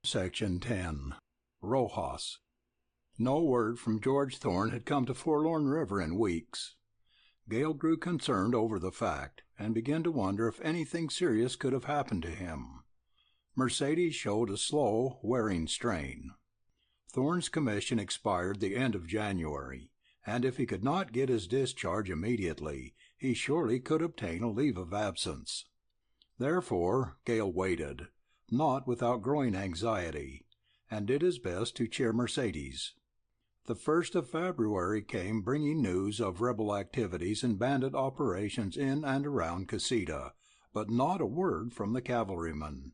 Section 10. Rojas. No word from George Thorne had come to Forlorn River in weeks. Gale grew concerned over the fact, and began to wonder if anything serious could have happened to him. Mercedes showed a slow, wearing strain. Thorne's commission expired the end of January, and if he could not get his discharge immediately, he surely could obtain a leave of absence. Therefore, Gale waited, not without growing anxiety, and did his best to cheer Mercedes. The 1st of February came bringing news of rebel activities and bandit operations in and around Castaneda, but not a word from the cavalrymen.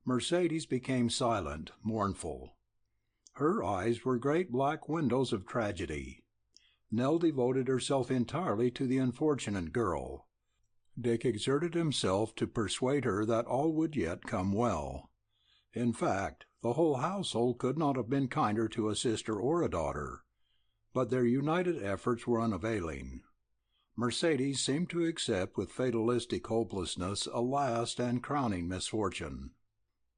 Mercedes became silent, mournful. Her eyes were great black windows of tragedy. Nell devoted herself entirely to the unfortunate girl. Dick exerted himself to persuade her that all would yet come well. In fact, the whole household could not have been kinder to a sister or a daughter, but their united efforts were unavailing. Mercedes seemed to accept with fatalistic hopelessness a last and crowning misfortune.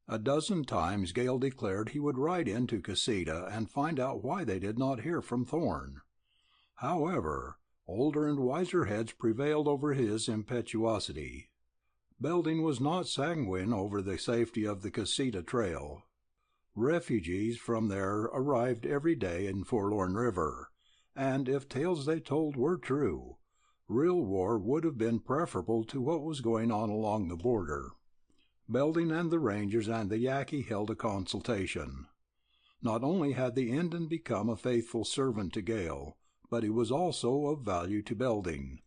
A dozen times Gale declared he would ride into Castaneda and find out why they did not hear from Thorne. However, older and wiser heads prevailed over his impetuosity. Belding was not sanguine over the safety of the Castaneda trail. Refugees from there arrived every day in Forlorn River, and if tales they told were true, real war would have been preferable to what was going on along the border. Belding and the Rangers and the Yaqui held a consultation. Not only had the Indian become a faithful servant to Gale, but he was also of value to Belding.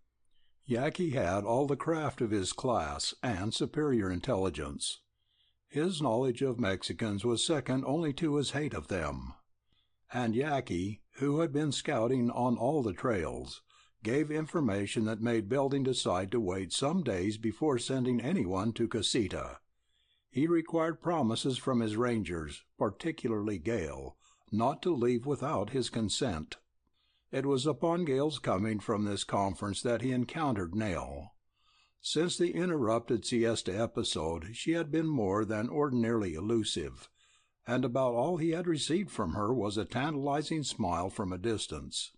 Yaqui had all the craft of his class and superior intelligence. His knowledge of Mexicans was second only to his hate of them. And Yaqui, who had been scouting on all the trails, gave information that made Belding decide to wait some days before sending anyone to Castaneda. He required promises from his Rangers, particularly Gale, not to leave without his consent. It was upon Gale's coming from this conference that he encountered Nell. Since the Interrupted Siesta episode she had been more than ordinarily elusive, and about all he had received from her was a tantalizing smile from a distance.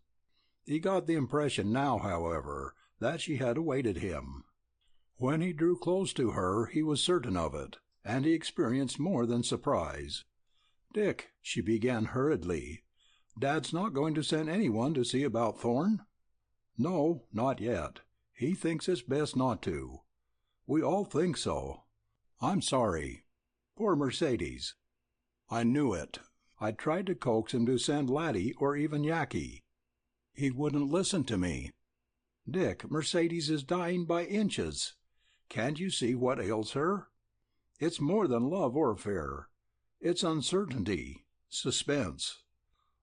He got the impression now, however, that she had awaited him. When he drew close to her he was certain of it, and he experienced more than surprise. "Dick," she began hurriedly, "Dad's not going to send anyone to see about Thorne?" "No, not yet. He thinks it's best not to. We all think so. I'm sorry. Poor Mercedes." "I knew it. I tried to coax him to send Laddie or even Yaqui. He wouldn't listen to me." "Dick, Mercedes is dying by inches. Can't you see what ails her? It's more than love or fear. It's uncertainty, suspense.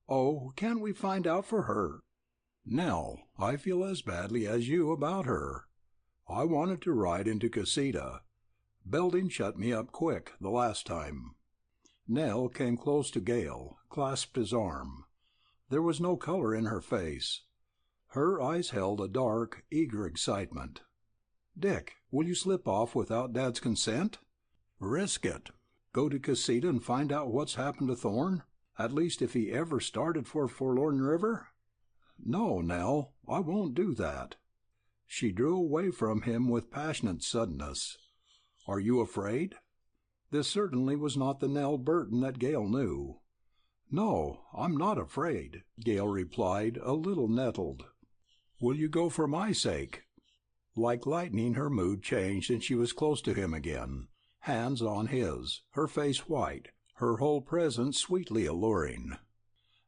Oh, can't we find out for her?" "Nell, I feel as badly as you about her. I wanted to ride into Castaneda. Belding shut me up quick the last time." Nell came close to Gale, clasped his arm. There was no color in her face. Her eyes held a dark, eager excitement. "Dick, will you slip off without Dad's consent?" "Risk it. Go to Castaneda and find out what's happened to Thorne? At least if he ever started for Forlorn River?" "No, Nell, I won't do that." She drew away from him with passionate suddenness. "Are you afraid?" This certainly was not the Nell Burton that Gale knew. "No, I'm not afraid," Gale replied, a little nettled. "Will you go for my sake?" Like lightning her mood changed and she was close to him again, hands on his, her face white, her whole presence sweetly alluring.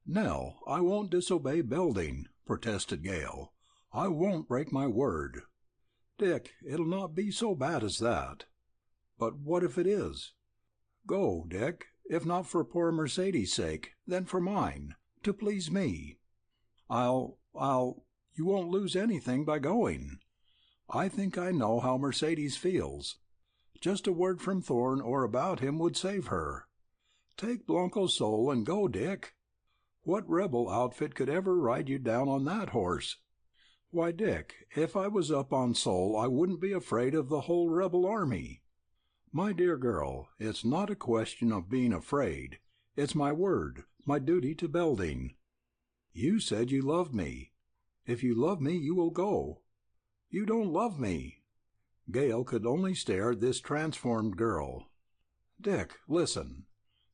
"Nell, I won't disobey Belding," protested Gale. "I won't break my word." "Dick, it'll not be so bad as that." "But what if it is?" "Go, Dick, if not for poor Mercedes' sake, then for mine, to please me." You won't lose anything by going. I think I know how Mercedes feels. Just a word from Thorne or about him would save her. Take Blanco Sol and go, Dick. What rebel outfit could ever ride you down on that horse? Why, Dick, if I was up on Sol I wouldn't be afraid of the whole rebel army." My dear girl, it's not a question of being afraid. It's my word, my duty to Belding. You said you loved me. If you love me, you will go. You don't love me. Gale could only stare at this transformed girl. Dick, listen.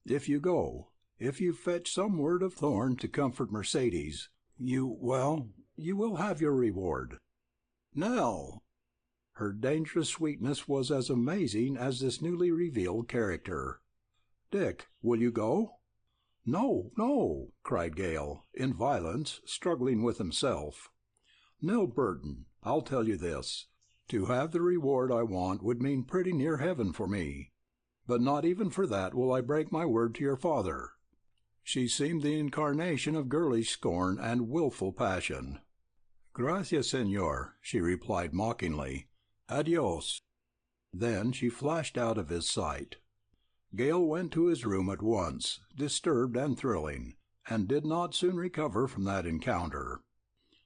If you go, if you fetch some word of Thorn to comfort Mercedes, you will have your reward. Nell! Her dangerous sweetness was as amazing as this newly revealed character. Dick, will you go? No, no, cried Gale, in violence, struggling with himself. Nell Burton, I'll tell you this. To have the reward I want would mean pretty near heaven for me. But not even for that will I break my word to your father. She seemed the incarnation of girlish scorn and wilful passion. Gracias, senor, she replied mockingly. Adios. Then she flashed out of his sight. Gale went to his room at once, disturbed and thrilling, and did not soon recover from that encounter.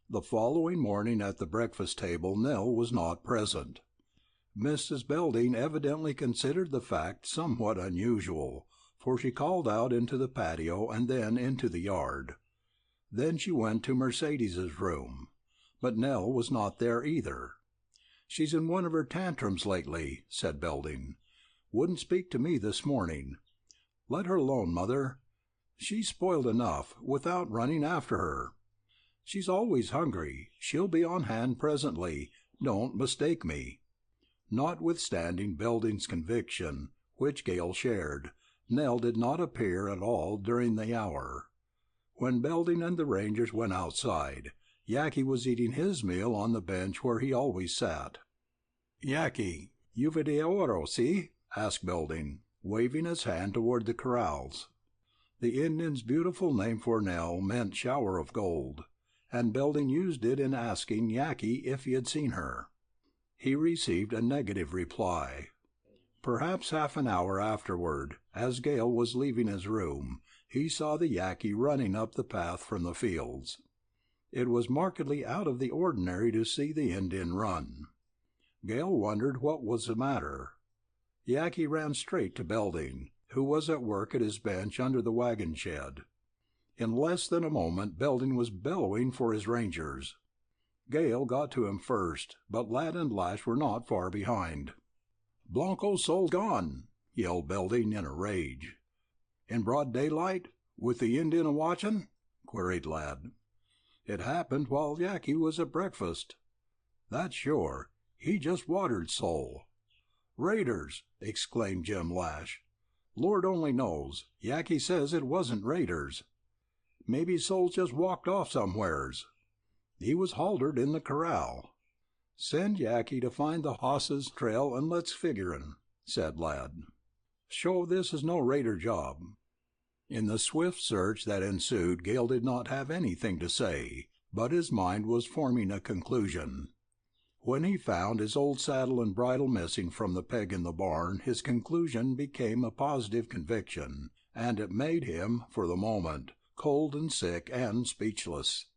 The following morning at the breakfast table Nell was not present. Mrs. Belding evidently considered the fact somewhat unusual, for she called out into the patio and then into the yard. Then she went to Mercedes's room, but Nell was not there either. She's in one of her tantrums lately, said Belding. Wouldn't speak to me this morning. Let her alone, mother. She's spoiled enough, without running after her. She's always hungry. She'll be on hand presently. Don't mistake me. Notwithstanding Belding's conviction, which Gale shared, Nell did not appear at all during the hour. When Belding and the Rangers went outside, Yaqui was eating his meal on the bench where he always sat. Yaqui, lluvia de oro, see? Asked Belding, waving his hand toward the corrals. The Indian's beautiful name for Nell meant shower of gold, and Belding used it in asking Yaqui if he had seen her. He received a negative reply. Perhaps half an hour afterward, as Gale was leaving his room, he saw the Yaqui running up the path from the fields. It was markedly out of the ordinary to see the Indian run. Gale wondered what was the matter. Yaqui ran straight to Belding, who was at work at his bench under the wagon shed. In less than a moment Belding was bellowing for his Rangers. Gale got to him first, but Lad and Lash were not far behind. "Blanco Sol gone!" yelled Belding in a rage. "In broad daylight, with the Indian a-watchin'?" queried Lad. "It happened while Yaqui was at breakfast." "That's sure. He just watered Sol." "Raiders!" exclaimed Jim Lash. "Lord only knows. Yaqui says it wasn't raiders. Maybe Sol's just walked off somewheres. He was haltered in the corral." "Send Yaqui to find the hoss's trail and let's figurin'," said Lad. "Show this is no raider job." In the swift search that ensued Gale did not have anything to say, but his mind was forming a conclusion. When he found his old saddle and bridle missing from the peg in the barn, his conclusion became a positive conviction, and it made him, for the moment, cold and sick and speechless.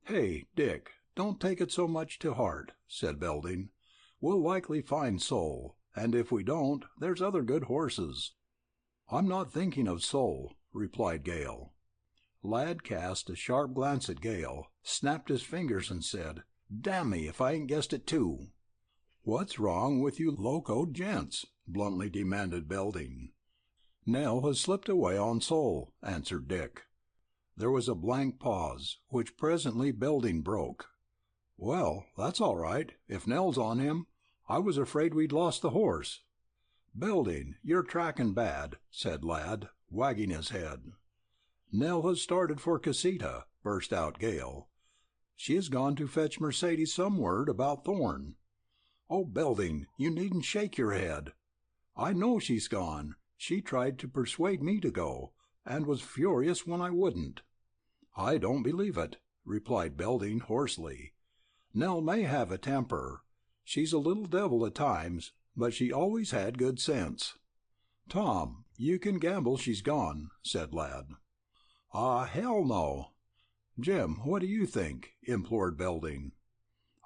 "Hey, Dick, don't take it so much to heart," said Belding. "We'll likely find Sol, and if we don't, there's other good horses." "I'm not thinking of Sol," replied Gale. Lad cast a sharp glance at Gale, snapped his fingers, and said, "Damn me if I ain't guessed it too." "What's wrong with you locoed gents?" bluntly demanded Belding. "Nell has slipped away on Sol," answered Dick. There was a blank pause, which presently Belding broke. "Well, that's all right, if Nell's on him. I was afraid we'd lost the horse." "Belding, you're tracking bad," said Lad, wagging his head. "Nell has started for Casita," burst out Gale. "She has gone to fetch Mercedes some word about Thorn." "Oh, Belding, you needn't shake your head." "I know she's gone. She tried to persuade me to go, and was furious when I wouldn't." "I don't believe it," replied Belding hoarsely. "Nell may have a temper. She's a little devil at times, but she always had good sense." "Tom, you can gamble she's gone," said Lad. "Ah, hell no." "Jim, what do you think?" implored Belding.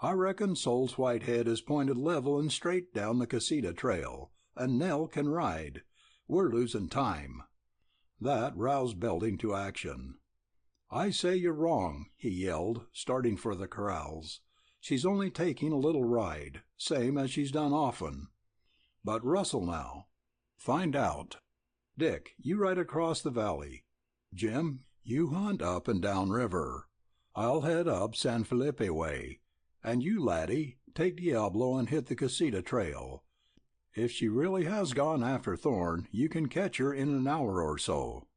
"I reckon Sol's white head is pointed level and straight down the Casita trail. and Nell can ride. We're losing time." That roused Belding to action. "I say you're wrong," he yelled, starting for the corrals. "She's only taking a little ride, same as she's done often. But rustle now. Find out. Dick, you ride across the valley. Jim, you hunt up and down river. I'll head up San Felipe way. And you, laddie, take Diablo and hit the Casita trail. If she really has gone after Thorne, you can catch her in an hour or so."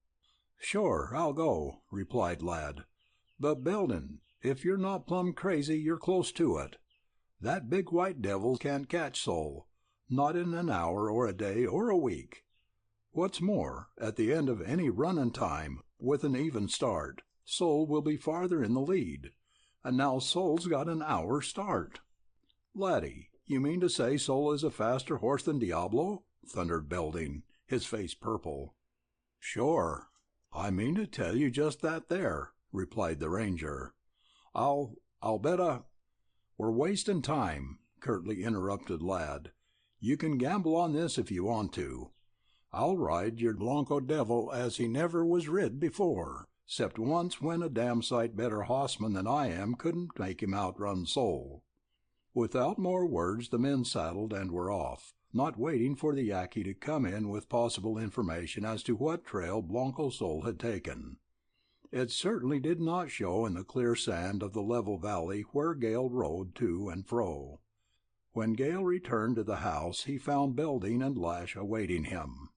"Sure, I'll go," replied Ladd. "But Belden, if you're not plumb crazy, you're close to it. That big white devil can't catch Sol, not in an hour or a day or a week. What's more, at the end of any running time, with an even start, Sol will be farther in the lead. And now Sol's got an hour start." "Laddie, you mean to say Sol is a faster horse than Diablo?" thundered Belding, his face purple. "Sure. I mean to tell you just that there," replied the ranger. I'll bet a—" "We're wasting time," curtly interrupted Ladd. "You can gamble on this if you want to. I'll ride your Blanco devil as he never was rid before, 'cept once when a damn sight better hossman than I am couldn't make him outrun Sol." Without more words the men saddled and were off, not waiting for the Yaqui to come in with possible information as to what trail Blanco Sol had taken. It certainly did not show in the clear sand of the level valley where Gale rode to and fro. When Gale returned to the house he found Belding and Lash awaiting him.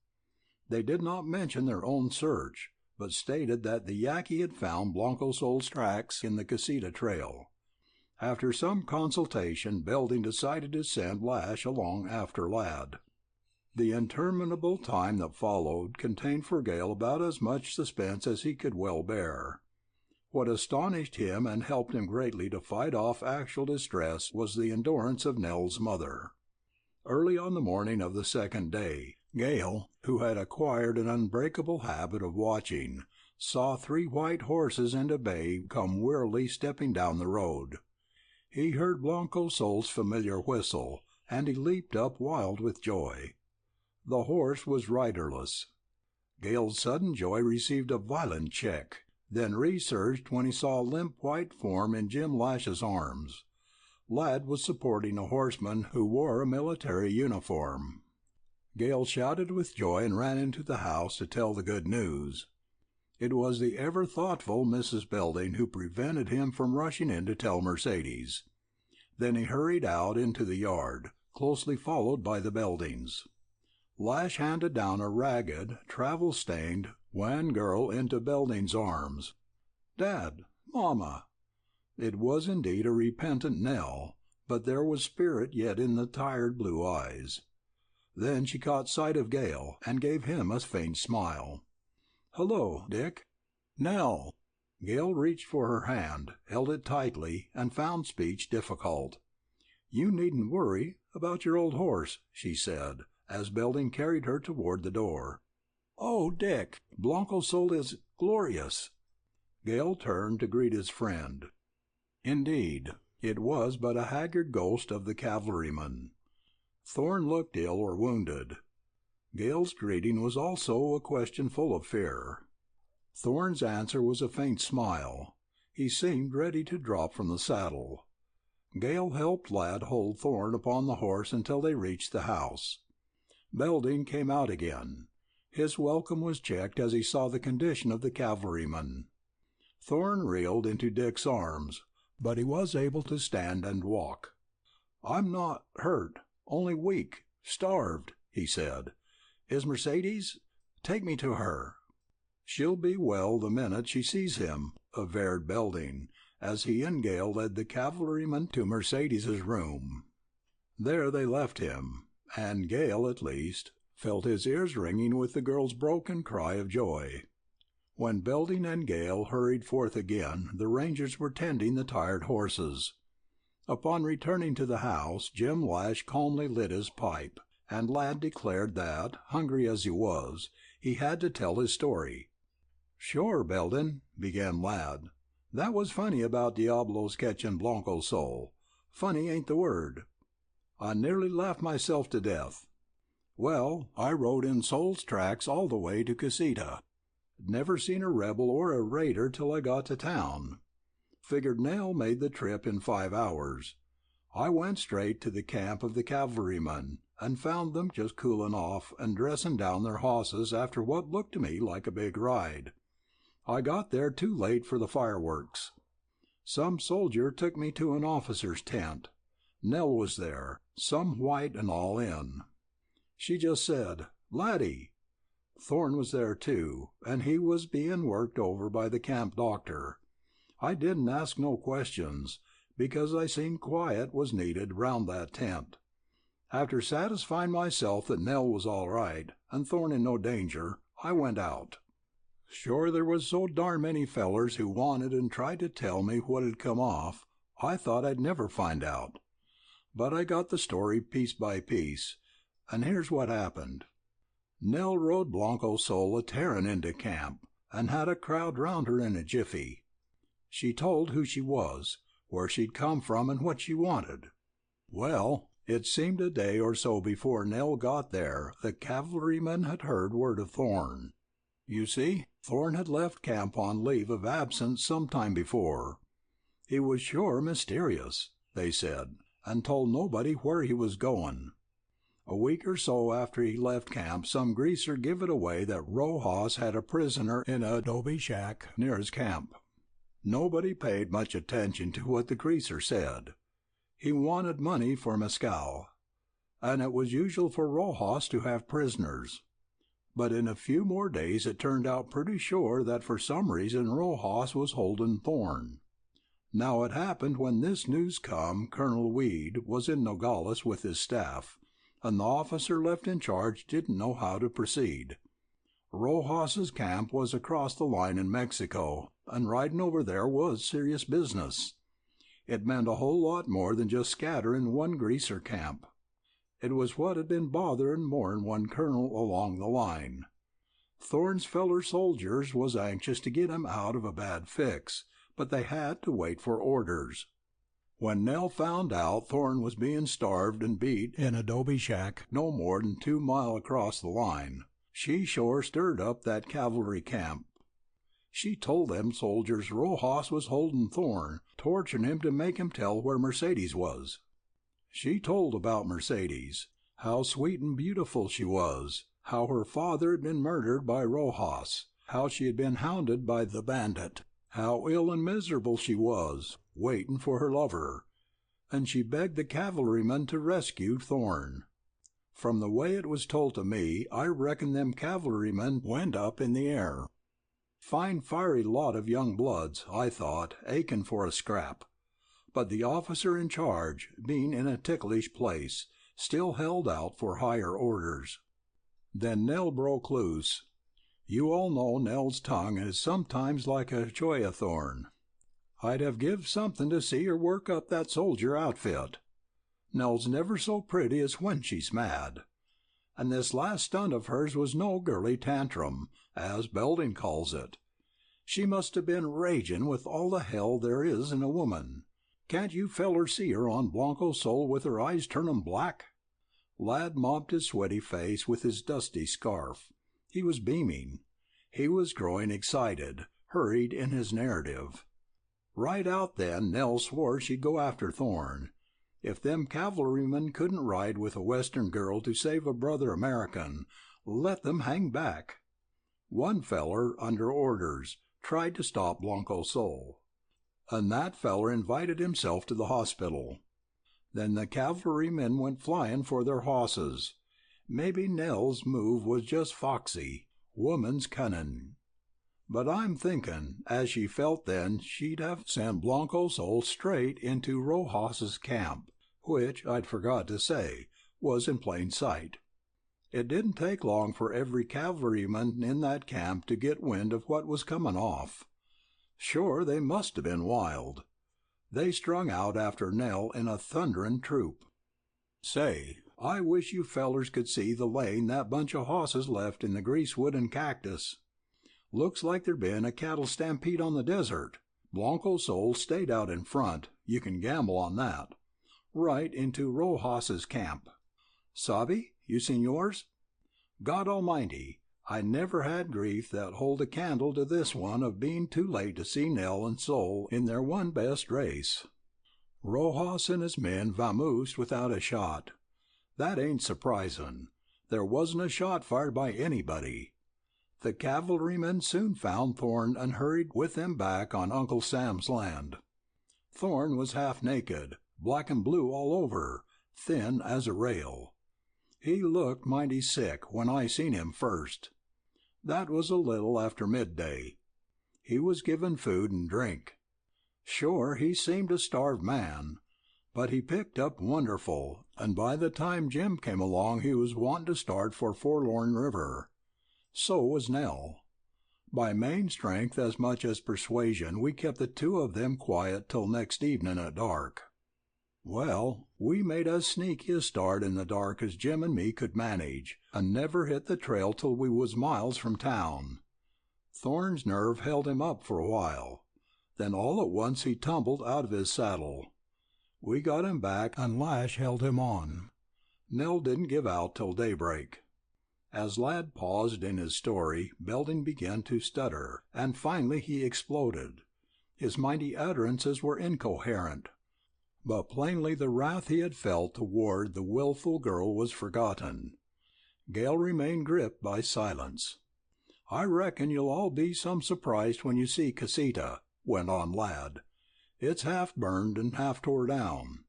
They did not mention their own search, but stated that the Yaqui had found Blanco Sol's tracks in the Casita trail. After some consultation, Belding decided to send Lash along after Ladd. The interminable time that followed contained for Gale about as much suspense as he could well bear. What astonished him and helped him greatly to fight off actual distress was the endurance of Nell's mother. Early on the morning of the second day, Gale, who had acquired an unbreakable habit of watching, saw 3 white horses and a bay come wearily stepping down the road. He heard Blanco Sol's familiar whistle, and he leaped up wild with joy. The horse was riderless. Gale's sudden joy received a violent check, then resurged when he saw a limp white form in Jim Lash's arms. Ladd was supporting a horseman who wore a military uniform. Gale shouted with joy and ran into the house to tell the good news. It was the ever-thoughtful Mrs. Belding who prevented him from rushing in to tell Mercedes. Then he hurried out into the yard, closely followed by the Beldings. Lash handed down a ragged, travel-stained, wan girl into Belding's arms. "Dad! Mama!" It was indeed a repentant Nell, but there was spirit yet in the tired blue eyes. Then she caught sight of Gale, and gave him a faint smile. "Hello, Dick." "Nell!" Gale reached for her hand, held it tightly, and found speech difficult. "You needn't worry about your old horse," she said, as Belding carried her toward the door. "Oh, Dick, Blanco Sol is glorious." Gale turned to greet his friend. Indeed, it was but a haggard ghost of the cavalryman. Thorne looked ill or wounded. Gale's greeting was also a question full of fear. Thorne's answer was a faint smile. He seemed ready to drop from the saddle. Gale helped Ladd hold Thorne upon the horse until they reached the house. Belding came out again. His welcome was checked as he saw the condition of the cavalryman. Thorne reeled into Dick's arms, but he was able to stand and walk. "I'm not hurt, only weak, starved," he said. "Is Mercedes? Take me to her." "She'll be well the minute she sees him," averred Belding, as he and Gale led the cavalryman to Mercedes's room. There they left him, and Gale, at least, felt his ears ringing with the girl's broken cry of joy. When Belding and Gale hurried forth again, the rangers were tending the tired horses. Upon returning to the house, Jim Lash calmly lit his pipe, and Ladd declared that, hungry as he was, he had to tell his story. "Sure, Belding," began Ladd. "That was funny about Diablo's catching Blanco Sol. Funny ain't the word. I nearly laughed myself to death." Well, I rode in Sol's tracks all the way to Casita. Never seen a rebel or a raider till I got to town. Figured Nell made the trip in 5 hours. I went straight to the camp of the cavalrymen, and found them just cooling off and dressing down their hosses after what looked to me like a big ride. I got there too late for the fireworks. Some soldier took me to an officer's tent. Nell was there, some white and all in. She just said, "Laddie." Thorne was there too, and he was being worked over by the camp doctor. I didn't ask no questions, because I seen quiet was needed round that tent. After satisfying myself that Nell was all right, and Thorne in no danger, I went out. Sure, there was so darn many fellers who wanted and tried to tell me what had come off, I thought I'd never find out. But I got the story piece by piece, and here's what happened. Nell rode Blanco Sol a-tearin' into camp, and had a crowd round her in a jiffy. She told who she was, where she'd come from, and what she wanted. Well, it seemed a day or so before Nell got there, the cavalrymen had heard word of Thorne. You see, Thorne had left camp on leave of absence some time before. He was sure mysterious, they said, and told nobody where he was going. A week or so after he left camp, some greaser give it away that Rojas had a prisoner in a adobe shack near his camp. Nobody paid much attention to what the greaser said. He wanted money for mescal, and it was usual for Rojas to have prisoners. But in a few more days it turned out pretty sure that for some reason Rojas was holding Thorne. Now it happened when this news come, Colonel Weed was in Nogales with his staff, and the officer left in charge didn't know how to proceed. Rojas's camp was across the line in Mexico, and riding over there was serious business. It meant a whole lot more than just scattering one greaser camp. It was what had been bothering more'n one colonel along the line. Thorne's feller soldiers was anxious to get him out of a bad fix, but they had to wait for orders. When Nell found out Thorne was being starved and beat in a adobe shack no more than 2 miles across the line, she sure stirred up that cavalry camp. She told them soldiers Rojas was holding Thorne, torturing him to make him tell where Mercedes was. She told about Mercedes, how sweet and beautiful she was, how her father had been murdered by Rojas, how she had been hounded by the bandit, how ill and miserable she was, waiting for her lover, and she begged the cavalrymen to rescue Thorne. From the way it was told to me, I reckon them cavalrymen went up in the air. Fine fiery lot of young bloods, I thought, aching for a scrap. But the officer in charge, being in a ticklish place, still held out for higher orders. Then Nell broke loose. You all know Nell's tongue is sometimes like a cholla thorn. I'd have give something to see her work up that soldier outfit. Nell's never so pretty as when she's mad. And this last stunt of hers was no girly tantrum, as Belding calls it. She must have been raging with all the hell there is in a woman. Can't you fellers see her on Blanco Sol with her eyes turning black? Lad mopped his sweaty face with his dusty scarf. He was beaming. He was growing excited, hurried in his narrative. Right out then Nell swore she'd go after Thorne. If them cavalrymen couldn't ride with a Western girl to save a brother American, let them hang back. One feller, under orders, tried to stop Blanco Sol, and that feller invited himself to the hospital. Then the cavalrymen went flying for their hosses. Maybe Nell's move was just foxy, woman's cunning. But I'm thinkin', as she felt then, she'd have sent Blanco Sol straight into Rojas's camp, which, I'd forgot to say, was in plain sight. It didn't take long for every cavalryman in that camp to get wind of what was comin' off. Sure, they must have been wild. They strung out after Nell in a thunderin' troop. Say, I wish you fellers could see the lane that bunch of hosses left in the greasewood and cactus. Looks like there'd been a cattle stampede on the desert. Blanco Sol stayed out in front, you can gamble on that, right into Rojas's camp. Sabe, you senors? God Almighty, I never had grief that hold a candle to this one of being too late to see Nell and Sol in their one best race. Rojas and his men vamoosed without a shot. That ain't surprisin'. There wasn't a shot fired by anybody. The cavalrymen soon found Thorne and hurried with them back on Uncle Sam's land. Thorne was half naked, black and blue all over, thin as a rail. He looked mighty sick when I seen him first. That was a little after midday. He was given food and drink. Sure, he seemed a starved man, but he picked up wonderful, and by the time Jim came along he was wanting to start for Forlorn River. So was Nell. By main strength as much as persuasion we kept the two of them quiet till next evening at dark. Well, we made as sneaky a start in the dark as Jim and me could manage, and never hit the trail till we was miles from town. Thorne's nerve held him up for a while. Then all at once he tumbled out of his saddle. We got him back, and Lash held him on. Nell didn't give out till daybreak. As Lad paused in his story, Belding began to stutter, and finally he exploded. His mighty utterances were incoherent, but plainly the wrath he had felt toward the willful girl was forgotten. Gale remained gripped by silence. "I reckon you'll all be some surprised when you see Casita," went on Lad. "It's half burned and half tore down,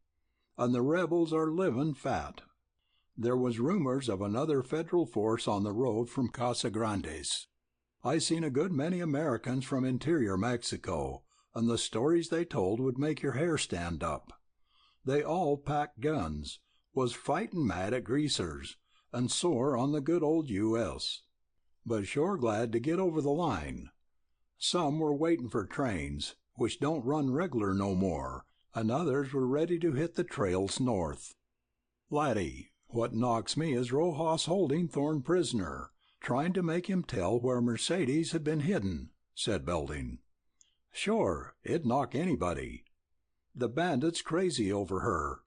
and the rebels are livin' fat. There was rumors of another federal force on the road from Casa Grandes. I seen a good many Americans from interior Mexico, and the stories they told would make your hair stand up. They all packed guns, was fightin' mad at greasers, and sore on the good old U.S., but sure glad to get over the line. Some were waitin' for trains, which don't run reg'lar no more, and others were ready to hit the trails north. Laddie, what knocks me is Rojas holding Thorne prisoner, trying to make him tell where Mercedes had been hidden," said Belding. "Sure, it'd knock anybody. The bandit's crazy over her."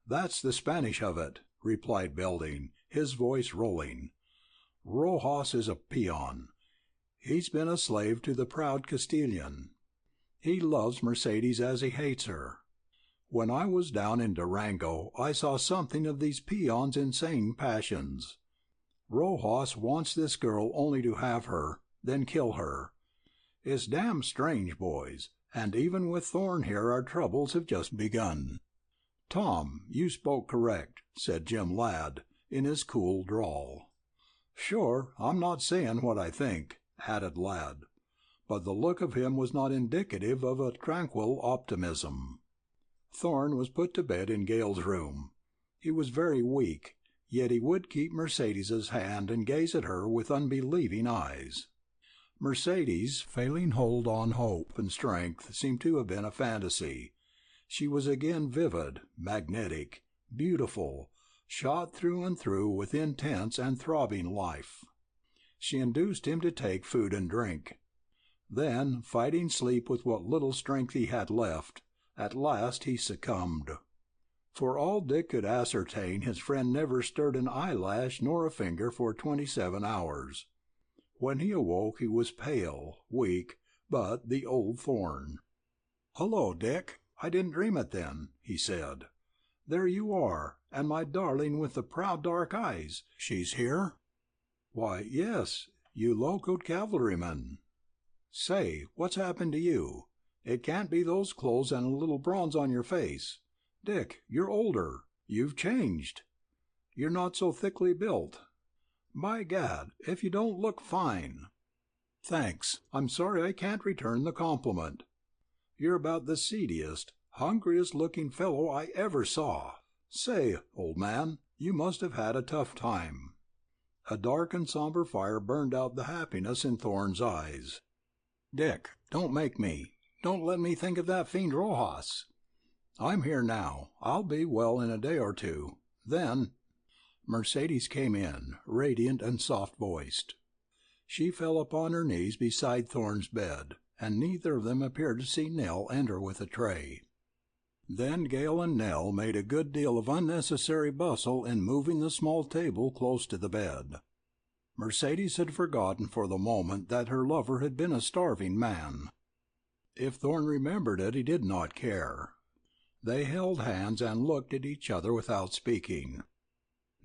"That's the Spanish of it," replied Belding, his voice rolling. "Rojas is a peon. He's been a slave to the proud Castilian. He loves Mercedes as he hates her. When I was down in Durango, I saw something of these peons' insane passions. Rojas wants this girl only to have her, then kill her. It's damn strange, boys, and even with Thorne here our troubles have just begun." "Tom, you spoke correct," said Jim Ladd, in his cool drawl. "Sure, I'm not saying what I think," added Ladd, but the look of him was not indicative of a tranquil optimism. Thorne was put to bed in Gale's room. He was very weak, yet he would keep Mercedes's hand and gaze at her with unbelieving eyes. Mercedes, failing hold on hope and strength, seemed to have been a fantasy. She was again vivid, magnetic, beautiful, shot through and through with intense and throbbing life. She induced him to take food and drink. Then, fighting sleep with what little strength he had left, at last he succumbed. For all Dick could ascertain, his friend never stirred an eyelash nor a finger for 27 hours. When he awoke he was pale, weak, but the old Thorne. "Hello, Dick. I didn't dream it then," he said. "There you are, and my darling with the proud dark eyes. She's here?" "Why, yes, you locoed cavalryman. Say, what's happened to you? It can't be those clothes and a little bronze on your face. Dick, you're older. You've changed. You're not so thickly built. By gad, if you don't look fine." "Thanks. I'm sorry I can't return the compliment. You're about the seediest, hungriest looking fellow I ever saw. Say, old man, you must have had a tough time." A dark and somber fire burned out the happiness in Thorne's eyes. "Dick, don't make me. Don't let me think of that fiend Rojas. I'm here now. I'll be well in a day or two. Then—" Mercedes came in, radiant and soft-voiced. She fell upon her knees beside Thorne's bed, and neither of them appeared to see Nell enter with a tray. Then Gale and Nell made a good deal of unnecessary bustle in moving the small table close to the bed. Mercedes had forgotten for the moment that her lover had been a starving man. If Thorne remembered it, he did not care. They held hands and looked at each other without speaking.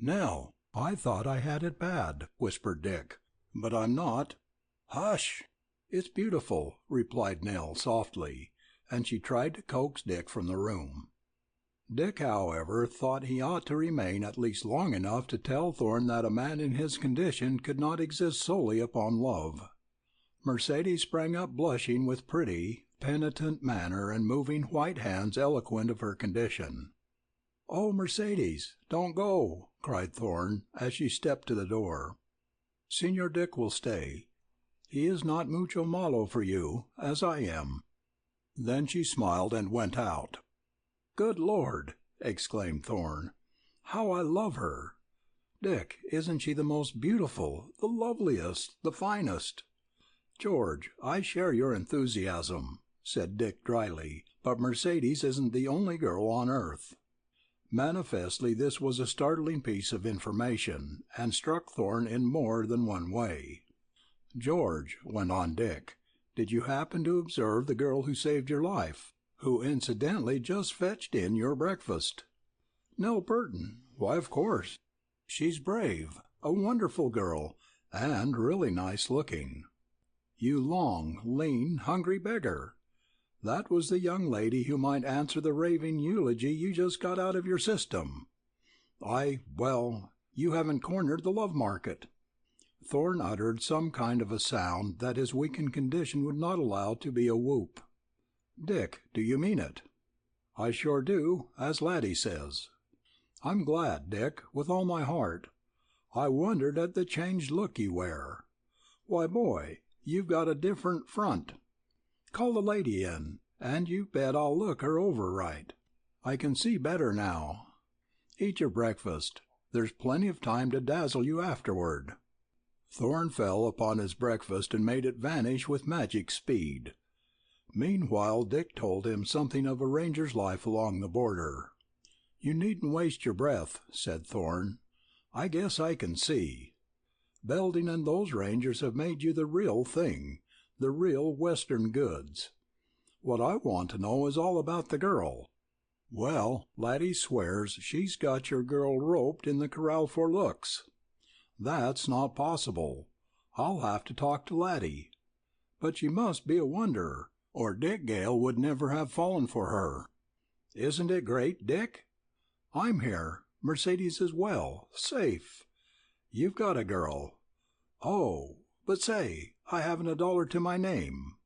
"Nell, I thought I had it bad," whispered Dick, "but I'm not." "Hush! It's beautiful," replied Nell softly, and she tried to coax Dick from the room. Dick, however, thought he ought to remain at least long enough to tell Thorne that a man in his condition could not exist solely upon love. Mercedes sprang up blushing with pretty, penitent manner and moving white hands eloquent of her condition. "Oh, Mercedes, don't go!" cried Thorne, as she stepped to the door. "Señor Dick will stay. He is not mucho malo for you, as I am." Then she smiled and went out. "Good Lord!" exclaimed Thorne. "How I love her! Dick, isn't she the most beautiful, the loveliest, the finest?" "George, I share your enthusiasm," said Dick dryly, "but Mercedes isn't the only girl on earth." Manifestly this was a startling piece of information, and struck Thorne in more than one way. "George," went on Dick, "did you happen to observe the girl who saved your life, who incidentally just fetched in your breakfast?" "Nell Burton? Why, of course. She's brave, a wonderful girl, and really nice looking." "You long, lean, hungry beggar! That was the young lady who might answer the raving eulogy you just got out of your system. Well, you haven't cornered the love market." Thorne uttered some kind of a sound that his weakened condition would not allow to be a whoop. "Dick, do you mean it?" "I sure do, as Laddie says." "I'm glad, Dick, with all my heart. I wondered at the changed look you wear. Why, boy, you've got a different front. Call the lady in, and you bet I'll look her over right. I can see better now. Eat your breakfast. There's plenty of time to dazzle you afterward." Thorne fell upon his breakfast and made it vanish with magic speed. Meanwhile Dick told him something of a ranger's life along the border. "You needn't waste your breath," said Thorne. "I guess I can see. Belding and those rangers have made you the real thing, the real Western goods. What I want to know is all about the girl." "Well, Laddie swears she's got your girl roped in the corral for looks." "That's not possible. I'll have to talk to Laddie. But she must be a wonder, or Dick Gale would never have fallen for her. Isn't it great, Dick? I'm here. Mercedes is well, safe. You've got a girl. Oh, but say, I haven't a dollar to my name.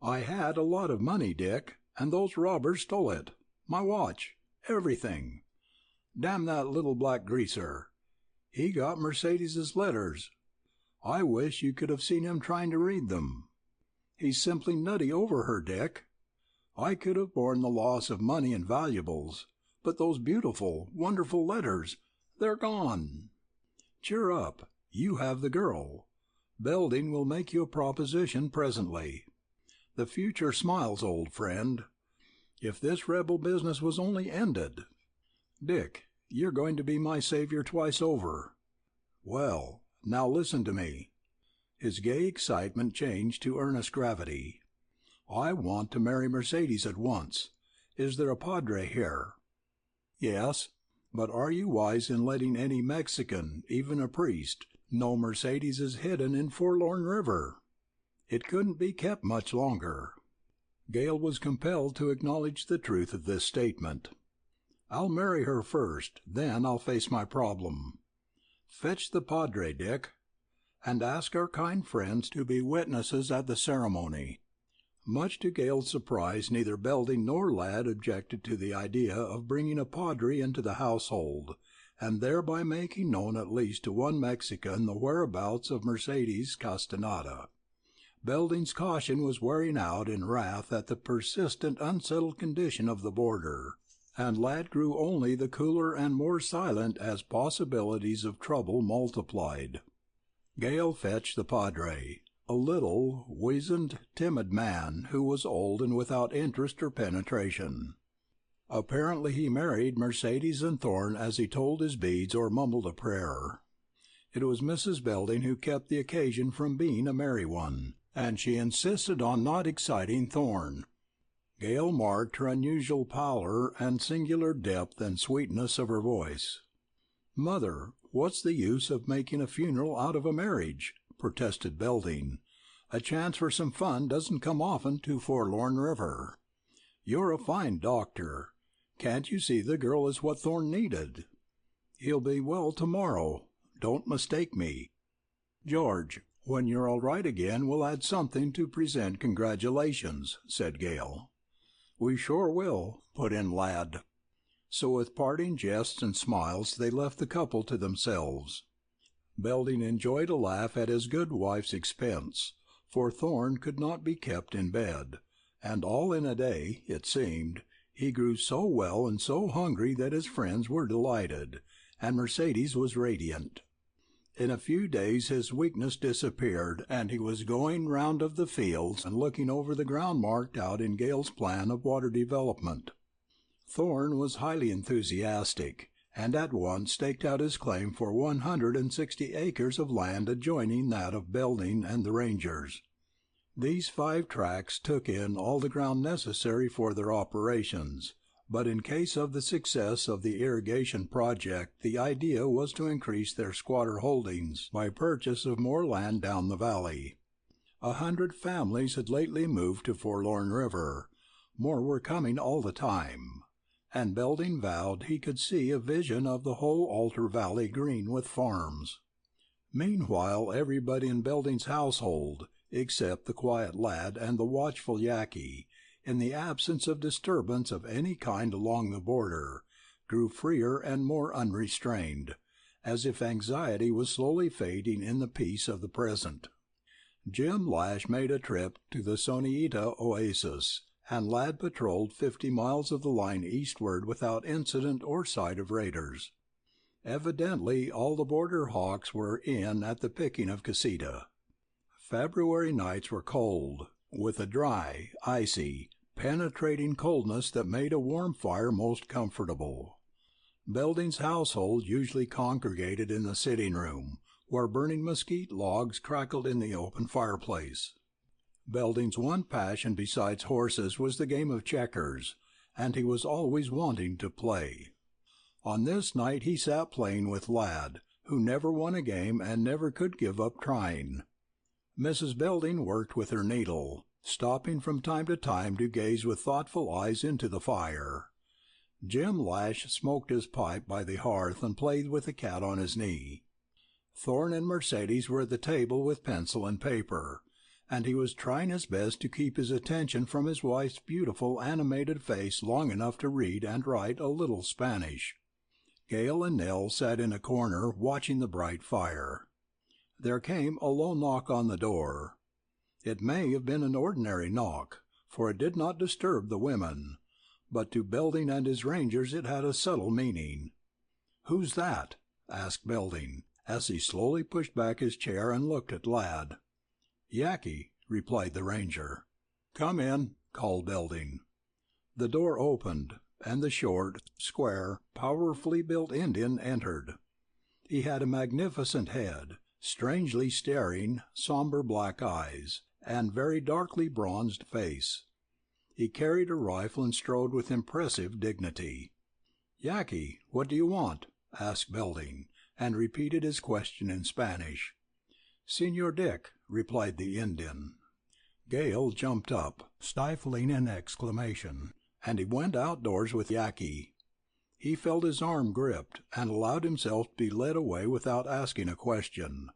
I had a lot of money, Dick, and those robbers stole it. My watch, everything. Damn that little black greaser. He got Mercedes's letters. I wish you could have seen him trying to read them. He's simply nutty over her, Dick. I could have borne the loss of money and valuables, but those beautiful, wonderful letters, they're gone. Cheer up. You have the girl. Belding will make you a proposition presently. The future smiles, old friend. If this rebel business was only ended. Dick, you're going to be my savior twice over. Well, now listen to me." His gay excitement changed to earnest gravity. "I want to marry Mercedes at once. Is there a padre here?" "Yes, but are you wise in letting any Mexican, even a priest, know Mercedes is hidden in Forlorn River? It couldn't be kept much longer." Gale was compelled to acknowledge the truth of this statement. "I'll marry her first, then I'll face my problem. Fetch the padre, Dick, and ask our kind friends to be witnesses at the ceremony." Much to Gale's surprise, neither Belding nor Ladd objected to the idea of bringing a padre into the household, and thereby making known at least to one Mexican the whereabouts of Mercedes Castaneda. Belding's caution was wearing out in wrath at the persistent, unsettled condition of the border, and Ladd grew only the cooler and more silent as possibilities of trouble multiplied. Gale fetched the padre, a little, wizened, timid man who was old and without interest or penetration. Apparently he married Mercedes and Thorne as he told his beads or mumbled a prayer. It was Mrs. Belding who kept the occasion from being a merry one, and she insisted on not exciting Thorne. Gale marked her unusual pallor and singular depth and sweetness of her voice. "Mother, what's the use of making a funeral out of a marriage?" protested Belding. "A chance for some fun doesn't come often to Forlorn River. You're a fine doctor. Can't you see the girl is what Thorne needed? He'll be well tomorrow. Don't mistake me. George, when you're all right again, we'll add something to present congratulations," said Gale. "We sure will," put in Lad. So with parting jests and smiles they left the couple to themselves. Belding enjoyed a laugh at his good wife's expense, for Thorne could not be kept in bed, and all in a day, it seemed, he grew so well and so hungry that his friends were delighted, and Mercedes was radiant. In a few days his weakness disappeared, and he was going round of the fields and looking over the ground marked out in Gale's plan of water development. Thorne was highly enthusiastic, and at once staked out his claim for 160 acres of land adjoining that of Belding and the Rangers. These 5 tracts took in all the ground necessary for their operations, but in case of the success of the irrigation project the idea was to increase their squatter holdings by purchase of more land down the valley. 100 families had lately moved to Forlorn River. More were coming all the time, and Belding vowed he could see a vision of the whole Altar Valley green with farms. Meanwhile everybody in Belding's household, except the quiet Lad and the watchful Yaqui, in the absence of disturbance of any kind along the border, grew freer and more unrestrained, as if anxiety was slowly fading in the peace of the present. Jim Lash made a trip to the Soneita oasis, and Lad patrolled 50 miles of the line eastward without incident or sight of raiders. Evidently all the border hawks were in at the picking of Castaneda. February nights were cold, with a dry, icy, penetrating coldness that made a warm fire most comfortable. Belding's household usually congregated in the sitting-room, where burning mesquite logs crackled in the open fireplace. Belding's one passion besides horses was the game of checkers, and he was always wanting to play. On this night he sat playing with Lad, who never won a game and never could give up trying. Mrs. Belding worked with her needle, stopping from time to time to gaze with thoughtful eyes into the fire. Jim Lash smoked his pipe by the hearth and played with the cat on his knee. Thorne and Mercedes were at the table with pencil and paper, and he was trying his best to keep his attention from his wife's beautiful animated face long enough to read and write a little Spanish. Gale and Nell sat in a corner watching the bright fire. There came a low knock on the door. It may have been an ordinary knock, for it did not disturb the women, but to Belding and his Rangers it had a subtle meaning. "Who's that?" asked Belding, as he slowly pushed back his chair and looked at Lad. "Yaqui," replied the Ranger. "Come in," called Belding. The door opened, and the short, square, powerfully built Indian entered. He had a magnificent head, strangely staring, somber black eyes, and very darkly bronzed face. He carried a rifle and strode with impressive dignity. "Yaqui, what do you want?" asked Belding, and repeated his question in Spanish. "Señor Dick," replied the Indian. Gale jumped up, stifling an exclamation, and he went outdoors with Yaqui. He felt his arm gripped, and allowed himself to be led away without asking a question.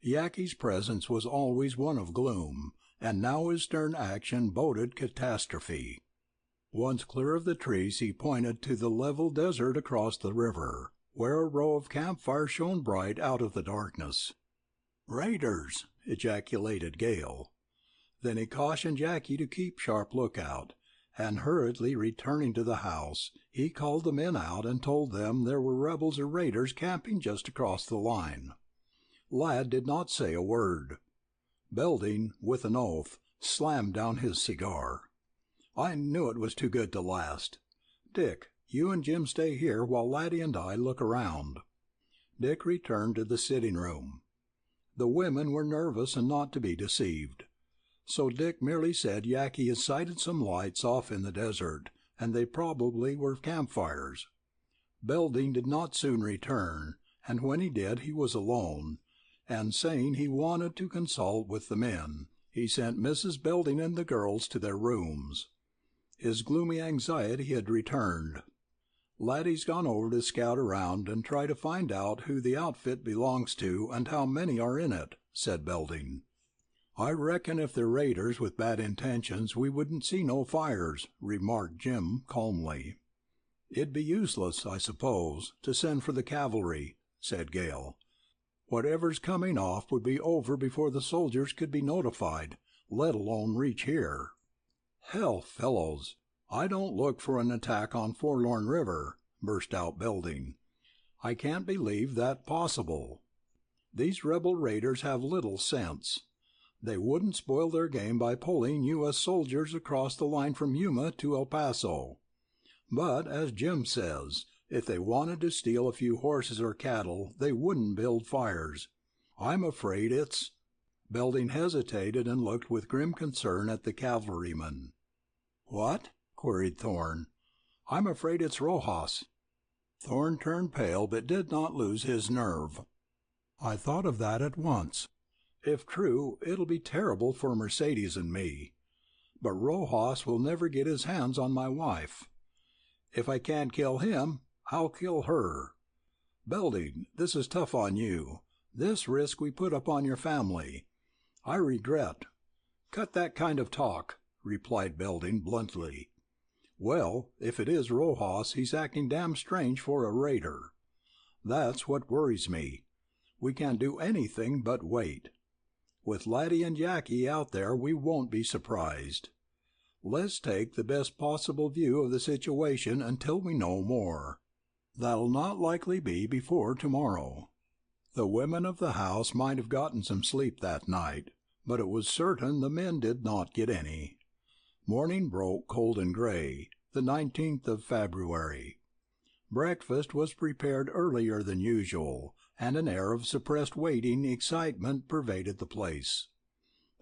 Yaqui's presence was always one of gloom, and now his stern action boded catastrophe. Once clear of the trees he pointed to the level desert across the river, where a row of campfires shone bright out of the darkness. "Raiders!" ejaculated Gale. Then he cautioned Yaqui to keep sharp lookout, and hurriedly returning to the house, he called the men out and told them there were rebels or raiders camping just across the line. Lad did not say a word. Belding, with an oath, slammed down his cigar. "I knew it was too good to last. Dick, you and Jim stay here while Laddie and I look around." Dick returned to the sitting room. The women were nervous and not to be deceived, so Dick merely said Yaqui had sighted some lights off in the desert, and they probably were campfires. Belding did not soon return, and when he did he was alone, and saying he wanted to consult with the men, he sent Mrs. Belding and the girls to their rooms. His gloomy anxiety had returned. "Laddie's gone over to scout around and try to find out who the outfit belongs to and how many are in it," said Belding. "I reckon if they're raiders with bad intentions we wouldn't see no fires," remarked Jim calmly. "It'd be useless, I suppose, to send for the cavalry," said Gale. "Whatever's coming off would be over before the soldiers could be notified, let alone reach here." "Hell, fellows, I don't look for an attack on Forlorn River," burst out Belding. "I can't believe that possible. These rebel raiders have little sense. They wouldn't spoil their game by pulling U.S. soldiers across the line from Yuma to El Paso. But, as Jim says, if they wanted to steal a few horses or cattle, they wouldn't build fires. I'm afraid it's—" Belding hesitated and looked with grim concern at the cavalryman. "What?" queried Thorne. "I'm afraid it's Rojas." Thorne turned pale but did not lose his nerve. "I thought of that at once. If true, it'll be terrible for Mercedes and me. But Rojas will never get his hands on my wife. If I can't kill him, I'll kill her. Belding, this is tough on you. This risk we put upon your family. I regret—" "Cut that kind of talk," replied Belding bluntly. "Well, if it is Rojas, he's acting damn strange for a raider. That's what worries me. We can't do anything but wait. With Laddie and Yaqui out there, we won't be surprised. Let's take the best possible view of the situation until we know more. That'll not likely be before tomorrow." The women of the house might have gotten some sleep that night, but it was certain the men did not get any. Morning broke cold and gray, the 19th of February. Breakfast was prepared earlier than usual, and an air of suppressed waiting excitement pervaded the place.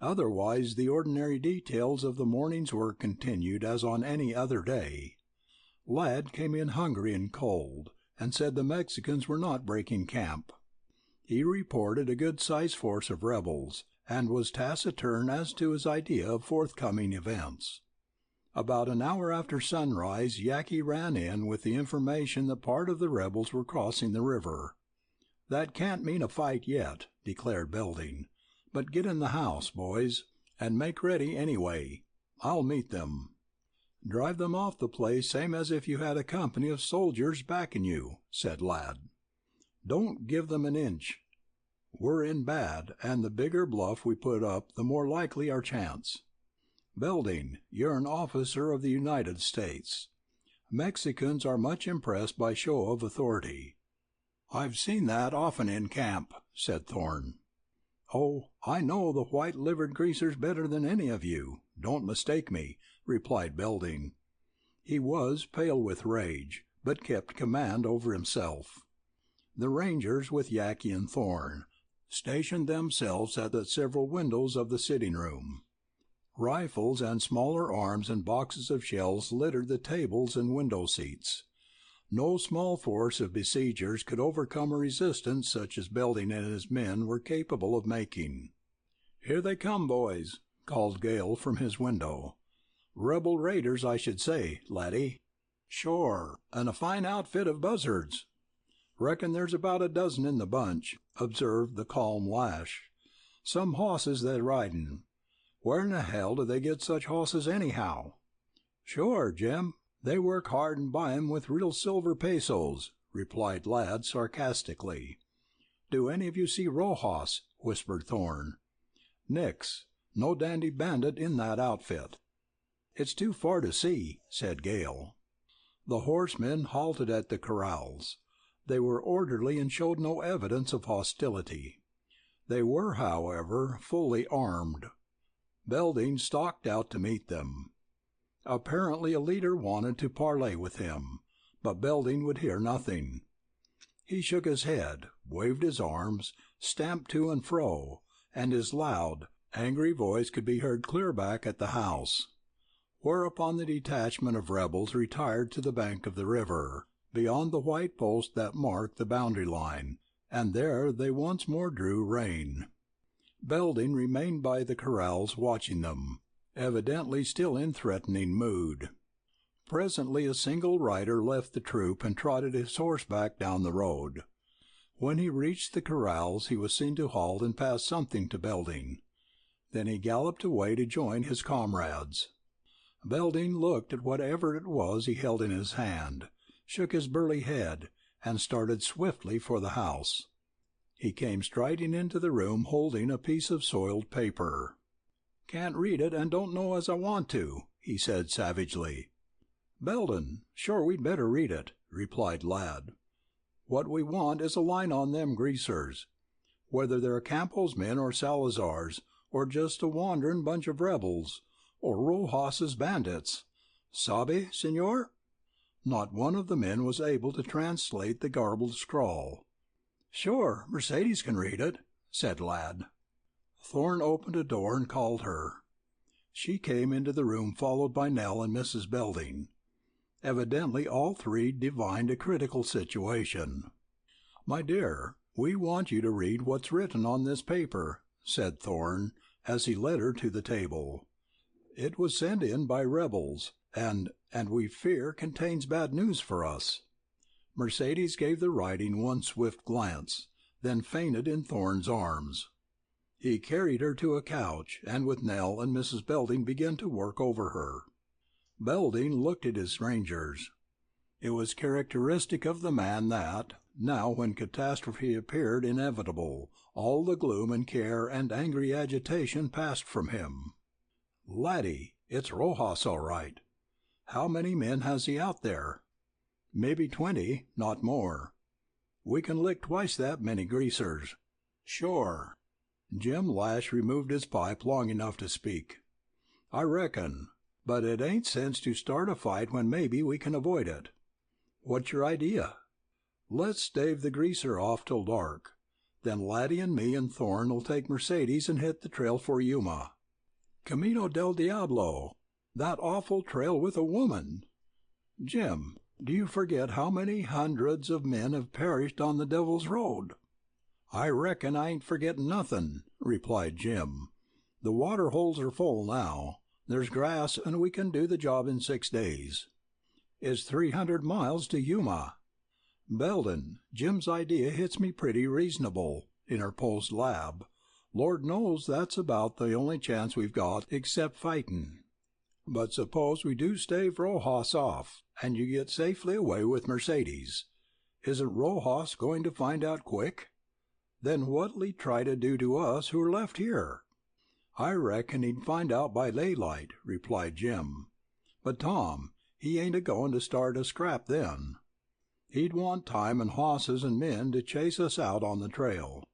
Otherwise, the ordinary details of the morning's work continued as on any other day. Ladd came in hungry and cold, and said the Mexicans were not breaking camp. He reported a good-sized force of rebels, and was taciturn as to his idea of forthcoming events. About an hour after sunrise, Yaqui ran in with the information that part of the rebels were crossing the river. "That can't mean a fight yet," declared Belding, "but get in the house, boys, and make ready anyway. I'll meet them." "Drive them off the place same as if you had a company of soldiers backing you," said Ladd. "Don't give them an inch. We're in bad, and the bigger bluff we put up, the more likely our chance. Belding, you're an officer of the United States. Mexicans are much impressed by show of authority." "I've seen that often in camp," said Thorne. "Oh, I know the white-livered greasers better than any of you, don't mistake me," replied Belding. He was pale with rage, but kept command over himself. The Rangers, with Yaqui and Thorne, stationed themselves at the several windows of the sitting room. Rifles and smaller arms and boxes of shells littered the tables and window seats. No small force of besiegers could overcome a resistance such as Belding and his men were capable of making. "Here they come, boys," called Gale from his window. "Rebel raiders, I should say, laddie." "Sure, and a fine outfit of buzzards." "Reckon there's about a dozen in the bunch," observed the calm Lash. "Some hosses they're riding. Where in the hell do they get such hosses anyhow?" "Sure, Jim. They work hard and buy 'em with real silver pesos," replied Ladd sarcastically. "Do any of you see Rojas?" whispered Thorne. "Nix. No dandy bandit in that outfit." "It's too far to see," said Gale. The horsemen halted at the corrals. They were orderly and showed no evidence of hostility. They were, however, fully armed. Belding stalked out to meet them. Apparently a leader wanted to parley with him, but Belding would hear nothing. He shook his head, waved his arms, stamped to and fro, and his loud, angry voice could be heard clear back at the house. Whereupon the detachment of rebels retired to the bank of the river, beyond the white post that marked the boundary line, and there they once more drew rein. Belding remained by the corrals watching them, evidently still in threatening mood. Presently a single rider left the troop and trotted his horse back down the road. When he reached the corrals he was seen to halt and pass something to Belding. Then he galloped away to join his comrades. Belding looked at whatever it was he held in his hand, shook his burly head, and started swiftly for the house. He came striding into the room holding a piece of soiled paper. "Can't read it and don't know as I want to," he said savagely. "Belding, sure we'd better read it," replied Ladd. "What we want is a line on them greasers. Whether they're Campos men or Salazar's, or just a wanderin' bunch of rebels, or Rojas's bandits. Sabe, senor?" Not one of the men was able to translate the garbled scrawl. "Sure, Mercedes can read it," said Ladd. Thorne opened a door and called her. She came into the room followed by Nell and Mrs. Belding. Evidently all three divined a critical situation. "My dear, we want you to read what's written on this paper," said Thorne, as he led her to the table. "It was sent in by rebels, and we fear contains bad news for us." Mercedes gave the writing one swift glance, then fainted in Thorne's arms. He carried her to a couch, and with Nell and Mrs. Belding began to work over her. Belding looked at his strangers. It was characteristic of the man that, now when catastrophe appeared inevitable, all the gloom and care and angry agitation passed from him. "Laddie, it's Rojas all right. How many men has he out there?" "Maybe 20, not more." "We can lick twice that many greasers." "Sure." Jim Lash removed his pipe long enough to speak. "I reckon. But it ain't sense to start a fight when maybe we can avoid it." "What's your idea?" "Let's stave the greaser off till dark. Then Laddie and me and Thorne'll take Mercedes and hit the trail for Yuma." "Camino del Diablo! That awful trail with a woman!" "Jim, do you forget how many hundreds of men have perished on the Devil's Road?" "I reckon I ain't forgetting nothing," replied Jim. "The water holes are full now. There's grass, and we can do the job in 6 days. It's 300 miles to Yuma." "Belding, Jim's idea hits me pretty reasonable," interposed Lab. "Lord knows that's about the only chance we've got except fighting. But suppose we do stave Rojas off, and you get safely away with Mercedes. Isn't Rojas going to find out quick? Then what'll he try to do to us who are left here?" "I reckon he'd find out by daylight," replied Jim. "But Tom, he ain't a-going to start a scrap then. He'd want time and hosses and men to chase us out on the trail.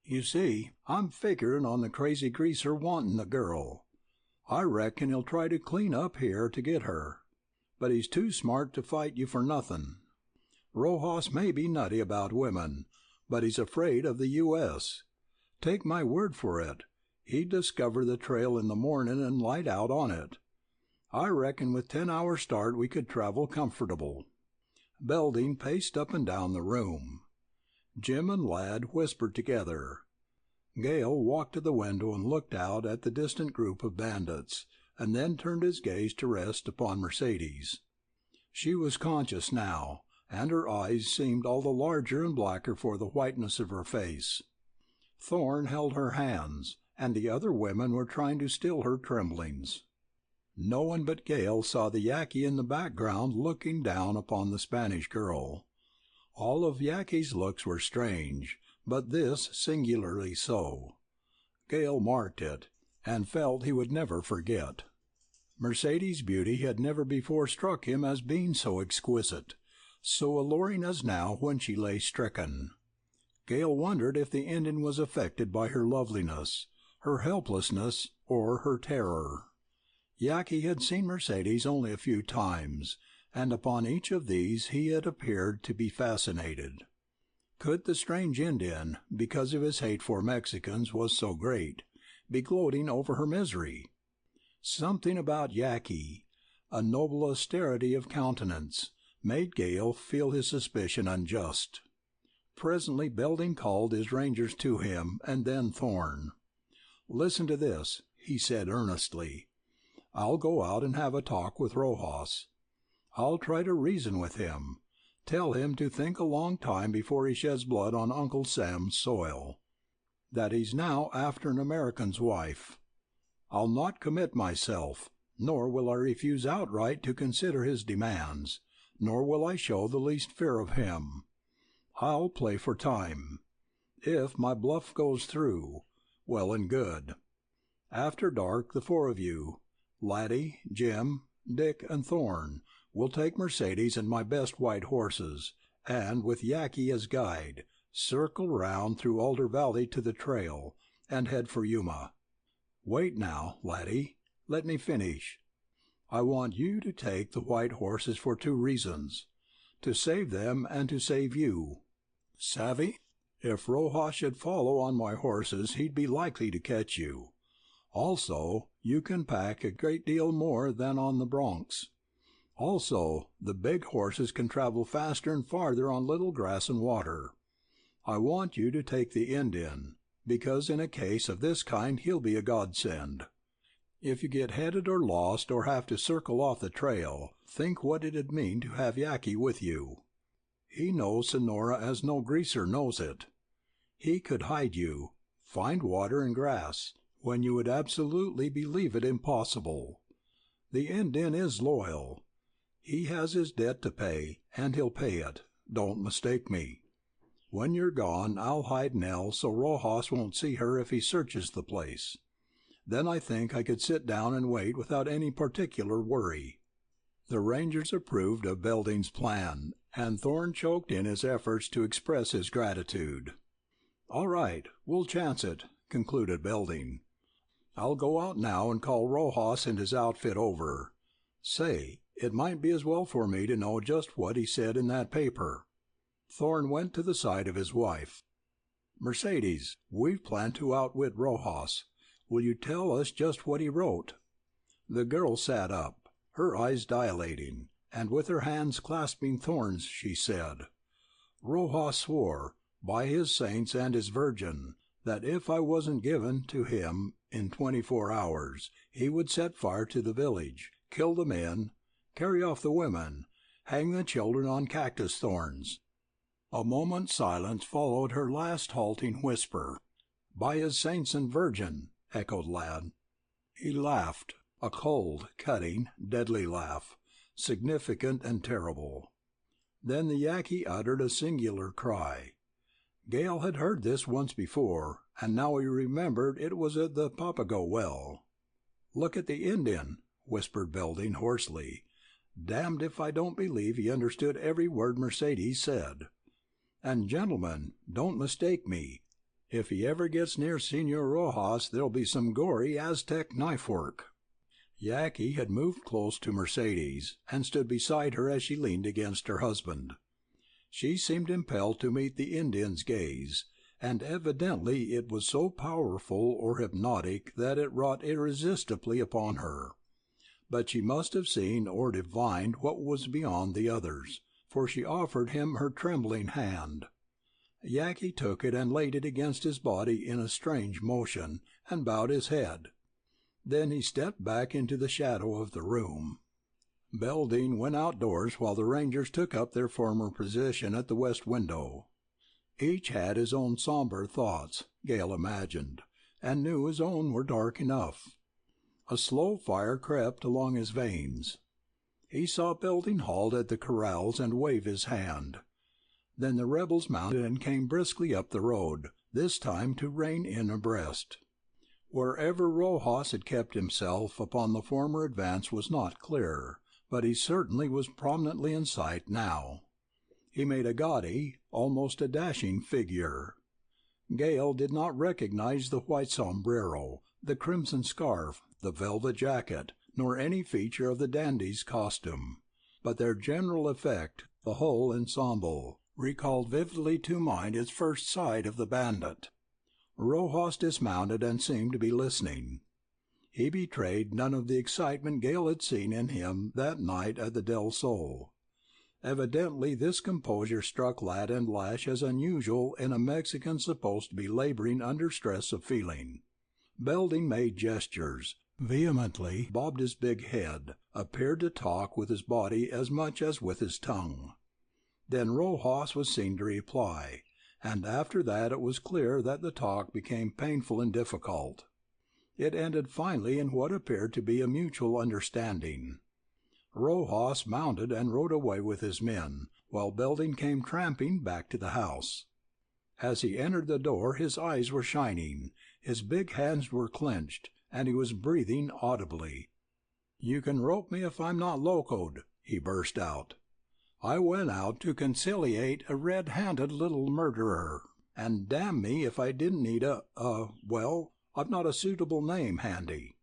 You see, I'm figuring on the crazy greaser wanting the girl. I reckon he'll try to clean up here to get her. But he's too smart to fight you for nothing. Rojas may be nutty about women, but he's afraid of the U.S. Take my word for it, he'd discover the trail in the morning and light out on it. I reckon with 10 hours start we could travel comfortable." Belding paced up and down the room. Jim and Ladd whispered together. Gale walked to the window and looked out at the distant group of bandits, and then turned his gaze to rest upon Mercedes. She was conscious now, and her eyes seemed all the larger and blacker for the whiteness of her face. Thorne held her hands, and the other women were trying to still her tremblings. No one but Gale saw the Yaqui in the background looking down upon the Spanish girl. All of Yaqui's looks were strange, but this singularly so. Gale marked it, and felt he would never forget. Mercedes' beauty had never before struck him as being so exquisite, so alluring as now when she lay stricken. Gale wondered if the Indian was affected by her loveliness, her helplessness, or her terror. Yaqui had seen Mercedes only a few times, and upon each of these he had appeared to be fascinated. Could the strange Indian, because of his hate for Mexicans was so great, be gloating over her misery? Something about Yaqui, a noble austerity of countenance, made Gale feel his suspicion unjust. Presently Belding called his rangers to him, and then Thorne. "Listen to this," he said earnestly. "I'll go out and have a talk with Rojas. I'll try to reason with him, tell him to think a long time before he sheds blood on Uncle Sam's soil, that he's now after an American's wife. I'll not commit myself, nor will I refuse outright to consider his demands, nor will I show the least fear of him. I'll play for time. If my bluff goes through, well and good. After dark, the four of you, Laddie, Jim, Dick, and Thorne, will take Mercedes and my best white horses, and, with Yaqui as guide, circle round through Alder Valley to the trail, and head for Yuma. Wait now, Laddie. Let me finish. I want you to take the white horses for two reasons: to save them and to save you. Savvy? If Rojas should follow on my horses, he'd be likely to catch you. Also, you can pack a great deal more than on the broncs. Also, the big horses can travel faster and farther on little grass and water. I want you to take the Indian, because in a case of this kind he'll be a godsend. If you get headed or lost or have to circle off the trail, think what it'd mean to have Yaqui with you. He knows Sonora as no greaser knows it. He could hide you, find water and grass, when you would absolutely believe it impossible. The Indian is loyal. He has his debt to pay, and he'll pay it. Don't mistake me. When you're gone, I'll hide Nell so Rojas won't see her if he searches the place. Then I think I could sit down and wait without any particular worry." The Rangers approved of Belding's plan, and Thorne choked in his efforts to express his gratitude. "All right, we'll chance it," concluded Belding. "I'll go out now and call Rojas and his outfit over. Say, it might be as well for me to know just what he said in that paper." Thorne went to the side of his wife. "Mercedes, we've planned to outwit Rojas. Will you tell us just what he wrote?" The girl sat up, her eyes dilating, and with her hands clasping Thorne's, she said, "Rojas swore, by his saints and his Virgin, that if I wasn't given to him in 24 hours, he would set fire to the village, kill the men, carry off the women, hang the children on cactus thorns." A moment's silence followed her last halting whisper. "By his saints and Virgin," echoed Ladd. He laughed, a cold, cutting, deadly laugh, significant and terrible. Then the Yaqui uttered a singular cry. Gale had heard this once before, and now he remembered it was at the Papago well. "Look at the Indian," whispered Belding hoarsely. "Damned if I don't believe he understood every word Mercedes said. And, gentlemen, don't mistake me. If he ever gets near Senor Rojas, there'll be some gory Aztec knife work." Yaqui had moved close to Mercedes, and stood beside her as she leaned against her husband. She seemed impelled to meet the Indian's gaze, and evidently it was so powerful or hypnotic that it wrought irresistibly upon her. But she must have seen or divined what was beyond the others, for she offered him her trembling hand. Yaqui took it and laid it against his body in a strange motion, and bowed his head. Then he stepped back into the shadow of the room. Belding went outdoors while the Rangers took up their former position at the west window. Each had his own somber thoughts, Gale imagined, and knew his own were dark enough. A slow fire crept along his veins. He saw Belding halt at the corrals and wave his hand. Then the rebels mounted and came briskly up the road, this time to rein in abreast. Wherever Rojas had kept himself upon the former advance was not clear, but he certainly was prominently in sight now. He made a gaudy, almost a dashing figure. Gale did not recognize the white sombrero, the crimson scarf, the velvet jacket, nor any feature of the dandy's costume, but their general effect, the whole ensemble, recalled vividly to mind its first sight of the bandit. Rojas dismounted and seemed to be listening. He betrayed none of the excitement Gale had seen in him that night at the Del Sol. Evidently this composure struck Lad and Lash as unusual in a Mexican supposed to be laboring under stress of feeling. Belding made gestures, vehemently bobbed his big head, appeared to talk with his body as much as with his tongue. Then Rojas was seen to reply, and after that it was clear that the talk became painful and difficult. It ended finally in what appeared to be a mutual understanding. Rojas mounted and rode away with his men, while Belding came tramping back to the house. As he entered the door his eyes were shining, his big hands were clenched, and he was breathing audibly. "You can rope me if I'm not locoed," he burst out. "I went out to conciliate a red-handed little murderer, and damn me if I didn't need well, I've not a suitable name handy.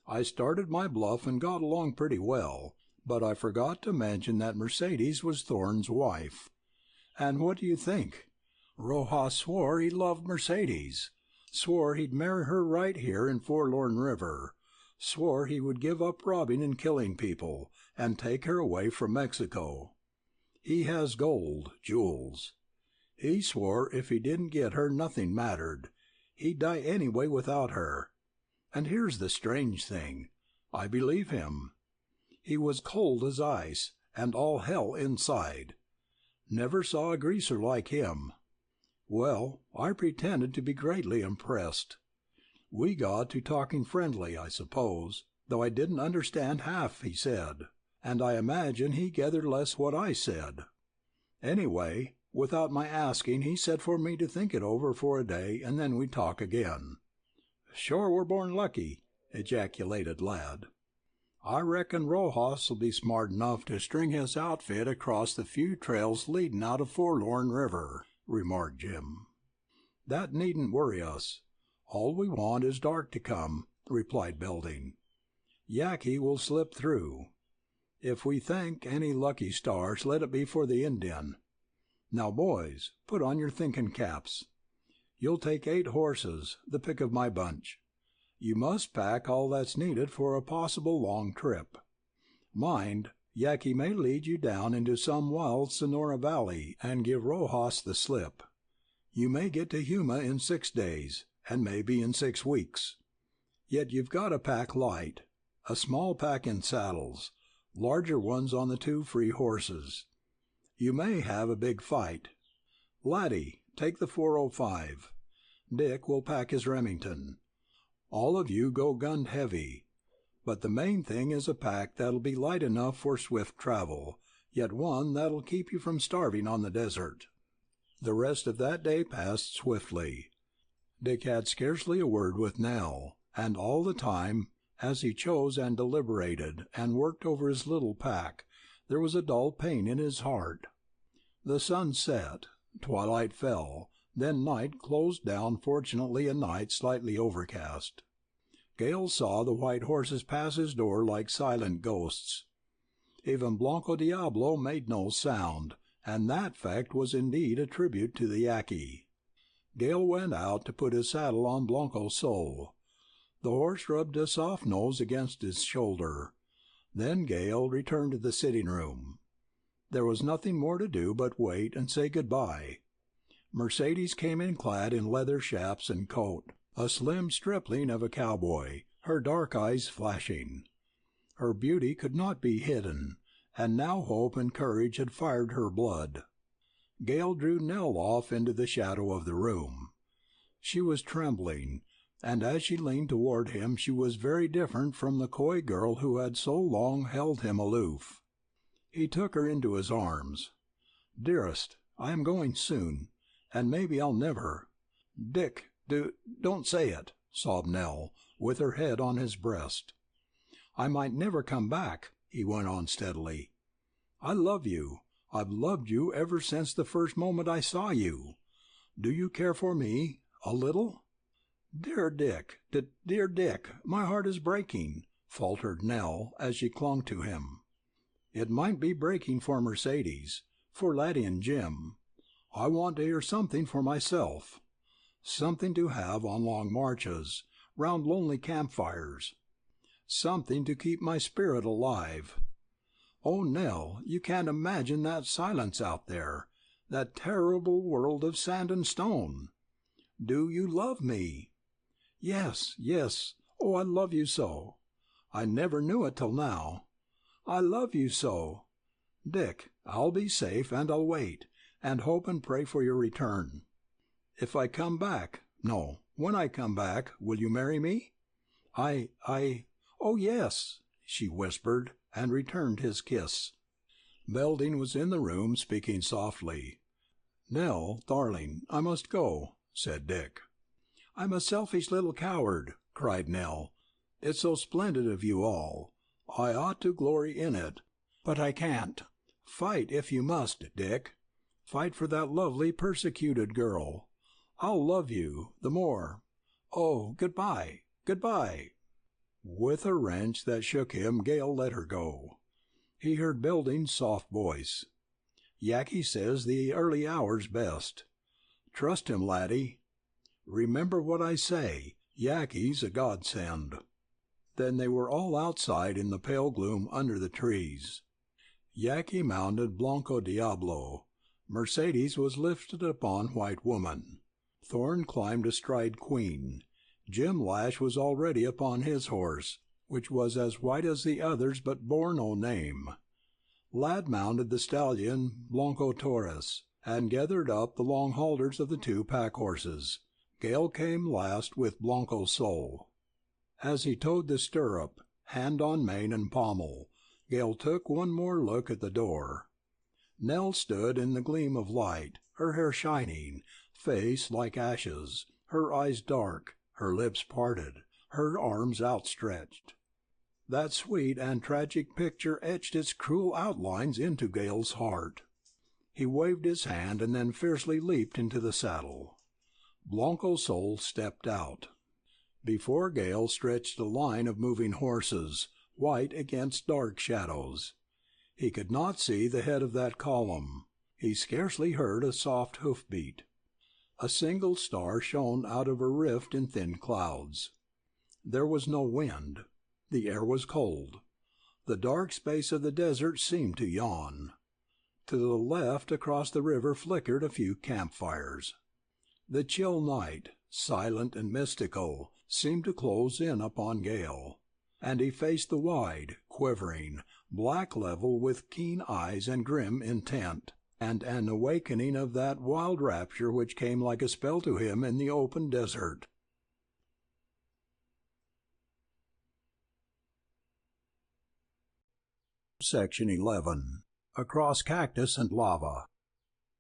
I started my bluff and got along pretty well, but I forgot to mention that Mercedes was Thorne's wife. And what do you think? Rojas swore he loved Mercedes, swore he'd marry her right here in Forlorn River, swore he would give up robbing and killing people, and take her away from Mexico. He has gold, jewels. He swore if he didn't get her nothing mattered. He'd die anyway without her. And here's the strange thing. I believe him. He was cold as ice, and all hell inside. Never saw a greaser like him. Well, I pretended to be greatly impressed. We got to talking friendly, I suppose, though I didn't understand half he said, and I imagine he gathered less what I said. Anyway, without my asking, he said for me to think it over for a day, and then we'd talk again." "Sure we're born lucky," ejaculated Lad. "I reckon Rojas'll be smart enough to string his outfit across the few trails leading out of Forlorn River," remarked Jim. "That needn't worry us. All we want is dark to come," replied Belding. "Yaqui will slip through. If we thank any lucky stars, let it be for the Indian. Now, boys, put on your thinking caps. You'll take 8 horses, the pick of my bunch. You must pack all that's needed for a possible long trip. Mind, Yaqui may lead you down into some wild Sonora valley and give Rojas the slip. You may get to Yuma in 6 days, and maybe in 6 weeks. Yet you've got to pack light, a small pack in saddles, larger ones on the 2 free horses. You may have a big fight. Laddie, take the 405. Dick will pack his Remington. All of you go gunned heavy. But the main thing is a pack that'll be light enough for swift travel, yet one that'll keep you from starving on the desert." The rest of that day passed swiftly. Dick had scarcely a word with Nell, and all the time, as he chose and deliberated and worked over his little pack, there was a dull pain in his heart. The sun set, twilight fell, then night closed down, fortunately a night slightly overcast. Gale saw the white horses pass his door like silent ghosts. Even Blanco Diablo made no sound, and that fact was indeed a tribute to the Yaqui. Gale went out to put his saddle on Blanco Sol. The horse rubbed a soft nose against his shoulder. Then Gale returned to the sitting-room. There was nothing more to do but wait and say goodbye. Mercedes came in clad in leather chaps and coat, a slim stripling of a cowboy, her dark eyes flashing. Her beauty could not be hidden, and now hope and courage had fired her blood. Gale drew Nell off into the shadow of the room. She was trembling, and as she leaned toward him she was very different from the coy girl who had so long held him aloof. He took her into his arms. "Dearest, I am going soon, and maybe I'll never—" "Dick, don't say it," sobbed Nell, with her head on his breast. "I might never come back," he went on steadily. "I love you. I've loved you ever since the first moment I saw you. Do you care for me, a little?" "Dear Dick, dear Dick, my heart is breaking. faltered Nell as she clung to him. "It might be breaking for Mercedes, for Laddie and Jim. I want to hear something for myself. Something to have on long marches, round lonely campfires. Something to keep my spirit alive. Oh, Nell, you can't imagine that silence out there, that terrible world of sand and stone. Do you love me?" "Yes, yes. Oh, I love you so. I never knew it till now. I love you so. Dick, I'll be safe, and I'll wait, and hope and pray for your return. If I come back, no, when I come back, will you marry me?" Oh, yes," she whispered, and returned his kiss. Belding was in the room, speaking softly. "Nell, darling, I must go," said Dick. "I'm a selfish little coward," cried Nell. "It's so splendid of you all. I ought to glory in it, but I can't. Fight if you must, Dick. Fight for that lovely, persecuted girl. I'll love you the more. Oh, goodbye, goodbye." With a wrench that shook him, Gale let her go. He heard Belding's soft voice. "Yaqui says the early hour's best. Trust him, laddie. Remember what I say, Yaqui's a godsend." Then they were all outside in the pale gloom under the trees. Yaqui mounted Blanco Diablo. Mercedes was lifted upon White Woman. Thorn climbed astride Queen. Jim Lash was already upon his horse, which was as white as the others but bore no name. Lad mounted the stallion Blanco Torres, and gathered up the long halters of the two pack-horses. Gale came last with Blanco Sol. As he towed the stirrup, hand on mane and pommel, Gale took one more look at the door. Nell stood in the gleam of light, her hair shining, face like ashes, her eyes dark, her lips parted, her arms outstretched. That sweet and tragic picture etched its cruel outlines into Gale's heart. He waved his hand and then fiercely leaped into the saddle. Blanco Sol stepped out. Before Gale stretched a line of moving horses, white against dark shadows. He could not see the head of that column. He scarcely heard a soft hoof-beat. A single star shone out of a rift in thin clouds. There was no wind. The air was cold. The dark space of the desert seemed to yawn. To the left across the river flickered a few campfires. The chill night, silent and mystical, seemed to close in upon Gale, and he faced the wide, quivering, black level with keen eyes and grim intent, and an awakening of that wild rapture which came like a spell to him in the open desert. Section 11. Across Cactus and Lava.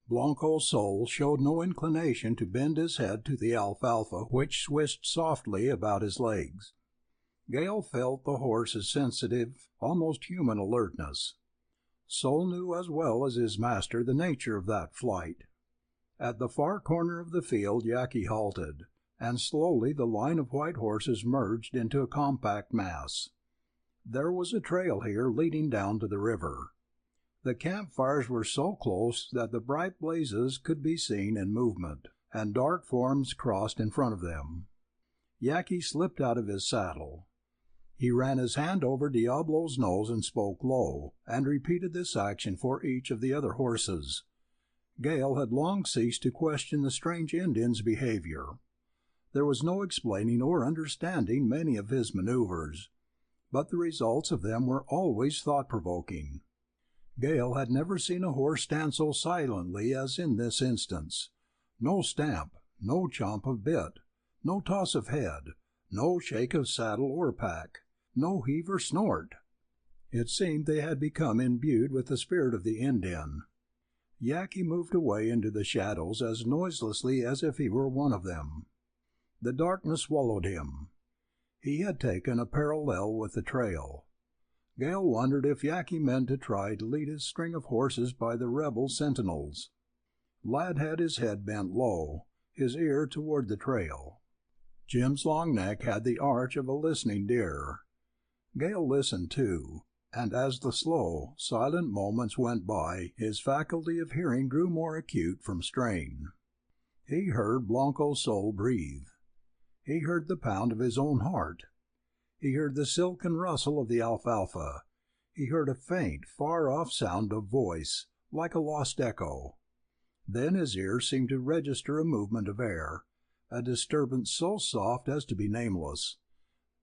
Blanco Sol showed no inclination to bend his head to the alfalfa which swished softly about his legs. Gale felt the horse's sensitive, almost human alertness. Sol knew as well as his master the nature of that flight. At the far corner of the field Yaqui halted, and slowly the line of white horses merged into a compact mass. There was a trail here leading down to the river. The campfires were so close that the bright blazes could be seen in movement, and dark forms crossed in front of them. Yaqui slipped out of his saddle. He ran his hand over Diablo's nose and spoke low, and repeated this action for each of the other horses. Gale had long ceased to question the strange Indian's behavior. There was no explaining or understanding many of his maneuvers, but the results of them were always thought-provoking. Gale had never seen a horse stand so silently as in this instance. No stamp, no chomp of bit, no toss of head, no shake of saddle or pack, no heave or snort. It seemed they had become imbued with the spirit of the Indian. Yaqui moved away into the shadows as noiselessly as if he were one of them. The darkness swallowed him. He had taken a parallel with the trail. Gale wondered if Yaqui meant to try to lead his string of horses by the rebel sentinels. Lad had his head bent low, his ear toward the trail. Jim's long neck had the arch of a listening deer. Gale listened too, and as the slow, silent moments went by, his faculty of hearing grew more acute from strain. He heard Blanco Sol breathe. He heard the pound of his own heart. He heard the silken rustle of the alfalfa. He heard a faint, far-off sound of voice, like a lost echo. Then his ears seemed to register a movement of air, a disturbance so soft as to be nameless.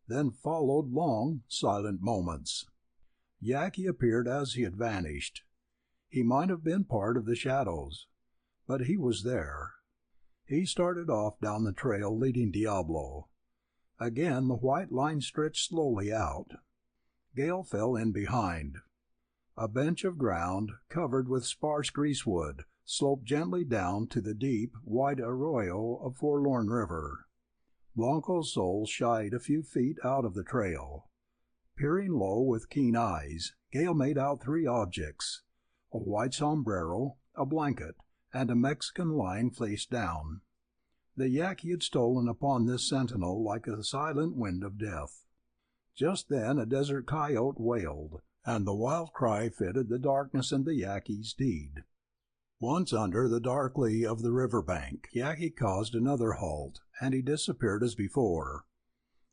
Then followed long, silent moments. Yaqui appeared as he had vanished. He might have been part of the shadows, but he was there. He started off down the trail leading Diablo. Again the white line stretched slowly out. Gale fell in behind. A bench of ground, covered with sparse greasewood, sloped gently down to the deep, wide arroyo of Forlorn River. Blanco Sol shied a few feet out of the trail. Peering low with keen eyes, Gale made out three objects: a white sombrero, a blanket, and a Mexican line face down. The Yaqui had stolen upon this sentinel like a silent wind of death. Just then a desert coyote wailed, and the wild cry fitted the darkness and the Yaqui's deed. Once under the dark lee of the river bank, Yaqui caused another halt, and he disappeared as before.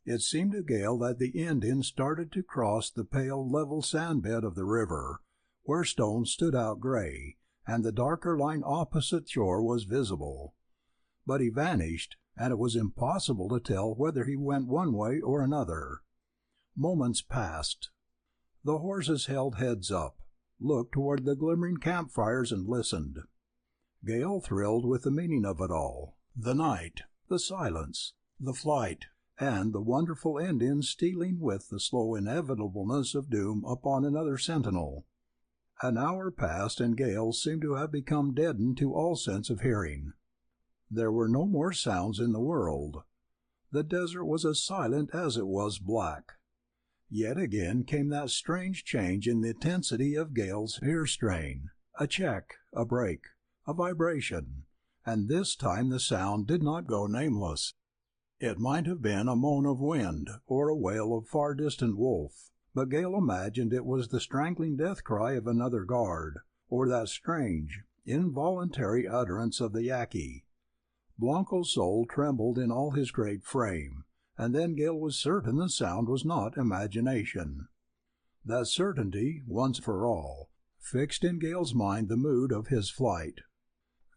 It seemed to Gale that the Indians started to cross the pale, level sand bed of the river, where stones stood out gray, and the darker line opposite shore was visible. But he vanished, and it was impossible to tell whether he went one way or another. Moments passed. The horses held heads up, looked toward the glimmering campfires, and listened. Gale thrilled with the meaning of it all: the night, the silence, the flight, and the wonderful Indians stealing with the slow inevitableness of doom upon another sentinel. An hour passed, and Gale seemed to have become deadened to all sense of hearing. There were no more sounds in the world. The desert was as silent as it was black. Yet again came that strange change in the intensity of Gale's ear strain, a check, a break, a vibration, and this time the sound did not go nameless. It might have been a moan of wind or a wail of far-distant wolf, but Gale imagined it was the strangling death-cry of another guard, or that strange, involuntary utterance of the Yaqui. Blanco's soul trembled in all his great frame, and then Gale was certain the sound was not imagination. That certainty, once for all, fixed in Gale's mind the mood of his flight.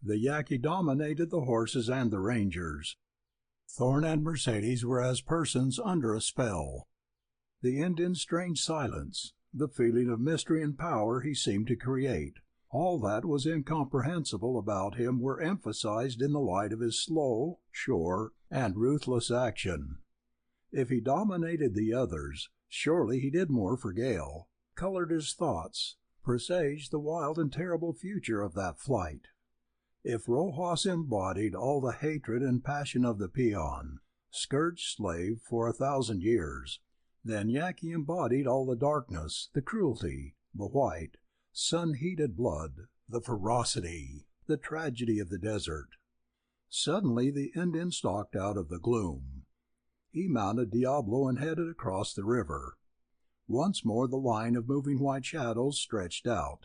The Yaqui dominated the horses and the rangers. Thorne and Mercedes were as persons under a spell. The Indian's strange silence, the feeling of mystery and power he seemed to create, all that was incomprehensible about him were emphasized in the light of his slow, sure, and ruthless action. If he dominated the others, surely he did more for Gale, colored his thoughts, presaged the wild and terrible future of that flight. If Rojas embodied all the hatred and passion of the peon, scourged slave for 1,000 years, then Yaqui embodied all the darkness, the cruelty, the white, sun-heated blood, the ferocity, the tragedy of the desert. Suddenly the Indian stalked out of the gloom. He mounted Diablo and headed across the river. Once more the line of moving white shadows stretched out.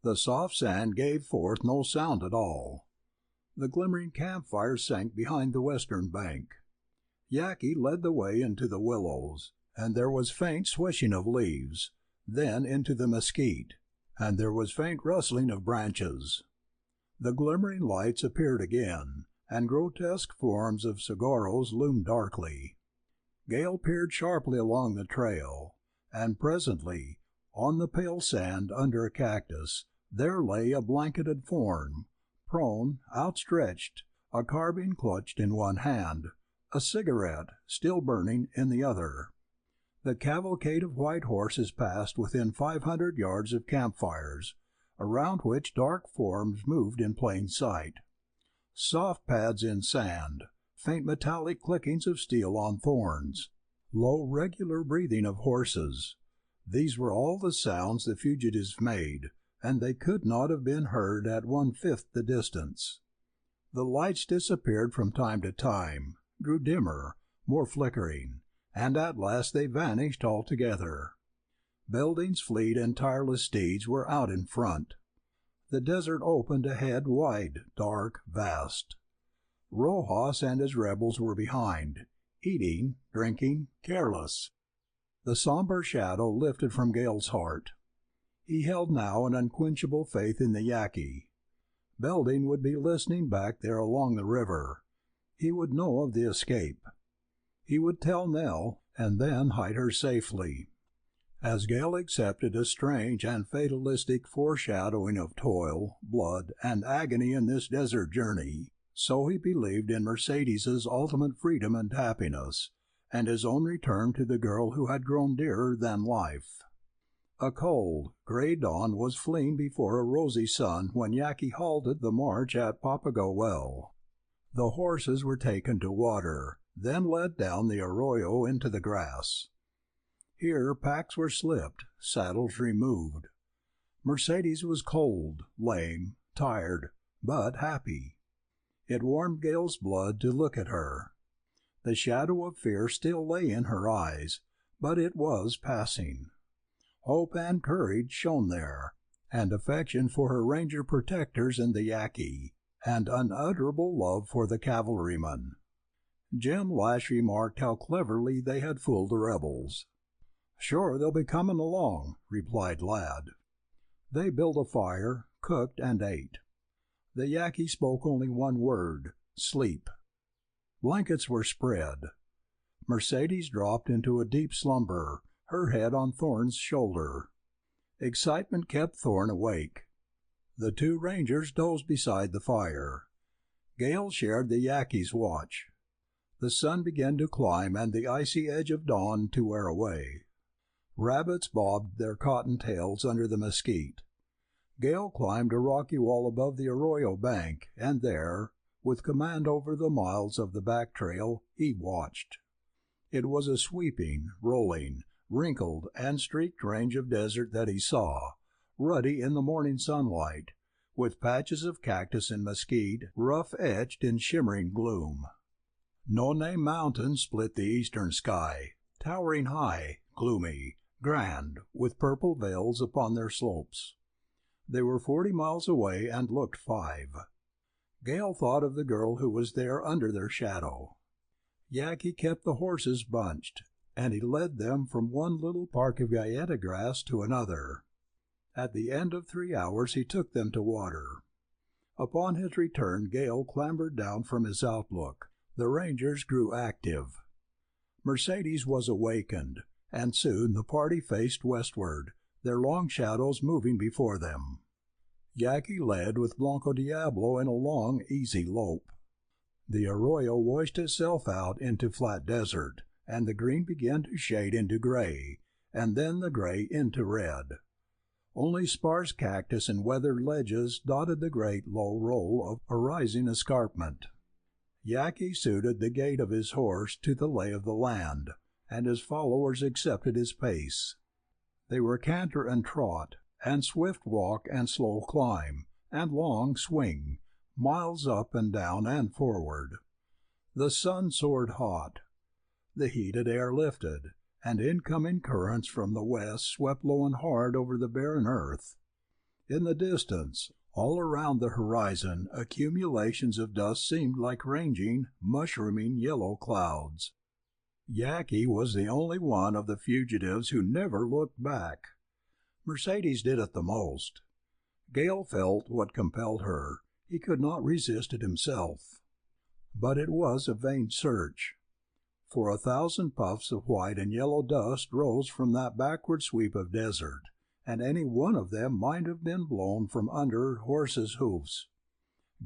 The soft sand gave forth no sound at all. The glimmering campfires sank behind the western bank. Yaqui led the way into the willows, and there was faint swishing of leaves, then into the mesquite, and there was faint rustling of branches. The glimmering lights appeared again, and grotesque forms of saguaros loomed darkly. Gale peered sharply along the trail, and presently, on the pale sand under a cactus, there lay a blanketed form, prone, outstretched, a carbine clutched in one hand, a cigarette, still burning, in the other. The cavalcade of white horses passed within 500 yards of campfires, around which dark forms moved in plain sight. Soft pads in sand, faint metallic clickings of steel on thorns, low regular breathing of horses. These were all the sounds the fugitives made, and they could not have been heard at 1/5 the distance. The lights disappeared from time to time, grew dimmer, more flickering, and at last they vanished altogether. Belding's fleet and tireless steeds were out in front. The desert opened ahead wide, dark, vast. Rojas and his rebels were behind, eating, drinking, careless. The somber shadow lifted from Gale's heart. He held now an unquenchable faith in the Yaqui. Belding would be listening back there along the river. He would know of the escape. He would tell Nell, and then hide her safely. As Gale accepted a strange and fatalistic foreshadowing of toil, blood, and agony in this desert journey, so he believed in Mercedes's ultimate freedom and happiness, and his own return to the girl who had grown dearer than life. A cold, gray dawn was fleeing before a rosy sun when Yaqui halted the march at Papago Well. The horses were taken to water, then led down the arroyo into the grass. Here packs were slipped, saddles removed. Mercedes was cold, lame, tired, but happy. It warmed Gale's blood to look at her. The shadow of fear still lay in her eyes, but it was passing. Hope and courage shone there, and affection for her ranger protectors in the Yaqui, and unutterable love for the cavalrymen. Jim Lash remarked how cleverly they had fooled the rebels. "Sure, they'll be coming along," replied Ladd. They built a fire, cooked, and ate. The Yaqui spoke only one word: sleep. Blankets were spread. Mercedes dropped into a deep slumber, her head on Thorne's shoulder. Excitement kept Thorne awake. The two rangers dozed beside the fire. Gale shared the Yaqui's watch. The sun began to climb and the icy edge of dawn to wear away. Rabbits bobbed their cotton tails under the mesquite. Gale climbed a rocky wall above the arroyo bank, and there, with command over the miles of the back trail, he watched. It was a sweeping, rolling, wrinkled, and streaked range of desert that he saw, ruddy in the morning sunlight, with patches of cactus and mesquite rough-etched in shimmering gloom. No-name mountains split the eastern sky, towering high, gloomy, grand, with purple veils upon their slopes. They were 40 miles away and looked 5. Gale thought of the girl who was there under their shadow. Yaqui kept the horses bunched, and he led them from one little park of galleta grass to another. At the end of 3 hours he took them to water. Upon his return Gale clambered down from his outlook. The rangers grew active. Mercedes was awakened, and soon the party faced westward, their long shadows moving before them. Yaqui led with Blanco Diablo in a long, easy lope. The arroyo washed itself out into flat desert, and the green began to shade into gray, and then the gray into red. Only sparse cactus and weathered ledges dotted the great low roll of a rising escarpment. Yaqui suited the gait of his horse to the lay of the land, and his followers accepted his pace. They were canter and trot, and swift walk and slow climb, and long swing, miles up and down and forward. The sun soared hot. The heated air lifted, and incoming currents from the west swept low and hard over the barren earth. In the distance, all around the horizon, accumulations of dust seemed like ranging, mushrooming yellow clouds. Yaqui was the only one of the fugitives who never looked back. Mercedes did it the most. Gale felt what compelled her. He could not resist it himself. But it was a vain search. For 1,000 puffs of white and yellow dust rose from that backward sweep of desert, and any one of them might have been blown from under horses' hoofs.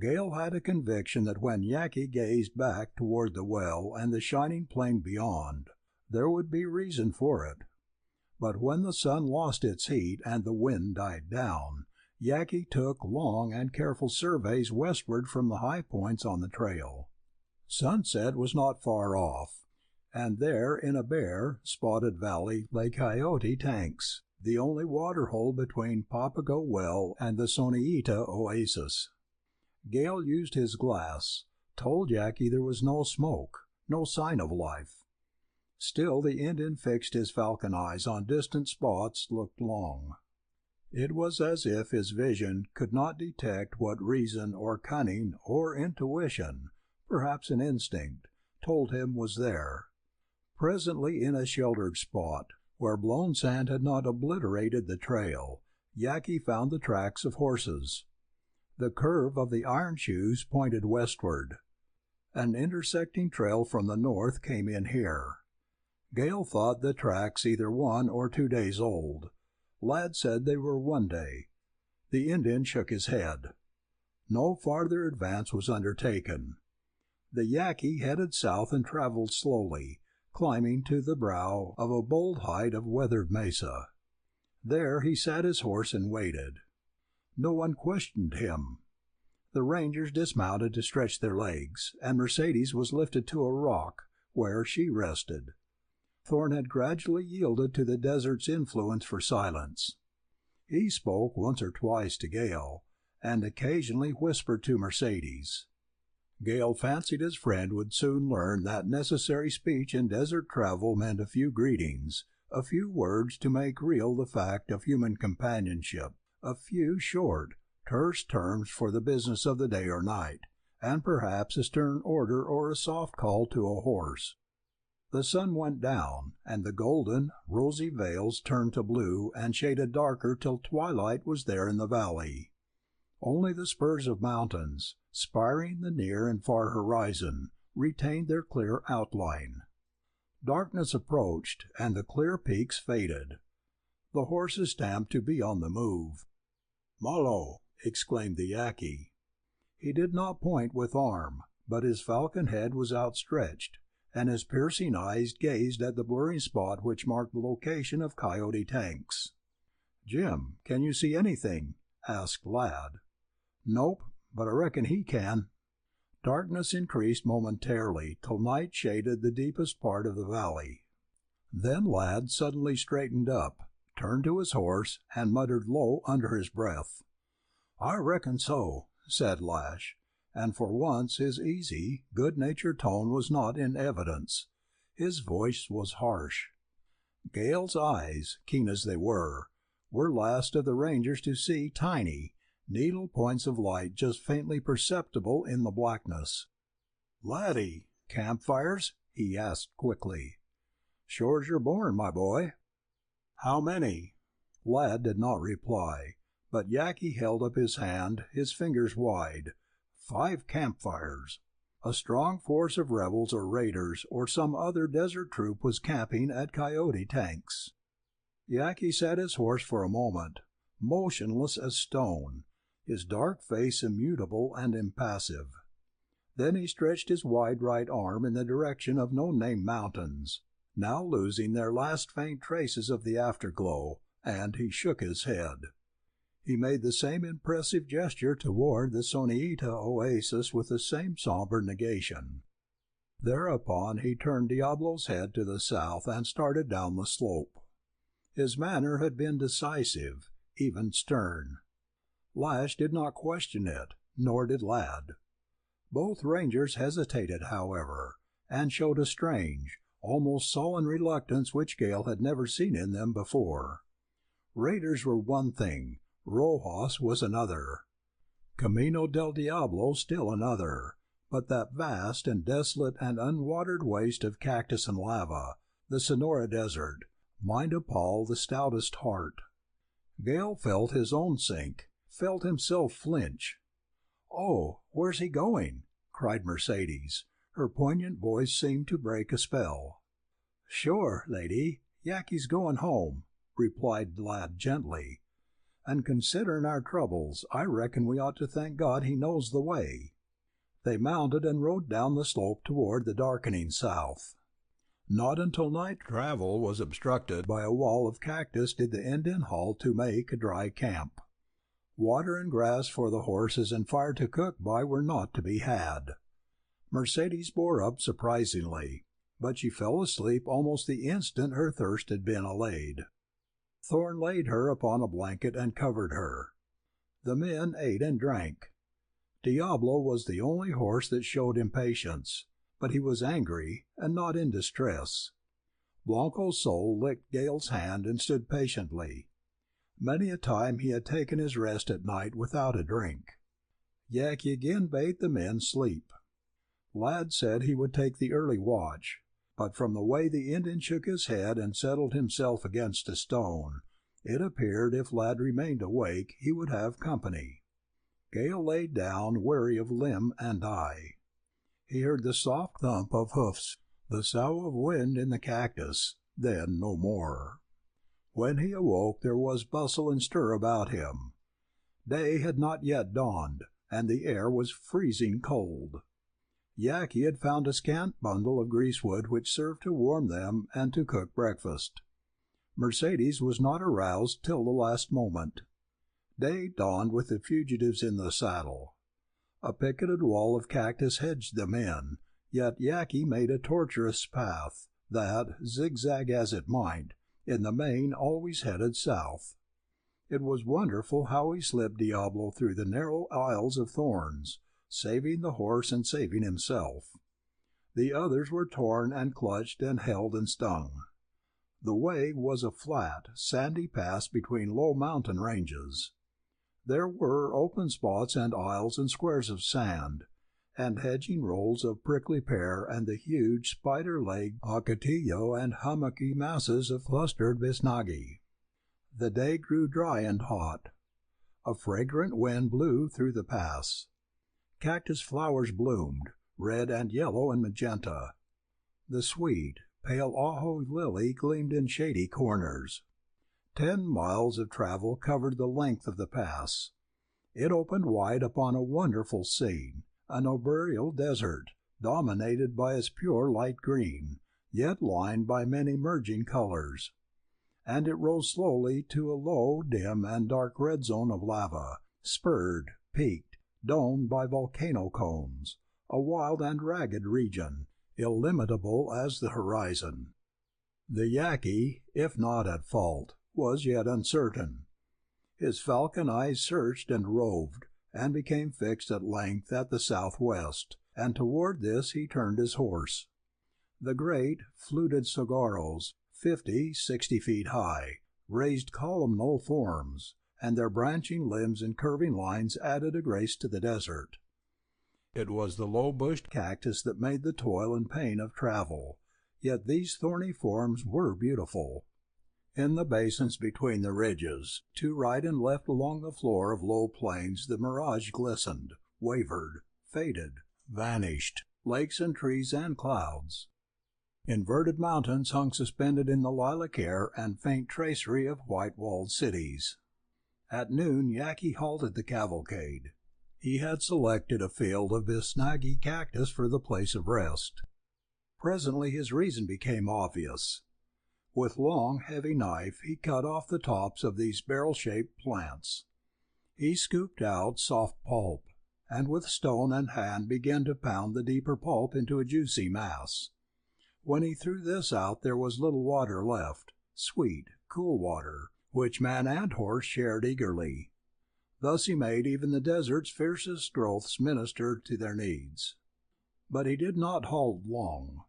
Gale had a conviction that when Yaqui gazed back toward the well and the shining plain beyond, there would be reason for it. But when the sun lost its heat and the wind died down, Yaqui took long and careful surveys westward from the high points on the trail. Sunset was not far off, and there in a bare, spotted valley lay Coyote Tanks, the only water hole between Papago Well and the Soneita oasis. Gale used his glass, told Yaqui there was no smoke, no sign of life. Still the Indian fixed his falcon eyes on distant spots, looked long. It was as if his vision could not detect what reason or cunning or intuition, perhaps an instinct, told him was there. Presently, in a sheltered spot, where blown sand had not obliterated the trail, Yaqui found the tracks of horses. The curve of the iron shoes pointed westward. An intersecting trail from the north came in here. Gale thought the tracks either 1 or 2 days old. Ladd said they were 1 day. The Indian shook his head. No farther advance was undertaken. The Yaqui headed south and traveled slowly, climbing to the brow of a bold height of weathered mesa. There he sat his horse and waited. No one questioned him. The rangers dismounted to stretch their legs, and Mercedes was lifted to a rock, where she rested. Thorne had gradually yielded to the desert's influence for silence. He spoke once or twice to Gale, and occasionally whispered to Mercedes. Gale fancied his friend would soon learn that necessary speech in desert travel meant a few greetings, a few words to make real the fact of human companionship, a few short, terse terms for the business of the day or night, and perhaps a stern order or a soft call to a horse. The sun went down, and the golden, rosy veils turned to blue and shaded darker till twilight was there in the valley. Only the spurs of mountains, spiring the near and far horizon, retained their clear outline. Darkness approached, and the clear peaks faded. The horses stamped to be on the move. "Malo!" exclaimed the Yaqui. He did not point with arm, but his falcon head was outstretched, and his piercing eyes gazed at the blurring spot which marked the location of Coyote tanks. "Jim, can you see anything?" asked Ladd. "Nope, but I reckon he can." Darkness increased momentarily till night shaded the deepest part of the valley. Then Ladd suddenly straightened up, turned to his horse, and muttered low under his breath. "I reckon so," said Lash, and for once his easy, good-natured tone was not in evidence. His voice was harsh. Gale's eyes, keen as they were last of the rangers to see tiny, needle points of light just faintly perceptible in the blackness. "Laddie, campfires?" he asked quickly. "Sure as you're born, my boy." "How many?" Ladd did not reply, but Yaqui held up his hand, his fingers wide. 5 campfires. A strong force of rebels or raiders or some other desert troop was camping at Coyote tanks. Yaqui sat his horse for a moment, motionless as stone, his dark face immutable and impassive. Then he stretched his wide right arm in the direction of no-name mountains, now losing their last faint traces of the afterglow, and he shook his head. He made the same impressive gesture toward the Soneita oasis with the same somber negation. Thereupon he turned Diablo's head to the south and started down the slope. His manner had been decisive, even stern. Lash did not question it, nor did Ladd. Both rangers hesitated, however, and showed a strange, almost sullen reluctance which Gale had never seen in them before. Raiders were one thing, Rojas was another. Camino del Diablo still another, but that vast and desolate and unwatered waste of cactus and lava, the Sonora Desert, might appall the stoutest heart. Gale felt his own sink, felt himself flinch. "Oh, where's he going?" cried Mercedes. Her poignant voice seemed to break a spell. "Sure, lady, Yaqui's going home," replied Ladd gently. "And considerin' our troubles, I reckon we ought to thank God he knows the way." They mounted and rode down the slope toward the darkening south. Not until night travel was obstructed by a wall of cactus did the Indian halt to make a dry camp. Water and grass for the horses and fire to cook by were not to be had. Mercedes bore up surprisingly, but she fell asleep almost the instant her thirst had been allayed. Thorne laid her upon a blanket and covered her. The men ate and drank. Diablo was the only horse that showed impatience, but he was angry and not in distress. Blanco Sol licked Gale's hand and stood patiently. Many a time he had taken his rest at night without a drink. Yaqui again bade the men sleep. Lad said he would take the early watch, but from the way the Indian shook his head and settled himself against a stone, it appeared if Lad remained awake he would have company. Gale lay down, weary of limb and eye. He heard the soft thump of hoofs, the sough of wind in the cactus, then no more. When he awoke there was bustle and stir about him. Day had not yet dawned, and the air was freezing cold. Yaqui had found a scant bundle of greasewood which served to warm them and to cook breakfast. Mercedes was not aroused till the last moment. Day dawned with the fugitives in the saddle. A picketed wall of cactus hedged them in, yet Yaqui made a tortuous path that, zigzag as it might, in the main always headed south. It was wonderful how he slipped Diablo through the narrow aisles of thorns, saving the horse and saving himself. The others were torn and clutched and held and stung. The way was a flat, sandy pass between low mountain ranges. There were open spots and aisles and squares of sand, and hedging rolls of prickly pear and the huge spider-legged ocotillo and hummocky masses of clustered bisnagi. The day grew dry and hot. A fragrant wind blew through the pass. Cactus flowers bloomed, red and yellow and magenta. The sweet, pale ajo lily gleamed in shady corners. 10 miles of travel covered the length of the pass. It opened wide upon a wonderful scene, an arboreal desert, dominated by its pure light green, yet lined by many merging colors. And it rose slowly to a low, dim, and dark red zone of lava, spurred, peaked, domed by volcano cones, a wild and ragged region, illimitable as the horizon. The Yaqui, if not at fault, was yet uncertain. His falcon eyes searched and roved, and became fixed at length at the southwest, and toward this he turned his horse. The great, fluted saguaros, 50-60 feet high, raised columnal forms, and their branching limbs and curving lines added a grace to the desert. It was the low-bushed cactus that made the toil and pain of travel, yet these thorny forms were beautiful. In the basins between the ridges, to right and left along the floor of low plains, the mirage glistened, wavered, faded, vanished, lakes and trees and clouds. Inverted mountains hung suspended in the lilac air and faint tracery of white-walled cities. At noon Yaqui halted the cavalcade. He had selected a field of bisnagi cactus for the place of rest. Presently his reason became obvious. With long, heavy knife he cut off the tops of these barrel-shaped plants. He scooped out soft pulp, and with stone and hand began to pound the deeper pulp into a juicy mass. When he threw this out there was little water left, sweet, cool water, which man and horse shared eagerly. Thus he made even the desert's fiercest growths minister to their needs. But he did not halt long.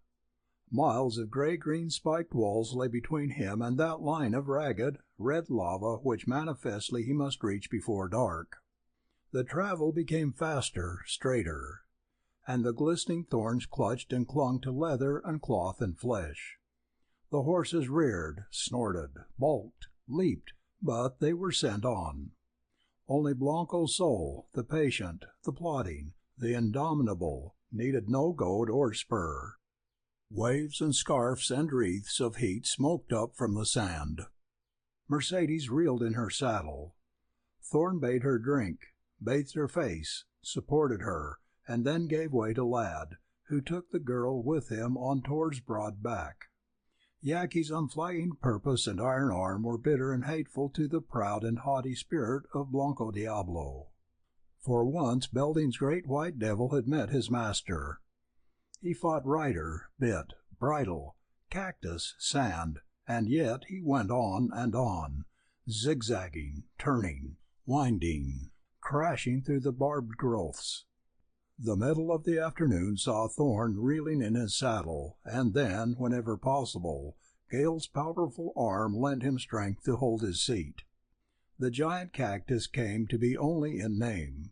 Miles of gray-green spiked walls lay between him and that line of ragged, red lava which manifestly he must reach before dark. The travel became faster, straighter, and the glistening thorns clutched and clung to leather and cloth and flesh. The horses reared, snorted, balked, leaped, but they were sent on. Only Blanco Sol, the patient, the plodding, the indomitable, needed no goad or spur. Waves and scarfs and wreaths of heat smoked up from the sand. Mercedes reeled in her saddle. Thorn bade her drink, bathed her face, supported her, and then gave way to Lad, who took the girl with him on Tor's broad back. Yaqui's unflagging purpose and iron arm were bitter and hateful to the proud and haughty spirit of Blanco Diablo. For once Belding's great white devil had met his master. He fought rider, bit, bridle, cactus, sand, and yet he went on, zigzagging, turning, winding, crashing through the barbed growths. The middle of the afternoon saw Thorn reeling in his saddle, and then, whenever possible, Gale's powerful arm lent him strength to hold his seat. The giant cactus came to be only in name.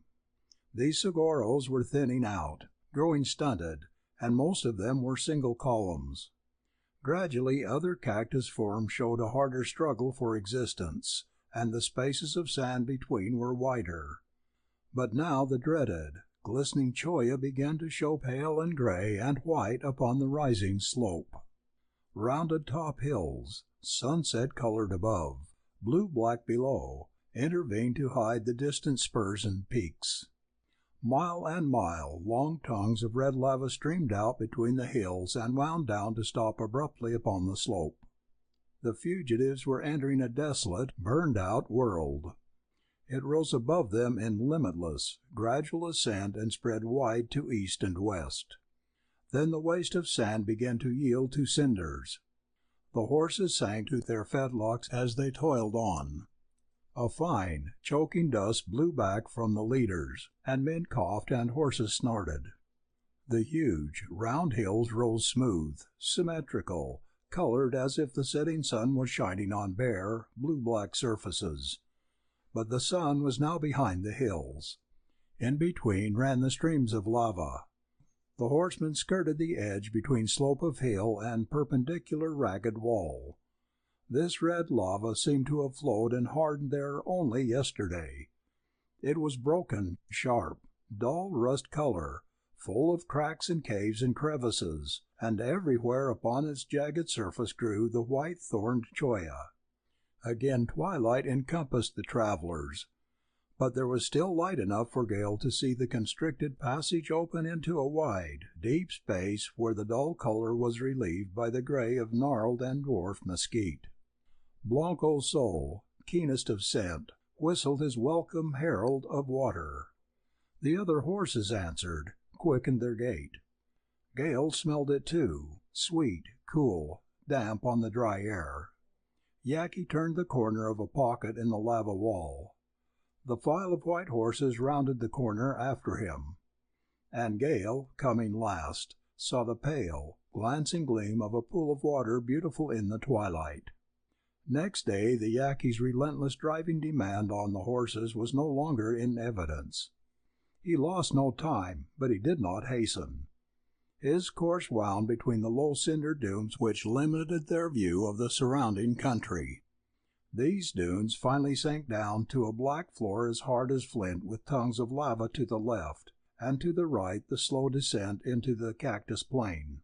These saguaros were thinning out, growing stunted, and most of them were single columns. Gradually other cactus forms showed a harder struggle for existence, and the spaces of sand between were wider. But now the dreaded, glistening cholla began to show pale and gray and white upon the rising slope. Rounded top hills, sunset-colored above, blue-black below, intervened to hide the distant spurs and peaks. Mile and mile, long tongues of red lava streamed out between the hills and wound down to stop abruptly upon the slope. The fugitives were entering a desolate, burned-out world. It rose above them in limitless, gradual ascent and spread wide to east and west. Then the waste of sand began to yield to cinders. The horses sank to their fetlocks as they toiled on. A fine, choking dust blew back from the leaders, and men coughed and horses snorted. The huge, round hills rose smooth, symmetrical, colored as if the setting sun was shining on bare, blue-black surfaces. But the sun was now behind the hills. In between ran the streams of lava. The horsemen skirted the edge between slope of hill and perpendicular ragged wall. This red lava seemed to have flowed and hardened there only yesterday. It was broken, sharp, dull rust color, full of cracks and caves and crevices, and everywhere upon its jagged surface grew the white thorned cholla. Again twilight encompassed the travelers, but there was still light enough for Gale to see the constricted passage open into a wide, deep space where the dull color was relieved by the gray of gnarled and dwarfed mesquite. Blanco Sol, keenest of scent, whistled his welcome herald of water. The other horses answered, quickened their gait. Gale smelled it too, sweet, cool, damp on the dry air. Yaqui turned the corner of a pocket in the lava wall. The file of white horses rounded the corner after him, and Gale, coming last, saw the pale, glancing gleam of a pool of water beautiful in the twilight. Next day the Yaqui's relentless driving demand on the horses was no longer in evidence. He lost no time, but he did not hasten. His course wound between the low cinder dunes which limited their view of the surrounding country. These dunes finally sank down to a black floor as hard as flint with tongues of lava to the left, and to the right the slow descent into the cactus plain.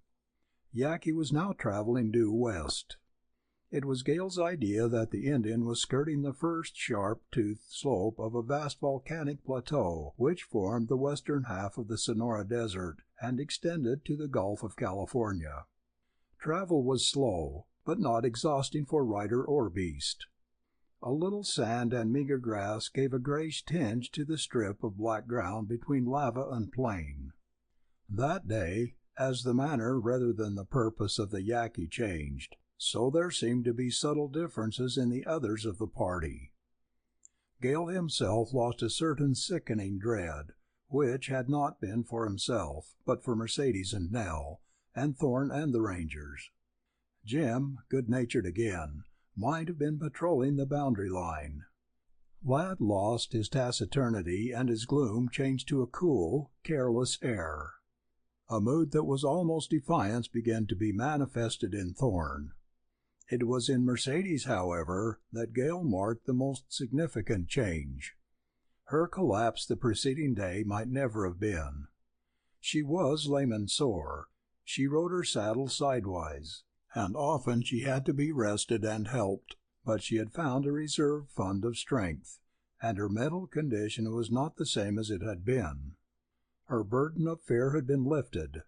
Yaqui was now traveling due west. It was Gale's idea that the Indian was skirting the first sharp-toothed slope of a vast volcanic plateau which formed the western half of the Sonora Desert and extended to the Gulf of California. Travel was slow, but not exhausting for rider or beast. A little sand and meager grass gave a grayish tinge to the strip of black ground between lava and plain. That day, as the manner rather than the purpose of the Yaqui changed, so there seemed to be subtle differences in the others of the party. Gale himself lost a certain sickening dread, which had not been for himself, but for Mercedes and Nell, and Thorne and the Rangers. Jim, good-natured again, might have been patrolling the boundary line. Lad lost his taciturnity, and his gloom changed to a cool, careless air. A mood that was almost defiance began to be manifested in Thorne. It was in Mercedes, however, that Gale marked the most significant change. Her collapse the preceding day might never have been. She was lame and sore. She rode her saddle sidewise, and often she had to be rested and helped, but she had found a reserve fund of strength, and her mental condition was not the same as it had been. Her burden of fear had been lifted.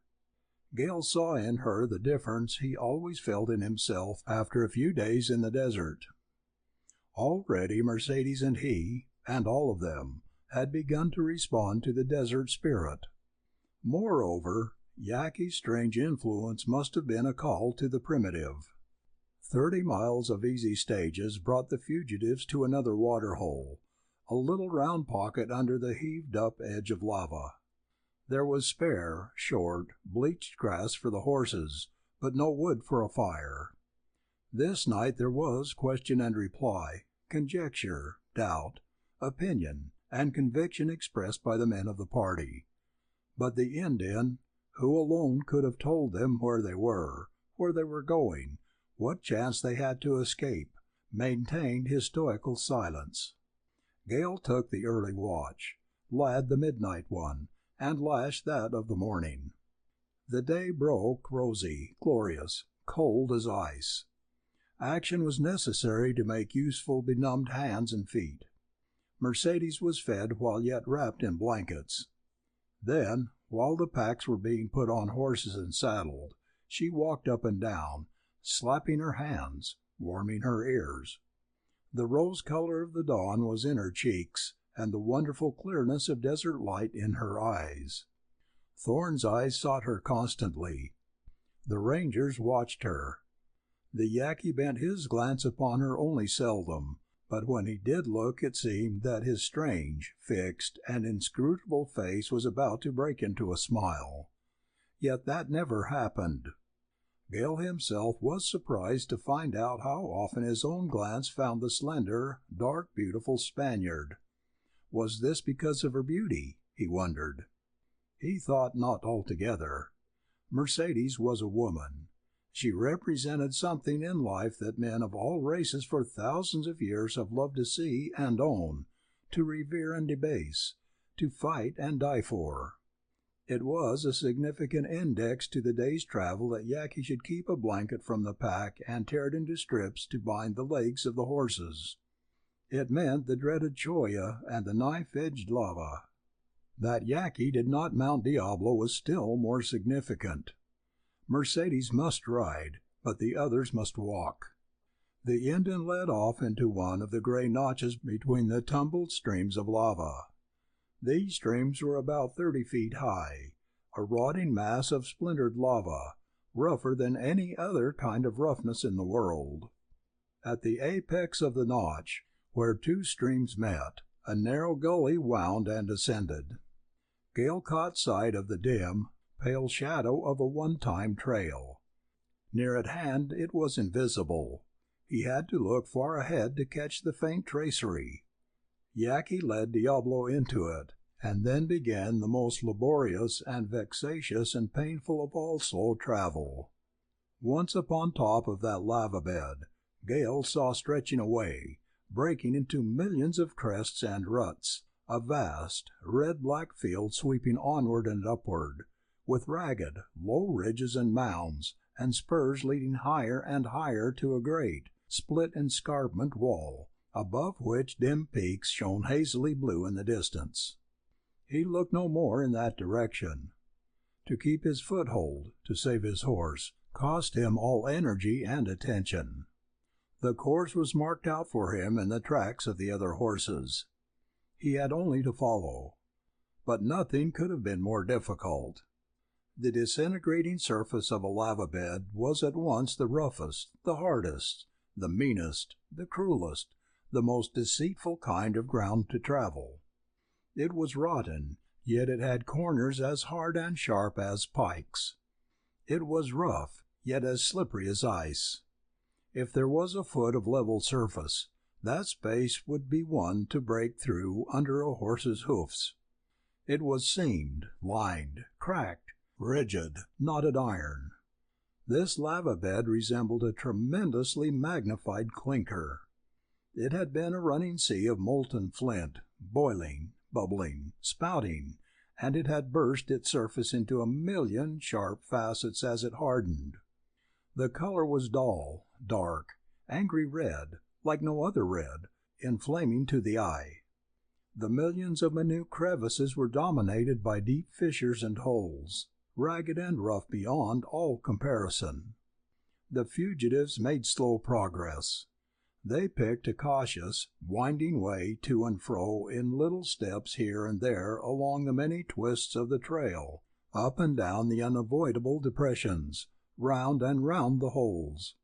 Gale saw in her the difference he always felt in himself after a few days in the desert. Already Mercedes and he, and all of them, had begun to respond to the desert spirit. Moreover, Yaqui's strange influence must have been a call to the primitive. 30 miles of easy stages brought the fugitives to another waterhole, a little round pocket under the heaved-up edge of lava. There was spare, short, bleached grass for the horses, but no wood for a fire. This night there was question and reply, conjecture, doubt, opinion, and conviction expressed by the men of the party. But the Indian, who alone could have told them where they were going, what chance they had to escape, maintained his stoical silence. Gale took the early watch, Ladd the midnight one, and Lash that of the morning. The day broke rosy, glorious, cold as ice. Action was necessary to make useful benumbed hands and feet. Mercedes was fed while yet wrapped in blankets. Then, while the packs were being put on horses and saddled, she walked up and down, slapping her hands, warming her ears. The rose color of the dawn was in her cheeks, and the wonderful clearness of desert light in her eyes. Thorn's eyes sought her constantly. The rangers watched her. The Yaqui bent his glance upon her only seldom, but when he did look it seemed that his strange, fixed, and inscrutable face was about to break into a smile. Yet that never happened. Gale himself was surprised to find out how often his own glance found the slender, dark, beautiful Spaniard. Was this because of her beauty, he wondered. He thought not altogether. Mercedes was a woman. She represented something in life that men of all races for thousands of years have loved to see and own, to revere and debase, to fight and die for. It was a significant index to the day's travel that Yaqui should keep a blanket from the pack and tear it into strips to bind the legs of the horses. It meant the dreaded cholla and the knife-edged lava. That Yaqui did not mount Diablo was still more significant. Mercedes must ride, but the others must walk. The Indian led off into one of the gray notches between the tumbled streams of lava. These streams were about 30 feet high, a rotting mass of splintered lava, rougher than any other kind of roughness in the world. At the apex of the notch, where two streams met, a narrow gully wound and ascended. Gale caught sight of the dim, pale shadow of a one-time trail. Near at hand it was invisible. He had to look far ahead to catch the faint tracery. Yaqui led Diablo into it, and then began the most laborious and vexatious and painful of all slow travel. Once upon top of that lava bed, Gale saw stretching away, breaking into millions of crests and ruts, a vast, red-black field sweeping onward and upward, with ragged, low ridges and mounds, and spurs leading higher and higher to a great, split escarpment wall, above which dim peaks shone hazily blue in the distance. He looked no more in that direction. To keep his foothold, to save his horse, cost him all energy and attention. The course was marked out for him in the tracks of the other horses. He had only to follow. But nothing could have been more difficult. The disintegrating surface of a lava bed was at once the roughest, the hardest, the meanest, the cruelest, the most deceitful kind of ground to travel. It was rotten, yet it had corners as hard and sharp as pikes. It was rough, yet as slippery as ice. If there was a foot of level surface, that space would be one to break through under a horse's hoofs. It was seamed, lined, cracked, rigid, knotted iron. This lava bed resembled a tremendously magnified clinker. It had been a running sea of molten flint, boiling, bubbling, spouting, and it had burst its surface into a million sharp facets as it hardened. The color was dull, dark, angry red, like no other red, inflaming to the eye. The millions of minute crevices were dominated by deep fissures and holes, ragged and rough beyond all comparison. The fugitives made slow progress. They picked a cautious, winding way to and fro in little steps here and there along the many twists of the trail, up and down the unavoidable depressions, round and round the holes.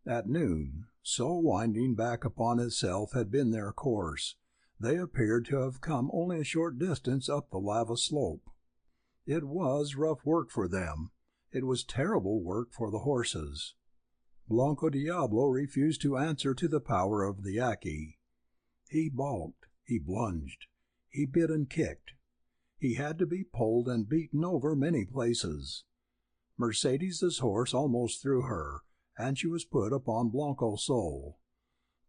At noon, so winding back upon itself had been their course, they appeared to have come only a short distance up the lava slope. It was rough work for them. It was terrible work for the horses. Blanco Diablo refused to answer to the power of the Yaqui. He balked, he plunged, he bit and kicked. He had to be pulled and beaten over many places. Mercedes's horse almost threw her, and she was put upon Blanco Sol.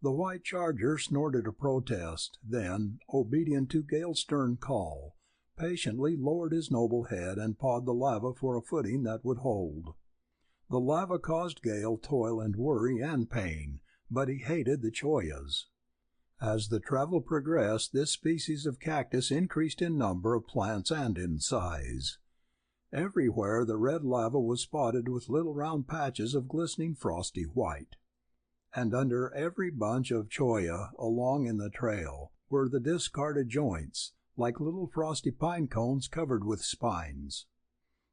The white charger snorted a protest, then, obedient to Gale's stern call, patiently lowered his noble head and pawed the lava for a footing that would hold. The lava caused Gale toil and worry and pain, but he hated the chollas. As the travel progressed, this species of cactus increased in number of plants and in size. Everywhere the red lava was spotted with little round patches of glistening frosty white. And under every bunch of cholla along in the trail were the discarded joints, like little frosty pine cones covered with spines.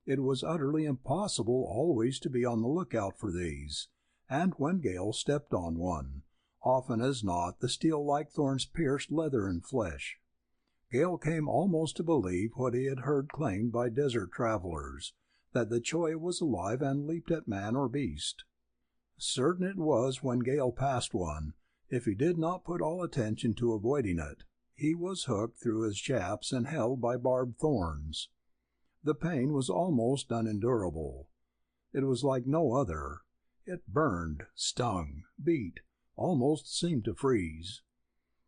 It was utterly impossible always to be on the lookout for these, and when Gale stepped on one, often as not the steel-like thorns pierced leather and flesh. Gale came almost to believe what he had heard claimed by desert travelers, that the cholla was alive and leaped at man or beast. Certain it was when Gale passed one, if he did not put all attention to avoiding it, he was hooked through his chaps and held by barbed thorns. The pain was almost unendurable. It was like no other. It burned, stung, beat, almost seemed to freeze.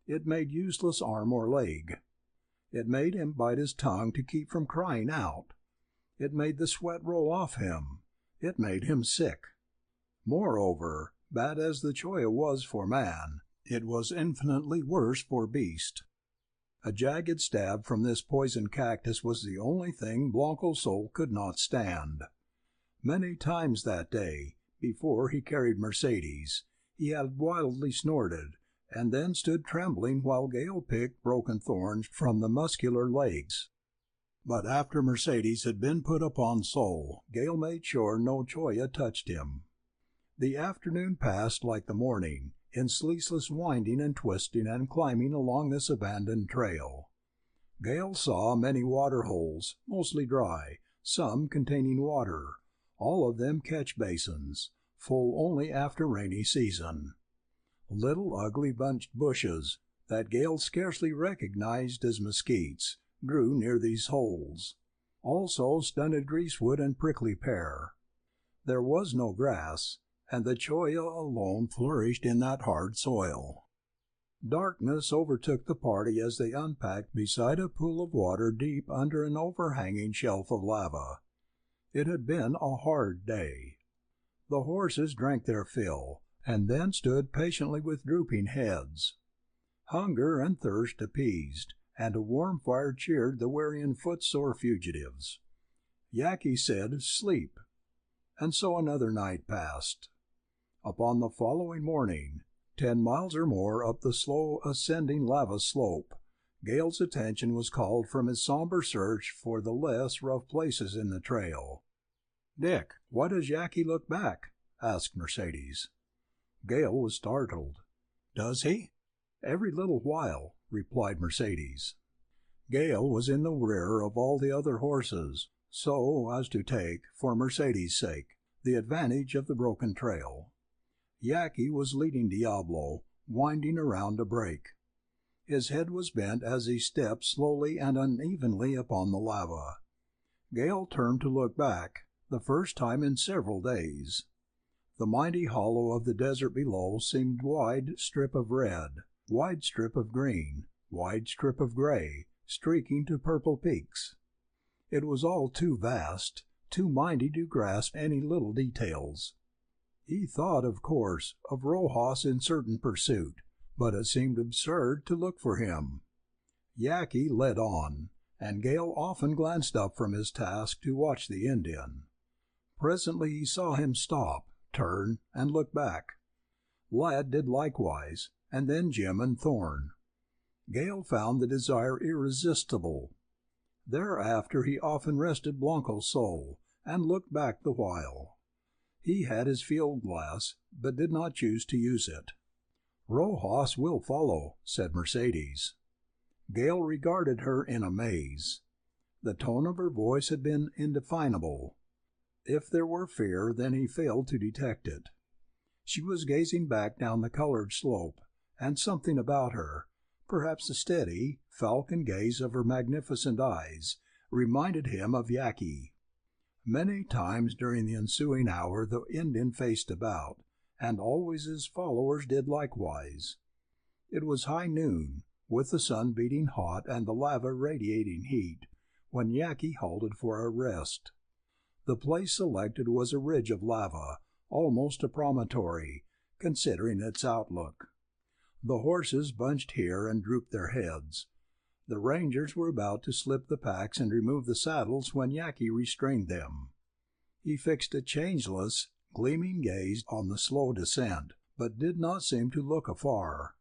It made useless arm or leg. It made him bite his tongue to keep from crying out. It made the sweat roll off him. It made him sick. Moreover, bad as the cholla was for man, it was infinitely worse for beast. A jagged stab from this poison cactus was the only thing Blanco Sol could not stand. Many times that day, before he carried Mercedes, he had wildly snorted, and then stood trembling while Gale picked broken thorns from the muscular legs. But after Mercedes had been put upon Sol, Gale made sure no cholla touched him. The afternoon passed like the morning, in ceaseless winding and twisting and climbing along this abandoned trail. Gale saw many water holes, mostly dry, some containing water, all of them catch basins, full only after rainy season. Little ugly bunched bushes, that Gale scarcely recognized as mesquites, grew near these holes. Also stunted greasewood and prickly pear. There was no grass, and the cholla alone flourished in that hard soil. Darkness overtook the party as they unpacked beside a pool of water deep under an overhanging shelf of lava. It had been a hard day. The horses drank their fill, and then stood patiently with drooping heads. Hunger and thirst appeased, and a warm fire cheered the weary and footsore fugitives. Yaqui said, "Sleep," and so another night passed. Upon the following morning, 10 miles or more up the slow ascending lava slope, Gale's attention was called from his somber search for the less rough places in the trail. "Dick, why does Yaqui look back?" asked Mercedes. Gale was startled. "Does he?" "Every little while," replied Mercedes. Gale was in the rear of all the other horses, so as to take, for Mercedes' sake, the advantage of the broken trail. Yaqui was leading Diablo, winding around a break. His head was bent as he stepped slowly and unevenly upon the lava. Gale turned to look back, the first time in several days. The mighty hollow of the desert below seemed wide strip of red, wide strip of green, wide strip of gray, streaking to purple peaks. It was all too vast, too mighty to grasp any little details. He thought, of course, of Rojas in certain pursuit, but it seemed absurd to look for him. Yaqui led on, and Gale often glanced up from his task to watch the Indian. Presently he saw him stop, turn, and look back. Lad did likewise, and then Jim and Thorne. Gale found the desire irresistible. Thereafter he often rested Blanco Sol, and looked back the while. He had his field glass, but did not choose to use it. "Rojas will follow," said Mercedes. Gale regarded her in amaze. The tone of her voice had been indefinable. If there were fear, then he failed to detect it. She was gazing back down the colored slope, and something about her, perhaps the steady, falcon gaze of her magnificent eyes, reminded him of Yaqui. Many times during the ensuing hour the Indian faced about, and always his followers did likewise. It was high noon, with the sun beating hot and the lava radiating heat, when Yaqui halted for a rest. The place selected was a ridge of lava, almost a promontory, considering its outlook. The horses bunched here and drooped their heads. The rangers were about to slip the packs and remove the saddles when Yaqui restrained them. He fixed a changeless, gleaming gaze on the slow descent, but did not seem to look afar.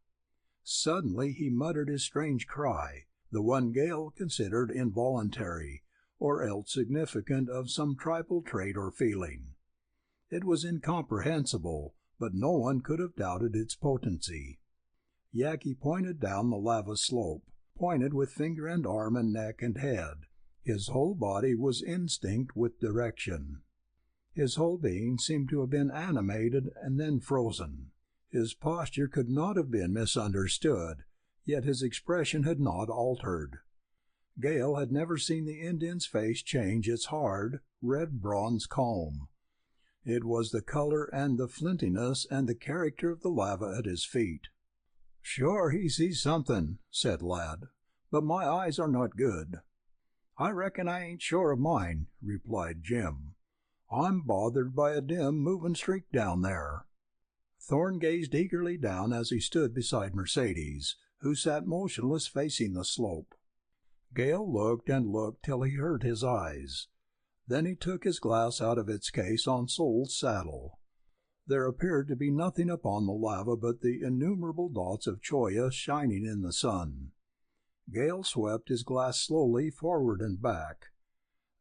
Suddenly he muttered his strange cry, the one Gale considered involuntary, or else significant of some tribal trait or feeling. It was incomprehensible, but no one could have doubted its potency. Yaqui pointed down the lava slope, pointed with finger and arm and neck and head. His whole body was instinct with direction. His whole being seemed to have been animated and then frozen. His posture could not have been misunderstood, yet his expression had not altered. Gale had never seen the Indian's face change its hard, red bronze calm. It was the color and the flintiness and the character of the lava at his feet. "Sure he sees something," said Lad, "but my eyes are not good." "I reckon I ain't sure of mine," replied Jim. "I'm bothered by a dim moving streak down there." Thorne gazed eagerly down as he stood beside Mercedes, who sat motionless facing the slope. Gale looked and looked till he hurt his eyes. Then he took his glass out of its case on Sol's saddle. There appeared to be nothing upon the lava but the innumerable dots of cholla shining in the sun. Gale swept his glass slowly forward and back.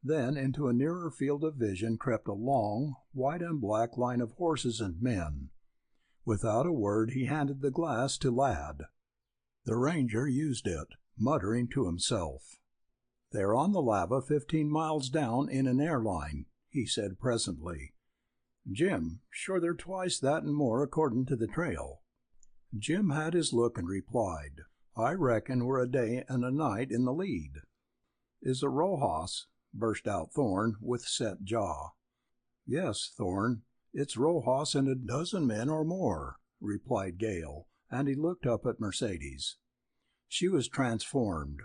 Then into a nearer field of vision crept a long, white and black line of horses and men. Without a word he handed the glass to Lad. The ranger used it, muttering to himself. "They're on the lava 15 miles down in an airline," he said presently. "Jim, sure they're twice that and more according to the trail." Jim had his look and replied, "I reckon we're a day and a night in the lead." "Is it Rojas?" burst out Thorne, with set jaw. "Yes, Thorne, it's Rojas and a dozen men or more," replied Gale, and he looked up at Mercedes. She was transformed.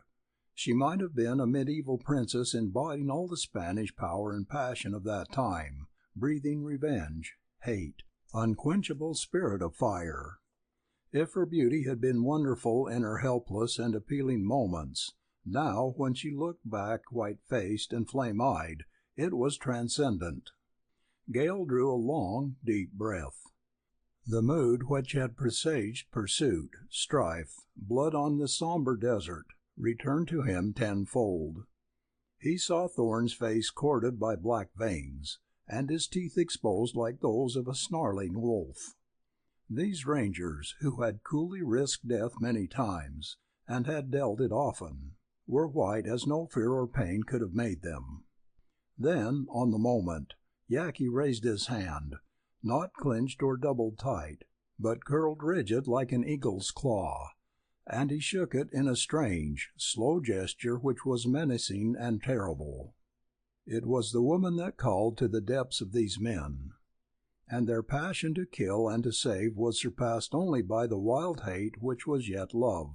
She might have been a medieval princess embodying all the Spanish power and passion of that time, breathing revenge, hate, unquenchable spirit of fire. If her beauty had been wonderful in her helpless and appealing moments, now, when she looked back white-faced and flame-eyed, it was transcendent. Gale drew a long, deep breath. The mood which had presaged pursuit, strife, blood on the somber desert, returned to him tenfold. He saw Thorne's face corded by black veins, and his teeth exposed like those of a snarling wolf. These rangers, who had coolly risked death many times, and had dealt it often, were white as no fear or pain could have made them. Then, on the moment, Yaqui raised his hand, not clenched or doubled tight, but curled rigid like an eagle's claw, and he shook it in a strange, slow gesture which was menacing and terrible. It was the woman that called to the depths of these men, and their passion to kill and to save was surpassed only by the wild hate which was yet love,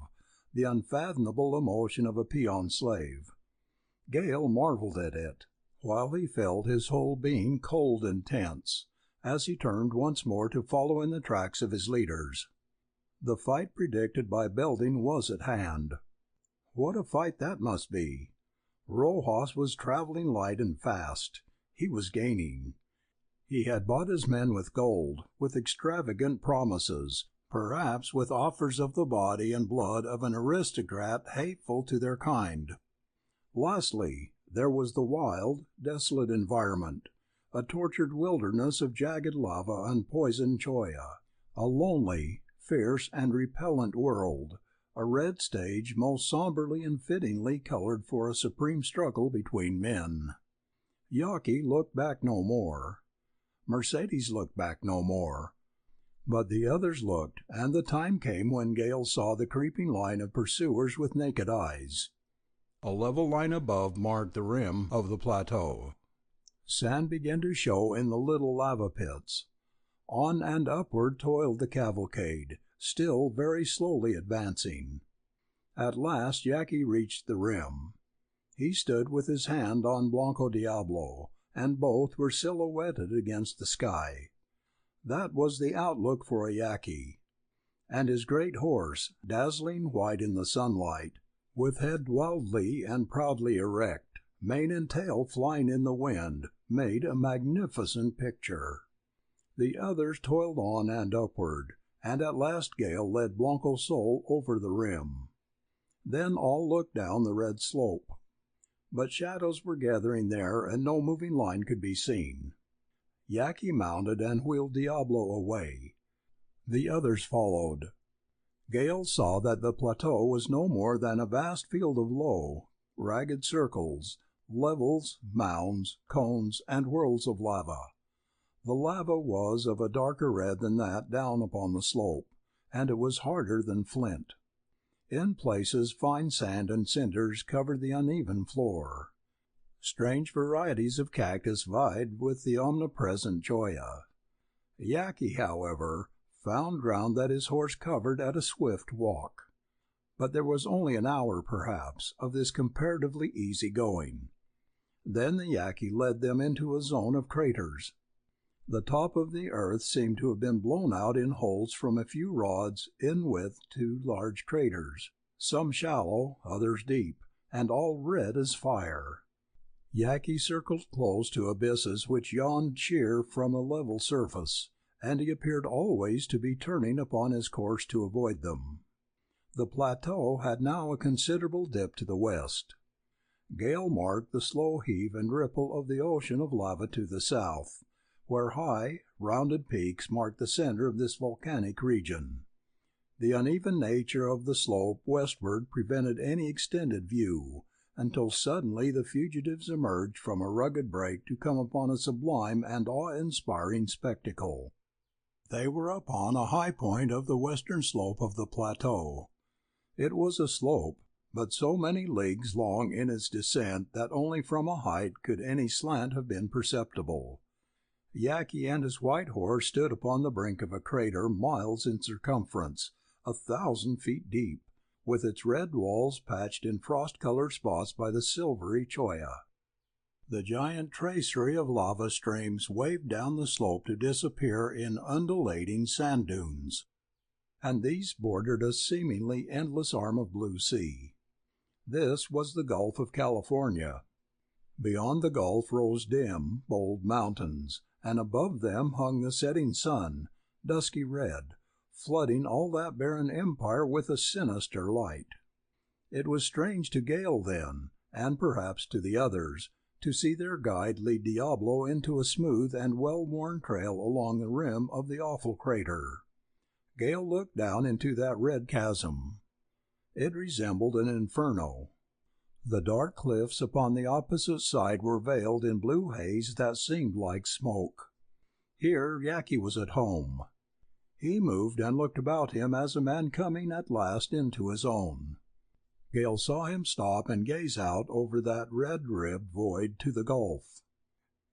the unfathomable emotion of a peon slave. Gale marveled at it, while he felt his whole being cold and tense, as he turned once more to follow in the tracks of his leaders. The fight predicted by Belding was at hand. What a fight that must be! Rojas was traveling light and fast. He was gaining. He had bought his men with gold, with extravagant promises, perhaps with offers of the body and blood of an aristocrat hateful to their kind. Lastly, there was the wild, desolate environment, a tortured wilderness of jagged lava and poisoned cholla, a lonely, fierce, and repellent world, a red stage most somberly and fittingly colored for a supreme struggle between men. Yaqui looked back no more. Mercedes looked back no more. But the others looked, and the time came when Gale saw the creeping line of pursuers with naked eyes. A level line above marked the rim of the plateau. Sand began to show in the little lava pits. On and upward toiled the cavalcade, still very slowly advancing. At last Yaqui reached the rim. He stood with his hand on Blanco Diablo, and both were silhouetted against the sky. That was the outlook for a Yaqui. And his great horse, dazzling white in the sunlight, with head wildly and proudly erect, mane and tail flying in the wind, made a magnificent picture. The others toiled on and upward, and at last Gale led Blanco Sol over the rim. Then all looked down the red slope. But shadows were gathering there, and no moving line could be seen. Yaqui mounted and wheeled Diablo away. The others followed. Gale saw that the plateau was no more than a vast field of low, ragged circles, levels, mounds, cones, and whirls of lava. The lava was of a darker red than that down upon the slope, and it was harder than flint. In places fine sand and cinders covered the uneven floor. Strange varieties of cactus vied with the omnipresent cholla. Yaqui, however, found ground that his horse covered at a swift walk. But there was only an hour, perhaps, of this comparatively easy going. Then the Yaqui led them into a zone of craters. The top of the earth seemed to have been blown out in holes from a few rods in width to large craters, some shallow, others deep, and all red as fire. Yaqui circled close to abysses which yawned sheer from a level surface, and he appeared always to be turning upon his course to avoid them. The plateau had now a considerable dip to the west. Gale marked the slow heave and ripple of the ocean of lava to the south, where high, rounded peaks marked the center of this volcanic region. The uneven nature of the slope westward prevented any extended view, until suddenly the fugitives emerged from a rugged break to come upon a sublime and awe-inspiring spectacle. They were upon a high point of the western slope of the plateau. It was a slope, but so many leagues long in its descent that only from a height could any slant have been perceptible. Yaqui and his white horse stood upon the brink of a crater miles in circumference, 1,000 feet deep, with its red walls patched in frost-colored spots by the silvery cholla. The giant tracery of lava streams waved down the slope to disappear in undulating sand dunes, and these bordered a seemingly endless arm of blue sea. This was the Gulf of California. Beyond the gulf rose dim, bold mountains, and above them hung the setting sun, dusky red, flooding all that barren empire with a sinister light. It was strange to Gale then, and perhaps to the others, to see their guide lead Diablo into a smooth and well-worn trail along the rim of the awful crater. Gale looked down into that red chasm. It resembled an inferno. The dark cliffs upon the opposite side were veiled in blue haze that seemed like smoke. Here Yaqui was at home. He moved and looked about him as a man coming at last into his own. Gale saw him stop and gaze out over that red-ribbed void to the gulf.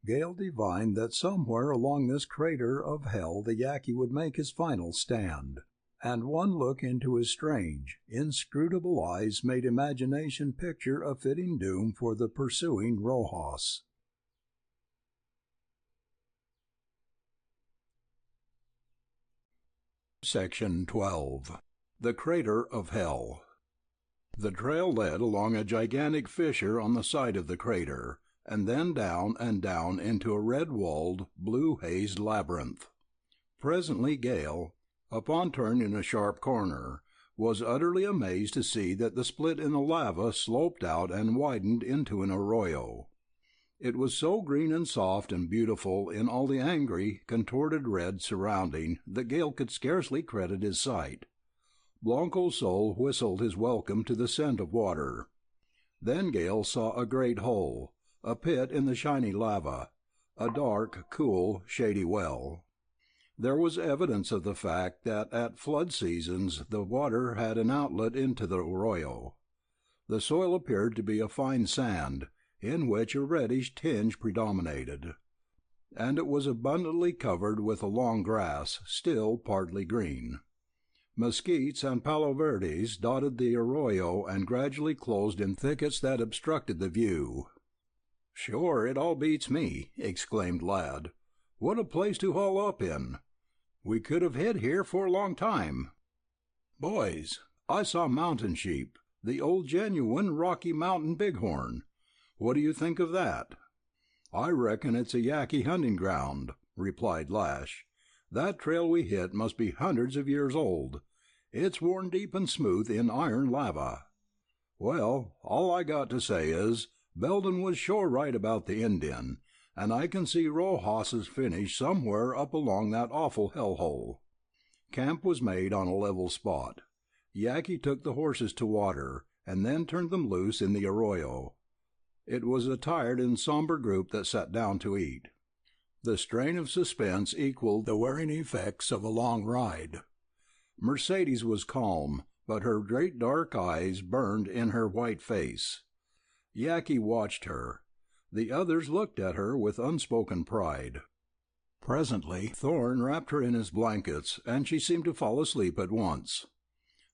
Gale divined that somewhere along this crater of hell the Yaqui would make his final stand, and one look into his strange, inscrutable eyes made imagination picture a fitting doom for the pursuing Rojas. Section 12. The Crater of Hell. The trail led along a gigantic fissure on the side of the crater, and then down and down into a red-walled, blue-hazed labyrinth. Presently Gale, upon turning a sharp corner, was utterly amazed to see that the split in the lava sloped out and widened into an arroyo. It was so green and soft and beautiful in all the angry, contorted red surrounding that Gale could scarcely credit his sight. Blanco Sol whistled his welcome to the scent of water. Then Gale saw a great hole, a pit in the shiny lava, a dark, cool, shady well. There was evidence of the fact that at flood seasons the water had an outlet into the arroyo. The soil appeared to be a fine sand, in which a reddish tinge predominated, and it was abundantly covered with a long grass, still partly green. Mesquites and palo verdes dotted the arroyo and gradually closed in thickets that obstructed the view. "Sure, it all beats me," exclaimed Ladd. "What a place to haul up in! We could have hid here for a long time. Boys, I saw mountain sheep, the old genuine Rocky Mountain bighorn. What do you think of that?" "I reckon it's a Yaqui hunting ground," replied Lash. "That trail we hit must be hundreds of years old. It's worn deep and smooth in iron lava. Well, all I got to say is, Belden was sure right about the Indian, and I can see Rojas's finish somewhere up along that awful hellhole." Camp was made on a level spot. Yaqui took the horses to water, and then turned them loose in the arroyo. It was a tired and somber group that sat down to eat. The strain of suspense equaled the wearing effects of a long ride. Mercedes was calm, but her great dark eyes burned in her white face. Yaqui watched her. The others looked at her with unspoken pride. Presently Thorne wrapped her in his blankets, and she seemed to fall asleep at once.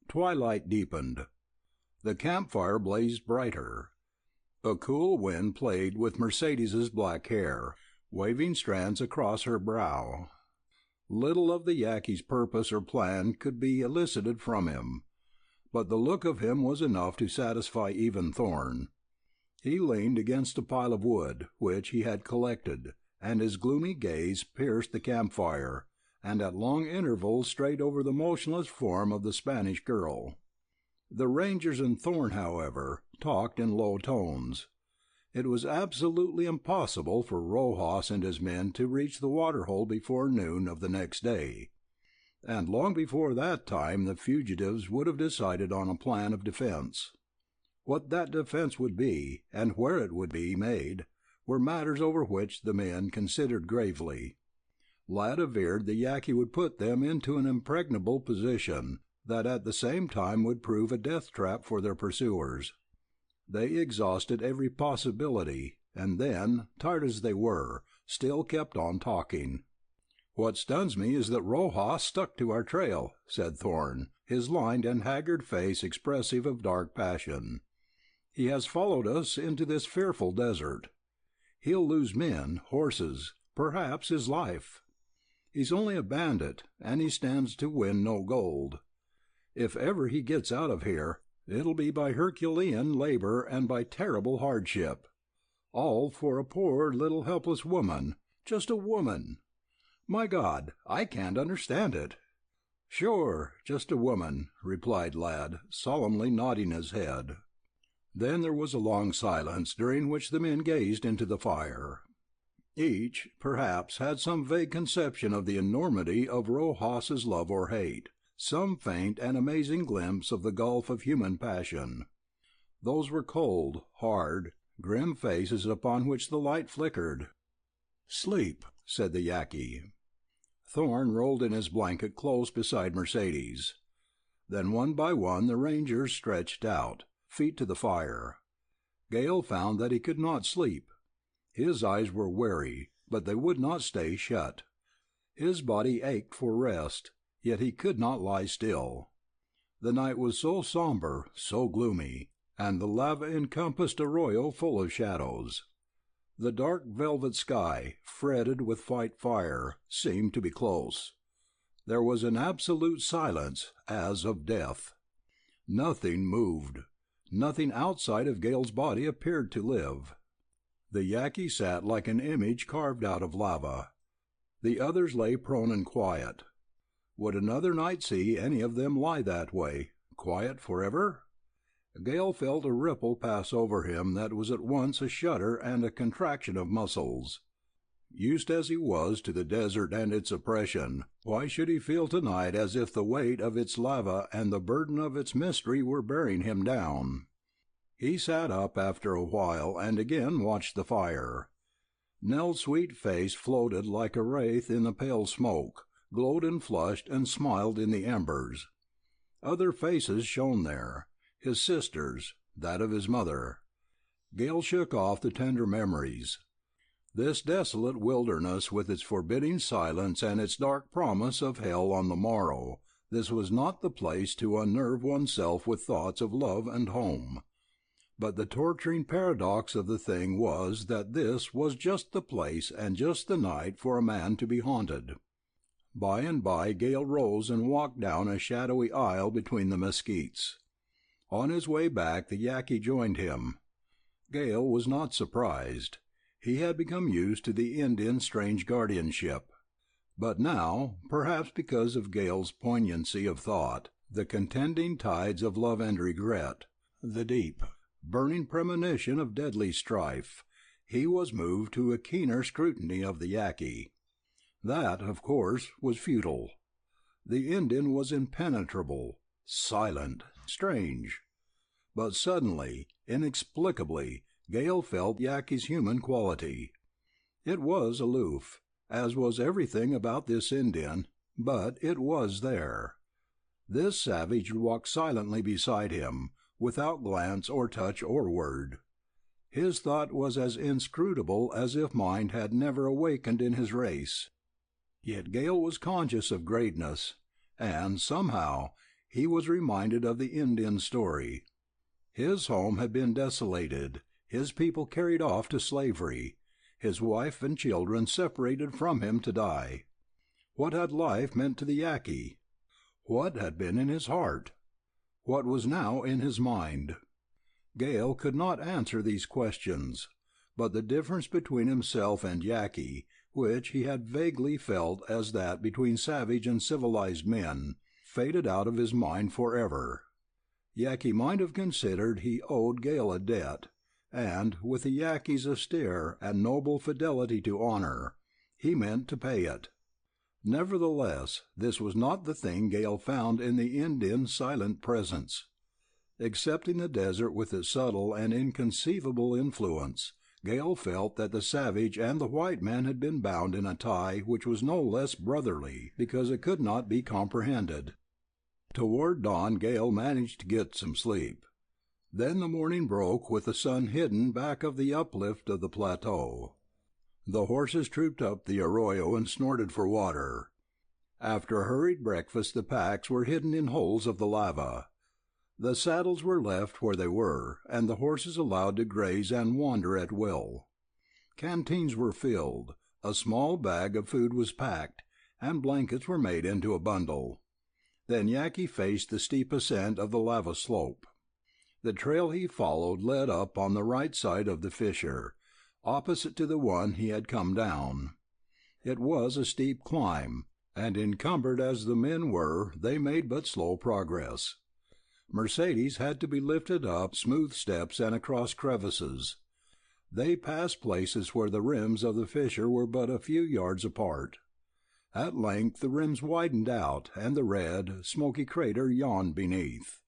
Twilight deepened. The campfire blazed brighter. A cool wind played with Mercedes's black hair, waving strands across her brow. Little of the Yaqui's purpose or plan could be elicited from him, but the look of him was enough to satisfy even Thorne. He leaned against a pile of wood, which he had collected, and his gloomy gaze pierced the campfire, and at long intervals strayed over the motionless form of the Spanish girl. The Rangers and Thorne, however, talked in low tones. It was absolutely impossible for Rojas and his men to reach the waterhole before noon of the next day, and long before that time the fugitives would have decided on a plan of defense. What that defense would be, and where it would be made, were matters over which the men considered gravely. Ladd averred the Yaqui would put them into an impregnable position that at the same time would prove a death trap for their pursuers. They exhausted every possibility, and then, tired as they were, still kept on talking. "What stuns me is that Rojas stuck to our trail," said Thorne, his lined and haggard face expressive of dark passion. "He has followed us into this fearful desert. He'll lose men, horses, perhaps his life. He's only a bandit, and he stands to win no gold. If ever he gets out of here, it'll be by Herculean labor and by terrible hardship. All for a poor little helpless woman, just a woman. My God, I can't understand it." "Sure, just a woman," replied Ladd, solemnly nodding his head. Then there was a long silence, during which the men gazed into the fire. Each, perhaps, had some vague conception of the enormity of Rojas's love or hate, some faint and amazing glimpse of the gulf of human passion. Those were cold, hard, grim faces upon which the light flickered. "Sleep," said the Yaqui. Thorne rolled in his blanket close beside Mercedes. Then one by one the Rangers stretched out, feet to the fire. Gale found that he could not sleep. His eyes were weary, but they would not stay shut. His body ached for rest, yet he could not lie still. The night was so somber, so gloomy, and the lava-encompassed arroyo full of shadows. The dark velvet sky, fretted with white fire, seemed to be close. There was an absolute silence, as of death. Nothing moved. Nothing outside of Gale's body appeared to live. The Yaqui sat like an image carved out of lava. The others lay prone and quiet. Would another night see any of them lie that way, quiet forever? Gale felt a ripple pass over him that was at once a shudder and a contraction of muscles. Used as he was to the desert and its oppression, why should he feel tonight as if the weight of its lava and the burden of its mystery were bearing him down? He sat up after a while and again watched the fire. Nell's sweet face floated like a wraith in the pale smoke, glowed and flushed and smiled in the embers. Other faces shone there, his sister's, that of his mother. Gale shook off the tender memories. This desolate wilderness with its forbidding silence and its dark promise of hell on the morrow, this was not the place to unnerve oneself with thoughts of love and home. But the torturing paradox of the thing was that this was just the place and just the night for a man to be haunted. By and by Gale rose and walked down a shadowy aisle between the mesquites. On his way back the Yaqui joined him. Gale was not surprised. He had become used to the Indian's strange guardianship. But now, perhaps because of Gale's poignancy of thought, the contending tides of love and regret, the deep, burning premonition of deadly strife, he was moved to a keener scrutiny of the Yaqui. That, of course, was futile. The Indian was impenetrable, silent, strange. But suddenly, inexplicably, Gale felt Yaqui's human quality. It was aloof, as was everything about this Indian, but it was there. This savage walked silently beside him, without glance or touch or word. His thought was as inscrutable as if mind had never awakened in his race. Yet Gale was conscious of greatness, and, somehow, he was reminded of the Indian story. His home had been desolated, his people carried off to slavery, his wife and children separated from him to die. What had life meant to the Yaqui? What had been in his heart? What was now in his mind? Gale could not answer these questions, but the difference between himself and Yaqui, which he had vaguely felt as that between savage and civilized men, faded out of his mind forever. Yaqui might have considered he owed Gale a debt, and, with the Yaqui's austere and noble fidelity to honor, he meant to pay it. Nevertheless, this was not the thing Gale found in the Indian's silent presence. Excepting the desert with its subtle and inconceivable influence, Gale felt that the savage and the white man had been bound in a tie which was no less brotherly because it could not be comprehended. Toward dawn Gale managed to get some sleep. Then the morning broke with the sun hidden back of the uplift of the plateau. The horses trooped up the arroyo and snorted for water. After a hurried breakfast the packs were hidden in holes of the lava. The saddles were left where they were, and the horses allowed to graze and wander at will. Canteens were filled, a small bag of food was packed, and blankets were made into a bundle. Then Yaqui faced the steep ascent of the lava slope. The trail he followed led up on the right side of the fissure, opposite to the one he had come down. It was a steep climb, and encumbered as the men were, they made but slow progress. Mercedes had to be lifted up smooth steps and across crevices. They passed places where the rims of the fissure were but a few yards apart. At length the rims widened out, and the red, smoky crater yawned beneath.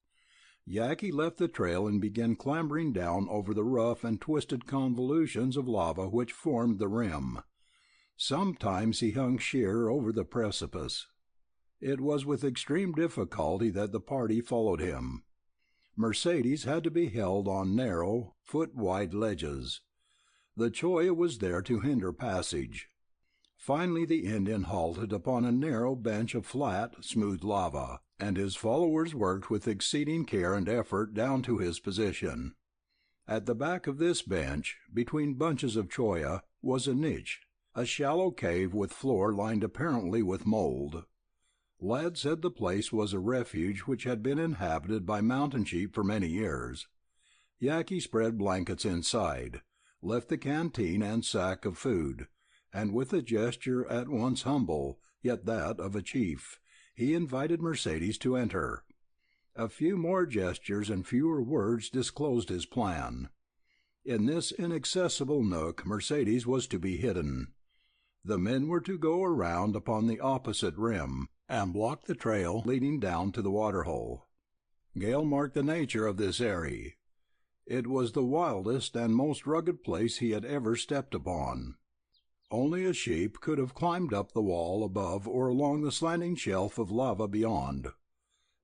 Yaqui left the trail and began clambering down over the rough and twisted convolutions of lava which formed the rim. Sometimes he hung sheer over the precipice. It was with extreme difficulty that the party followed him. Mercedes had to be held on narrow, foot-wide ledges. The cholla was there to hinder passage. Finally the Indian halted upon a narrow bench of flat, smooth lava, and his followers worked with exceeding care and effort down to his position. At the back of this bench, between bunches of cholla, was a niche, a shallow cave with floor lined apparently with mold. Lad said the place was a refuge which had been inhabited by mountain sheep for many years. Yaqui spread blankets inside, left the canteen and sack of food, and with a gesture at once humble, yet that of a chief, he invited Mercedes to enter. A few more gestures and fewer words disclosed his plan. In this inaccessible nook Mercedes was to be hidden. The men were to go around upon the opposite rim, and block the trail leading down to the waterhole. Gale marked the nature of this area. It was the wildest and most rugged place he had ever stepped upon. Only a sheep could have climbed up the wall above or along the slanting shelf of lava beyond.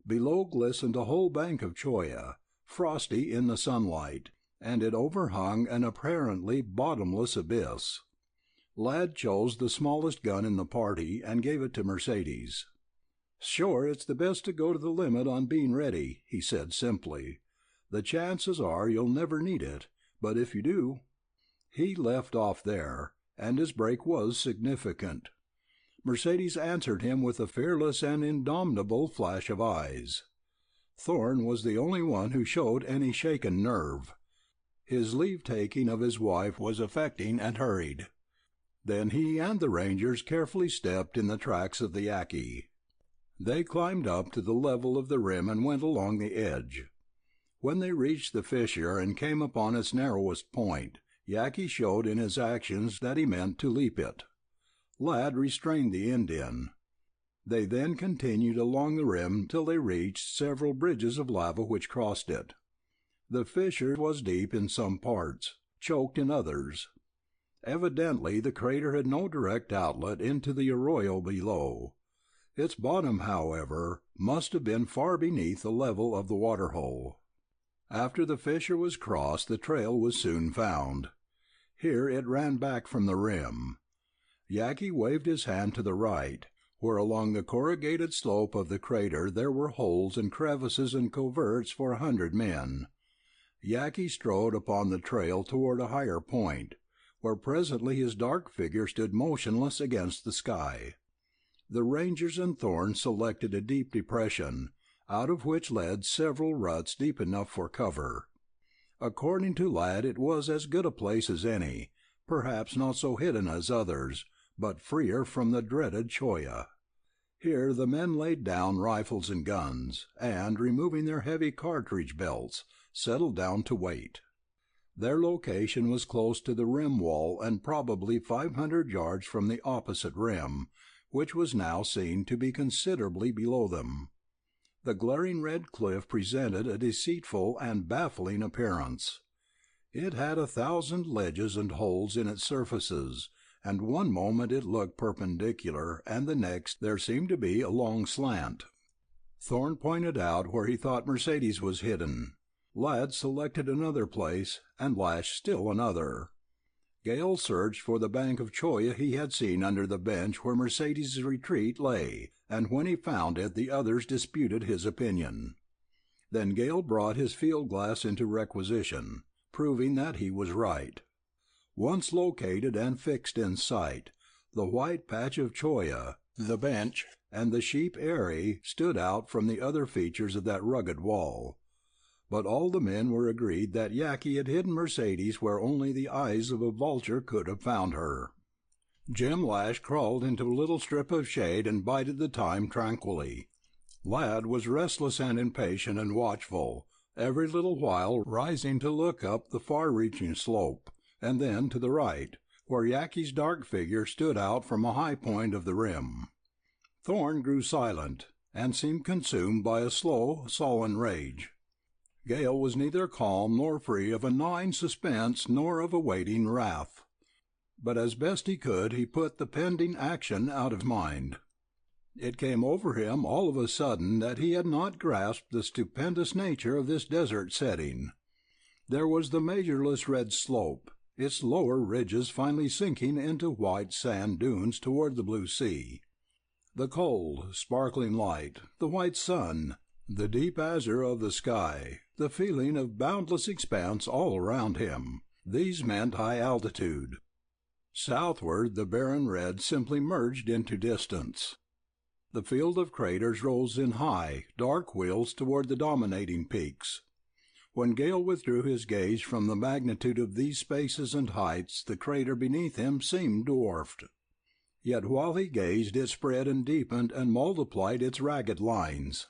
Below glistened the whole bank of cholla, frosty in the sunlight, and it overhung an apparently bottomless abyss. Ladd chose the smallest gun in the party and gave it to Mercedes. "Sure, it's the best to go to the limit on being ready," he said simply. "The chances are you'll never need it, but if you do—" He left off there, and his break was significant. Mercedes answered him with a fearless and indomitable flash of eyes. Thorne was the only one who showed any shaken nerve. His leave-taking of his wife was affecting and hurried. Then he and the Rangers carefully stepped in the tracks of the Yaqui. They climbed up to the level of the rim and went along the edge. When they reached the fissure and came upon its narrowest point, Yaqui showed in his actions that he meant to leap it. Ladd restrained the Indian. They then continued along the rim till they reached several bridges of lava which crossed it. The fissure was deep in some parts, choked in others. Evidently the crater had no direct outlet into the arroyo below. Its bottom, however, must have been far beneath the level of the waterhole. After the fissure was crossed, the trail was soon found. Here it ran back from the rim. Yaqui waved his hand to the right, where along the corrugated slope of the crater there were holes and crevices and coverts for 100 men. Yaqui strode upon the trail toward a higher point, where presently his dark figure stood motionless against the sky. The Rangers and Thorne selected a deep depression, out of which led several ruts deep enough for cover. According to Ladd, it was as good a place as any, perhaps not so hidden as others, but freer from the dreaded cholla. Here the men laid down rifles and guns, and, removing their heavy cartridge belts, settled down to wait. Their location was close to the rim wall and probably 500 yards from the opposite rim, which was now seen to be considerably below them. The glaring red cliff presented a deceitful and baffling appearance. It had 1,000 ledges and holes in its surfaces, and one moment it looked perpendicular, and the next there seemed to be a long slant. Thorne pointed out where he thought Mercedes was hidden. Ladd selected another place, and Lash still another. Gale searched for the bank of cholla he had seen under the bench where Mercedes' retreat lay, and when he found it the others disputed his opinion. Then Gale brought his field glass into requisition, proving that he was right. Once located and fixed in sight, the white patch of cholla, the bench, and the sheep eyrie stood out from the other features of that rugged wall. But all the men were agreed that Yaqui had hidden Mercedes where only the eyes of a vulture could have found her. Jim Lash crawled into a little strip of shade and bided the time tranquilly. Ladd was restless and impatient and watchful, every little while rising to look up the far-reaching slope, and then to the right, where Yaqui's dark figure stood out from a high point of the rim. Thorne grew silent, and seemed consumed by a slow, sullen rage. Gale was neither calm nor free of a gnawing suspense nor of a waiting wrath. But as best he could he put the pending action out of mind. It came over him all of a sudden that he had not grasped the stupendous nature of this desert setting. There was the measureless red slope, its lower ridges finally sinking into white sand dunes toward the blue sea. The cold, sparkling light, the white sun, the deep azure of the sky, the feeling of boundless expanse all around him, these meant high altitude. Southward the barren red simply merged into distance. The field of craters rose in high, dark wheels toward the dominating peaks. When Gale withdrew his gaze from the magnitude of these spaces and heights, the crater beneath him seemed dwarfed. Yet while he gazed it spread and deepened and multiplied its ragged lines.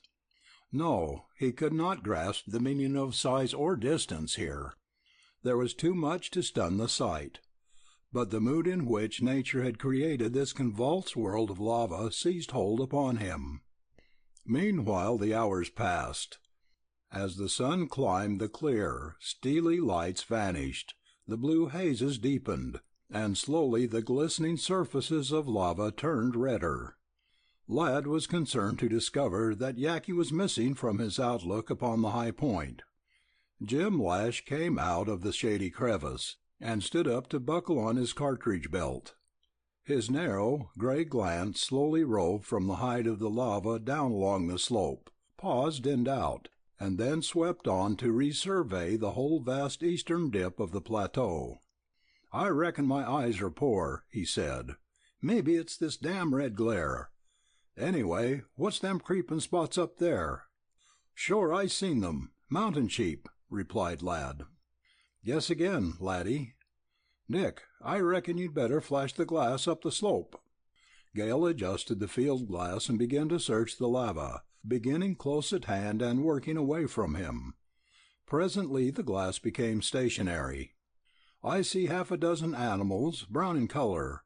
No, he could not grasp the meaning of size or distance here. There was too much to stun the sight. But the mood in which nature had created this convulsed world of lava seized hold upon him. Meanwhile the hours passed. As the sun climbed, the clear, steely lights vanished, the blue hazes deepened, and slowly the glistening surfaces of lava turned redder. Lad was concerned to discover that Yaqui was missing from his outlook upon the high point. Jim Lash came out of the shady crevice, and stood up to buckle on his cartridge belt. His narrow, gray glance slowly roved from the height of the lava down along the slope, paused in doubt, and then swept on to resurvey the whole vast eastern dip of the plateau. "I reckon my eyes are poor," he said. "Maybe it's this damn red glare. Anyway, what's them creepin' spots up there?" "Sure, I seen them. Mountain sheep," replied Lad. "Guess again, laddie. Nick, I reckon you'd better flash the glass up the slope." Gale adjusted the field glass and began to search the lava, beginning close at hand and working away from him. Presently the glass became stationary. "I see half a dozen animals, brown in color.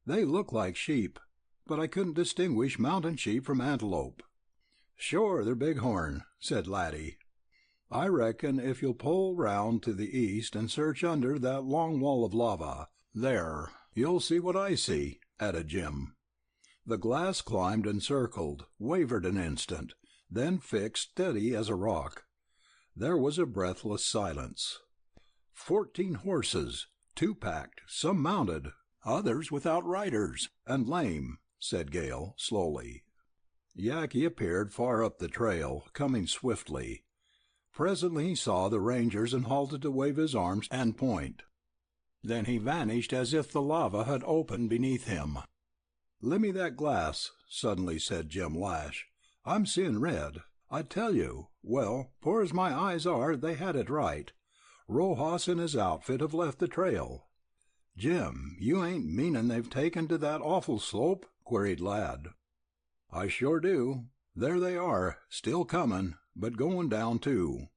They look like sheep, but I couldn't distinguish mountain sheep from antelope." "Sure, they're bighorn," said Laddie. "I reckon if you'll pull round to the east and search under that long wall of lava, there, you'll see what I see," added Jim. The glass climbed and circled, wavered an instant, then fixed steady as a rock. There was a breathless silence. 14 horses, 2 packed, some mounted, others without riders, and lame, said Gale, slowly. Yaqui appeared far up the trail, coming swiftly. Presently he saw the rangers and halted to wave his arms and point. Then he vanished as if the lava had opened beneath him. "Lemme that glass," suddenly said Jim Lash. "I'm seeing red. I tell you, well, poor as my eyes are, they had it right. Rojas and his outfit have left the trail." "Jim, you ain't meanin' they've taken to that awful slope?" queried Lad. "I sure do. There they are, still comin', but goin' down too.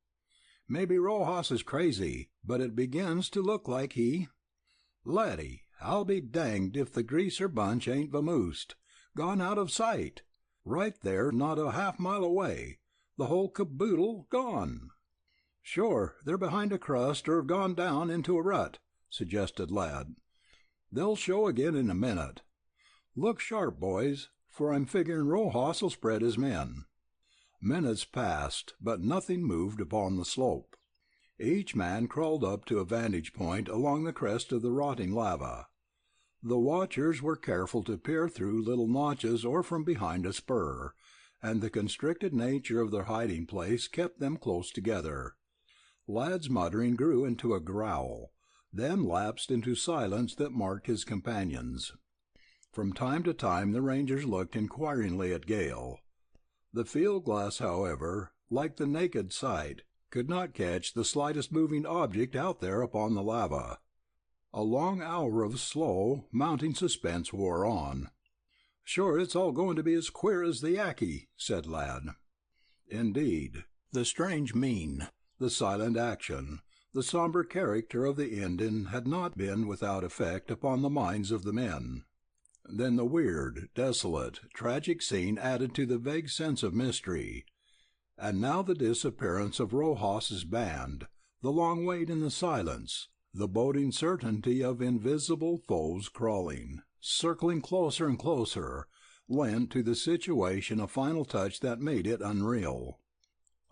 Maybe Rojas is crazy, but it begins to look like he... Laddie, I'll be danged if the greaser bunch ain't vamoosed, gone out of sight. Right there, not a half-mile away, the whole caboodle gone." "Sure, they're behind a crust or have gone down into a rut," suggested Lad. "They'll show again in a minute. Look sharp, boys, for I'm figuring Rojas will spread his men." Minutes passed, but nothing moved upon the slope. Each man crawled up to a vantage point along the crest of the rotting lava. The watchers were careful to peer through little notches or from behind a spur, and the constricted nature of their hiding place kept them close together. Lad's muttering grew into a growl, then lapsed into silence that marked his companions. From time to time the rangers looked inquiringly at Gale. The field glass, however, like the naked sight, could not catch the slightest moving object out there upon the lava. A long hour of slow, mounting suspense wore on. "Sure, it's all going to be as queer as the Yaqui," said Lad. Indeed, the strange mien, the silent action, the somber character of the Indian had not been without effect upon the minds of the men. Then the weird, desolate, tragic scene added to the vague sense of mystery. And now the disappearance of Rojas's band, the long wait in the silence, the boding certainty of invisible foes crawling, circling closer and closer, lent to the situation a final touch that made it unreal.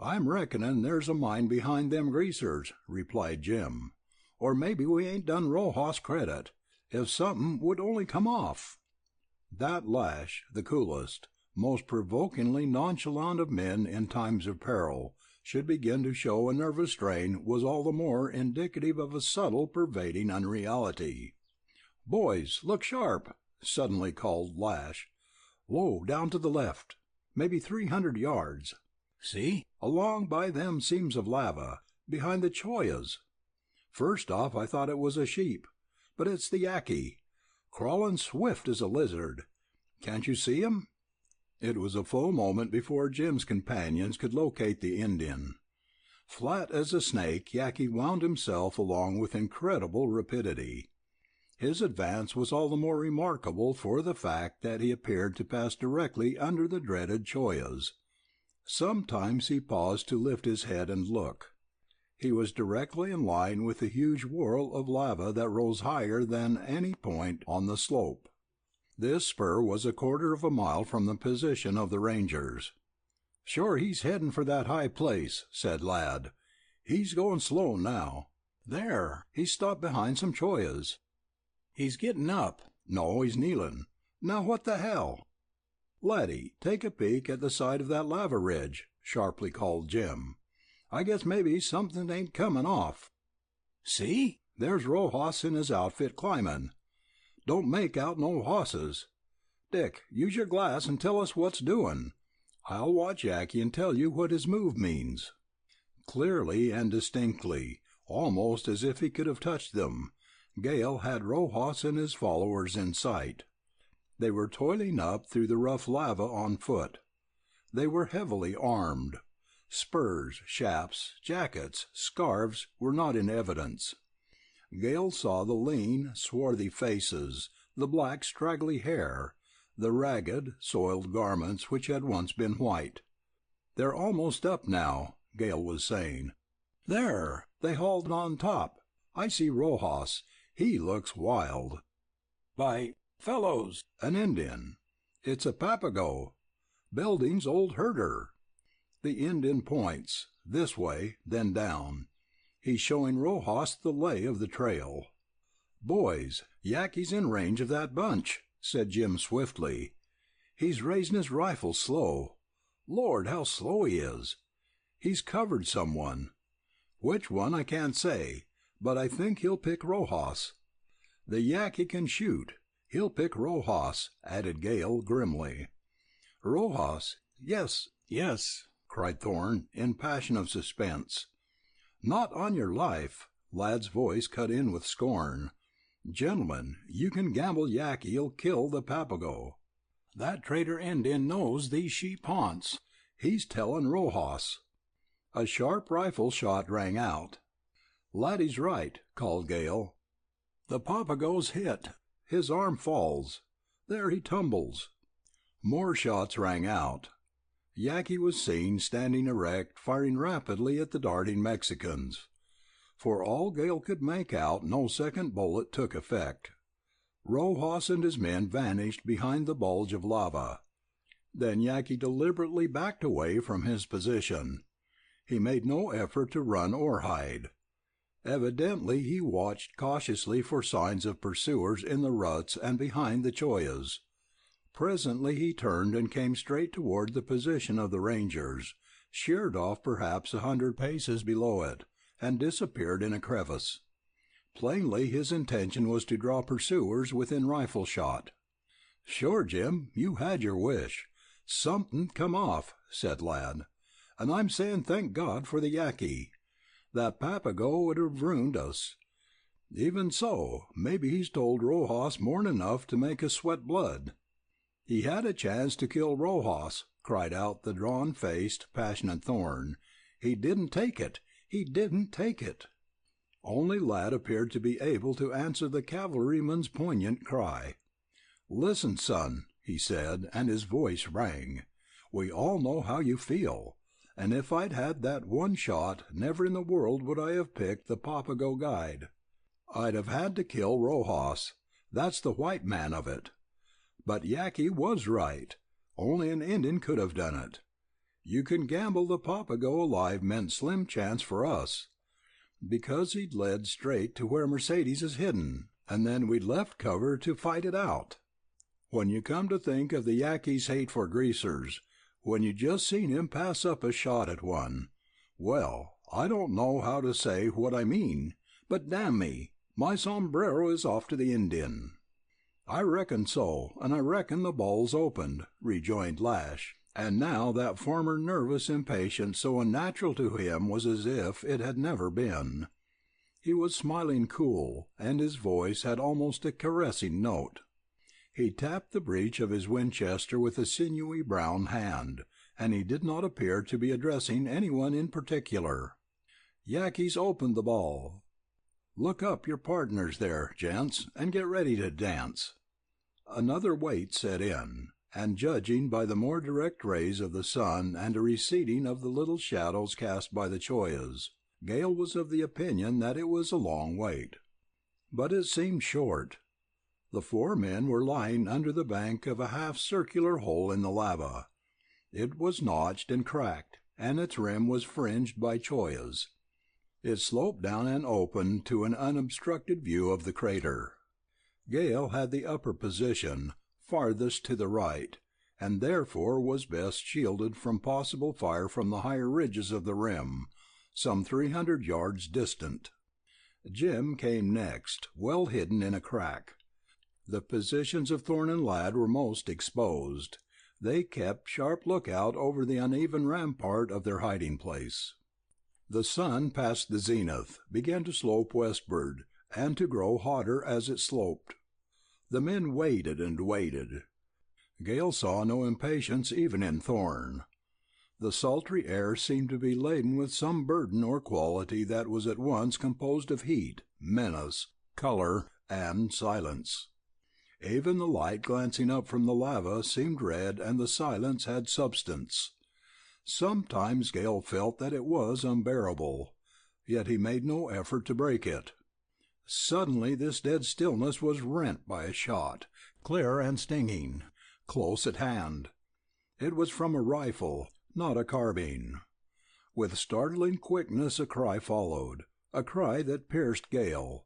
"I'm reckoning there's a mine behind them greasers," replied Jim. "Or maybe we ain't done Rojas credit. If something would only come off." That Lash, the coolest, most provokingly nonchalant of men in times of peril, should begin to show a nervous strain was all the more indicative of a subtle pervading unreality. "Boys, look sharp!" suddenly called Lash. "Low down to the left, maybe 300 yards. See, along by them seams of lava, behind the chollas. First off I thought it was a sheep, but it's the Yaqui, crawling swift as a lizard. Can't you see him?" It was a full moment before Jim's companions could locate the Indian. Flat as a snake, Yaqui wound himself along with incredible rapidity. His advance was all the more remarkable for the fact that he appeared to pass directly under the dreaded chollas. Sometimes he paused to lift his head and look. He was directly in line with the huge whirl of lava that rose higher than any point on the slope. This spur was a quarter of a mile from the position of the Rangers. "Sure he's heading for that high place," said Ladd. "He's going slow now. There, he's stopped behind some chollas. He's getting up. No, he's kneeling. Now what the hell?" "Laddie, take a peek at the side of that lava ridge," sharply called Jim. "I guess maybe something ain't coming off. See? There's Rojas in his outfit climbing. Don't make out no hosses. Dick, use your glass and tell us what's doing. I'll watch Yaqui and tell you what his move means." Clearly and distinctly, almost as if he could have touched them, Gale had Rojas and his followers in sight. They were toiling up through the rough lava on foot. They were heavily armed. Spurs, chaps, jackets, scarves were not in evidence. Gale saw the lean, swarthy faces, the black, straggly hair, the ragged, soiled garments which had once been white. "They're almost up now," Gale was saying. "There, they hauled on top. I see Rojas. He looks wild. By fellows, an Indian. It's a Papago. Belding's old herder." The Indian points, this way, then down. He's showing Rojas the lay of the trail. "Boys, Yaqui's in range of that bunch," said Jim swiftly. "He's raising his rifle slow. Lord, how slow he is! He's covered someone. Which one I can't say, but I think he'll pick Rojas. The Yaqui can shoot. He'll pick Rojas," added Gale grimly. "Rojas? Yes, yes," cried Thorne, in passion of suspense. "Not on your life," Ladd's voice cut in with scorn. "Gentlemen, you can gamble Yaqui'll kill the Papago. That traitor Indian knows these sheep haunts. He's telling Rojas." A sharp rifle shot rang out. "Laddie's right," called Gale. "The Papago's hit. His arm falls. There he tumbles." More shots rang out. Yaqui was seen standing erect, firing rapidly at the darting Mexicans. For all Gale could make out, no second bullet took effect. Rojas and his men vanished behind the bulge of lava. Then Yaqui deliberately backed away from his position. He made no effort to run or hide. Evidently he watched cautiously for signs of pursuers in the ruts and behind the chollas. Presently he turned and came straight toward the position of the Rangers, sheered off perhaps 100 paces below it, and disappeared in a crevice. Plainly his intention was to draw pursuers within rifle shot. "Sure, Jim, you had your wish. Something come off," said Ladd. "And I'm saying thank God for the Yaqui. That Papago would have ruined us. Even so, maybe he's told Rojas more'n enough to make us sweat blood." "He had a chance to kill Rojas," cried out the drawn-faced, passionate Thorne. "He didn't take it. He didn't take it." Only Ladd appeared to be able to answer the cavalryman's poignant cry. "Listen, son," he said, and his voice rang. "We all know how you feel. And if I'd had that one shot, never in the world would I have picked the Papago guide. I'd have had to kill Rojas. That's the white man of it. But Yaqui was right. Only an Indian could have done it. You can gamble the Papago alive meant slim chance for us, because he'd led straight to where Mercedes is hidden, and then we'd left cover to fight it out. When you come to think of the Yaqui's hate for greasers, when you just seen him pass up a shot at one, well, I don't know how to say what I mean, but damn me, my sombrero is off to the Indian." "I reckon so, and I reckon the ball's opened," rejoined Lash, and now that former nervous impatience so unnatural to him was as if it had never been. He was smiling cool, and his voice had almost a caressing note. He tapped the breech of his Winchester with a sinewy brown hand, and he did not appear to be addressing anyone in particular. "Yaqui's opened the ball. Look up your partners there, gents, and get ready to dance." Another wait set in, and judging by the more direct rays of the sun and a receding of the little shadows cast by the chollas, Gale was of the opinion that it was a long wait. But it seemed short. The four men were lying under the bank of a half-circular hole in the lava. It was notched and cracked, and its rim was fringed by chollas. It sloped down and opened to an unobstructed view of the crater. Gale had the upper position, farthest to the right, and therefore was best shielded from possible fire from the higher ridges of the rim, some 300 yards distant. Jim came next, well hidden in a crack. The positions of Thorne and Ladd were most exposed. They kept sharp lookout over the uneven rampart of their hiding place. The sun, past the zenith, began to slope westward, and to grow hotter as it sloped. The men waited and waited. Gale saw no impatience even in Thorne. The sultry air seemed to be laden with some burden or quality that was at once composed of heat, menace, color, and silence. Even the light glancing up from the lava seemed red, and the silence had substance. Sometimes Gale felt that it was unbearable, yet he made no effort to break it. Suddenly this dead stillness was rent by a shot, clear and stinging, close at hand. It was from a rifle, not a carbine. With startling quickness a cry followed, a cry that pierced Gale.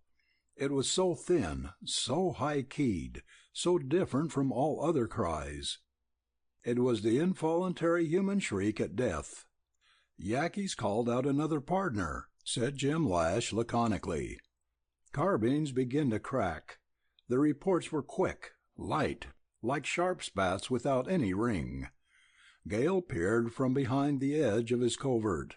It was so thin, so high-keyed, so different from all other cries. It was the involuntary human shriek at death. "Yaqui's called out another partner," said Jim Lash laconically. Carbines began to crack. The reports were quick, light, like sharp spats without any ring. Gale peered from behind the edge of his covert.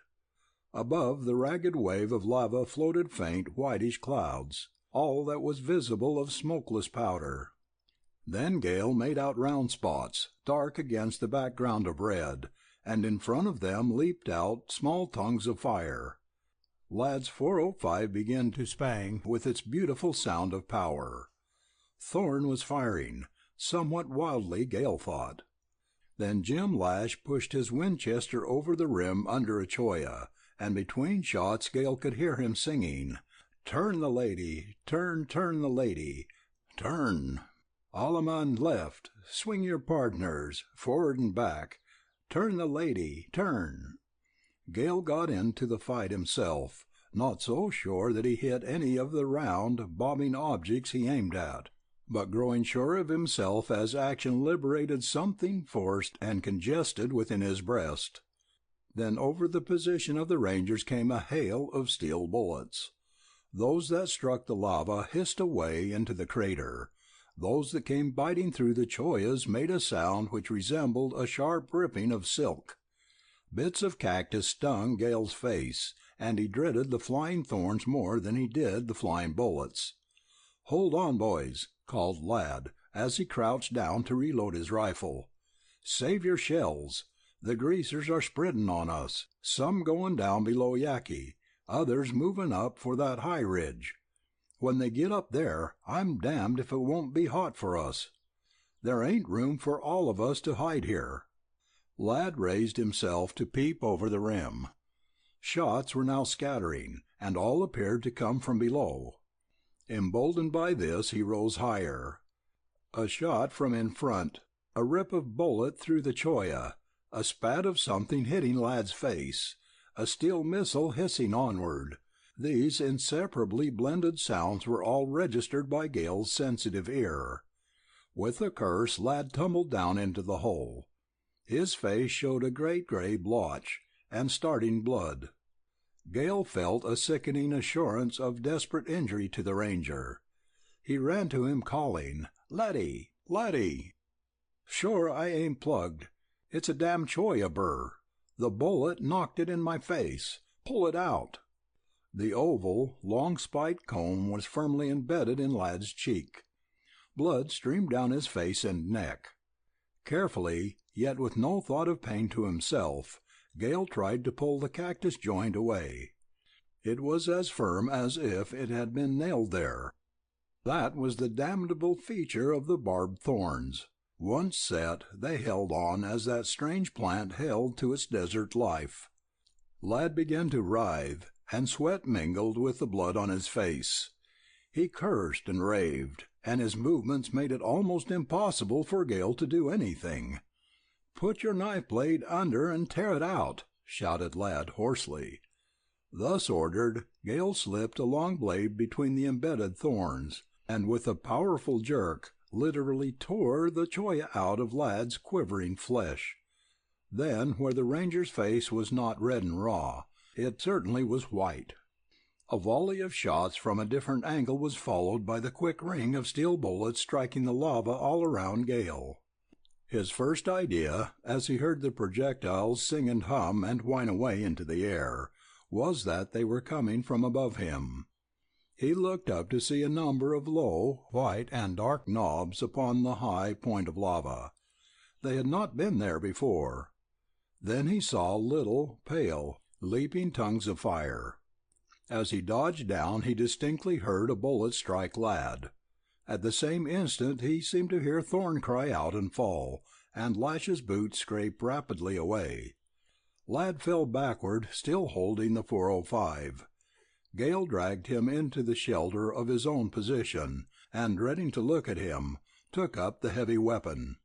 Above the ragged wave of lava floated faint whitish clouds, all that was visible of smokeless powder. Then Gale made out round spots, dark against the background of red, and in front of them leaped out small tongues of fire. Ladd's .405 began to spang with its beautiful sound of power. Thorne was firing, somewhat wildly, Gale thought. Then Jim Lash pushed his Winchester over the rim under a cholla, and between shots Gale could hear him singing, "Turn the lady, turn the lady, turn. Alaman left, swing your partners, forward and back, turn the lady, turn." Gale got into the fight himself, not so sure that he hit any of the round, bobbing objects he aimed at, but growing sure of himself as action liberated something forced and congested within his breast. Then over the position of the Rangers came a hail of steel bullets. Those that struck the lava hissed away into the crater. Those that came biting through the chollas made a sound which resembled a sharp ripping of silk. Bits of cactus stung Gale's face, and he dreaded the flying thorns more than he did the flying bullets. "Hold on, boys," called Ladd, as he crouched down to reload his rifle. "Save your shells. The greasers are spreading on us, some going down below Yaqui, others moving up for that high ridge. When they get up there, I'm damned if it won't be hot for us. There ain't room for all of us to hide here." Ladd raised himself to peep over the rim. Shots were now scattering, and all appeared to come from below. Emboldened by this, he rose higher. A shot from in front, a rip of bullet through the cholla, a spat of something hitting Ladd's face, a steel missile hissing onward. These inseparably blended sounds were all registered by Gale's sensitive ear. With a curse, Ladd tumbled down into the hole. His face showed a great gray blotch, and starting blood. Gale felt a sickening assurance of desperate injury to the Ranger. He ran to him calling, "Laddie, Laddie!" "Sure I ain't plugged. It's a damn cholla burr. The bullet knocked it in my face. Pull it out." The oval, long-spiked cone was firmly embedded in Ladd's cheek. Blood streamed down his face and neck. Carefully, yet with no thought of pain to himself, Gale tried to pull the cactus joint away. It was as firm as if it had been nailed there. That was the damnable feature of the barbed thorns. Once set, they held on as that strange plant held to its desert life. Ladd began to writhe, and sweat mingled with the blood on his face. He cursed and raved, and his movements made it almost impossible for Gale to do anything. "Put your knife blade under and tear it out," shouted Ladd hoarsely. Thus ordered, Gale slipped a long blade between the embedded thorns, and with a powerful jerk literally tore the choya out of Ladd's quivering flesh. Then, where the ranger's face was not red and raw, it certainly was white. A volley of shots from a different angle was followed by the quick ring of steel bullets striking the lava all around Gale. His first idea, as he heard the projectiles sing and hum and whine away into the air, was that they were coming from above him. He looked up to see a number of low, white and dark knobs upon the high point of lava. They had not been there before. Then he saw little, pale, leaping tongues of fire. As he dodged down, he distinctly heard a bullet strike Ladd. At the same instant he seemed to hear Thorne cry out and fall, and Lash's boots scrape rapidly away. Ladd fell backward, still holding the .405. Gale dragged him into the shelter of his own position, and, dreading to look at him, took up the heavy weapon.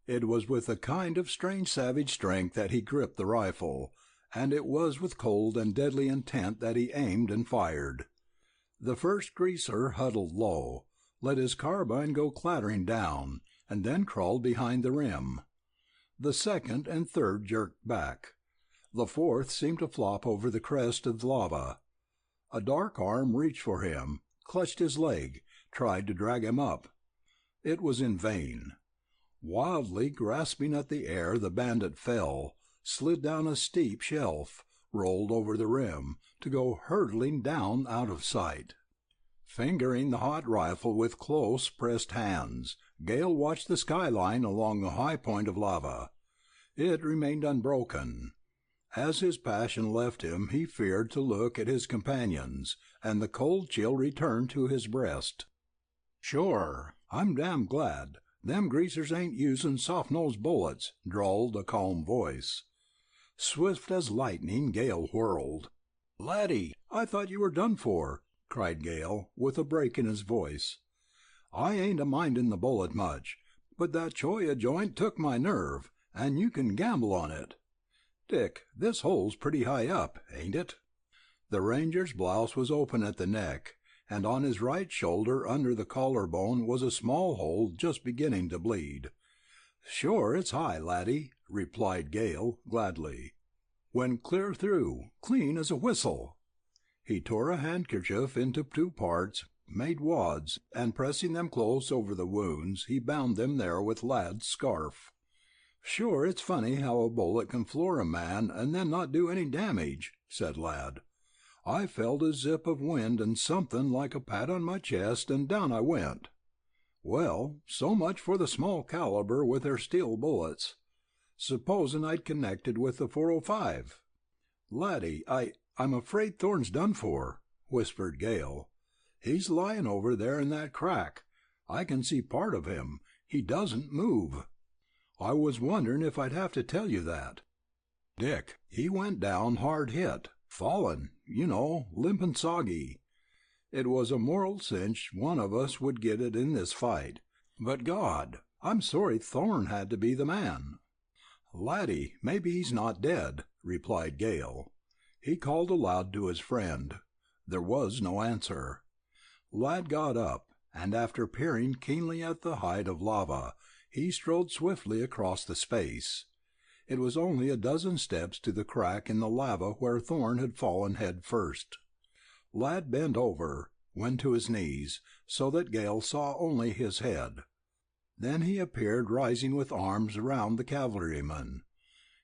It was with a kind of strange savage strength that he gripped the rifle, and it was with cold and deadly intent that he aimed and fired. The first greaser huddled low, let his carbine go clattering down, and then crawled behind the rim. The second and third jerked back. The fourth seemed to flop over the crest of lava. A dark arm reached for him, clutched his leg, tried to drag him up. It was in vain. Wildly grasping at the air, the bandit fell, slid down a steep shelf, rolled over the rim, to go hurtling down out of sight. Fingering the hot rifle with close-pressed hands, Gale watched the skyline along the high point of lava. It remained unbroken. As his passion left him, he feared to look at his companions, and the cold chill returned to his breast. "Sure, I'm damn glad them greasers ain't using soft-nosed bullets," drawled a calm voice. Swift as lightning, Gale whirled. "Laddie, I thought you were done for," cried Gale, with a break in his voice. "I ain't a-mindin' the bullet much, but that choya joint took my nerve, and you can gamble on it. Dick, this hole's pretty high up, ain't it?" The ranger's blouse was open at the neck, and on his right shoulder under the collarbone was a small hole just beginning to bleed. "Sure, it's high, laddie," replied Gale, gladly. "Went clear through, clean as a whistle." He tore a handkerchief into two parts, made wads, and pressing them close over the wounds, he bound them there with Ladd's scarf. "Sure, it's funny how a bullet can floor a man and then not do any damage," said Ladd. "I felt a zip of wind and something like a pat on my chest, and down I went. Well, so much for the small caliber with their steel bullets. Supposin' I'd connected with the .405. "Laddie, I'm afraid Thorne's done for," whispered Gale. "He's lying over there in that crack. I can see part of him. He doesn't move. I was wondering if I'd have to tell you that. Dick, he went down hard hit, fallen, limp and soggy. It was a moral cinch one of us would get it in this fight. But God, I'm sorry Thorne had to be the man." "Laddie, maybe he's not dead," replied Gale. He called aloud to his friend. There was no answer. Ladd got up, and after peering keenly at the height of lava, he strode swiftly across the space. It was only a dozen steps to the crack in the lava where Thorne had fallen head first. Ladd bent over, went to his knees, so that Gale saw only his head. Then he appeared rising with arms around the cavalryman.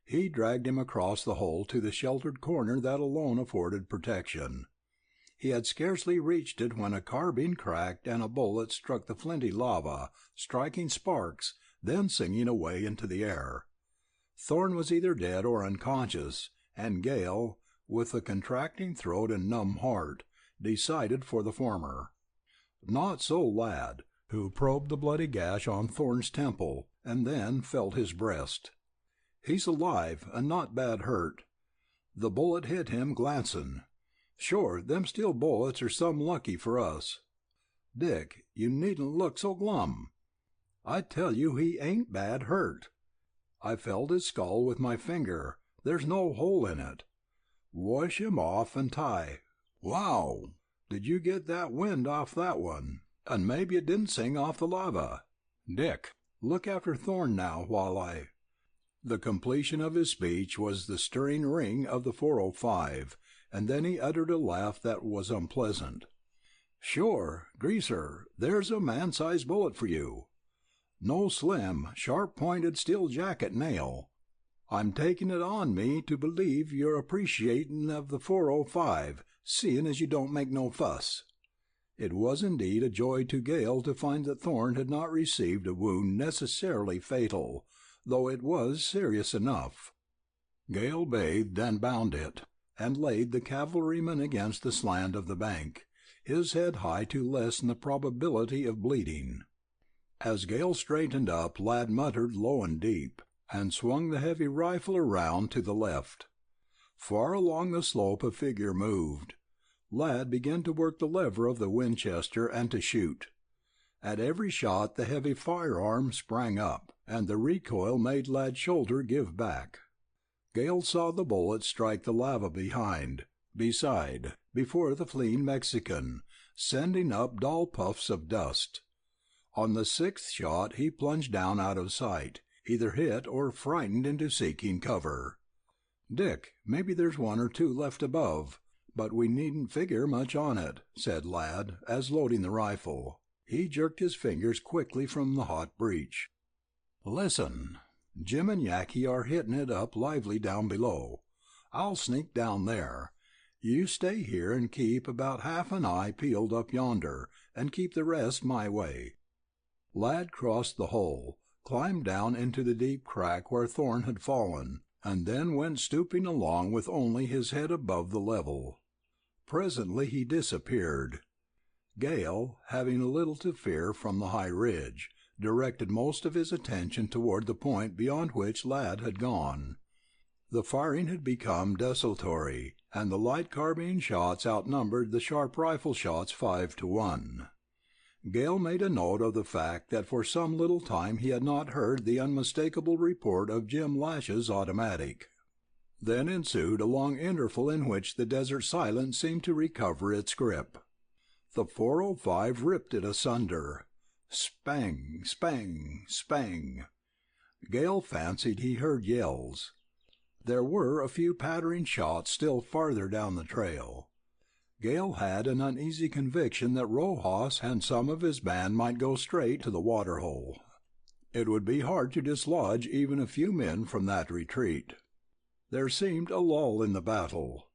He dragged him across the hole to the sheltered corner that alone afforded protection. He had scarcely reached it when a carbine cracked and a bullet struck the flinty lava, striking sparks, then singing away into the air. Thorne was either dead or unconscious, and Gale, with a contracting throat and numb heart, decided for the former. Not so Ladd, who probed the bloody gash on Thorne's temple, and then felt his breast. "He's alive, and not bad hurt. The bullet hit him glancin'. Sure, them steel bullets are some lucky for us. Dick, you needn't look so glum. I tell you he ain't bad hurt. I felt his skull with my finger. There's no hole in it. Wash him off and tie. Wow! Did you get that wind off that one? And maybe it didn't sing off the lava. Dick, look after Thorne now while I... The completion of his speech was the stirring ring of the 405, and then he uttered a laugh that was unpleasant. Sure, Greaser, there's a man-sized bullet for you. No slim, sharp-pointed steel jacket nail. I'm taking it on me to believe you're appreciating of the 405, seeing as you don't make no fuss. It was indeed a joy to Gale to find that Thorne had not received a wound necessarily fatal, though it was serious enough. Gale bathed and bound it, and laid the cavalryman against the slant of the bank, his head high to lessen the probability of bleeding. As Gale straightened up, Lad muttered low and deep, and swung the heavy rifle around to the left. Far along the slope a figure moved. Lad began to work the lever of the Winchester and to shoot. At every shot the heavy firearm sprang up, and the recoil made Lad's shoulder give back. Gale saw the bullet strike the lava beside, before the fleeing Mexican, sending up dull puffs of dust. On the sixth shot he plunged down out of sight, either hit or frightened into seeking cover. Dick, maybe there's one or two left above, but we needn't figure much on it, said Lad, as loading the rifle. He jerked his fingers quickly from the hot breech. Listen, Jim and Yaqui are hitting it up lively down below. I'll sneak down there. You stay here and keep about half an eye peeled up yonder, and keep the rest my way. Lad crossed the hole, climbed down into the deep crack where Thorne had fallen, and then went stooping along with only his head above the level. Presently he disappeared. Gale, having a little to fear from the high ridge, directed most of his attention toward the point beyond which Lad had gone. The firing had become desultory, and the light carbine shots outnumbered the sharp rifle shots 5 to 1. Gale made a note of the fact that for some little time he had not heard the unmistakable report of Jim Lash's automatic. Then ensued a long interval in which the desert silence seemed to recover its grip. The 405 ripped it asunder. Spang, spang, spang. Gale fancied he heard yells. There were a few pattering shots still farther down the trail. Gale had an uneasy conviction that Rojas and some of his band might go straight to the waterhole. It would be hard to dislodge even a few men from that retreat. There seemed a lull in the battle.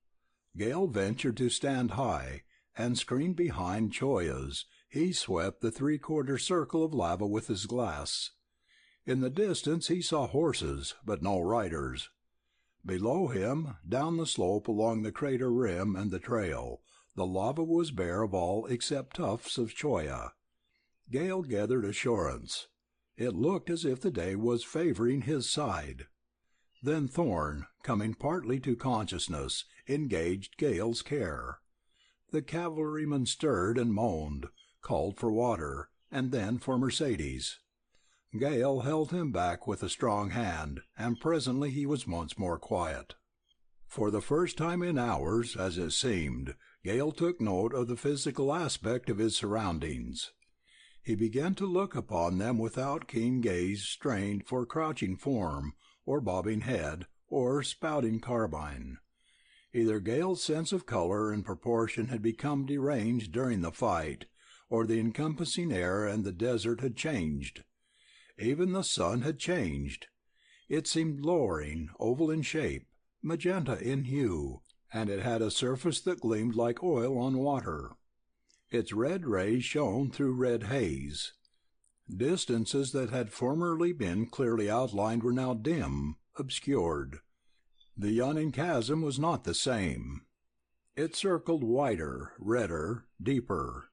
Gale ventured to stand high, and screened behind choyas, he swept the three-quarter circle of lava with his glass. In the distance he saw horses, but no riders. Below him, down the slope along the crater rim and the trail, the lava was bare of all except tufts of choya. Gale gathered assurance. It looked as if the day was favoring his side. Then Thorne, coming partly to consciousness, engaged Gale's care. The cavalryman stirred and moaned, called for water, and then for Mercedes. Gale held him back with a strong hand, and presently he was once more quiet. For the first time in hours, as it seemed, Gale took note of the physical aspect of his surroundings. He began to look upon them without keen gaze strained for crouching form, or bobbing head, or spouting carbine. Either Gale's sense of color and proportion had become deranged during the fight, or the encompassing air and the desert had changed. Even the sun had changed. It seemed lowering, oval in shape, magenta in hue, and it had a surface that gleamed like oil on water. Its red rays shone through red haze. Distances that had formerly been clearly outlined were now dim, obscured. The yawning chasm was not the same. It circled wider, redder, deeper.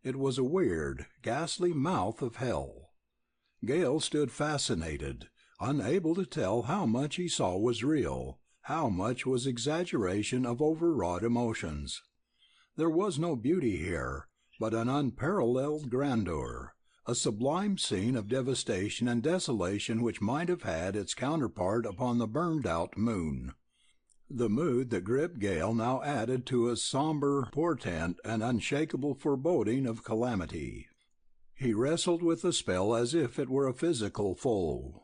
It was a weird, ghastly mouth of hell. Gale stood fascinated, unable to tell how much he saw was real, How much was exaggeration of overwrought emotions? There was no beauty here, but an unparalleled grandeur, a sublime scene of devastation and desolation which might have had its counterpart upon the burned-out moon. The mood that gripped Gale now added to its sombre portent an unshakable foreboding of calamity. He wrestled with the spell as if it were a physical foe.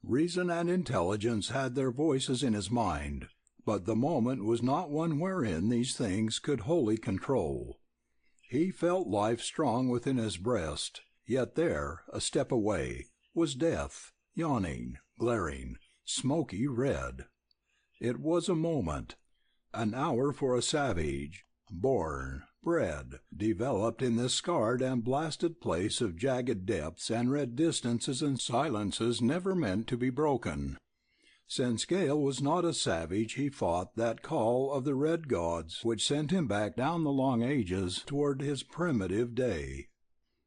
Reason and intelligence had their voices in his mind, but the moment was not one wherein these things could wholly control. He felt life strong within his breast, yet there, a step away, was death, yawning, glaring, smoky red. It was a moment, an hour for a savage, born, bred, developed in this scarred and blasted place of jagged depths and red distances and silences never meant to be broken. Since Gale was not a savage, he fought that call of the red gods which sent him back down the long ages toward his primitive day.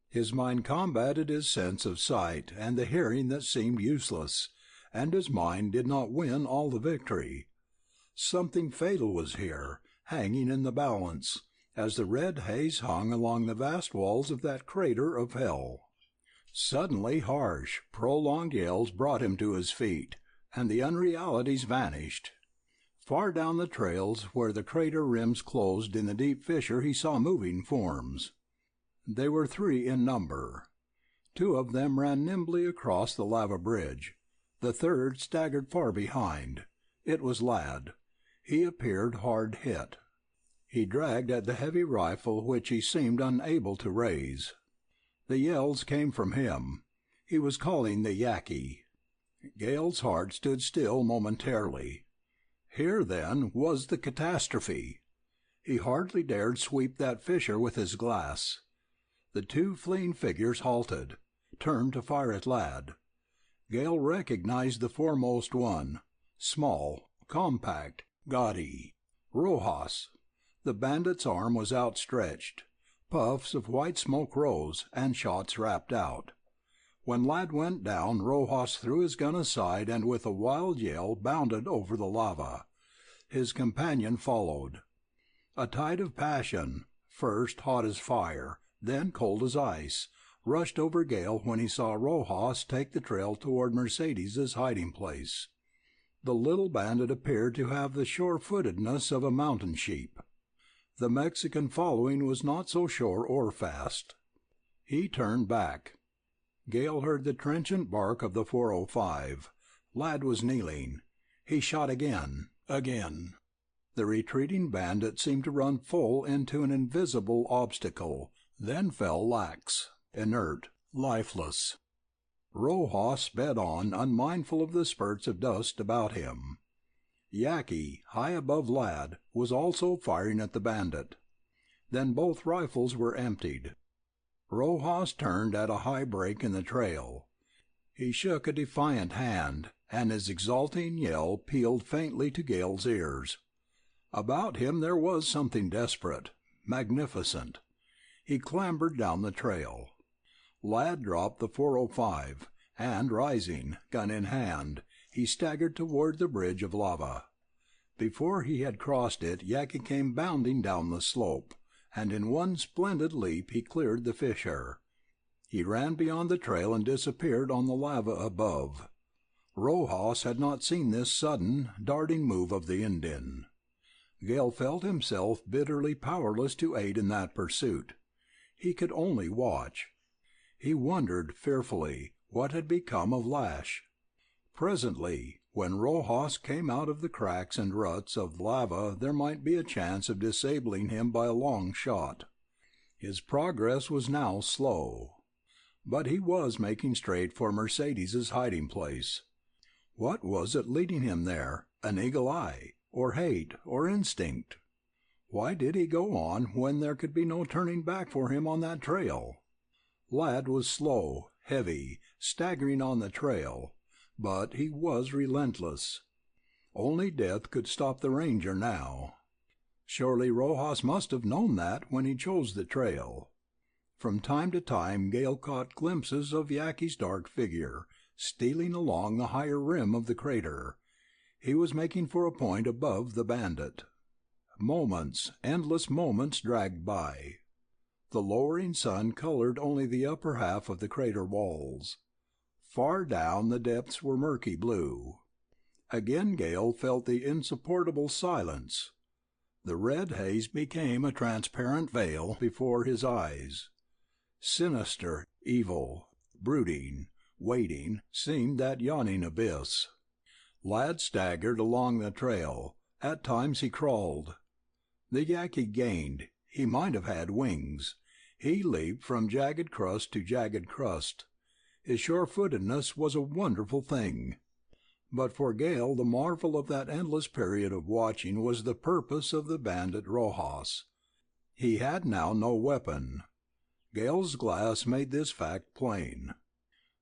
His mind combated his sense of sight and the hearing that seemed useless, and his mind did not win all the victory. Something fatal was here, hanging in the balance, as the red haze hung along the vast walls of that crater of hell. Suddenly harsh, prolonged yells brought him to his feet, and the unrealities vanished. Far down the trails where the crater rims closed in the deep fissure he saw moving forms. They were 3 in number. 2 of them ran nimbly across the lava bridge. The third staggered far behind. It was Ladd. He appeared hard hit. He dragged at the heavy rifle which he seemed unable to raise. The yells came from him. He was calling the Yaqui. Gale's heart stood still momentarily. Here, then, was the catastrophe. He hardly dared sweep that fissure with his glass. The 2 fleeing figures halted, turned to fire at Ladd. Gale recognized the foremost one, small, compact, gaudy. Rojas. The bandit's arm was outstretched. Puffs of white smoke rose, and shots rapped out. When Ladd went down, Rojas threw his gun aside and with a wild yell bounded over the lava. His companion followed. A tide of passion, first hot as fire, then cold as ice, rushed over Gale when he saw Rojas take the trail toward Mercedes's hiding place. The little bandit appeared to have the sure-footedness of a mountain sheep. The Mexican following was not so sure or fast. He turned back. Gale heard the trenchant bark of the 405. Ladd was kneeling. He shot again. The retreating bandit seemed to run full into an invisible obstacle, then fell lax, inert, lifeless. Rojas sped on, unmindful of the spurts of dust about him. Yaqui, high above Ladd, was also firing at the bandit. Then both rifles were emptied. Rojas turned at a high break in the trail. He shook a defiant hand, and his exulting yell pealed faintly to Gale's ears. About him there was something desperate, magnificent. He clambered down the trail. Ladd dropped the 405, and rising, gun in hand, he staggered toward the bridge of lava. Before he had crossed it, Yaqui came bounding down the slope, and in one splendid leap he cleared the fissure. He ran beyond the trail and disappeared on the lava above. Rojas had not seen this sudden, darting move of the Indian. Gale felt himself bitterly powerless to aid in that pursuit. He could only watch. He wondered fearfully what had become of Lash. Presently, when Rojas came out of the cracks and ruts of lava, there might be a chance of disabling him by a long shot. His progress was now slow, but he was making straight for Mercedes's hiding place. What was it leading him there? An eagle eye, or hate, or instinct? Why did he go on when there could be no turning back for him on that trail? Ladd was slow, heavy, staggering on the trail, but he was relentless. Only death could stop the ranger now. Surely Rojas must have known that when he chose the trail. From time to time Gale caught glimpses of Yaqui's dark figure, stealing along the higher rim of the crater. He was making for a point above the bandit. Moments, endless moments dragged by. The lowering sun colored only the upper half of the crater walls. Far down the depths were murky blue. Again Gale felt the insupportable silence. The red haze became a transparent veil before his eyes. Sinister, evil, brooding, waiting, seemed that yawning abyss. Ladd staggered along the trail. At times he crawled. The Yaqui gained. He might have had wings. He leaped from jagged crust to jagged crust. His sure-footedness was a wonderful thing. But for Gale the marvel of that endless period of watching was the purpose of the bandit Rojas. He had now no weapon. Gale's glass made this fact plain.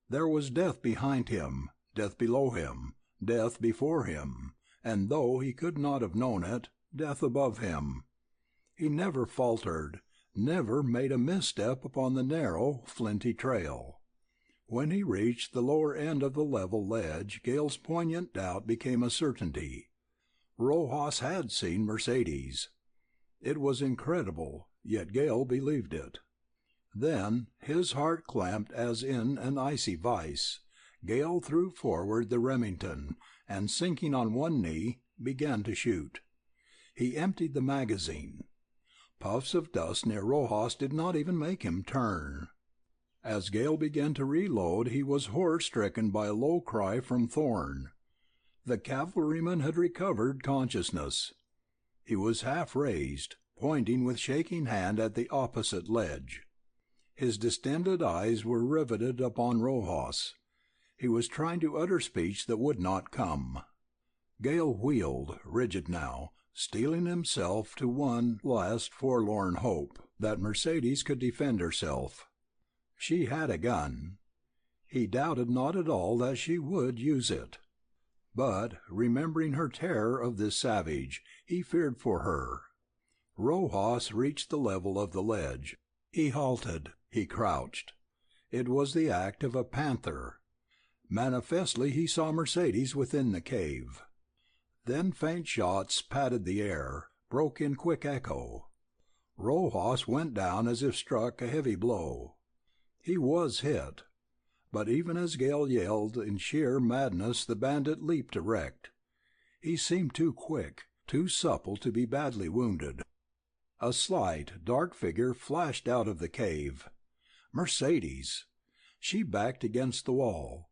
There was death behind him, death below him, death before him, and though he could not have known it, death above him. He never faltered, never made a misstep upon the narrow, flinty trail. When he reached the lower end of the level ledge, Gale's poignant doubt became a certainty. Rojas had seen Mercedes. It was incredible, yet Gale believed it. Then, his heart clamped as in an icy vice, Gale threw forward the Remington, and sinking on one knee, began to shoot. He emptied the magazine. Puffs of dust near Rojas did not even make him turn. As Gale began to reload, he was horror-stricken by a low cry from Thorne. The cavalryman had recovered consciousness. He was half-raised, pointing with shaking hand at the opposite ledge. His distended eyes were riveted upon Rojas. He was trying to utter speech that would not come. Gale wheeled, rigid now, steeling himself to one last forlorn hope, that Mercedes could defend herself. She had a gun. He doubted not at all that she would use it. But, remembering her terror of this savage, he feared for her. Rojas reached the level of the ledge. He halted. He crouched. It was the act of a panther. Manifestly he saw Mercedes within the cave. Then faint shots patted the air, broke in quick echo. Rojas went down as if struck a heavy blow. He was hit. But even as Gale yelled in sheer madness, the bandit leaped erect. He seemed too quick, too supple to be badly wounded. A slight, dark figure flashed out of the cave. Mercedes! She backed against the wall.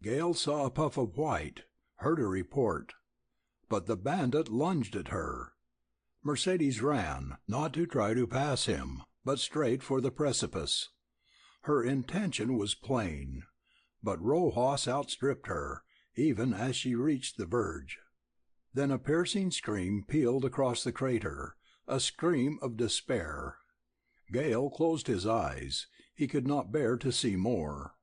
Gale saw a puff of white, heard a report. But the bandit lunged at her. Mercedes ran, not to try to pass him, but straight for the precipice. Her intention was plain, but Rojas outstripped her, even as she reached the verge. Then a piercing scream pealed across the crater, a scream of despair. Gale closed his eyes. He could not bear to see more.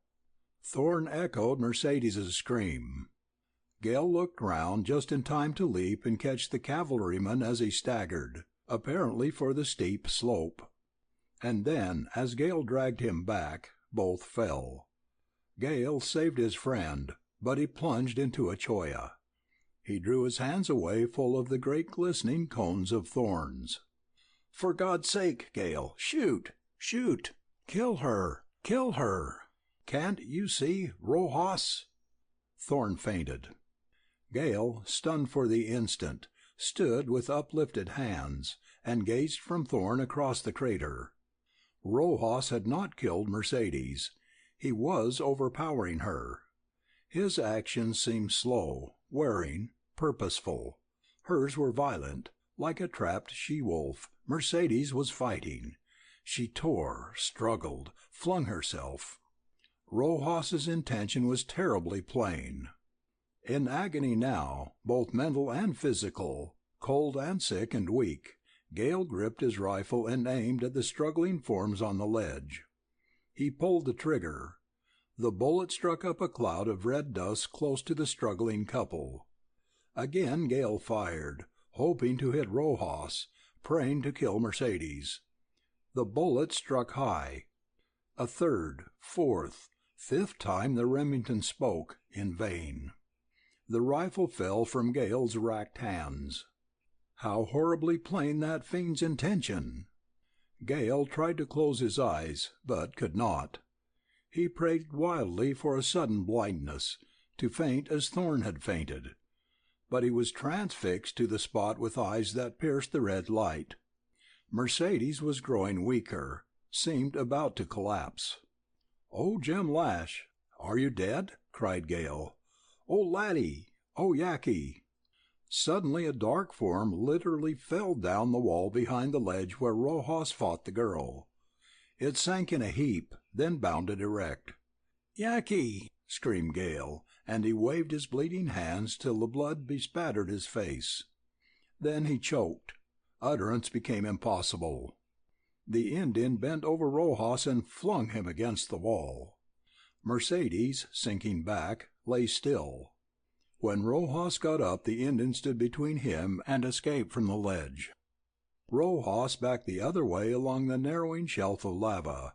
Thorne echoed Mercedes's scream. Gale looked round just in time to leap and catch the cavalryman as he staggered, apparently for the steep slope. And then, as Gale dragged him back, both fell. Gale saved his friend, but he plunged into a cholla. He drew his hands away full of the great glistening cones of thorns. "For God's sake, Gale, shoot! Shoot! Kill her! Kill her! Can't you see, Rojas?" Thorne fainted. Gale, stunned for the instant, stood with uplifted hands, and gazed from Thorne across the crater. Rojas had not killed Mercedes. He was overpowering her. His actions seemed slow, wearing, purposeful. Hers were violent, like a trapped she-wolf. Mercedes was fighting. She tore, struggled, flung herself. Rojas's intention was terribly plain. In agony now, both mental and physical, cold and sick and weak, Gale gripped his rifle and aimed at the struggling forms on the ledge. He pulled the trigger. The bullet struck up a cloud of red dust close to the struggling couple. Again Gale fired, hoping to hit Rojas, praying to kill Mercedes. The bullet struck high. A third, fourth, fifth time the Remington spoke, in vain. The rifle fell from Gale's racked hands. How horribly plain that fiend's intention! Gale tried to close his eyes, but could not. He prayed wildly for a sudden blindness, to faint as Thorn had fainted. But he was transfixed to the spot with eyes that pierced the red light. Mercedes was growing weaker, seemed about to collapse. "Oh, Jim Lash, are you dead?" cried Gale. "Oh, laddie! Oh, Yaqui!" Suddenly a dark form literally fell down the wall behind the ledge where Rojas fought the girl. It sank in a heap, then bounded erect. "Yaqui!" screamed Gale, and he waved his bleeding hands till the blood bespattered his face. Then he choked. Utterance became impossible. The Indian bent over Rojas and flung him against the wall. Mercedes, sinking back, lay still. When Rojas got up, the Indian stood between him and escape from the ledge. Rojas backed the other way along the narrowing shelf of lava.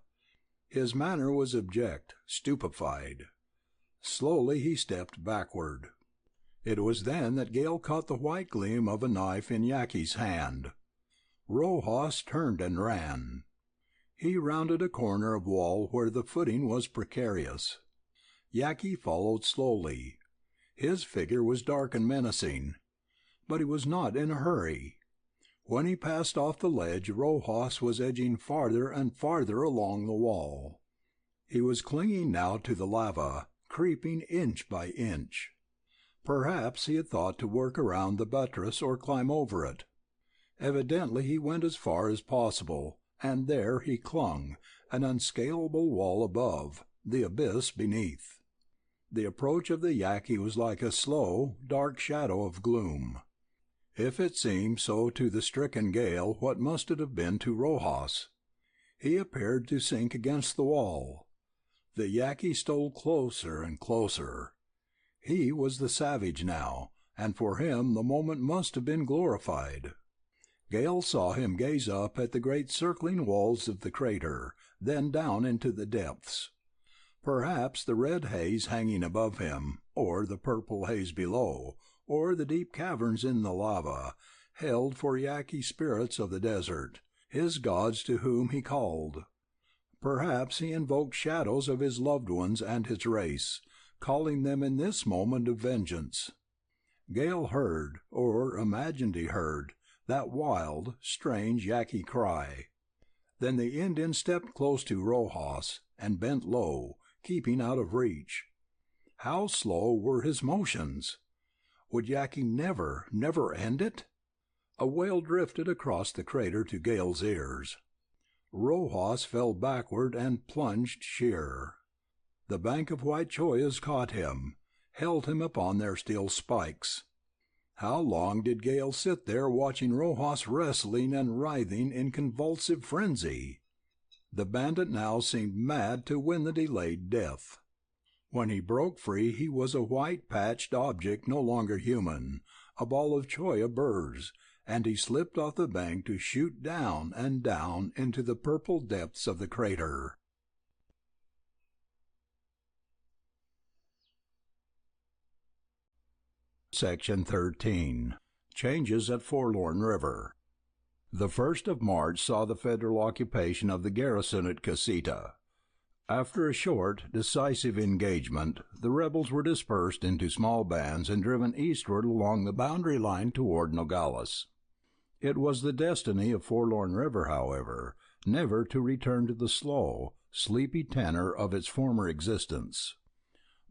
His manner was abject, stupefied. Slowly he stepped backward. It was then that Gale caught the white gleam of a knife in Yaqui's hand. Rojas turned and ran. He rounded a corner of wall where the footing was precarious. Yaqui followed slowly. His figure was dark and menacing, but he was not in a hurry. When he passed off the ledge, Rojas was edging farther and farther along the wall. He was clinging now to the lava, creeping inch by inch. Perhaps he had thought to work around the buttress or climb over it. Evidently he went as far as possible, and there he clung, an unscalable wall above, the abyss beneath. The approach of the Yaqui was like a slow, dark shadow of gloom. If it seemed so to the stricken Gale, what must it have been to Rojas? He appeared to sink against the wall. The Yaqui stole closer and closer. He was the savage now, and for him the moment must have been glorified. Gale saw him gaze up at the great circling walls of the crater, then down into the depths. Perhaps the red haze hanging above him, or the purple haze below, or the deep caverns in the lava, held for Yaqui spirits of the desert, his gods to whom he called. Perhaps he invoked shadows of his loved ones and his race, calling them in this moment of vengeance. Gale heard, or imagined he heard, that wild, strange Yaqui cry. Then the Indian stepped close to Rojas, and bent low, keeping out of reach. How slow were his motions! Would Yaqui never end it? A wail drifted across the crater to Gale's ears. Rojas fell backward and plunged sheer. The bank of white chollas caught him, held him upon their steel spikes. How long did Gale sit there watching Rojas wrestling and writhing in convulsive frenzy? The bandit now seemed mad to win the delayed death. When he broke free he was a white patched object no longer human, a ball of cholla burrs, and he slipped off the bank to shoot down and down into the purple depths of the crater. Section 13. Changes at Forlorn River. The 1st of March saw the Federal occupation of the garrison at Castaneda. After a short, decisive engagement, the rebels were dispersed into small bands and driven eastward along the boundary line toward Nogales. It was the destiny of Forlorn River, however, never to return to the slow, sleepy tenor of its former existence.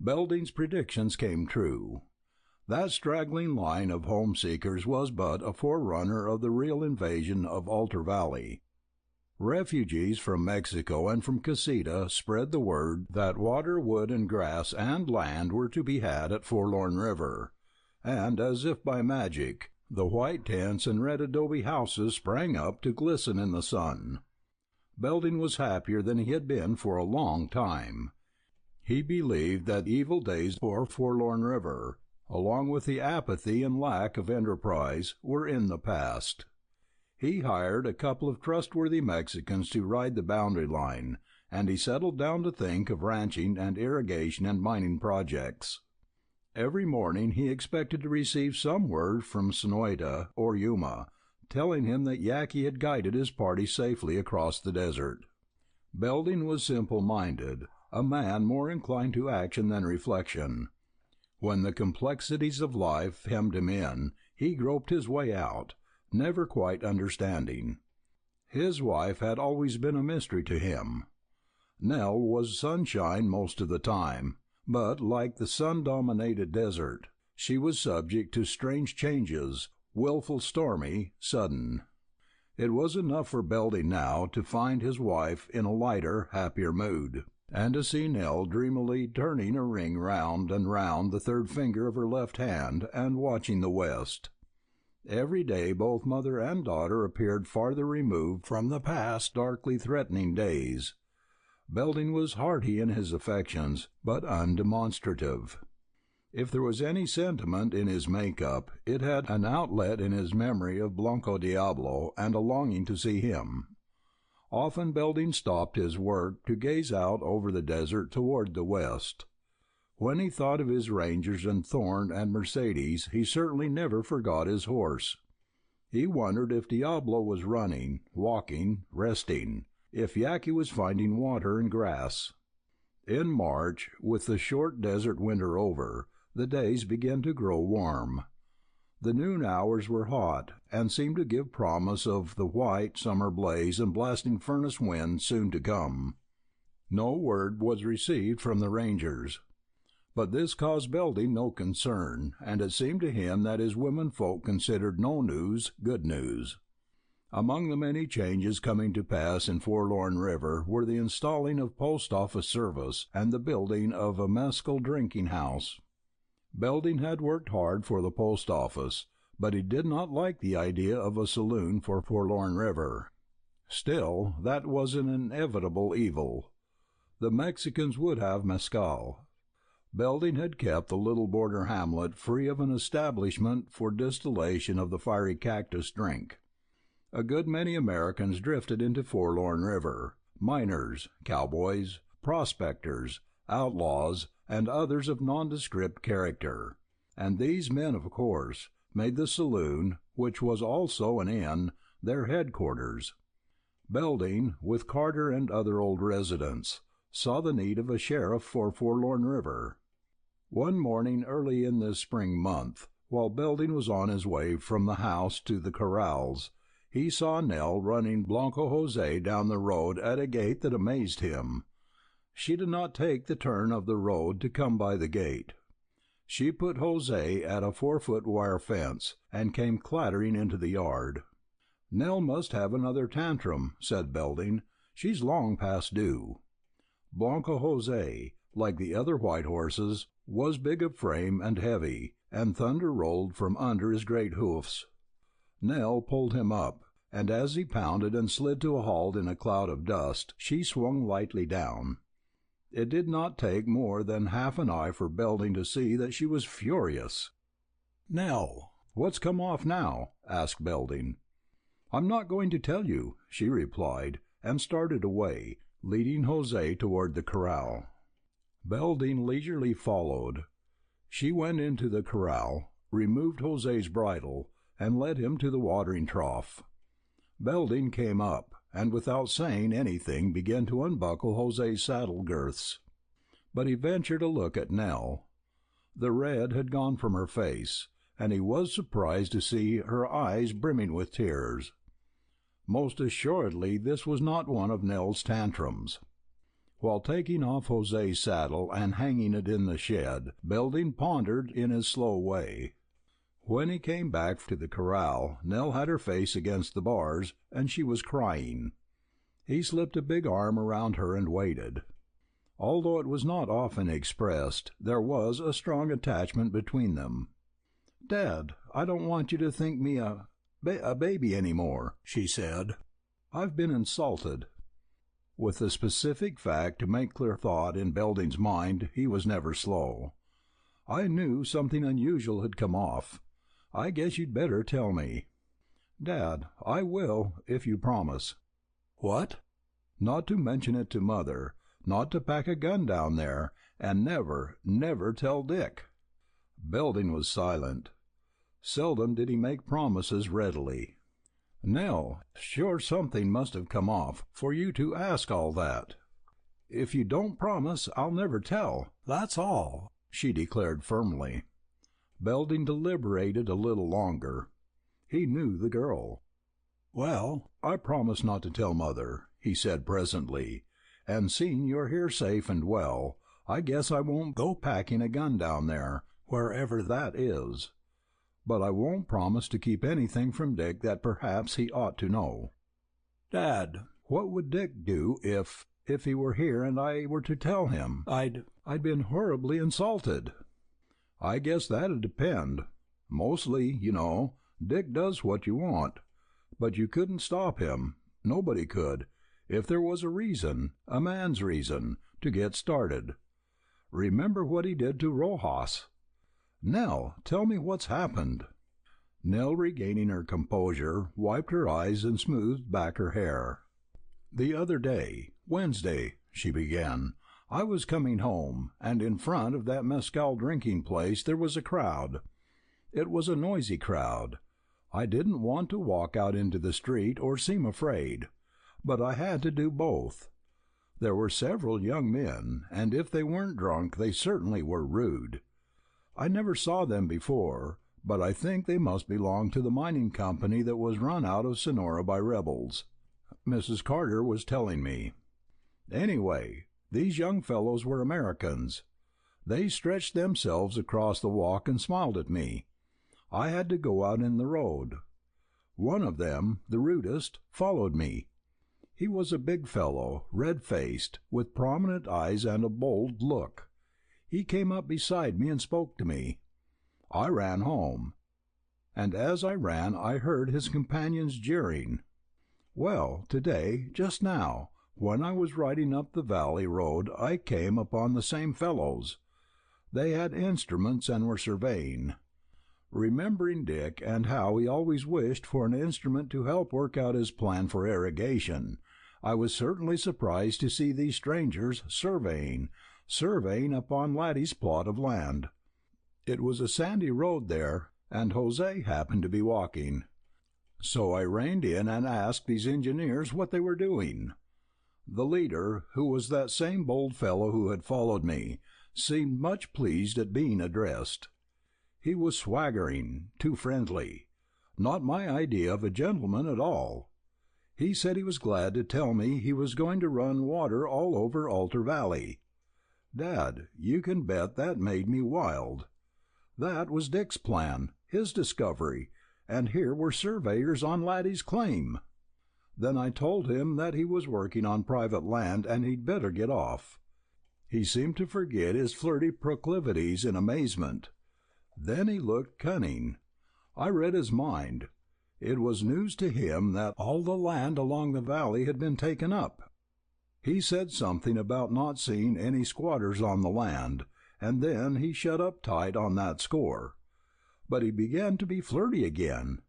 Belding's predictions came true. That straggling line of home-seekers was but a forerunner of the real invasion of Altar Valley. Refugees from Mexico and from Castaneda spread the word that water, wood, and grass and land were to be had at Forlorn River, and as if by magic, the white tents and red adobe houses sprang up to glisten in the sun. Belding was happier than he had been for a long time. He believed that evil days for Forlorn River, along with the apathy and lack of enterprise, were in the past. He hired a couple of trustworthy Mexicans to ride the boundary line, and he settled down to think of ranching and irrigation and mining projects. Every morning he expected to receive some word from Sonoita or Yuma, telling him that Yaqui had guided his party safely across the desert. Belding was simple-minded, a man more inclined to action than reflection. When the complexities of life hemmed him in, he groped his way out, never quite understanding. His wife had always been a mystery to him. Nell was sunshine most of the time, but like the sun-dominated desert, she was subject to strange changes, willful, stormy, sudden. It was enough for Belding now to find his wife in a lighter, happier mood, and to see Nell dreamily turning a ring round and round the third finger of her left hand and watching the west. Every day both mother and daughter appeared farther removed from the past darkly threatening days. Belding was hearty in his affections, but undemonstrative. If there was any sentiment in his make-up, it had an outlet in his memory of Blanco Diablo and a longing to see him. Often Belding stopped his work to gaze out over the desert toward the west. When he thought of his Rangers and Thorne and Mercedes, he certainly never forgot his horse. He wondered if Diablo was running, walking, resting, if Yaqui was finding water and grass. In March, with the short desert winter over, the days began to grow warm. The noon hours were hot, and seemed to give promise of the white summer blaze and blasting furnace wind soon to come. No word was received from the Rangers. But this caused Belding no concern, and it seemed to him that his womenfolk considered no news good news. Among the many changes coming to pass in Forlorn River were the installing of post-office service and the building of a mescal drinking house. Belding had worked hard for the post office, but he did not like the idea of a saloon for Forlorn River. Still, that was an inevitable evil. The Mexicans would have mescal. Belding had kept the little border hamlet free of an establishment for distillation of the fiery cactus drink. A good many Americans drifted into Forlorn River, miners, cowboys, prospectors, outlaws, and others of nondescript character, and these men, of course, made the saloon, which was also an inn, their headquarters. Belding, with Carter and other old residents, saw the need of a sheriff for Forlorn River. One morning early in this spring month, while Belding was on his way from the house to the corrals, he saw Nell running Blanco Jose down the road at a gait that amazed him. She did not take the turn of the road to come by the gate. She put Jose at a 4-foot wire fence, and came clattering into the yard. "Nell must have another tantrum," said Belding. "She's long past due." Blanco Jose, like the other white horses, was big of frame and heavy, and thunder rolled from under his great hoofs. Nell pulled him up, and as he pounded and slid to a halt in a cloud of dust, she swung lightly down. It did not take more than half an eye for Belding to see that she was furious. "Nell, what's come off now?" asked Belding. "I'm not going to tell you," she replied, and started away, leading Jose toward the corral. Belding leisurely followed. She went into the corral, removed Jose's bridle, and led him to the watering trough. Belding came up, and without saying anything began to unbuckle Jose's saddle girths. But he ventured a look at Nell. The red had gone from her face, and he was surprised to see her eyes brimming with tears. Most assuredly this was not one of Nell's tantrums. While taking off Jose's saddle and hanging it in the shed, Belding pondered in his slow way. When he came back to the corral, Nell had her face against the bars, and she was crying. He slipped a big arm around her and waited. Although it was not often expressed, there was a strong attachment between them. "Dad, I don't want you to think me a baby any more," she said. "I've been insulted." With the specific fact to make clear thought in Belding's mind, he was never slow. "I knew something unusual had come off. I guess you'd better tell me." "Dad, I will, if you promise." "What?" "Not to mention it to Mother, not to pack a gun down there, and never, never tell Dick." Belding was silent. Seldom did he make promises readily. "Nell, sure something must have come off, for you to ask all that." "If you don't promise, I'll never tell, that's all," she declared firmly. Belding deliberated a little longer. He knew the girl. "Well, I promise not to tell Mother," he said presently, "and seeing you're here safe and well, I guess I won't go packing a gun down there, wherever that is. But I won't promise to keep anything from Dick that perhaps he ought to know." "Dad, what would Dick do if he were here and I were to tell him I'd been horribly insulted?" "I guess that'd depend. Mostly, you know, Dick does what you want. But you couldn't stop him. Nobody could, if there was a reason, a man's reason, to get started. Remember what he did to Rojas. Nell, tell me what's happened." Nell, regaining her composure, wiped her eyes and smoothed back her hair. "The other day, Wednesday," she began, "I was coming home, and in front of that mescal drinking place there was a crowd. It was a noisy crowd. I didn't want to walk out into the street or seem afraid, but I had to do both. There were several young men, and if they weren't drunk they certainly were rude. I never saw them before, but I think they must belong to the mining company that was run out of Sonora by rebels. Mrs. Carter was telling me. Anyway, these young fellows were Americans. They stretched themselves across the walk and smiled at me. I had to go out in the road. One of them, the rudest, followed me. He was a big fellow, red-faced, with prominent eyes and a bold look. He came up beside me and spoke to me. I ran home, and as I ran I heard his companions jeering. Well, today, just now, when I was riding up the valley road I came upon the same fellows. They had instruments and were surveying. Remembering Dick and how he always wished for an instrument to help work out his plan for irrigation, I was certainly surprised to see these strangers surveying upon Laddie's plot of land. It was a sandy road there, and Jose happened to be walking. So I reined in and asked these engineers what they were doing. The leader, who was that same bold fellow who had followed me, seemed much pleased at being addressed. He was swaggering, too friendly. Not my idea of a gentleman at all. He said he was glad to tell me he was going to run water all over Altar Valley. Dad, you can bet that made me wild. That was Dick's plan, his discovery, and here were surveyors on Laddie's claim. Then I told him that he was working on private land and he'd better get off. He seemed to forget his flirty proclivities in amazement. Then he looked cunning. I read his mind. It was news to him that all the land along the valley had been taken up. He said something about not seeing any squatters on the land, and then he shut up tight on that score. But he began to be flirty again.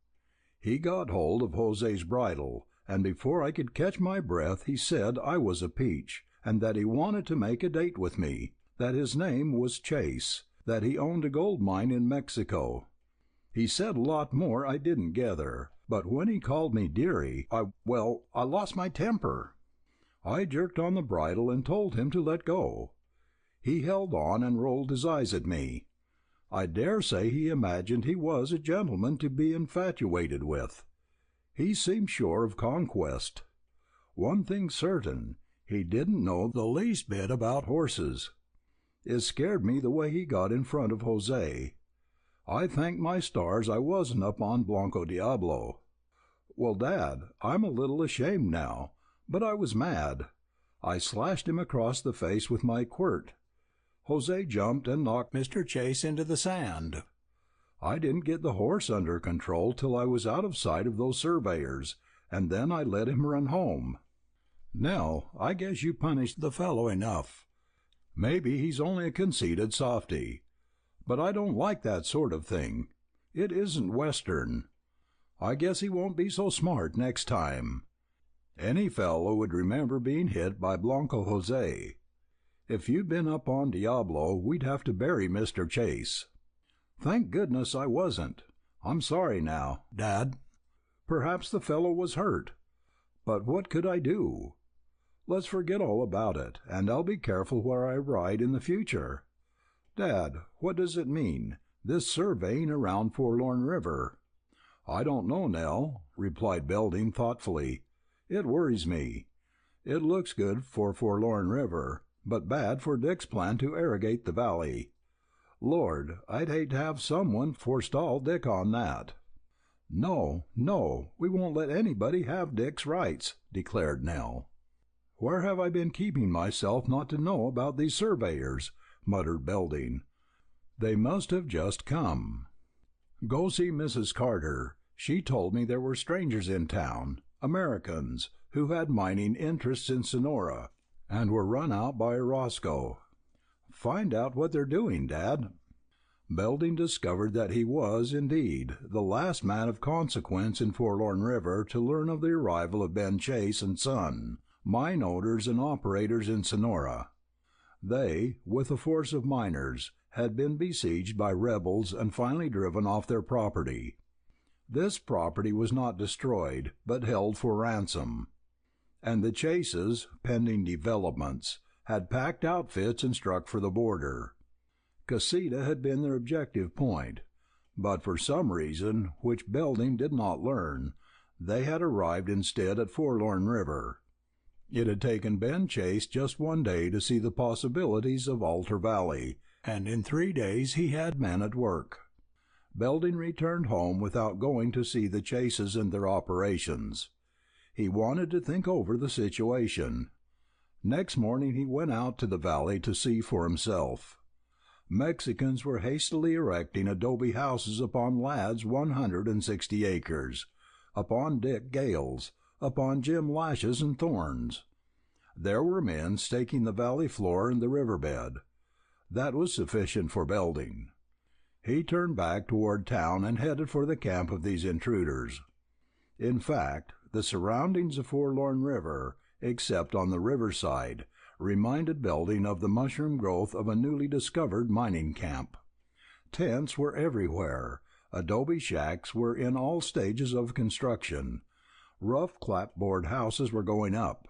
He got hold of Jose's bridle, and before I could catch my breath he said I was a peach, and that he wanted to make a date with me, that his name was Chase, that he owned a gold mine in Mexico. He said a lot more I didn't gather, but when he called me dearie, I lost my temper. I jerked on the bridle and told him to let go. He held on and rolled his eyes at me. I dare say he imagined he was a gentleman to be infatuated with. He seemed sure of conquest. One thing certain, he didn't know the least bit about horses. It scared me the way he got in front of Jose. I thank my stars I wasn't up on Blanco Diablo. Well, Dad, I'm a little ashamed now, but I was mad. I slashed him across the face with my quirt. Jose jumped and knocked Mr. Chase into the sand. I didn't get the horse under control till I was out of sight of those surveyors, and then I let him run home. Nell, I guess you punished the fellow enough. Maybe he's only a conceited softy, but I don't like that sort of thing. It isn't Western. I guess he won't be so smart next time. Any fellow would remember being hit by Blanco Jose. If you'd been up on Diablo, we'd have to bury Mr. Chase." Thank goodness I wasn't. I'm sorry now, Dad. Perhaps the fellow was hurt. But what could I do? Let's forget all about it, and I'll be careful where I ride in the future. Dad, what does it mean, this surveying around Forlorn River? I don't know, Nell, replied Belding thoughtfully. It worries me. It looks good for Forlorn River, but bad for Dick's plan to irrigate the valley. Lord, I'd hate to have someone forestall Dick on that. No, we won't let anybody have Dick's rights, declared Nell. Where have I been keeping myself not to know about these surveyors? Muttered Belding. They must have just come. Go see Mrs. Carter. She told me there were strangers in town, Americans, who had mining interests in Sonora, and were run out by Orozco. Find out what they're doing, Dad. Belding discovered that he was, indeed, the last man of consequence in Forlorn River to learn of the arrival of Ben Chase and Son, mine owners and operators in Sonora. They, with a force of miners, had been besieged by rebels and finally driven off their property. This property was not destroyed, but held for ransom. And the Chases, pending developments, had packed outfits and struck for the border. Castaneda had been their objective point, but for some reason, which Belding did not learn, they had arrived instead at Forlorn River. It had taken Ben Chase just 1 day to see the possibilities of Altar Valley, and in 3 days he had men at work. Belding returned home without going to see the Chases and their operations. He wanted to think over the situation. Next morning he went out to the valley to see for himself. Mexicans were hastily erecting adobe houses upon Ladd's 160 acres, upon Dick Gale's, upon Jim Lash's and Thorne's. There were men staking the valley floor and the riverbed. That was sufficient for Belding. He turned back toward town and headed for the camp of these intruders. In fact, the surroundings of Forlorn River, except on the riverside, reminded Belding of the mushroom growth of a newly discovered mining camp. Tents were everywhere. Adobe shacks were in all stages of construction. Rough clapboard houses were going up.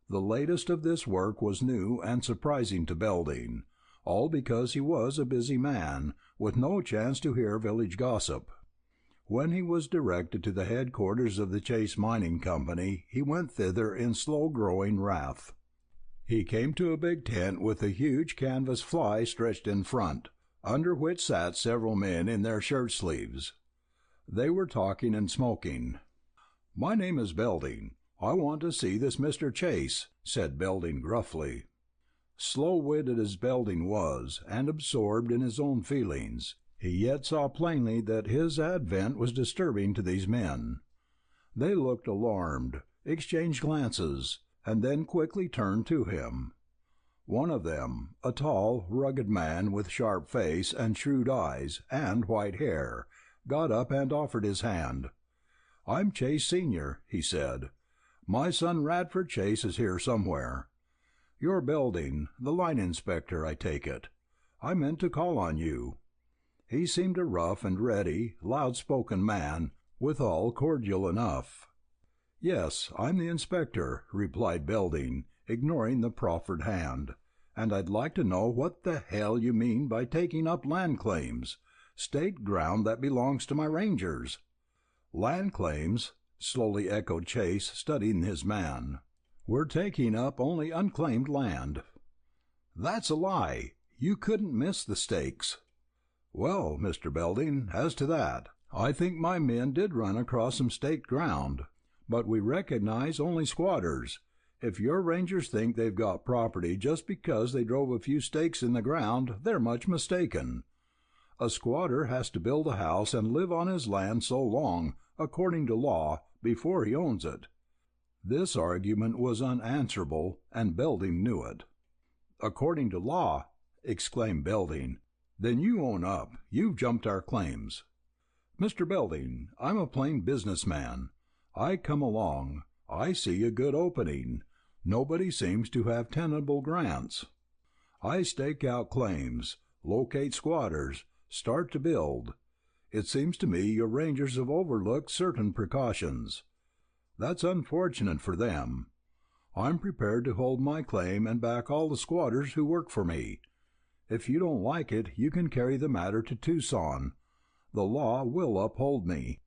The latest of this work was new and surprising to Belding, all because he was a busy man, with no chance to hear village gossip. When he was directed to the headquarters of the Chase Mining Company, he went thither in slow-growing wrath. He came to a big tent with a huge canvas fly stretched in front, under which sat several men in their shirt-sleeves. They were talking and smoking. "My name is Belding. I want to see this Mr. Chase," said Belding gruffly. Slow-witted as Belding was, and absorbed in his own feelings, he yet saw plainly that his advent was disturbing to these men. They looked alarmed, exchanged glances, and then quickly turned to him. One of them, a tall, rugged man with sharp face and shrewd eyes and white hair, got up and offered his hand. "I'm Chase Sr.," he said. "My son Radford Chase is here somewhere. You're Belding, the line inspector, I take it. I meant to call on you." He seemed a rough and ready, loud-spoken man, withal cordial enough. "Yes, I'm the inspector," replied Belding, ignoring the proffered hand, "and I'd like to know what the hell you mean by taking up land claims, state ground that belongs to my rangers." "Land claims," slowly echoed Chase, studying his man. "We're taking up only unclaimed land." "That's a lie. You couldn't miss the stakes." "Well, Mr. Belding, as to that, I think my men did run across some staked ground. But we recognize only squatters. If your rangers think they've got property just because they drove a few stakes in the ground, they're much mistaken. A squatter has to build a house and live on his land so long, according to law, before he owns it." This argument was unanswerable, and Belding knew it. "According to law!" exclaimed Belding. "Then you own up. You've jumped our claims." "Mr. Belding, I'm a plain businessman. I come along. I see a good opening. Nobody seems to have tenable grants. I stake out claims, locate squatters, Start to build. It seems to me your rangers have overlooked certain precautions. That's unfortunate for them. I'm prepared to hold my claim and back all the squatters who work for me. If you don't like it, you can carry the matter to Tucson. The law will uphold me."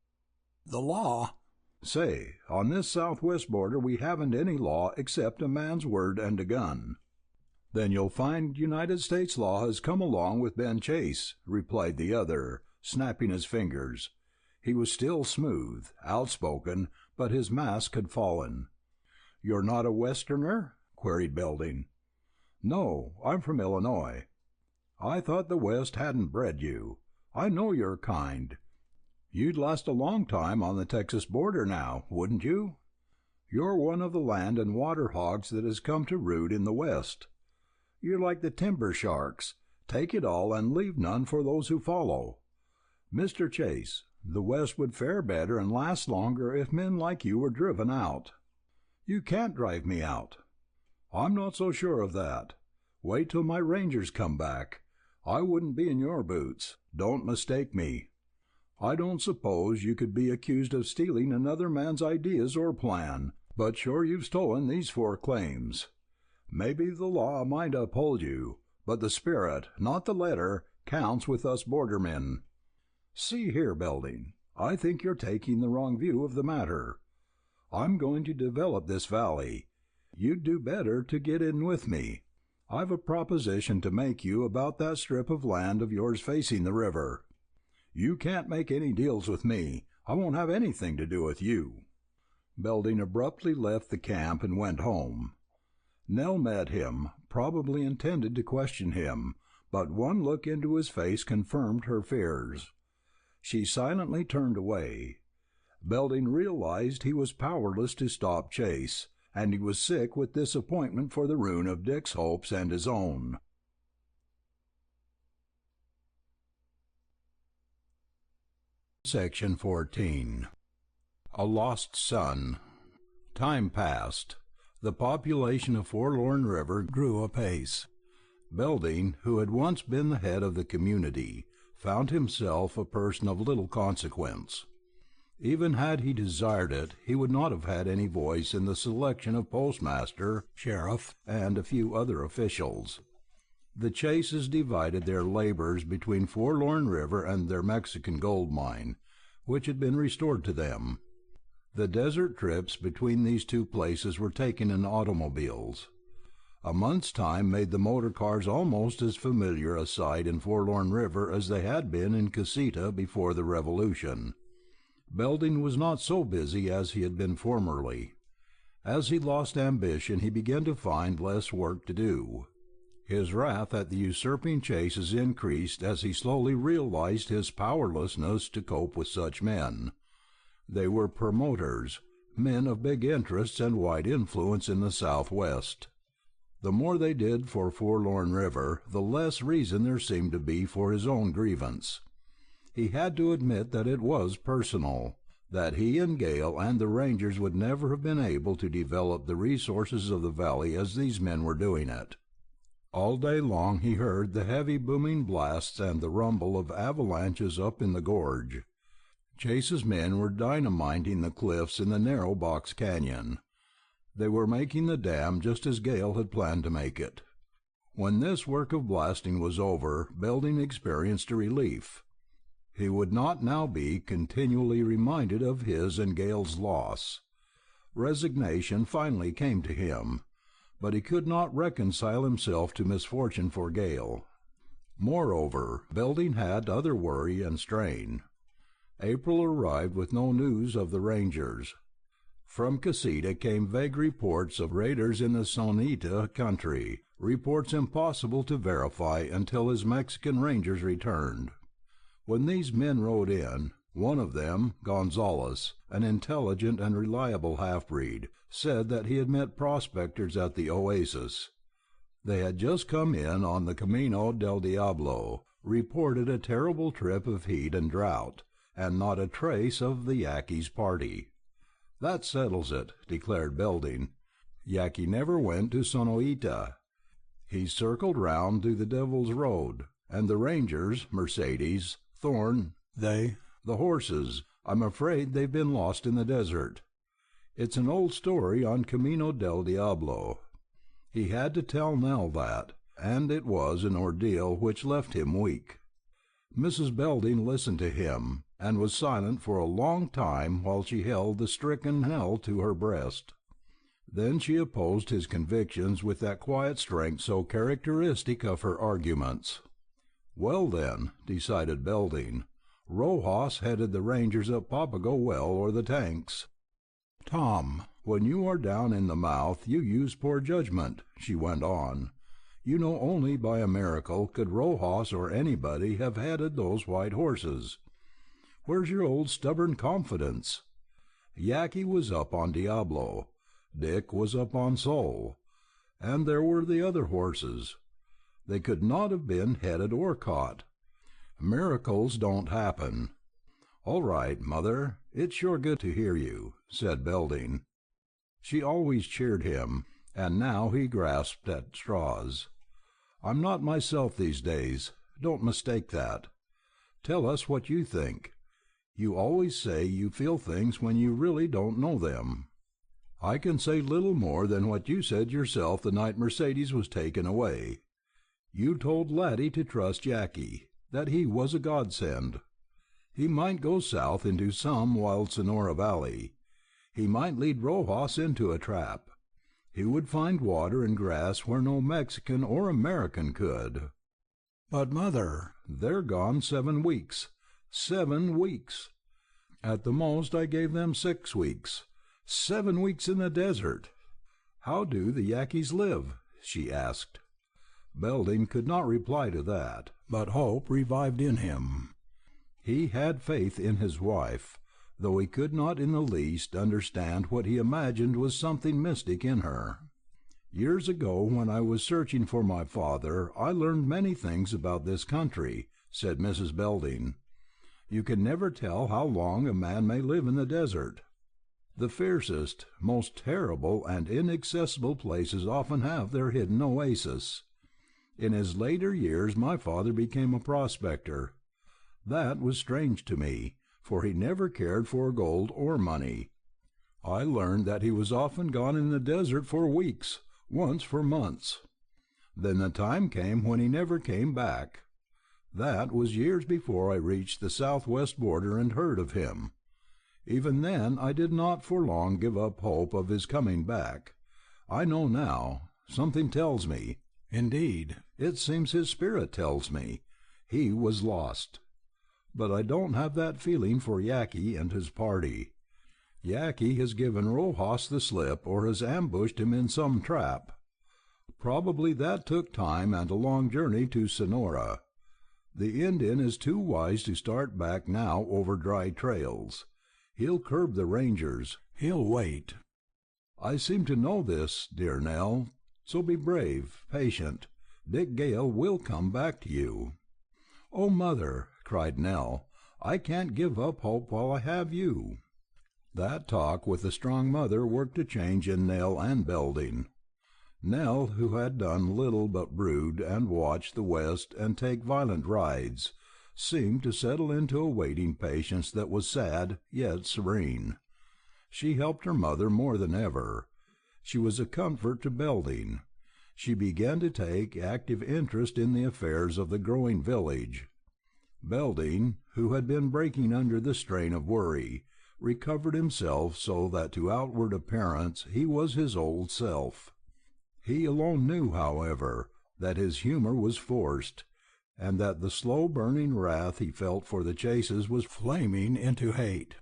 "The law?" "Say, on this southwest border we haven't any law except a man's word and a gun." "Then you'll find United States law has come along with Ben Chase," replied the other, snapping his fingers. He was still smooth, outspoken, but his mask had fallen. "You're not a Westerner?" queried Belding. "No, I'm from Illinois." "I thought the West hadn't bred you. I know your kind. You'd last a long time on the Texas border now, wouldn't you? You're one of the land and water hogs that has come to root in the West. You're like the timber sharks, take it all and leave none for those who follow. Mr. Chase, the West would fare better and last longer if men like you were driven out." "You can't drive me out." "I'm not so sure of that. Wait till my rangers come back. I wouldn't be in your boots. Don't mistake me. I don't suppose you could be accused of stealing another man's ideas or plan, but sure you've stolen these 4 claims. Maybe the law might uphold you, but the spirit, not the letter, counts with us bordermen." "See here, Belding, I think you're taking the wrong view of the matter. I'm going to develop this valley. You'd do better to get in with me. I've a proposition to make you about that strip of land of yours facing the river." "You can't make any deals with me. I won't have anything to do with you." Belding abruptly left the camp and went home. Nell met him, probably intended to question him, but one look into his face confirmed her fears. She silently turned away. Belding realized he was powerless to stop Chase, and he was sick with disappointment for the ruin of Dick's hopes and his own. Section 14. A Lost Son. Time passed. The population of Forlorn River grew apace. Belding, who had once been the head of the community, found himself a person of little consequence. Even had he desired it, he would not have had any voice in the selection of postmaster, sheriff, and a few other officials. The Chases divided their labors between Forlorn River and their Mexican gold mine, which had been restored to them. The desert trips between these 2 places were taken in automobiles. A month's time made the motor cars almost as familiar a sight in Forlorn River as they had been in Casita before the Revolution. Belding was not so busy as he had been formerly. As he lost ambition, he began to find less work to do. His wrath at the usurping Chases increased as he slowly realized his powerlessness to cope with such men. They were promoters, men of big interests and wide influence in the Southwest. The more they did for Forlorn River, the less reason there seemed to be for his own grievance. He had to admit that it was personal, that he and Gale and the Rangers would never have been able to develop the resources of the valley as these men were doing it. All day long he heard the heavy booming blasts and the rumble of avalanches up in the gorge. Chase's men were dynamiting the cliffs in the narrow box canyon. They were making the dam just as Gale had planned to make it. When this work of blasting was over, Belding experienced a relief. He would not now be continually reminded of his and Gale's loss. Resignation finally came to him, but he could not reconcile himself to misfortune for Gale. Moreover, Belding had other worry and strain. April arrived with no news of the Rangers. From Casita came vague reports of raiders in the Sonita country, reports impossible to verify until his Mexican Rangers returned. When these men rode in, one of them, Gonzales, an intelligent and reliable half-breed, said that he had met prospectors at the oasis. They had just come in on the Camino del Diablo, reported a terrible trip of heat and drought, and not a trace of the Yaqui's party. "That settles it," declared Belding. "Yaqui never went to Sonoita. He circled round to the Devil's Road. And the rangers, Mercedes, Thorne, the horses, I'm afraid they've been lost in the desert. It's an old story on Camino del Diablo. He had to tell Nell that, and it was an ordeal which left him weak. Mrs. Belding listened to him, and was silent for a long time while she held the stricken Nell to her breast. Then she opposed his convictions with that quiet strength so characteristic of her arguments. Well, then, decided Belding, Rojas headed the Rangers up Papago Well or the tanks. Tom, when you are down in the mouth you use poor judgment, she went on. You know only by a miracle could Rojas or anybody have headed those white horses. Where's your old stubborn confidence? Yaqui was up on Diablo, Dick was up on Sol, and there were the other horses. They could not have been headed or caught. Miracles don't happen. All right, Mother, it's sure good to hear you, said Belding. She always cheered him, and now he grasped at straws. I'm not myself these days, don't mistake that. Tell us what you think. You always say you feel things when you really don't know them. I can say little more than what you said yourself the night Mercedes was taken away. You told Laddie to trust Yaqui, that he was a godsend. He might go south into some wild Sonora valley. He might lead Rojas into a trap. He would find water and grass where no Mexican or American could. But, Mother, they're gone 7 weeks. 7 weeks. At the most I gave them 6 weeks. 7 weeks in the desert. How do the Yaquis live? She asked. Belding could not reply to that, but hope revived in him. He had faith in his wife, though he could not in the least understand what he imagined was something mystic in her. Years ago, when I was searching for my father, I learned many things about this country, said Mrs. Belding. You can never tell how long a man may live in the desert. The fiercest, most terrible, and inaccessible places often have their hidden oasis. In his later years my father became a prospector. That was strange to me, for he never cared for gold or money. I learned that he was often gone in the desert for weeks, once for months. Then the time came when he never came back. That was years before I reached the southwest border and heard of him. Even then I did not for long give up hope of his coming back. I know now. Something tells me. Indeed, it seems his spirit tells me. He was lost. But I don't have that feeling for Yaqui and his party. Yaqui has given Rojas the slip or has ambushed him in some trap. Probably that took time and a long journey to Sonora. The Indian is too wise to start back now over dry trails. He'll curb the Rangers. He'll wait. I seem to know this, dear Nell, so be brave, patient. Dick Gale will come back to you. Oh, Mother, cried Nell, I can't give up hope while I have you. That talk with the strong mother worked a change in Nell and Belding. Nell, who had done little but brood and watch the west and take violent rides, seemed to settle into a waiting patience that was sad yet serene. She helped her mother more than ever. She was a comfort to Belding. She began to take active interest in the affairs of the growing village. Belding, who had been breaking under the strain of worry, recovered himself so that to outward appearance he was his old self. He alone knew, however, that his humour was forced, and that the slow-burning wrath he felt for the chases was flaming into hate.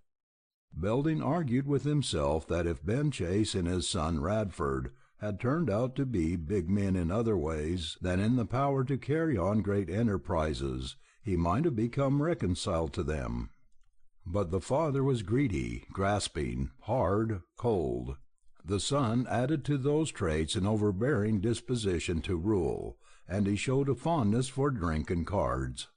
Belding argued with himself that if Ben Chase and his son Radford had turned out to be big men in other ways than in the power to carry on great enterprises, he might have become reconciled to them. But the father was greedy, grasping, hard, cold. The son added to those traits an overbearing disposition to rule, and he showed a fondness for drink and cards.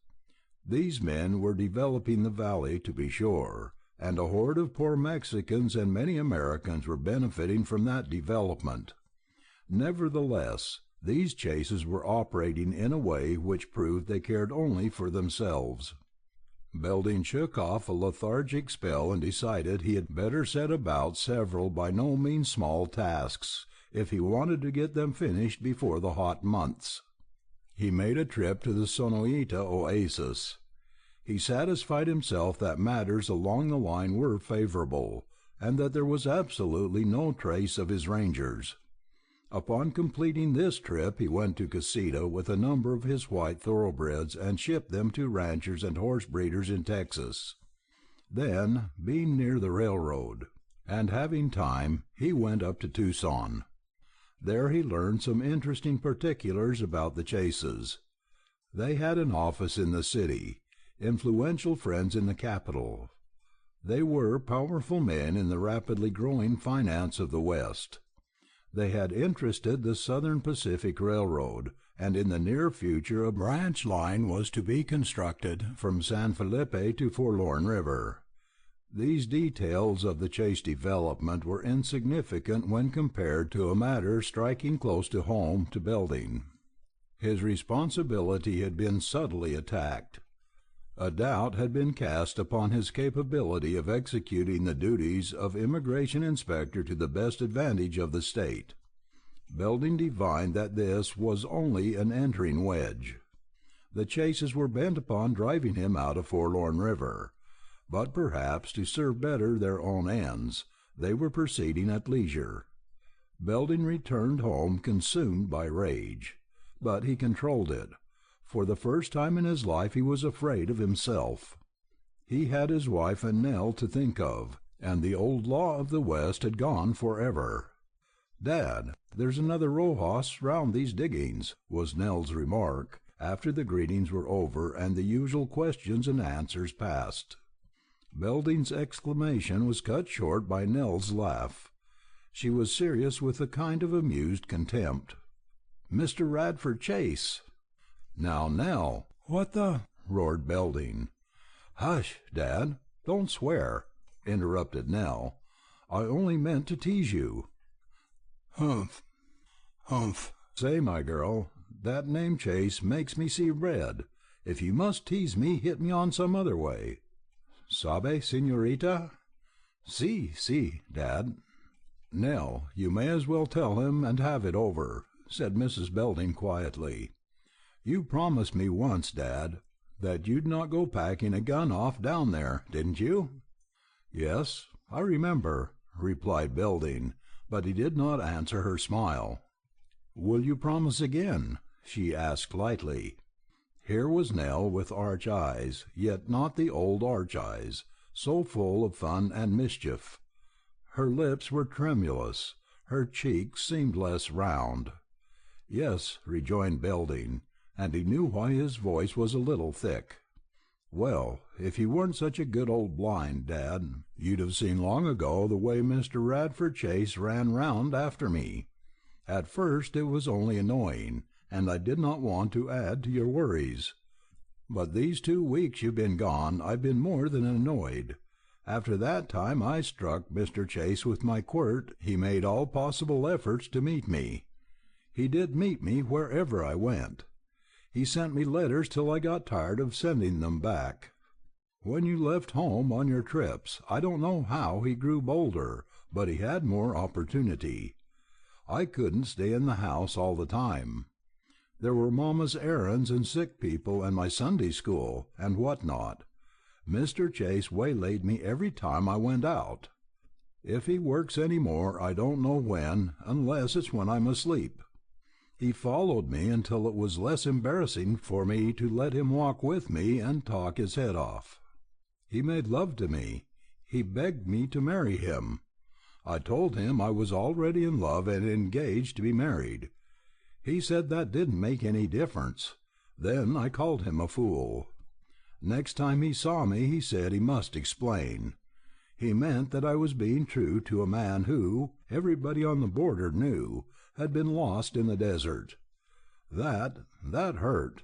These men were developing the valley, to be sure, and a horde of poor Mexicans and many Americans were benefiting from that development. Nevertheless, These chases were operating in a way which proved they cared only for themselves. Belding shook off a lethargic spell and decided he had better set about several by no means small tasks, if he wanted to get them finished before the hot months. He made a trip to the Sonoita oasis. He satisfied himself that matters along the line were favorable, and that there was absolutely no trace of his rangers. Upon completing this trip he went to Castaneda with a number of his white thoroughbreds and shipped them to ranchers and horse breeders in Texas. Then, being near the railroad, and having time, he went up to Tucson. There he learned some interesting particulars about the chases. They had an office in the city, influential friends in the capital. They were powerful men in the rapidly growing finance of the West. They had interested the Southern Pacific Railroad, and in the near future a branch line was to be constructed from San Felipe to Forlorn River. These details of the chase development were insignificant when compared to a matter striking close to home to Belding. His responsibility had been subtly attacked. A doubt had been cast upon his capability of executing the duties of immigration inspector to the best advantage of the state. Belding divined that this was only an entering wedge. The chases were bent upon driving him out of Forlorn River, but perhaps to serve better their own ends, they were proceeding at leisure. Belding returned home consumed by rage, but he controlled it. For the first time in his life he was afraid of himself. He had his wife and Nell to think of, and the old law of the West had gone forever. "Dad, there's another Rojas round these diggings," was Nell's remark, after the greetings were over and the usual questions and answers passed. Belding's exclamation was cut short by Nell's laugh. She was serious with a kind of amused contempt. "Mr. Radford Chase." "Now, Nell, what the—" roared Belding. "Hush, Dad, don't swear," interrupted Nell. "I only meant to tease you." "Humph, humph. Say, my girl, that name Chase makes me see red. If you must tease me, hit me on some other way." "Sabe, señorita?" Si, Dad." "Nell, you may as well tell him and have it over," said Mrs. Belding quietly. "You promised me once, Dad, that you'd not go packing a gun off down there, didn't you?" "Yes, I remember," replied Belding, but he did not answer her smile. "Will you promise again?" she asked lightly. Here was Nell with arch eyes, yet not the old arch eyes, so full of fun and mischief. Her lips were tremulous, her cheeks seemed less round. "Yes," rejoined Belding, and he knew why his voice was a little thick. "Well, if you weren't such a good old blind, Dad, you'd have seen long ago the way Mr. Radford Chase ran round after me. At first it was only annoying, and I did not want to add to your worries. But these 2 weeks you've been gone I've been more than annoyed. After that time I struck Mr. Chase with my quirt he made all possible efforts to meet me. He did meet me wherever I went. He sent me letters till I got tired of sending them back. When you left home on your trips, I don't know how he grew bolder, but he had more opportunity. I couldn't stay in the house all the time. There were Mamma's errands and sick people and my Sunday school, and what not. Mr. Chase waylaid me every time I went out. If he works any more, I don't know when, unless it's when I'm asleep. He followed me until it was less embarrassing for me to let him walk with me and talk his head off. He made love to me. He begged me to marry him. I told him I was already in love and engaged to be married. He said that didn't make any difference. Then I called him a fool. Next time he saw me he said he must explain. He meant that I was being true to a man who, everybody on the border knew, had been lost in the desert. That hurt.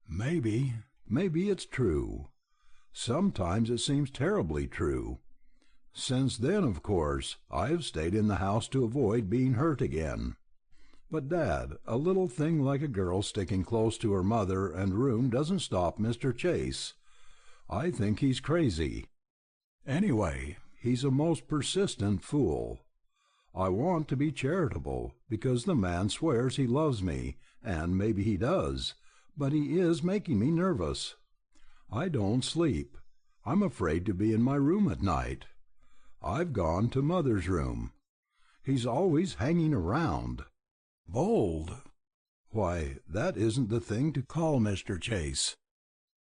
Maybe it's true. Sometimes it seems terribly true. Since then, of course, I have stayed in the house to avoid being hurt again. But, Dad, a little thing like a girl sticking close to her mother and room doesn't stop Mr. Chase. I think he's crazy. Anyway, he's a most persistent fool. I want to be charitable, because the man swears he loves me, and maybe he does, but he is making me nervous. I don't sleep. I'm afraid to be in my room at night. I've gone to Mother's room. He's always hanging around. Bold. Why, that isn't the thing to call Mr. Chase.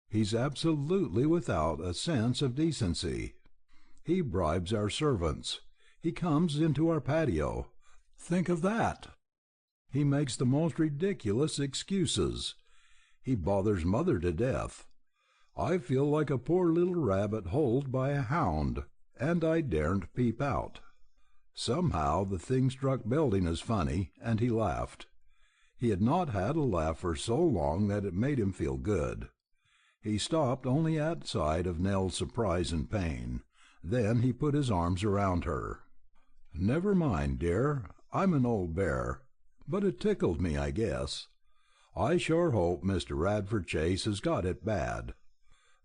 He's absolutely without a sense of decency. He bribes our servants. He comes into our patio. Think of that. He makes the most ridiculous excuses. He bothers Mother to death. I feel like a poor little rabbit holed by a hound, and I daren't peep out. Somehow the thing struck Belding as funny, and he laughed. He had not had a laugh for so long that it made him feel good. He stopped only at sight of Nell's surprise and pain. Then he put his arms around her. "Never mind, dear. I'm an old bear. But it tickled me, I guess. I sure hope Mr. Radford Chase has got it bad.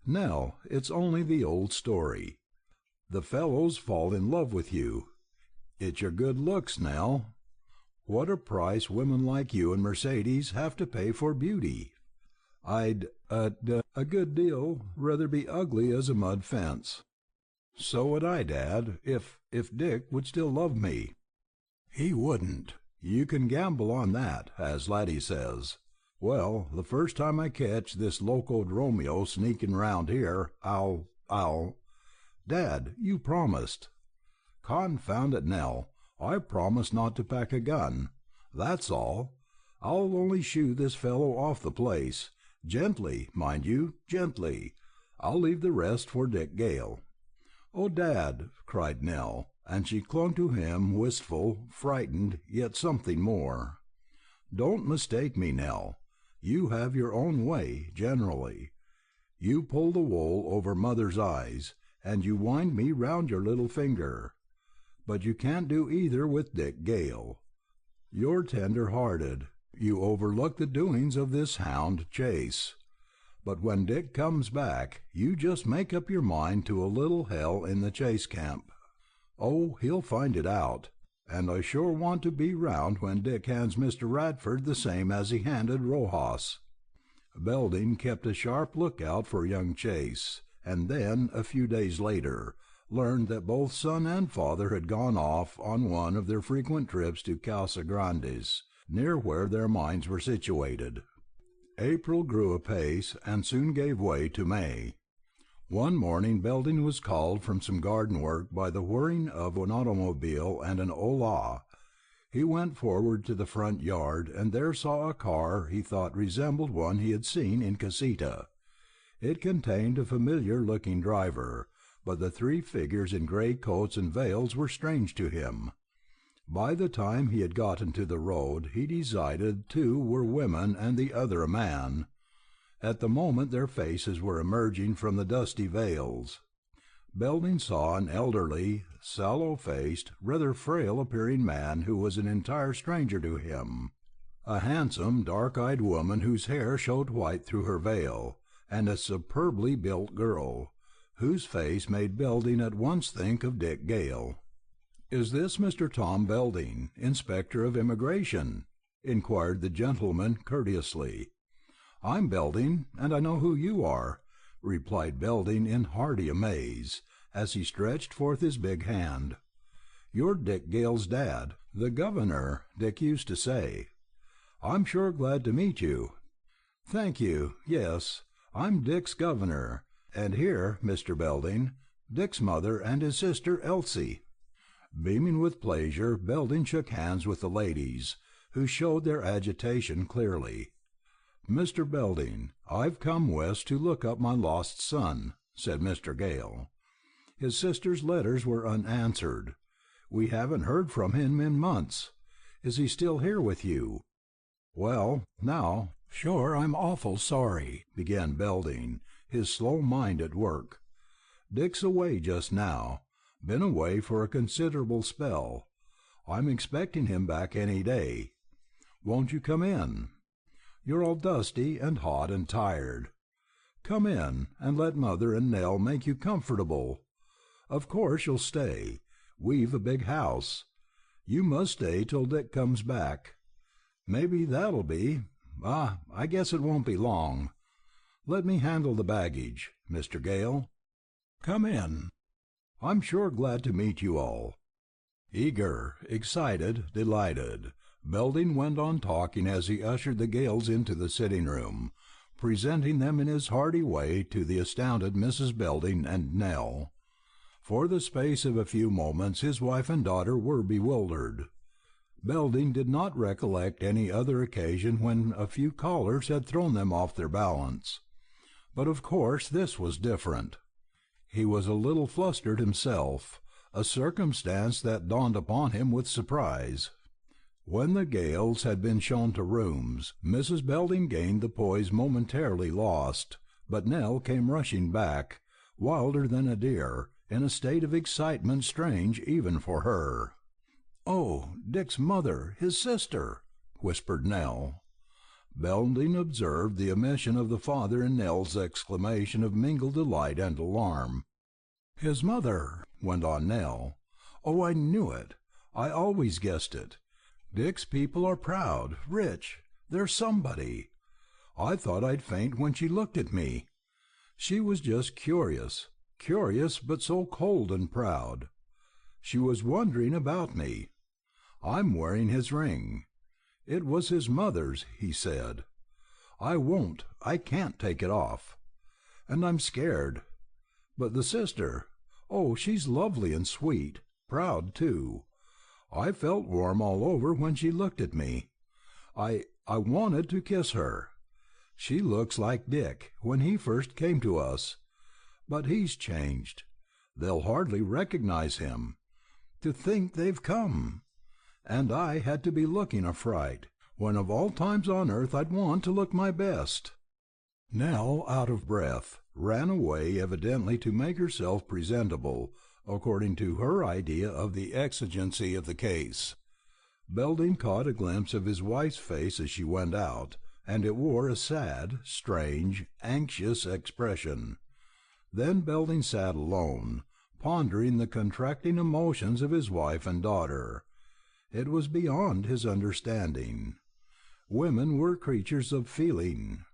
Nell, it's only the old story. The fellows fall in love with you. It's your good looks, Nell. What a price women like you and Mercedes have to pay for beauty. I'd a good deal rather be ugly as a mud fence." "So would I, Dad, if Dick would still love me." "He wouldn't. You can gamble on that, as Laddie says. Well, the first time I catch this locoed Romeo sneaking round here, I'll... Dad, you promised." "Confound it, Nell, I promised not to pack a gun. That's all. I'll only shoo this fellow off the place. Gently, mind you, gently. I'll leave the rest for Dick Gale." "Oh, Dad," cried Nell, and she clung to him, wistful, frightened, yet something more. "Don't mistake me, Nell. You have your own way, generally. You pull the wool over Mother's eyes, and you wind me round your little finger. But you can't do either with Dick Gale. You're tender-hearted. You overlook the doings of this hound Chase. But when Dick comes back, you just make up your mind to a little hell in the Chase camp. Oh, he'll find it out, and I sure want to be round when Dick hands Mr. Radford the same as he handed Rojas." Belding kept a sharp lookout for young Chase, and then, a few days later, learned that both son and father had gone off on one of their frequent trips to Casa Grandes, near where their mines were situated. April grew apace, and soon gave way to May. One morning Belding was called from some garden work by the whirring of an automobile and an hola. He went forward to the front yard, and there saw a car he thought resembled one he had seen in Casita. It contained a familiar-looking driver, but the three figures in grey coats and veils were strange to him. By the time he had gotten to the road, he decided two were women and the other a man. At the moment their faces were emerging from the dusty veils. Belding saw an elderly, sallow-faced, rather frail-appearing man who was an entire stranger to him, a handsome, dark-eyed woman whose hair showed white through her veil, and a superbly built girl, whose face made Belding at once think of Dick Gale. "Is this Mr. Tom Belding, Inspector of Immigration?" inquired the gentleman courteously. "I'm Belding, and I know who you are," replied Belding in hearty amaze, as he stretched forth his big hand. "You're Dick Gale's dad, the governor, Dick used to say. I'm sure glad to meet you." "Thank you, yes, I'm Dick's governor, and here, Mr. Belding, Dick's mother and his sister Elsie." Beaming with pleasure, Belding shook hands with the ladies, who showed their agitation clearly. "Mr. Belding, I've come west to look up my lost son," said Mr. Gale. "His sister's letters were unanswered. We haven't heard from him in months. Is he still here with you?" "Well, now, sure I'm awful sorry," began Belding, his slow mind at work. "Dick's away just now. Been away for a considerable spell. I'm expecting him back any day. Won't you come in? You're all dusty and hot and tired. Come in, and let Mother and Nell make you comfortable. Of course you'll stay. We've a big house. You must stay till Dick comes back. Maybe that'll be. I guess it won't be long. Let me handle the baggage, Mr. Gale. Come in. I'm sure glad to meet you all. Eager, excited, delighted, Belding went on talking as he ushered the Gales into the sitting-room, presenting them in his hearty way to the astounded Mrs. Belding and Nell. For the space of a few moments his wife and daughter were bewildered. Belding did not recollect any other occasion when a few callers had thrown them off their balance. But of course this was different. He was a little flustered himself, a circumstance that dawned upon him with surprise. When the Gales had been shown to rooms, Mrs. Belding gained the poise momentarily lost, but Nell came rushing back, wilder than a deer, in a state of excitement strange even for her. "Oh, Dick's mother, his sister!" whispered Nell. Belding observed the omission of the father in Nell's exclamation of mingled delight and alarm. "His mother," went on Nell. "Oh, I knew it. I always guessed it. Dick's people are proud, rich. They're somebody. I thought I'd faint when she looked at me. She was just curious, but so cold and proud. She was wondering about me. I'm wearing his ring. It was his mother's, he said. I can't take it off. And I'm scared. But the sister, oh, she's lovely and sweet, proud too. I felt warm all over when she looked at me. I wanted to kiss her. She looks like Dick when he first came to us. But he's changed. They'll hardly recognize him. To think they've come. And I had to be looking a fright, when of all times on earth I'd want to look my best." Nell, out of breath, ran away evidently to make herself presentable, according to her idea of the exigency of the case. Belding caught a glimpse of his wife's face as she went out, and it wore a sad, strange, anxious expression. Then Belding sat alone, pondering the contracting emotions of his wife and daughter. It was beyond his understanding. Women were creatures of feeling.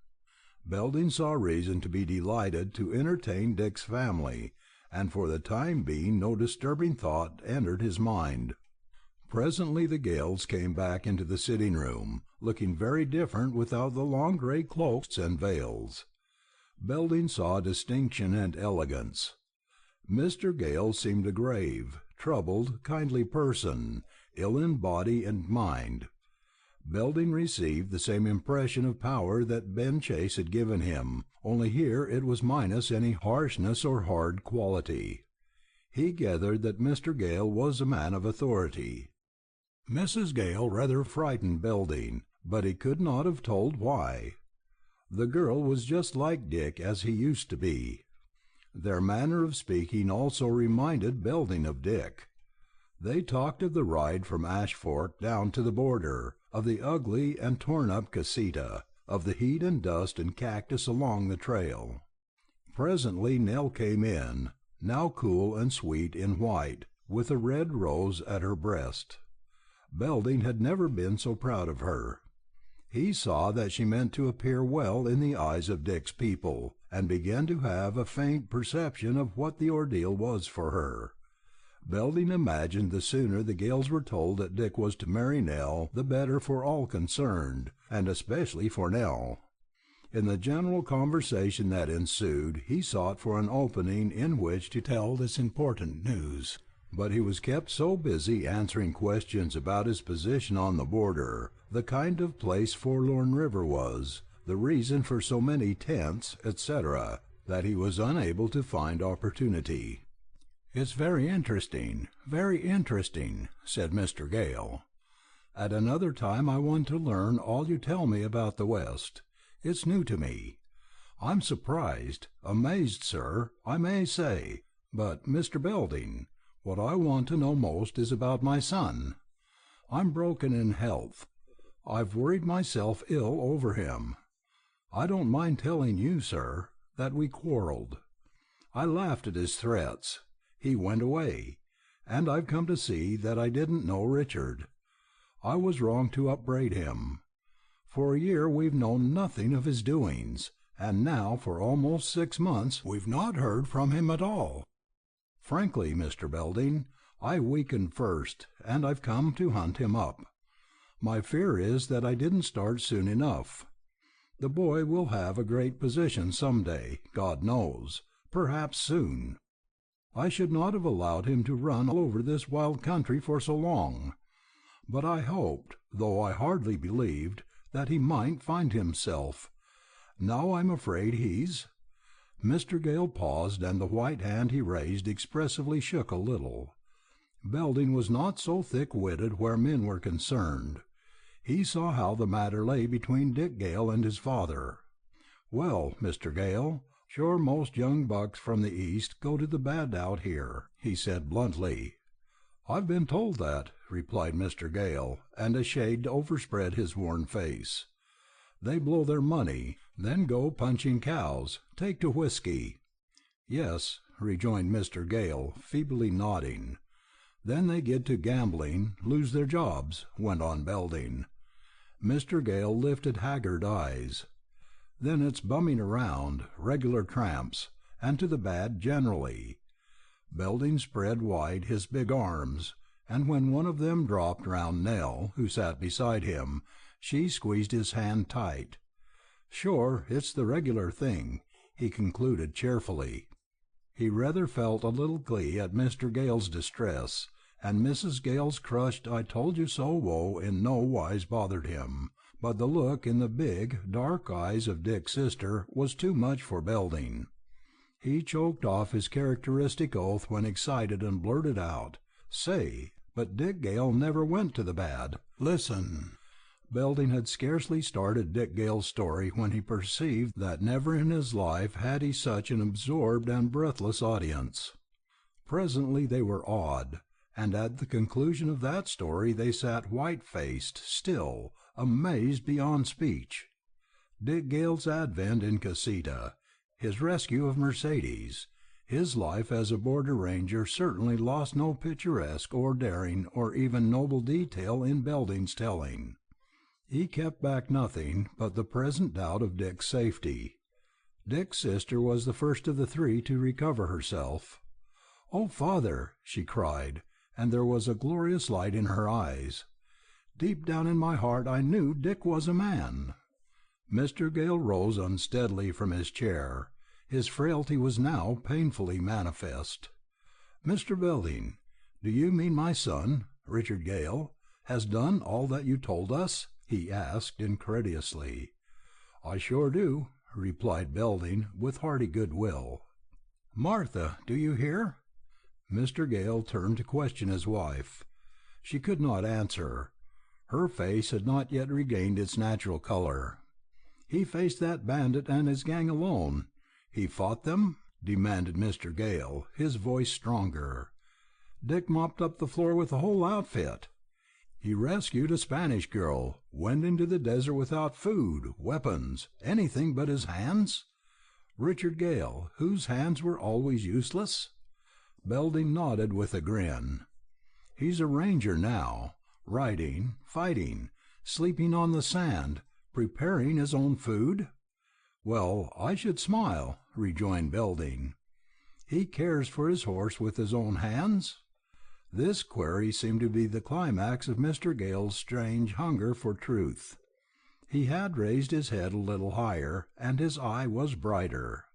Belding saw reason to be delighted to entertain Dick's family, and for the time being no disturbing thought entered his mind. Presently the Gales came back into the sitting-room, looking very different without the long grey cloaks and veils. Belding saw distinction and elegance. Mr. Gale seemed a grave, troubled, kindly person, ill in body and mind. Belding received the same impression of power that Ben Chase had given him, only here it was minus any harshness or hard quality. He gathered that Mr. Gale was a man of authority. Mrs. Gale rather frightened Belding, but he could not have told why. The girl was just like Dick as he used to be. Their manner of speaking also reminded Belding of Dick. They talked of the ride from Ash Fork down to the border, of the ugly and torn-up casita, of the heat and dust and cactus along the trail. Presently Nell came in, now cool and sweet in white, with a red rose at her breast. Belding had never been so proud of her. He saw that she meant to appear well in the eyes of Dick's people, and began to have a faint perception of what the ordeal was for her. Belding imagined the sooner the Gales were told that Dick was to marry Nell, the better for all concerned, and especially for Nell. In the general conversation that ensued he sought for an opening in which to tell this important news, but he was kept so busy answering questions about his position on the border, the kind of place Forlorn River was, the reason for so many tents, etc., that he was unable to find opportunity. "It's very interesting, said Mr. Gale. "At another time I want to learn all you tell me about the West. It's new to me. I'm surprised, amazed, sir, I may say. But, Mr. Belding, what I want to know most is about my son. I'm broken in health. I've worried myself ill over him. I don't mind telling you, sir, that we quarreled. I laughed at his threats. He went away, and I've come to see that I didn't know Richard. I was wrong to upbraid him. For a year we've known nothing of his doings, and now for almost 6 months we've not heard from him at all. Frankly, Mr. Belding, I weakened first, and I've come to hunt him up. My fear is that I didn't start soon enough. The boy will have a great position some day, God knows, perhaps soon. I should not have allowed him to run all over this wild country for so long. But I hoped, though I hardly believed, that he might find himself. Now I'm afraid he's—" Mr. Gale paused, and the white hand he raised expressively shook a little. Belding was not so thick-witted where men were concerned. He saw how the matter lay between Dick Gale and his father. "Well, Mr. Gale, sure most young bucks from the East go to the bad out here," he said bluntly. "I've been told that," replied Mr. Gale, and a shade overspread his worn face. "They blow their money, then go punching cows, take to whiskey." "Yes," rejoined Mr. Gale, feebly nodding. "Then they get to gambling, lose their jobs," went on Belding. Mr. Gale lifted haggard eyes. "Then it's bumming around, regular tramps, and to the bad generally." Belding spread wide his big arms, and when one of them dropped round Nell, who sat beside him, she squeezed his hand tight. "Sure, it's the regular thing," he concluded cheerfully. He rather felt a little glee at Mr. Gale's distress, and Mrs. Gale's crushed I-told-you-so woe in no wise bothered him, but the look in the big, dark eyes of Dick's sister was too much for Belding. He choked off his characteristic oath when excited and blurted out, "Say, but Dick Gale never went to the bad. Listen." Belding had scarcely started Dick Gale's story when he perceived that never in his life had he such an absorbed and breathless audience. Presently they were awed, and at the conclusion of that story they sat white-faced, still, amazed beyond speech. Dick Gale's advent in Casita, his rescue of Mercedes, his life as a border ranger certainly lost no picturesque or daring or even noble detail in Belding's telling. He kept back nothing but the present doubt of Dick's safety. Dick's sister was the first of the three to recover herself. "Oh, father!" she cried, and there was a glorious light in her eyes. "Deep down in my heart I knew Dick was a man." Mr. Gale rose unsteadily from his chair. His frailty was now painfully manifest. "Mr. Belding, do you mean my son, Richard Gale, has done all that you told us?" he asked incredulously. "I sure do," replied Belding with hearty good will. "Martha, do you hear?" Mr. Gale turned to question his wife. She could not answer. Her face had not yet regained its natural color. "He faced that bandit and his gang alone. He fought them?" demanded Mr. Gale, his voice stronger. "Dick mopped up the floor with the whole outfit. He rescued a Spanish girl, went into the desert without food, weapons, anything but his hands? Richard Gale, whose hands were always useless?" Belding nodded with a grin. "He's a ranger now, riding, fighting, sleeping on the sand, preparing his own food? Well, I should smile," rejoined Belding. "He cares for his horse with his own hands?" This query seemed to be the climax of Mr. Gale's strange hunger for truth. He had raised his head a little higher, and his eye was brighter.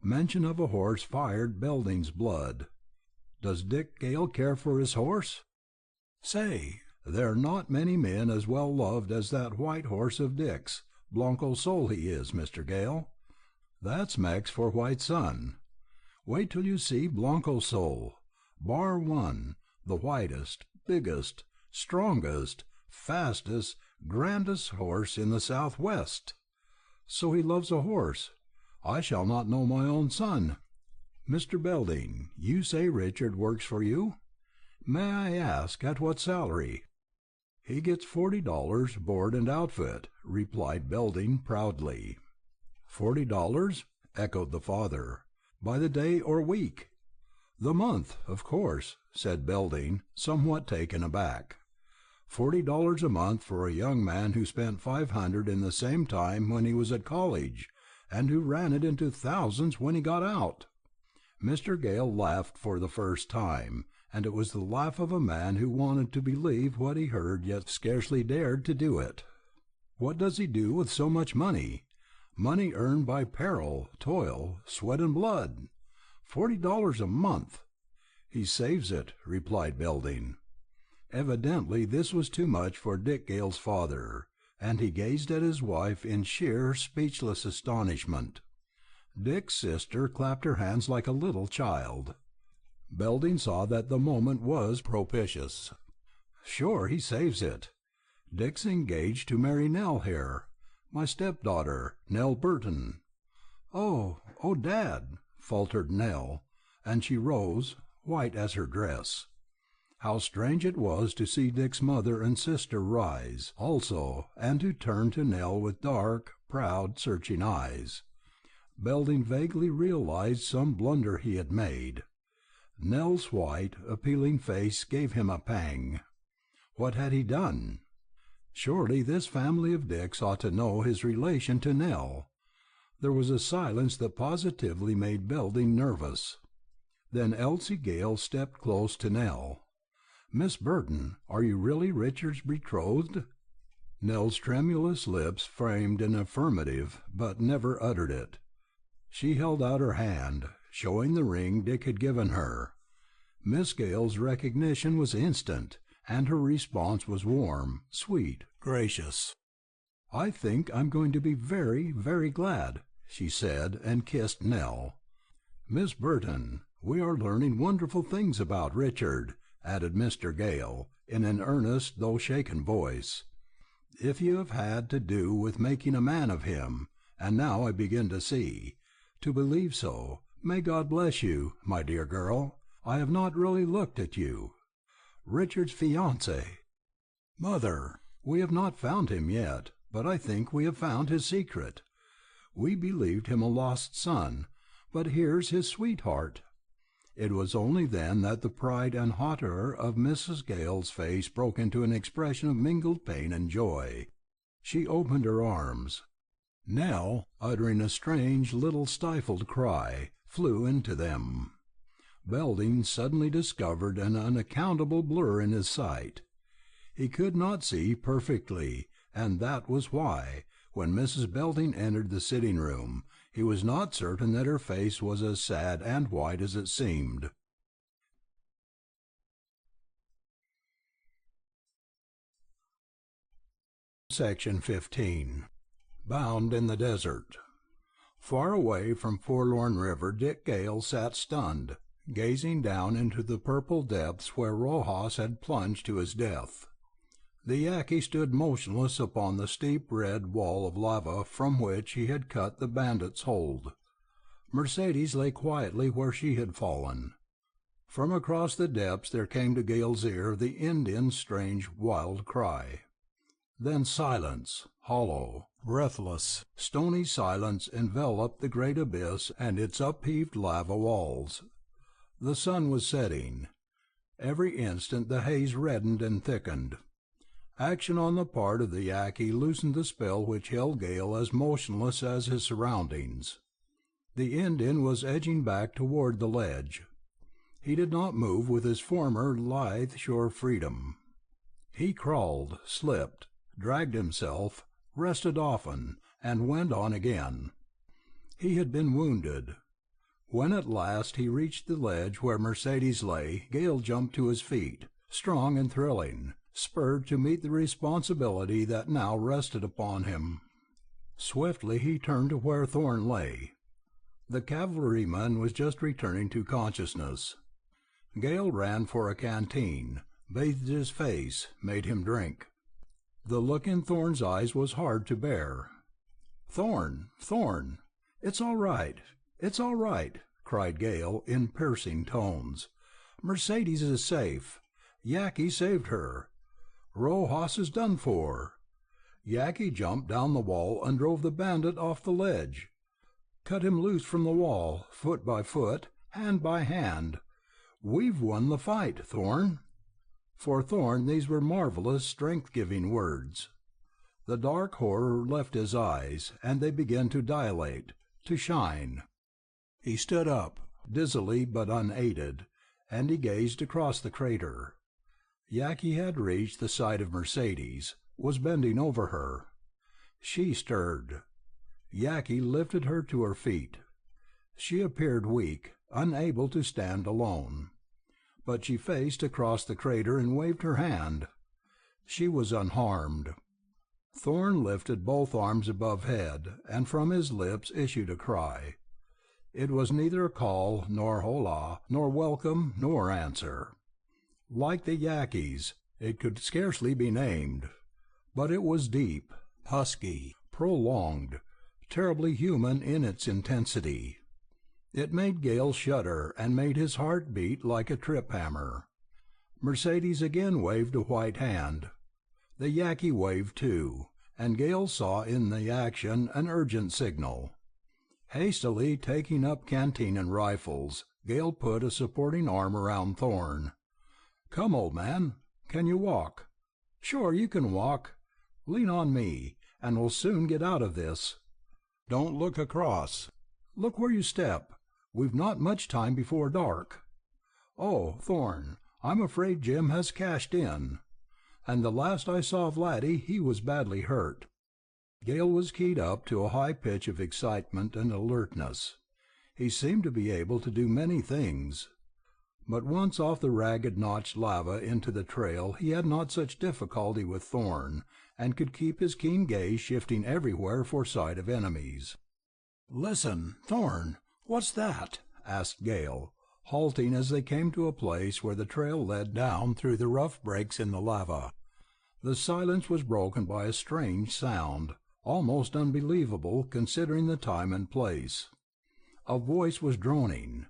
Mention of a horse fired Belding's blood. "Does Dick Gale care for his horse?" "Say, there are not many men as well loved as that white horse of Dick's. Blanco Sol he is, Mr. Gale. That's Mex for white sun. Wait till you see Blanco Sol. Bar one, the whitest, biggest, strongest, fastest, grandest horse in the Southwest. So he loves a horse. I shall not know my own son. Mr. Belding, you say Richard works for you? May I ask at what salary?" "He gets $40, board and outfit," replied Belding proudly. "$40?" echoed the father. "By the day or week?" "The month, of course," said Belding, somewhat taken aback. $40 a month for a young man who spent $500 in the same time when he was at college, and who ran it into thousands when he got out! Mr. Gale laughed for the first time, and it was the laugh of a man who wanted to believe what he heard yet scarcely dared to do it. "What does he do with so much money? Money earned by peril, toil, sweat and blood! $40 a month!" "He saves it," replied Belding. Evidently this was too much for Dick Gale's father, and he gazed at his wife in sheer speechless astonishment. Dick's sister clapped her hands like a little child. Belding saw that the moment was propitious. "Sure, he saves it. Dick's engaged to marry Nell here, my stepdaughter, Nell Burton." Oh, Dad," faltered Nell, and she rose, white as her dress. How strange it was to see Dick's mother and sister rise also, and to turn to Nell with dark, proud, searching eyes. Belding vaguely realized some blunder he had made. Nell's white, appealing face gave him a pang. What had he done? Surely this family of Dick's ought to know his relation to Nell. There was a silence that positively made Belding nervous. Then Elsie Gale stepped close to Nell. "Miss Burton, are you really Richard's betrothed?" Nell's tremulous lips framed an affirmative, but never uttered it. She held out her hand, showing the ring Dick had given her. Miss Gale's recognition was instant, and her response was warm, sweet, gracious. "I think I'm going to be very, very glad," she said, and kissed Nell. "Miss Burton, we are learning wonderful things about Richard," added Mr. Gale, in an earnest though shaken voice. "If you have had to do with making a man of him, and now I begin to see, to believe so, may God bless you, my dear girl. I have not really looked at you. Richard's fiancée. Mother, we have not found him yet, but I think we have found his secret. We believed him a lost son, but here's his sweetheart." It was only then that the pride and hauteur of Mrs. Gale's face broke into an expression of mingled pain and joy. She opened her arms. Nell, uttering a strange little stifled cry, flew into them. Belding suddenly discovered an unaccountable blur in his sight. He could not see perfectly, and that was why, when Mrs. Belding entered the sitting-room, he was not certain that her face was as sad and white as it seemed. Section 15. Bound in the Desert. Far away from Forlorn River, Dick Gale sat stunned, gazing down into the purple depths where Rojas had plunged to his death. The Yaqui stood motionless upon the steep red wall of lava from which he had cut the bandit's hold. Mercedes lay quietly where she had fallen. From across the depths there came to Gale's ear the Indian's strange wild cry. Then silence, hollow, breathless, stony silence enveloped the great abyss and its upheaved lava walls. The sun was setting. Every instant the haze reddened and thickened. Action on the part of the Yaqui loosened the spell which held Gale as motionless as his surroundings. The Indian was edging back toward the ledge. He did not move with his former lithe, sure freedom. He crawled, slipped, dragged himself, rested often, and went on again. He had been wounded. When at last he reached the ledge where Mercedes lay, Gale jumped to his feet, strong and thrilling, spurred to meet the responsibility that now rested upon him. Swiftly he turned to where Thorne lay. The cavalryman was just returning to consciousness. Gale ran for a canteen, bathed his face, made him drink. The look in Thorne's eyes was hard to bear. "Thorne, Thorne, it's all right, it's all right," cried Gale in piercing tones. "Mercedes is safe. Yaqui saved her. Rojas is done for. Yaqui jumped down the wall and drove the bandit off the ledge. Cut him loose from the wall, foot by foot, hand by hand. We've won the fight, Thorn." For Thorn these were marvelous, strength-giving words. The dark horror left his eyes, and they began to dilate, to shine. He stood up, dizzily but unaided, and he gazed across the crater. Yaqui had reached the side of Mercedes, was bending over her. She stirred. Yaqui lifted her to her feet. She appeared weak, unable to stand alone. But she faced across the crater and waved her hand. She was unharmed. Thorn lifted both arms above head, and from his lips issued a cry. It was neither a call, nor hola, nor welcome, nor answer. Like the Yaquis, it could scarcely be named, but it was deep, husky, prolonged, terribly human in its intensity. It made Gale shudder and made his heart beat like a trip-hammer. Mercedes again waved a white hand. The Yaqui waved too, and Gale saw in the action an urgent signal. Hastily taking up canteen and rifles, Gale put a supporting arm around Thorn. "Come, old man. Can you walk?" "Sure, you can walk. Lean on me, and we'll soon get out of this. Don't look across. Look where you step. We've not much time before dark. Oh, Thorn, I'm afraid Jim has cashed in. And the last I saw of Laddie, he was badly hurt." Gale was keyed up to a high pitch of excitement and alertness. He seemed to be able to do many things. But once off the ragged notched lava into the trail, he had not such difficulty with Thorn, and could keep his keen gaze shifting everywhere for sight of enemies. "Listen, Thorn, what's that?" asked Gale, halting as they came to a place where the trail led down through the rough breaks in the lava. The silence was broken by a strange sound, almost unbelievable considering the time and place. A voice was droning.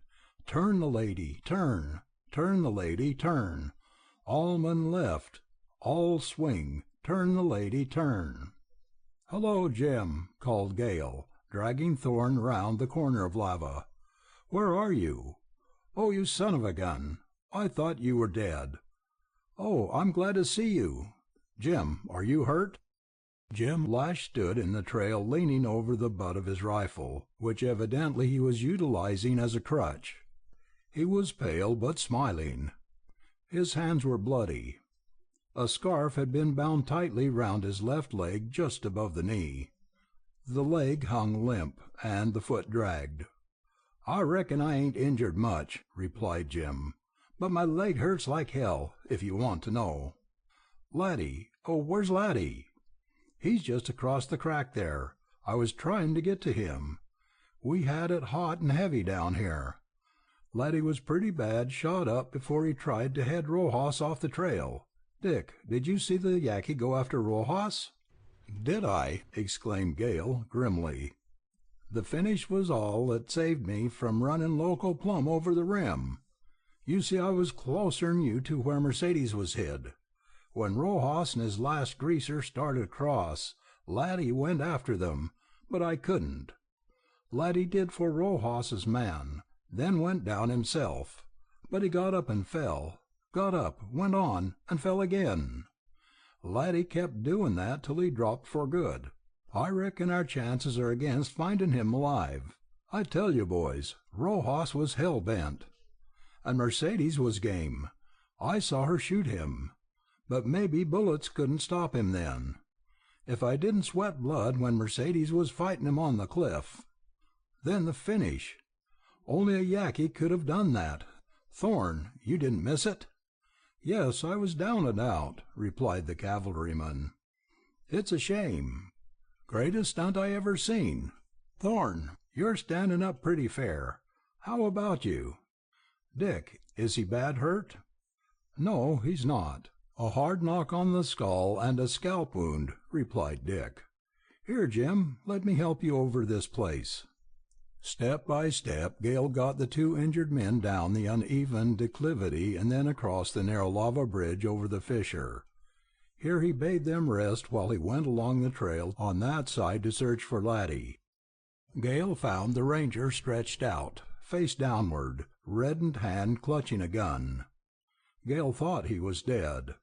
"Turn the lady, turn, turn the lady, turn. All men left, all swing, turn the lady, turn." "Hello, Jim," called Gale, dragging Thorn round the corner of lava. "Where are you? Oh, you son of a gun! I thought you were dead. Oh, I'm glad to see you. Jim, are you hurt?" Jim Lash stood in the trail leaning over the butt of his rifle, which evidently he was utilizing as a crutch. He was pale but smiling. His hands were bloody. A scarf had been bound tightly round his left leg just above the knee. The leg hung limp, and the foot dragged. "I reckon I ain't injured much," replied Jim, "but my leg hurts like hell, if you want to know." "Laddie, oh, where's Laddie?" "He's just across the crack there. I was trying to get to him. We had it hot and heavy down here. Laddie was pretty bad shot up before he tried to head Rojas off the trail. Dick, did you see the Yaqui go after Rojas?" "Did I?" exclaimed Gale, grimly. "The finish was all that saved me from running loco plumb over the rim. You see, I was closer'n you to where Mercedes was hid. When Rojas and his last greaser started across, Laddie went after them, but I couldn't. Laddie did for Rojas's man, then went down himself, but he got up and fell, got up, went on, and fell again. Laddie kept doing that till he dropped for good. I reckon our chances are against finding him alive. I tell you, boys, Rojas was hell-bent. And Mercedes was game. I saw her shoot him. But maybe bullets couldn't stop him then. If I didn't sweat blood when Mercedes was fighting him on the cliff. Then the finish. Only a Yaqui could have done that. Thorn, you didn't miss it?" "Yes, I was down and out," replied the cavalryman. "It's a shame. Greatest stunt I ever seen. Thorn, you're standing up pretty fair. How about you? Dick, is he bad hurt?" "No, he's not. A hard knock on the skull and a scalp wound," replied Dick. "Here, Jim, let me help you over this place." Step by step, Gale got the two injured men down the uneven declivity and then across the narrow lava bridge over the fissure. Here he bade them rest while he went along the trail on that side to search for Laddie. Gale found the ranger stretched out, face downward, reddened hand clutching a gun. Gale thought he was dead.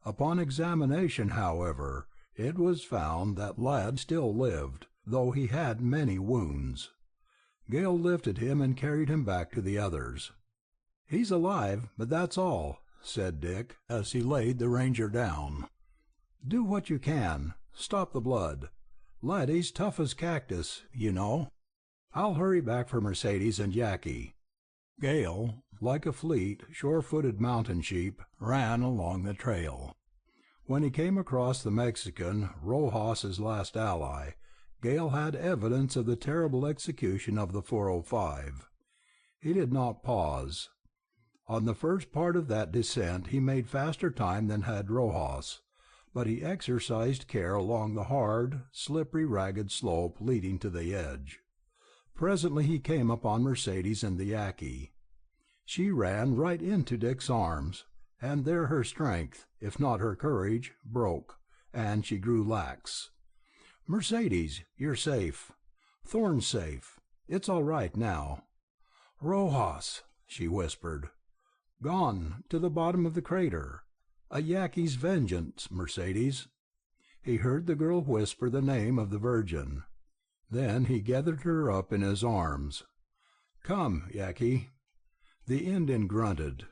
Upon examination, however, it was found that Ladd still lived, though he had many wounds. Gale lifted him and carried him back to the others. "He's alive, but that's all," said Dick, as he laid the ranger down. "Do what you can. Stop the blood. Laddie's tough as cactus, you know. I'll hurry back for Mercedes and Yaqui." Gale, like a fleet, sure-footed mountain sheep, ran along the trail. When he came across the Mexican, Rojas' last ally, Gale had evidence of the terrible execution of the 405. He did not pause. On the first part of that descent he made faster time than had Rojas, but he exercised care along the hard, slippery, ragged slope leading to the edge. Presently he came upon Mercedes and the Yaqui. She ran right into Dick's arms, and there her strength, if not her courage, broke, and she grew lax. "Mercedes, you're safe. Thorne's safe. It's all right now." "Rojas," she whispered. "Gone to the bottom of the crater. A Yaqui's vengeance, Mercedes." He heard the girl whisper the name of the Virgin. Then he gathered her up in his arms. "Come, Yaqui." The Indian grunted.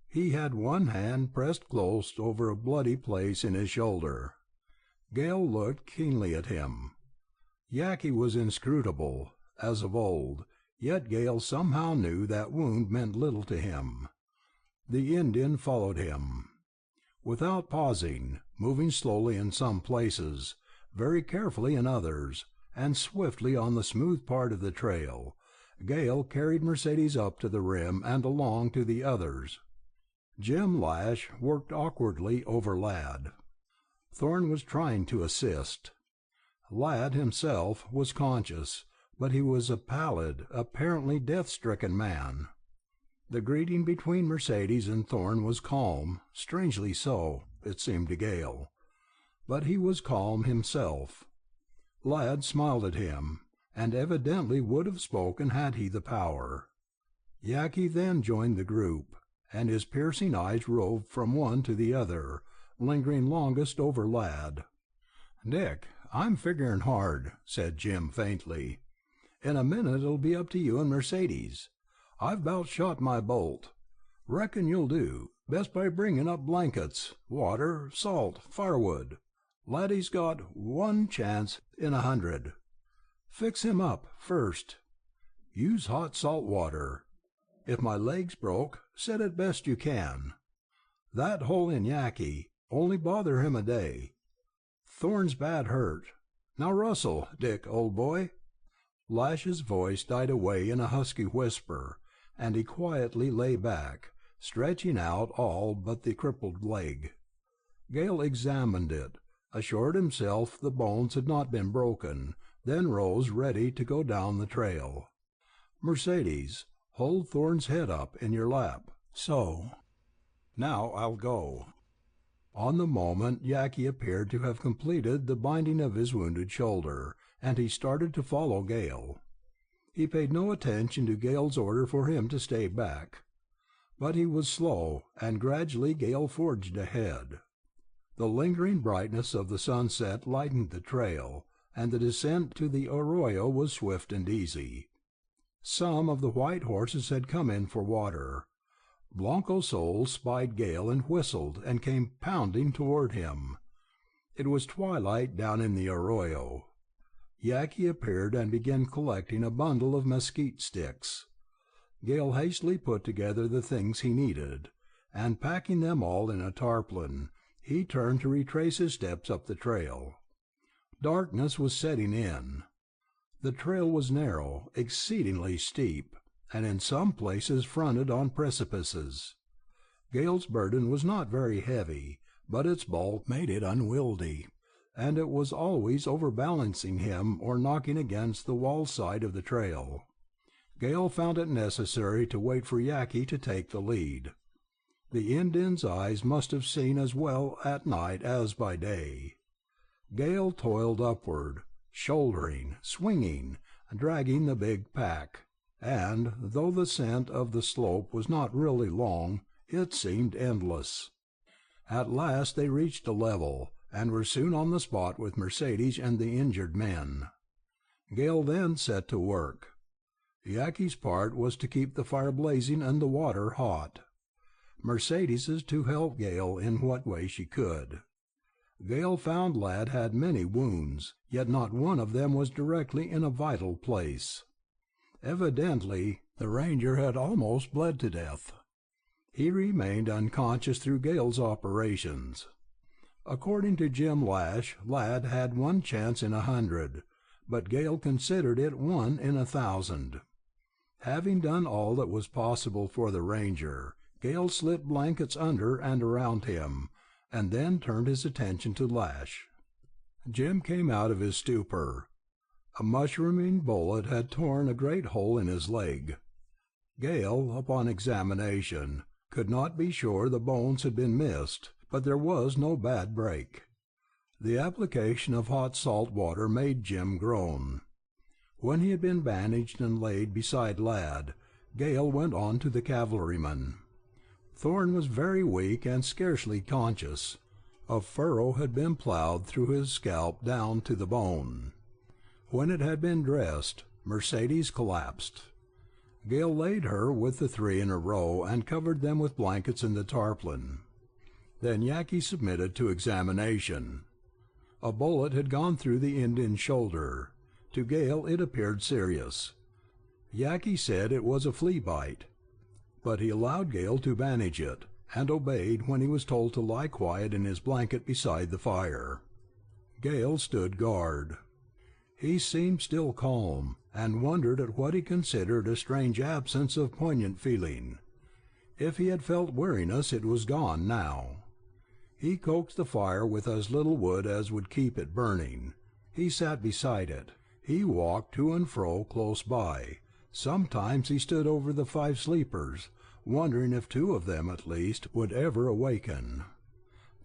He had one hand pressed close over a bloody place in his shoulder. Gale looked keenly at him. Yaqui was inscrutable, as of old, yet Gale somehow knew that wound meant little to him. The Indian followed him. Without pausing, moving slowly in some places, very carefully in others, and swiftly on the smooth part of the trail, Gale carried Mercedes up to the rim and along to the others. Jim Lash worked awkwardly over Ladd. Thorne was trying to assist. Ladd himself was conscious, but he was a pallid, apparently death-stricken man. The greeting between Mercedes and Thorne was calm, strangely so, it seemed to Gale. But he was calm himself. Ladd smiled at him, and evidently would have spoken had he the power. Yaqui then joined the group, and his piercing eyes roved from one to the other, lingering longest over Ladd. "Dick, I'm figuring hard," said Jim faintly. "In a minute it'll be up to you and Mercedes. I've 'bout shot my bolt. Reckon you'll do, best by bringing up blankets, water, salt, firewood. Laddie's got one chance in 100. Fix him up first. Use hot salt water. If my leg's broke, set it best you can. That hole in Yaqui, only bother him a day. Thorne's bad hurt. Now rustle, Dick, old boy." Lash's voice died away in a husky whisper, and he quietly lay back, stretching out all but the crippled leg. Gale examined it, assured himself the bones had not been broken, then rose ready to go down the trail. "Mercedes, hold Thorne's head up in your lap. So. Now I'll go." On the moment Yaqui appeared to have completed the binding of his wounded shoulder, and he started to follow Gale. He paid no attention to Gale's order for him to stay back. But he was slow, and gradually Gale forged ahead. The lingering brightness of the sunset lightened the trail, and the descent to the arroyo was swift and easy. Some of the white horses had come in for water. Blanco Sol spied Gale and whistled, and came pounding toward him. It was twilight down in the arroyo. Yaqui appeared and began collecting a bundle of mesquite sticks. Gale hastily put together the things he needed, and packing them all in a tarpaulin, he turned to retrace his steps up the trail. Darkness was setting in. The trail was narrow, exceedingly steep, and in some places fronted on precipices. Gale's burden was not very heavy, but its bulk made it unwieldy, and it was always overbalancing him or knocking against the wall side of the trail. Gale found it necessary to wait for Yaqui to take the lead. The Indian's eyes must have seen as well at night as by day. Gale toiled upward, shouldering, swinging, dragging the big pack, and, though the ascent of the slope was not really long, it seemed endless. At last they reached a level, and were soon on the spot with Mercedes and the injured men. Gale then set to work. Yaqui's part was to keep the fire blazing and the water hot. Mercedes's to help Gale in what way she could. Gale found Lad had many wounds, yet not one of them was directly in a vital place. Evidently, the ranger had almost bled to death. He remained unconscious through Gale's operations. According to Jim Lash, Lad had 1 chance in 100, but Gale considered it 1 in 1,000. Having done all that was possible for the ranger, Gale slipped blankets under and around him, and then turned his attention to Lash. Jim came out of his stupor. A mushrooming bullet had torn a great hole in his leg. Gale, upon examination, could not be sure the bones had been missed, but there was no bad break. The application of hot salt water made Jim groan. When he had been bandaged and laid beside Lad, Gale went on to the cavalryman. Thorne was very weak and scarcely conscious. A furrow had been plowed through his scalp down to the bone. When it had been dressed, Mercedes collapsed. Gale laid her with the 3 in a row and covered them with blankets and the tarpaulin. Then Yaqui submitted to examination. A bullet had gone through the Indian's shoulder. To Gale it appeared serious. Yaqui said it was a flea bite, but he allowed Gale to bandage it, and obeyed when he was told to lie quiet in his blanket beside the fire. Gale stood guard. He seemed still calm, and wondered at what he considered a strange absence of poignant feeling. If he had felt weariness, it was gone now. He coaxed the fire with as little wood as would keep it burning. He sat beside it. He walked to and fro close by. Sometimes he stood over the 5 sleepers, wondering if 2 of them at least would ever awaken.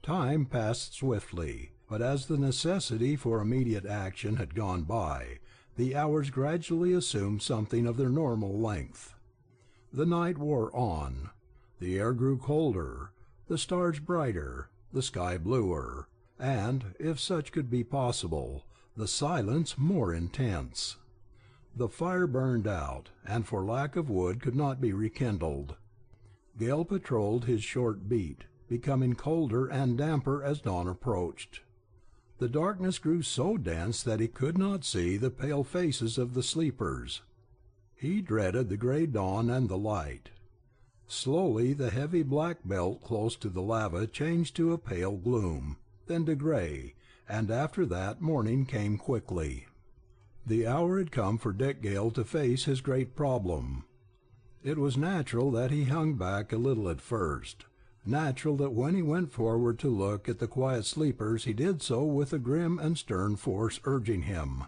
Time passed swiftly, but as the necessity for immediate action had gone by, the hours gradually assumed something of their normal length. The night wore on. The air grew colder, the stars brighter, the sky bluer, and, if such could be possible, the silence more intense. The fire burned out, and for lack of wood could not be rekindled. Gale patrolled his short beat, becoming colder and damper as dawn approached. The darkness grew so dense that he could not see the pale faces of the sleepers. He dreaded the gray dawn and the light. Slowly the heavy black belt close to the lava changed to a pale gloom, then to gray, and after that morning came quickly. The hour had come for Dick Gale to face his great problem. It was natural that he hung back a little at first, natural that when he went forward to look at the quiet sleepers he did so with a grim and stern force urging him.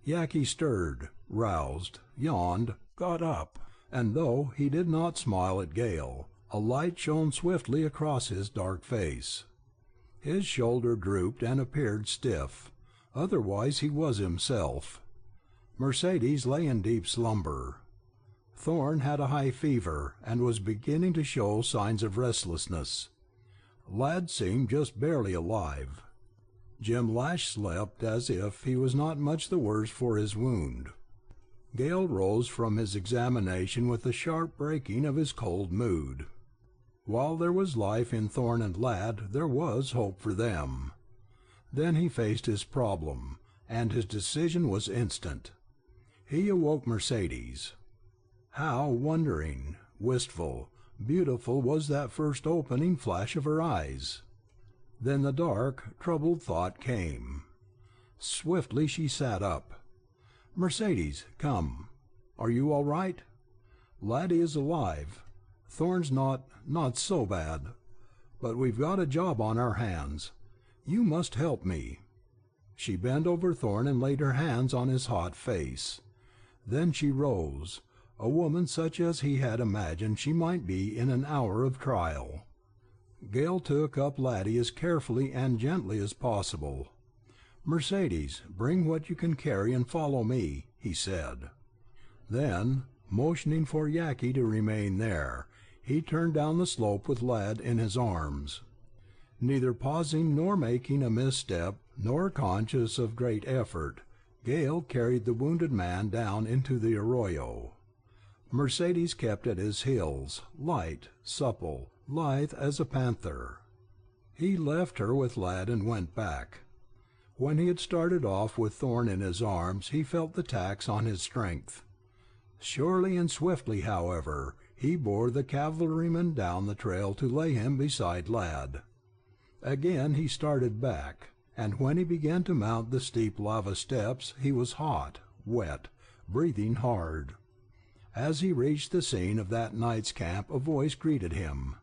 Yaqui stirred, roused, yawned, got up, and though he did not smile at Gale, a light shone swiftly across his dark face. His shoulder drooped and appeared stiff. Otherwise he was himself. Mercedes lay in deep slumber. Thorne had a high fever, and was beginning to show signs of restlessness. Lad seemed just barely alive. Jim Lash slept as if he was not much the worse for his wound. Gale rose from his examination with a sharp breaking of his cold mood. While there was life in Thorne and Lad, there was hope for them. Then he faced his problem, and his decision was instant. He awoke Mercedes. How wondering, wistful, beautiful was that first opening flash of her eyes! Then the dark, troubled thought came. Swiftly she sat up. "Mercedes, come. Are you all right? Laddie is alive. Thorne's not so bad. But we've got a job on our hands. You must help me." She bent over Thorne and laid her hands on his hot face. Then she rose. a woman such as he had imagined she might be in an hour of trial. Gale took up Laddie as carefully and gently as possible. "Mercedes, bring what you can carry and follow me," he said. Then, motioning for Yaqui to remain there, he turned down the slope with Lad in his arms. Neither pausing nor making a misstep, nor conscious of great effort, Gale carried the wounded man down into the arroyo. Mercedes kept at his heels, light, supple, lithe as a panther. He left her with Lad and went back. When he had started off with Thorne in his arms, he felt the tax on his strength. Surely and swiftly, however, he bore the cavalryman down the trail to lay him beside Lad. Again he started back, and when he began to mount the steep lava steps, he was hot, wet, breathing hard. As he reached the scene of that night's camp, a voice greeted him.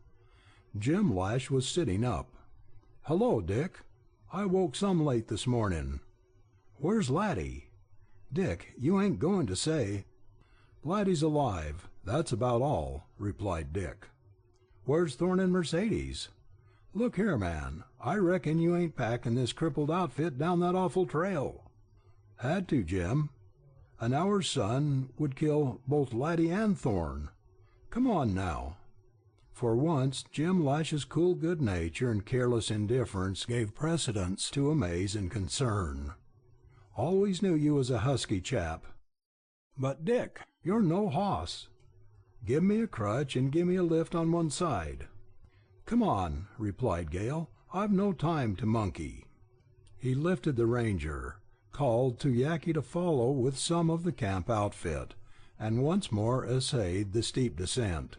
Jim Lash was sitting up. "Hello, Dick. I woke some late this morning." "Where's Laddie?" "Dick, you ain't going to say—" "Laddie's alive, that's about all," replied Dick. "Where's Thorne and Mercedes?" "Look here, man, I reckon you ain't packing this crippled outfit down that awful trail." "Had to, Jim. An hour's sun would kill both Laddie and Thorne. Come on now." For once Jim Lash's cool good nature and careless indifference gave precedence to amaze and concern. "Always knew you was a husky chap." "But, Dick, you're no hoss." "Give me a crutch and give me a lift on one side." "Come on," replied Gale. "I've no time to monkey." He lifted the Ranger, called to Yaqui to follow with some of the camp outfit, and once more essayed the steep descent.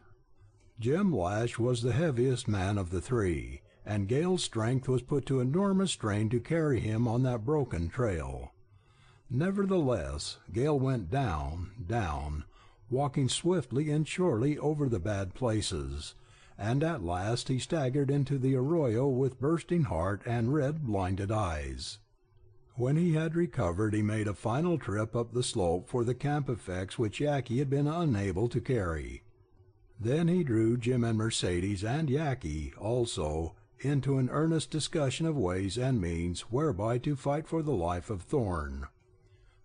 Jim Lash was the heaviest man of the three, and Gale's strength was put to enormous strain to carry him on that broken trail. Nevertheless, Gale went down, down, walking swiftly and surely over the bad places, and at last he staggered into the arroyo with bursting heart and red blinded eyes. When he had recovered, he made a final trip up the slope for the camp effects which Yaqui had been unable to carry. Then he drew Jim and Mercedes and Yaqui also into an earnest discussion of ways and means whereby to fight for the life of Thorne.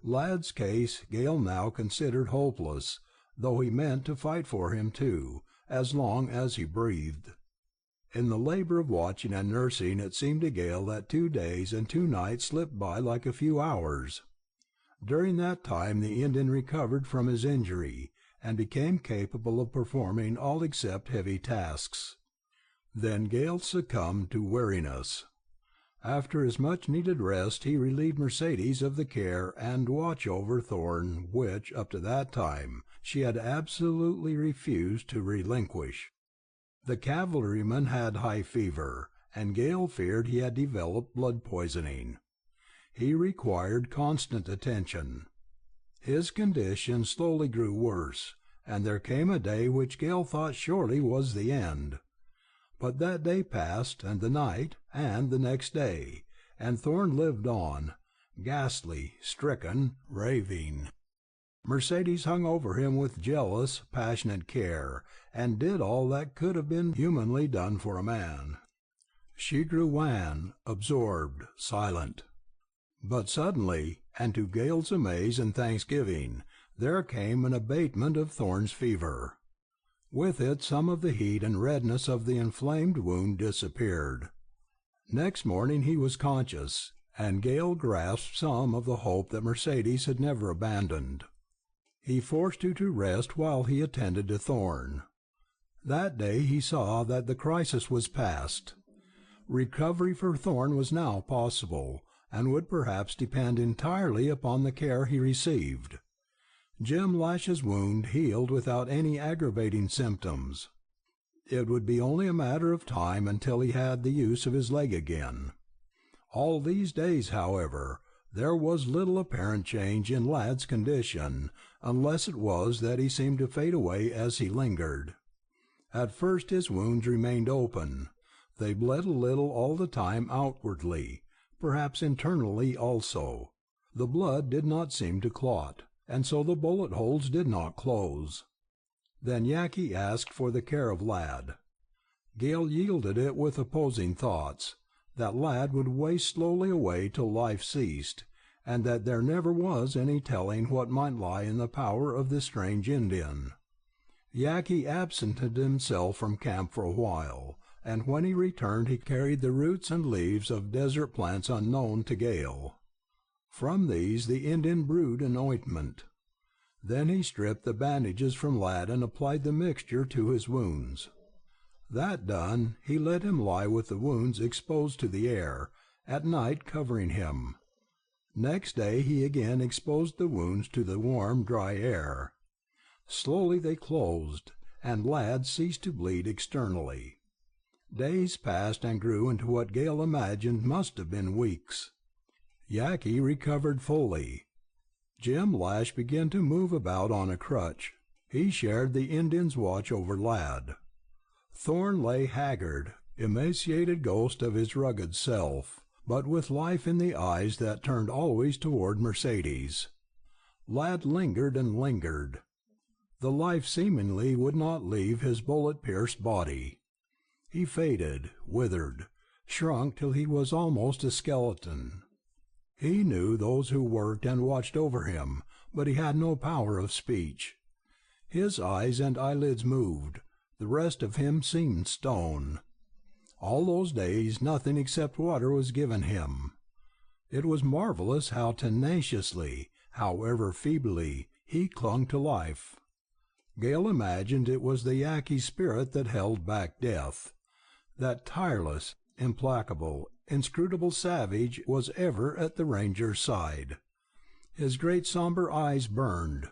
Lad's case Gale now considered hopeless, though he meant to fight for him too, as long as he breathed. In the labor of watching and nursing, it seemed to Gale that 2 days and 2 nights slipped by like a few hours. During that time the Indian recovered from his injury, and became capable of performing all except heavy tasks. Then Gale succumbed to weariness. After his much-needed rest he relieved Mercedes of the care and watch over Thorne which, up to that time, she had absolutely refused to relinquish. The cavalryman had high fever, and Gale feared he had developed blood poisoning. He required constant attention. His condition slowly grew worse, and there came a day which Gale thought surely was the end. But that day passed, and the night, and the next day, and Thorne lived on, ghastly, stricken, raving. Mercedes hung over him with jealous, passionate care, and did all that could have been humanly done for a man. She grew wan, absorbed, silent. But suddenly, and to Gale's amaze and thanksgiving, there came an abatement of Thorne's fever. With it some of the heat and redness of the inflamed wound disappeared. Next morning he was conscious, and Gale grasped some of the hope that Mercedes had never abandoned. He forced her to rest while he attended to Thorne. That day he saw that the crisis was past. Recovery for Thorne was now possible, and would perhaps depend entirely upon the care he received. Jim Lash's wound healed without any aggravating symptoms. It would be only a matter of time until he had the use of his leg again. All these days, however, there was little apparent change in Lad's condition, unless it was that he seemed to fade away as he lingered. At first his wounds remained open. They bled a little all the time outwardly, perhaps internally also. The blood did not seem to clot, and so the bullet holes did not close. Then Yaqui asked for the care of Lad. Gale yielded it with opposing thoughts, that Lad would waste slowly away till life ceased, and that there never was any telling what might lie in the power of this strange Indian. Yaqui absented himself from camp for a while, and when he returned he carried the roots and leaves of desert plants unknown to Gale. From these the Indian brewed an ointment. Then he stripped the bandages from Lad and applied the mixture to his wounds. That done, he let him lie with the wounds exposed to the air, at night covering him. Next day he again exposed the wounds to the warm, dry air. Slowly they closed, and Lad ceased to bleed externally. Days passed and grew into what Gale imagined must have been weeks. Yaqui recovered fully. Jim Lash began to move about on a crutch. He shared the Indian's watch over Lad. Thorne lay haggard, emaciated ghost of his rugged self, but with life in the eyes that turned always toward Mercedes. Lad lingered and lingered. The life seemingly would not leave his bullet-pierced body. He faded, withered, shrunk till he was almost a skeleton. He knew those who worked and watched over him, but he had no power of speech. His eyes and eyelids moved. The rest of him seemed stone. All those days nothing except water was given him. It was marvelous how tenaciously, however feebly, he clung to life. Gale imagined it was the Yaqui spirit that held back death. That tireless, implacable, inscrutable savage was ever at the ranger's side. His great sombre eyes burned.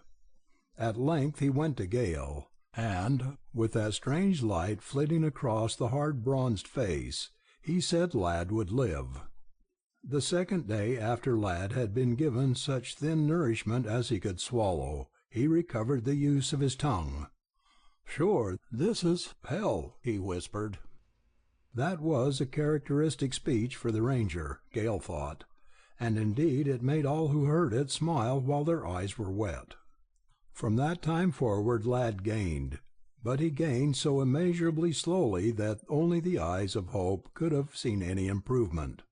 At length he went to Gale, and, with that strange light flitting across the hard bronzed face, he said Lad would live. The second day after Lad had been given such thin nourishment as he could swallow, he recovered the use of his tongue. "Sure, this is hell," he whispered. That was a characteristic speech for the ranger, Gale thought, and indeed it made all who heard it smile while their eyes were wet. From that time forward Lad gained, but he gained so immeasurably slowly that only the eyes of hope could have seen any improvement.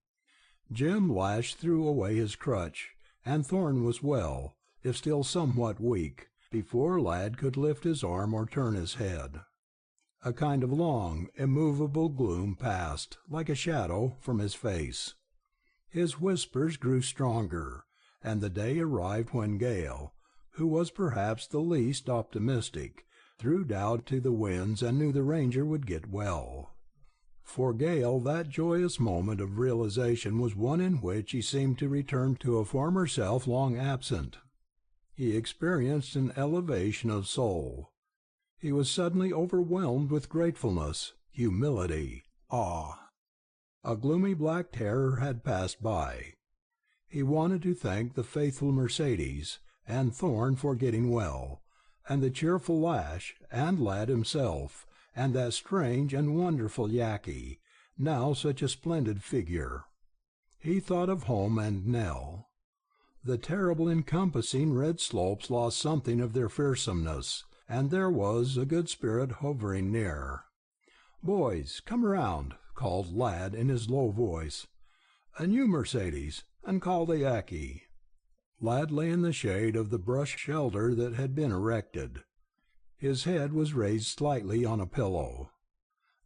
Jim Lash threw away his crutch, and Thorne was well, if still somewhat weak, before Lad could lift his arm or turn his head. A kind of long, immovable gloom passed, like a shadow, from his face. His whispers grew stronger, and the day arrived when Gale, who was perhaps the least optimistic, threw doubt to the winds and knew the ranger would get well. For Gale that joyous moment of realization was one in which he seemed to return to a former self long absent. He experienced an elevation of soul. He was suddenly overwhelmed with gratefulness, humility, awe. A gloomy black terror had passed by. He wanted to thank the faithful Mercedes, and Thorne for getting well, and the cheerful Lash, and Lad himself, and that strange and wonderful Yaqui, now such a splendid figure. He thought of home and Nell. The terrible encompassing red slopes lost something of their fearsomeness, and there was a good spirit hovering near. "Boys, come around," called Lad in his low voice. "And you, Mercedes, and call the Yaqui." Lad lay in the shade of the brush shelter that had been erected. His head was raised slightly on a pillow.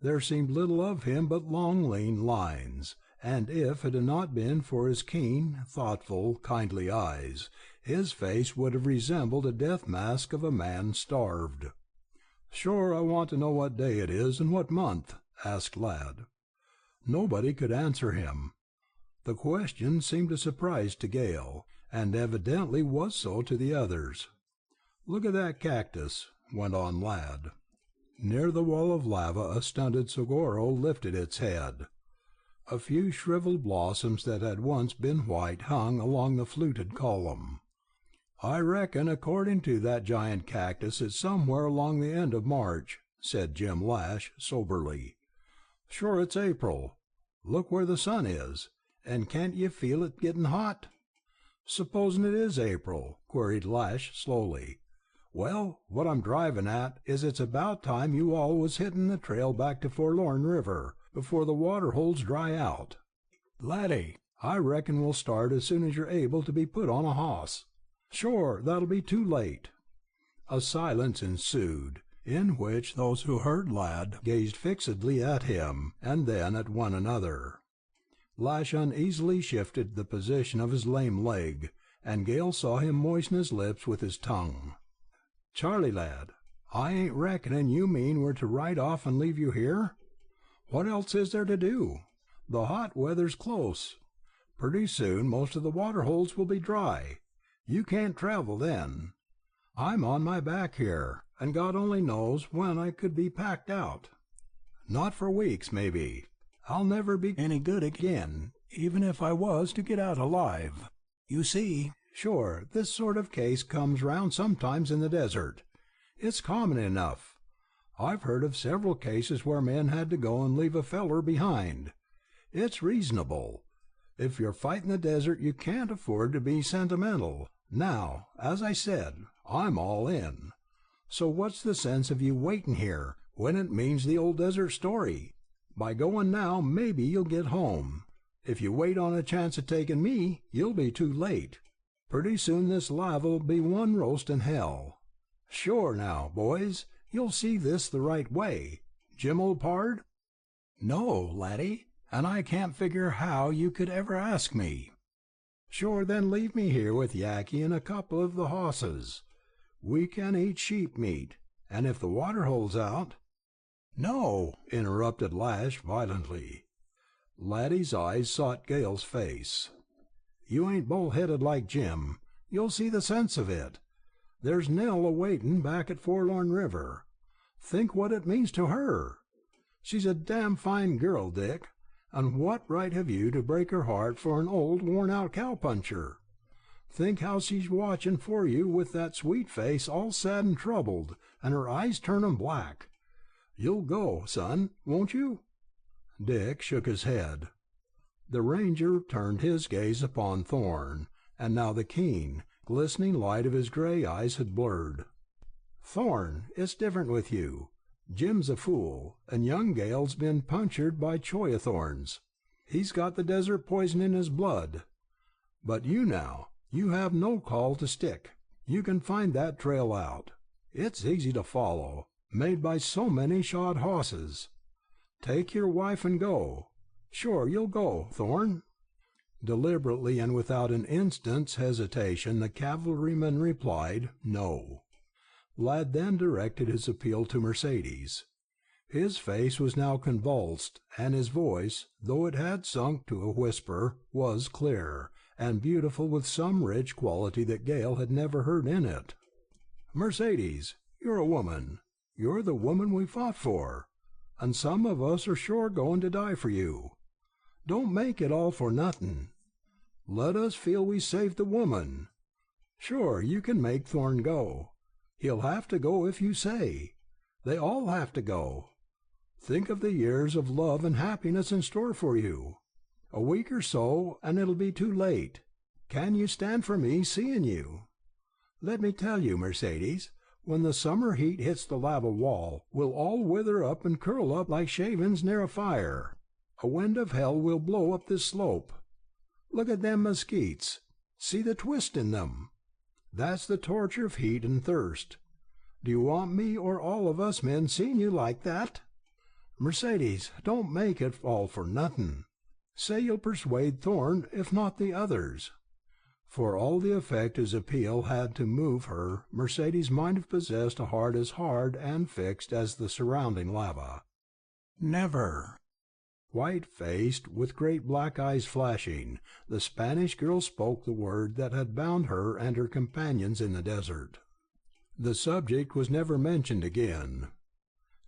There seemed little of him but long lean lines, and if it had not been for his keen, thoughtful, kindly eyes, his face would have resembled a death mask of a man starved. "Sure, I want to know what day it is and what month?" asked Lad. Nobody could answer him. The question seemed a surprise to Gale, and evidently was so to the others. "Look at that cactus," went on Lad. Near the wall of lava a stunted saguaro lifted its head. A few shriveled blossoms that had once been white hung along the fluted column. "I reckon, according to that giant cactus, it's somewhere along the end of March," said Jim Lash soberly. "Sure, it's April. Look where the sun is, and can't ye feel it getting hot?" "Supposin' it is April?" queried Lash slowly. "Well, what I'm drivin' at is it's about time you all was hittin' the trail back to Forlorn River, before the water holes dry out. Laddie, I reckon we'll start as soon as you're able to be put on a hoss." "Sure, that'll be too late." A silence ensued, in which those who heard Lad gazed fixedly at him, and then at one another. Lash uneasily shifted the position of his lame leg, and Gale saw him moisten his lips with his tongue. "Charlie, lad, I ain't reckoning you mean we're to ride off and leave you here? What else is there to do? The hot weather's close. Pretty soon most of the water holes will be dry. You can't travel then. I'm on my back here, and God only knows when I could be packed out. Not for weeks, maybe. I'll never be any good again, even if I was to get out alive. You see, sure, this sort of case comes round sometimes in the desert. It's common enough. I've heard of several cases where men had to go and leave a feller behind. It's reasonable. If you're fighting the desert, you can't afford to be sentimental. Now, as I said, I'm all in. So what's the sense of you waiting here, when it means the old desert story? By going now, maybe you'll get home. If you wait on a chance of taking me, you'll be too late. Pretty soon this live'll be one roastin' hell. Sure now, boys, you'll see this the right way. Jim, old pard?" "No, laddie, and I can't figure how you could ever ask me." "Sure, then leave me here with Yaqui and a couple of the hosses. We can eat sheep meat, and if the water holds out—" "No," interrupted Lash violently. Laddie's eyes sought Gale's face. "You ain't bull-headed like Jim. You'll see the sense of it. There's Nell a-waitin' back at Forlorn River. Think what it means to her. She's a damn fine girl, Dick, and what right have you to break her heart for an old, worn-out cowpuncher? Think how she's watchin' for you with that sweet face all sad and troubled, and her eyes turnin' black. You'll go, son, won't you?" Dick shook his head. The ranger turned his gaze upon Thorne, and now the keen, glistening light of his gray eyes had blurred. "Thorne, it's different with you. Jim's a fool, and young Gale's been punctured by choya-thorns. He's got the desert poison in his blood. But you now, you have no call to stick. You can find that trail out. It's easy to follow, made by so many shod hosses. Take your wife and go. Sure, you'll go, Thorne." Deliberately and without an instant's hesitation, the cavalryman replied, "No." Lad then directed his appeal to Mercedes. His face was now convulsed, and his voice, though it had sunk to a whisper, was clear, and beautiful with some rich quality that Gale had never heard in it. "Mercedes, you're a woman. You're the woman we fought for, and some of us are sure going to die for you. Don't make it all for nothing. Let us feel we saved the woman. Sure, you can make Thorne go. He'll have to go if you say. They all have to go. Think of the years of love and happiness in store for you. A week or so, and it'll be too late. Can you stand for me seeing you? Let me tell you, Mercedes, when the summer heat hits the lava wall, we'll all wither up and curl up like shavings near a fire. A wind of hell will blow up this slope. Look at them mesquites. See the twist in them. That's the torture of heat and thirst. Do you want me or all of us men seeing you like that? Mercedes, don't make it all for nothing. Say you'll persuade Thorne, if not the others." For all the effect his appeal had to move her, Mercedes might have possessed a heart as hard and fixed as the surrounding lava. "Never." White-faced, with great black eyes flashing, the Spanish girl spoke the word that had bound her and her companions in the desert. The subject was never mentioned again.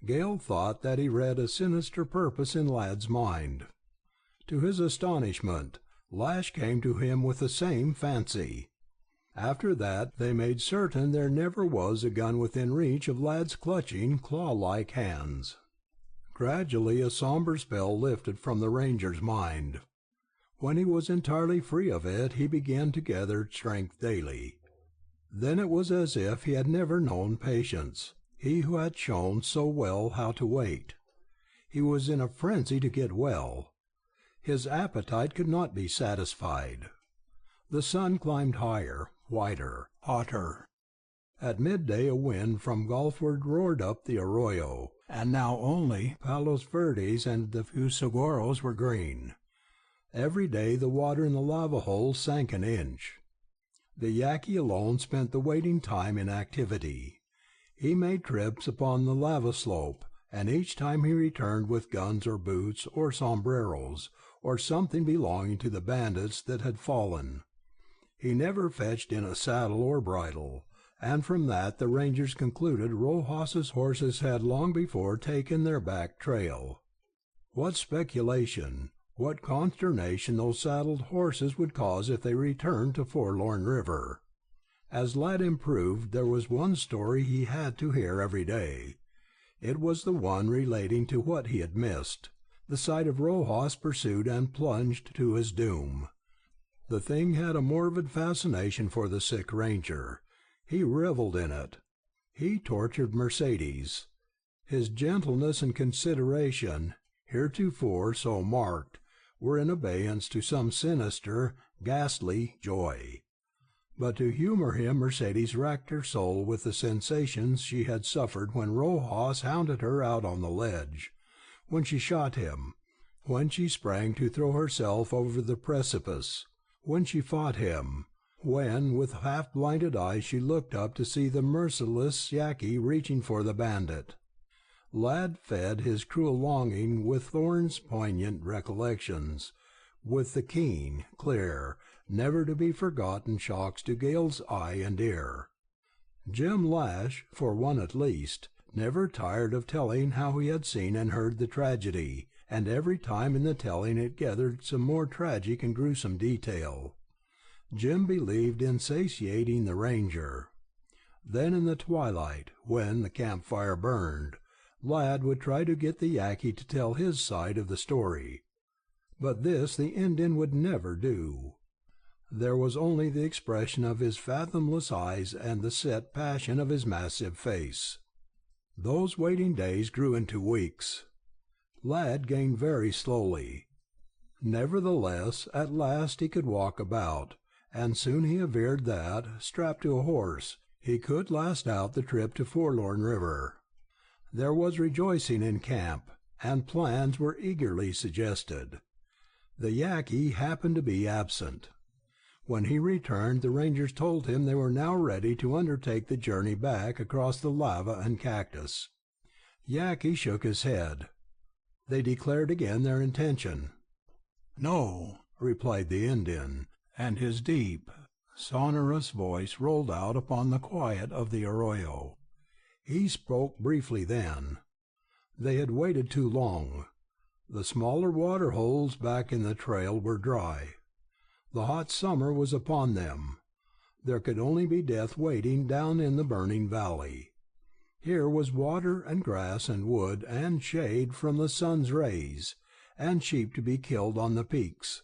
Gale thought that he read a sinister purpose in Lad's mind. To his astonishment, Lash came to him with the same fancy. After that they made certain there never was a gun within reach of Lad's clutching, claw-like hands. Gradually a somber spell lifted from the ranger's mind. When he was entirely free of it, he began to gather strength daily. Then it was as if he had never known patience, he who had shown so well how to wait. He was in a frenzy to get well. His appetite could not be satisfied. The sun climbed higher, whiter, hotter. At midday a wind from Gulfward roared up the arroyo, and now only Palos Verdes and the Fusagoros were green. Every day the water in the lava holes sank an inch. The Yaqui alone spent the waiting time in activity. He made trips upon the lava slope, and each time he returned with guns or boots or sombreros, or something belonging to the bandits that had fallen. He never fetched in a saddle or bridle, and from that the rangers concluded Rojas's horses had long before taken their back trail. What speculation, what consternation those saddled horses would cause if they returned to Forlorn River. As Lad improved, there was one story he had to hear every day. It was the one relating to what he had missed, the sight of Rojas pursued and plunged to his doom. The thing had a morbid fascination for the sick ranger. He reveled in it. He tortured Mercedes. His gentleness and consideration, heretofore so marked, were in abeyance to some sinister, ghastly joy. But to humor him, Mercedes racked her soul with the sensations she had suffered when Rojas hounded her out on the ledge, when she shot him, when she sprang to throw herself over the precipice, when she fought him, when with half-blinded eyes she looked up to see the merciless Yaqui reaching for the bandit. Lad fed his cruel longing with Thorne's poignant recollections, with the keen, clear, never-to-be-forgotten shocks to Gale's eye and ear. Jim Lash, for one at least, never tired of telling how he had seen and heard the tragedy, and every time in the telling it gathered some more tragic and gruesome detail. Jim believed in satiating the ranger. Then in the twilight, when the campfire burned, Lad would try to get the Yaqui to tell his side of the story. But this the Indian would never do. There was only the expression of his fathomless eyes and the set passion of his massive face. Those waiting days grew into weeks. Lad gained very slowly. Nevertheless, at last he could walk about, and soon he averred that, strapped to a horse, he could last out the trip to Forlorn River. There was rejoicing in camp, and plans were eagerly suggested. The Yaqui happened to be absent. When he returned, the rangers told him they were now ready to undertake the journey back across the lava and cactus. Yaqui shook his head. They declared again their intention. "No," replied the Indian, and his deep, sonorous voice rolled out upon the quiet of the arroyo. He spoke briefly then. They had waited too long. The smaller water holes back in the trail were dry. The hot summer was upon them. There could only be death waiting down in the burning valley. Here was water and grass and wood and shade from the sun's rays, and sheep to be killed on the peaks.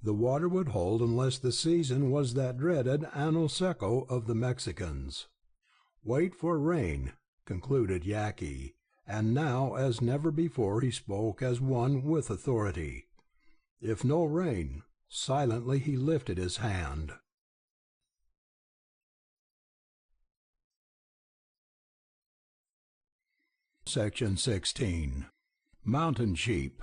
The water would hold unless the season was that dreaded ano seco of the Mexicans. "Wait for rain," concluded Yaqui, and now as never before he spoke as one with authority. If no rain, silently he lifted his hand. Section 16. Mountain Sheep.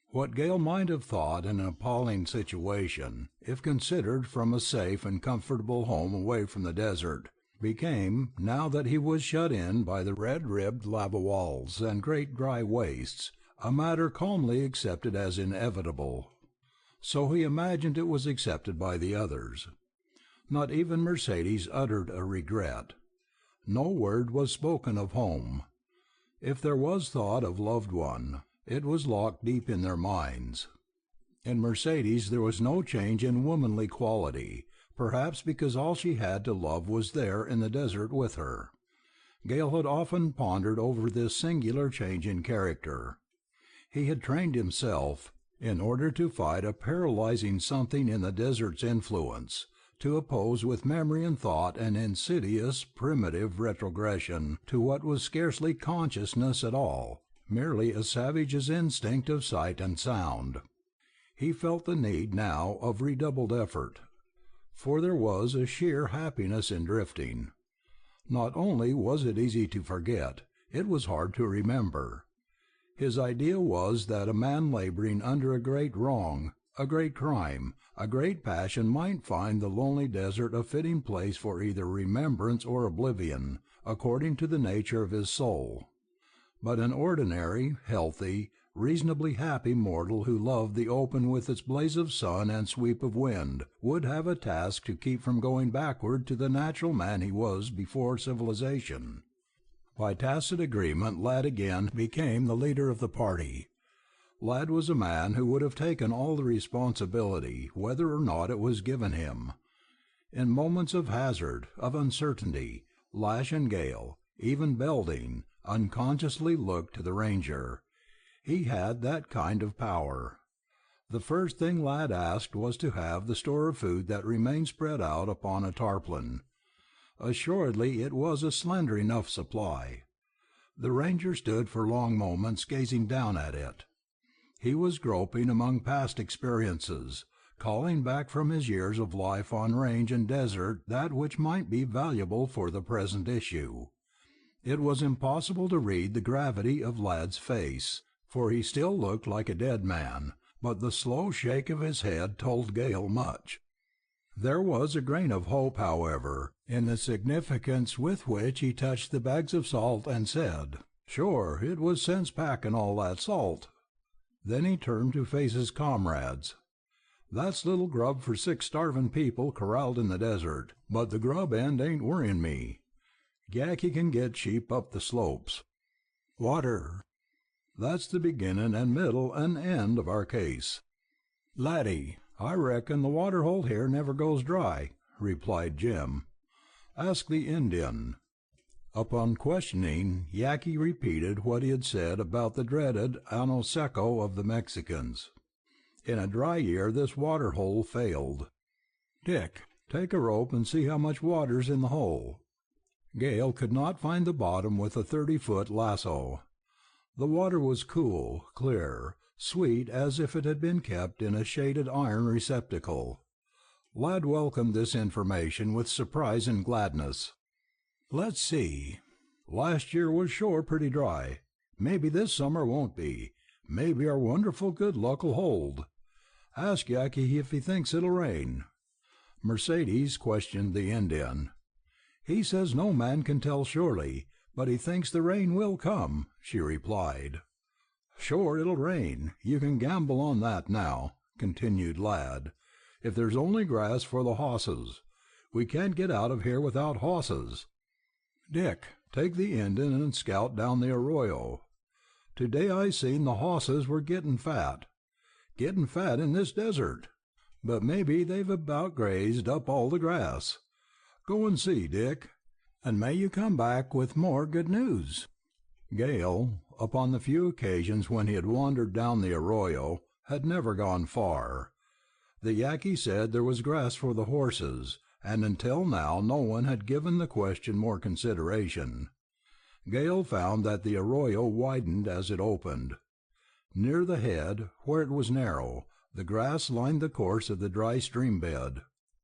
What Gale might have thought an appalling situation, if considered from a safe and comfortable home away from the desert, became, now that he was shut in by the red-ribbed lava walls and great dry wastes, a matter calmly accepted as inevitable. So he imagined it was accepted by the others. Not even Mercedes uttered a regret. No word was spoken of home. If there was thought of loved one, it was locked deep in their minds. In Mercedes there was no change in womanly quality, perhaps because all she had to love was there in the desert with her. Gale had often pondered over this singular change in character. He had trained himself, in order to fight a paralyzing something in the desert's influence, to oppose with memory and thought an insidious, primitive retrogression to what was scarcely consciousness at all, merely a savage's instinct of sight and sound. He felt the need now of redoubled effort, for there was a sheer happiness in drifting. Not only was it easy to forget, it was hard to remember. His idea was that a man laboring under a great wrong, a great crime, a great passion might find the lonely desert a fitting place for either remembrance or oblivion, according to the nature of his soul. But an ordinary, healthy, reasonably happy mortal who loved the open with its blaze of sun and sweep of wind would have a task to keep from going backward to the natural man he was before civilization. By tacit agreement Ladd again became the leader of the party. Ladd was a man who would have taken all the responsibility, whether or not it was given him. In moments of hazard, of uncertainty, lash and gale, even Belding, unconsciously looked to the ranger. He had that kind of power. The first thing Ladd asked was to have the store of food that remained spread out upon a tarpaulin. Assuredly it was a slender enough supply. The ranger stood for long moments gazing down at it. He was groping among past experiences, calling back from his years of life on range and desert that which might be valuable for the present issue. It was impossible to read the gravity of Ladd's face, for he still looked like a dead man, but the slow shake of his head told Gale much. There was a grain of hope, however, in the significance with which he touched the bags of salt and said, "Sure, it was sense packin' all that salt." Then he turned to face his comrades. "That's little grub for 6 starvin' people corralled in the desert, but the grub end ain't worryin' me. Yaqui can get sheep up the slopes. Water. That's the beginnin' and middle and end of our case." "Laddie, I reckon the water hole here never goes dry," replied Jim. "Ask the Indian." Upon questioning, Yaqui repeated what he had said about the dreaded ano seco of the Mexicans. In a dry year this water hole failed. "Dick, take a rope and see how much water's in the hole." Gale could not find the bottom with a 30-foot lasso. The water was cool, clear, sweet as if it had been kept in a shaded iron receptacle. Ladd welcomed this information with surprise and gladness. "Let's see. Last year was sure pretty dry. Maybe this summer won't be. Maybe our wonderful good luck'll hold. Ask Yaqui if he thinks it'll rain." Mercedes questioned the Indian. "He says no man can tell surely, but he thinks the rain will come," she replied. "Sure it'll rain, you can gamble on that now," continued Ladd, "if there's only grass for the hosses. We can't get out of here without hosses. Dick, take the Indian and scout down the arroyo. Today I seen the hosses were gettin' fat. Gettin' fat in this desert. But maybe they've about grazed up all the grass. Go and see, Dick, and may you come back with more good news." Gale, upon the few occasions when he had wandered down the arroyo, had never gone far. The Yaqui said there was grass for the horses, and until now no one had given the question more consideration. Gale found that the arroyo widened as it opened. Near the head, where it was narrow, the grass lined the course of the dry stream bed,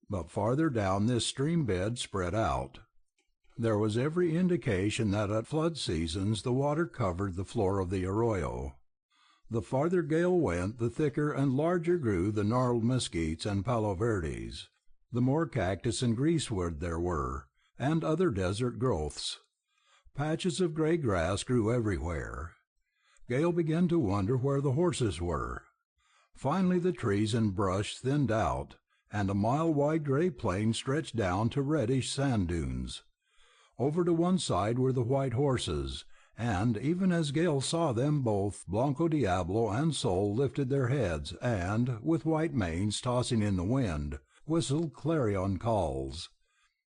but farther down this stream bed spread out. There was every indication that at flood seasons the water covered the floor of the arroyo. The farther Gale went, the thicker and larger grew the gnarled mesquites and palo verdes, the more cactus and greasewood there were, and other desert growths. Patches of gray grass grew everywhere. Gale began to wonder where the horses were. Finally the trees and brush thinned out, and a mile-wide gray plain stretched down to reddish sand dunes. Over to one side were the white horses, and even as Gale saw them both, Blanco Diablo and Sol lifted their heads and, with white manes tossing in the wind, whistled clarion calls.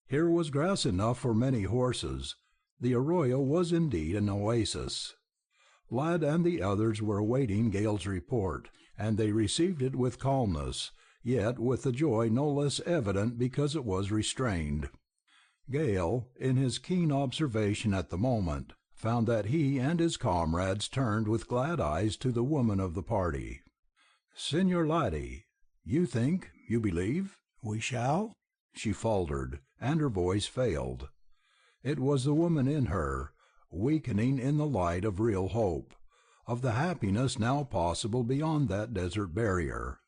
Here was grass enough for many horses. The arroyo was indeed an oasis. Ladd and the others were awaiting Gale's report, and they received it with calmness, yet with a joy no less evident because it was restrained. Gale, in his keen observation at the moment, found that he and his comrades turned with glad eyes to the woman of the party. "Signor Laddie, you think, you believe, we shall?" she faltered, and her voice failed. It was the woman in her, weakening in the light of real hope, of the happiness now possible beyond that desert barrier.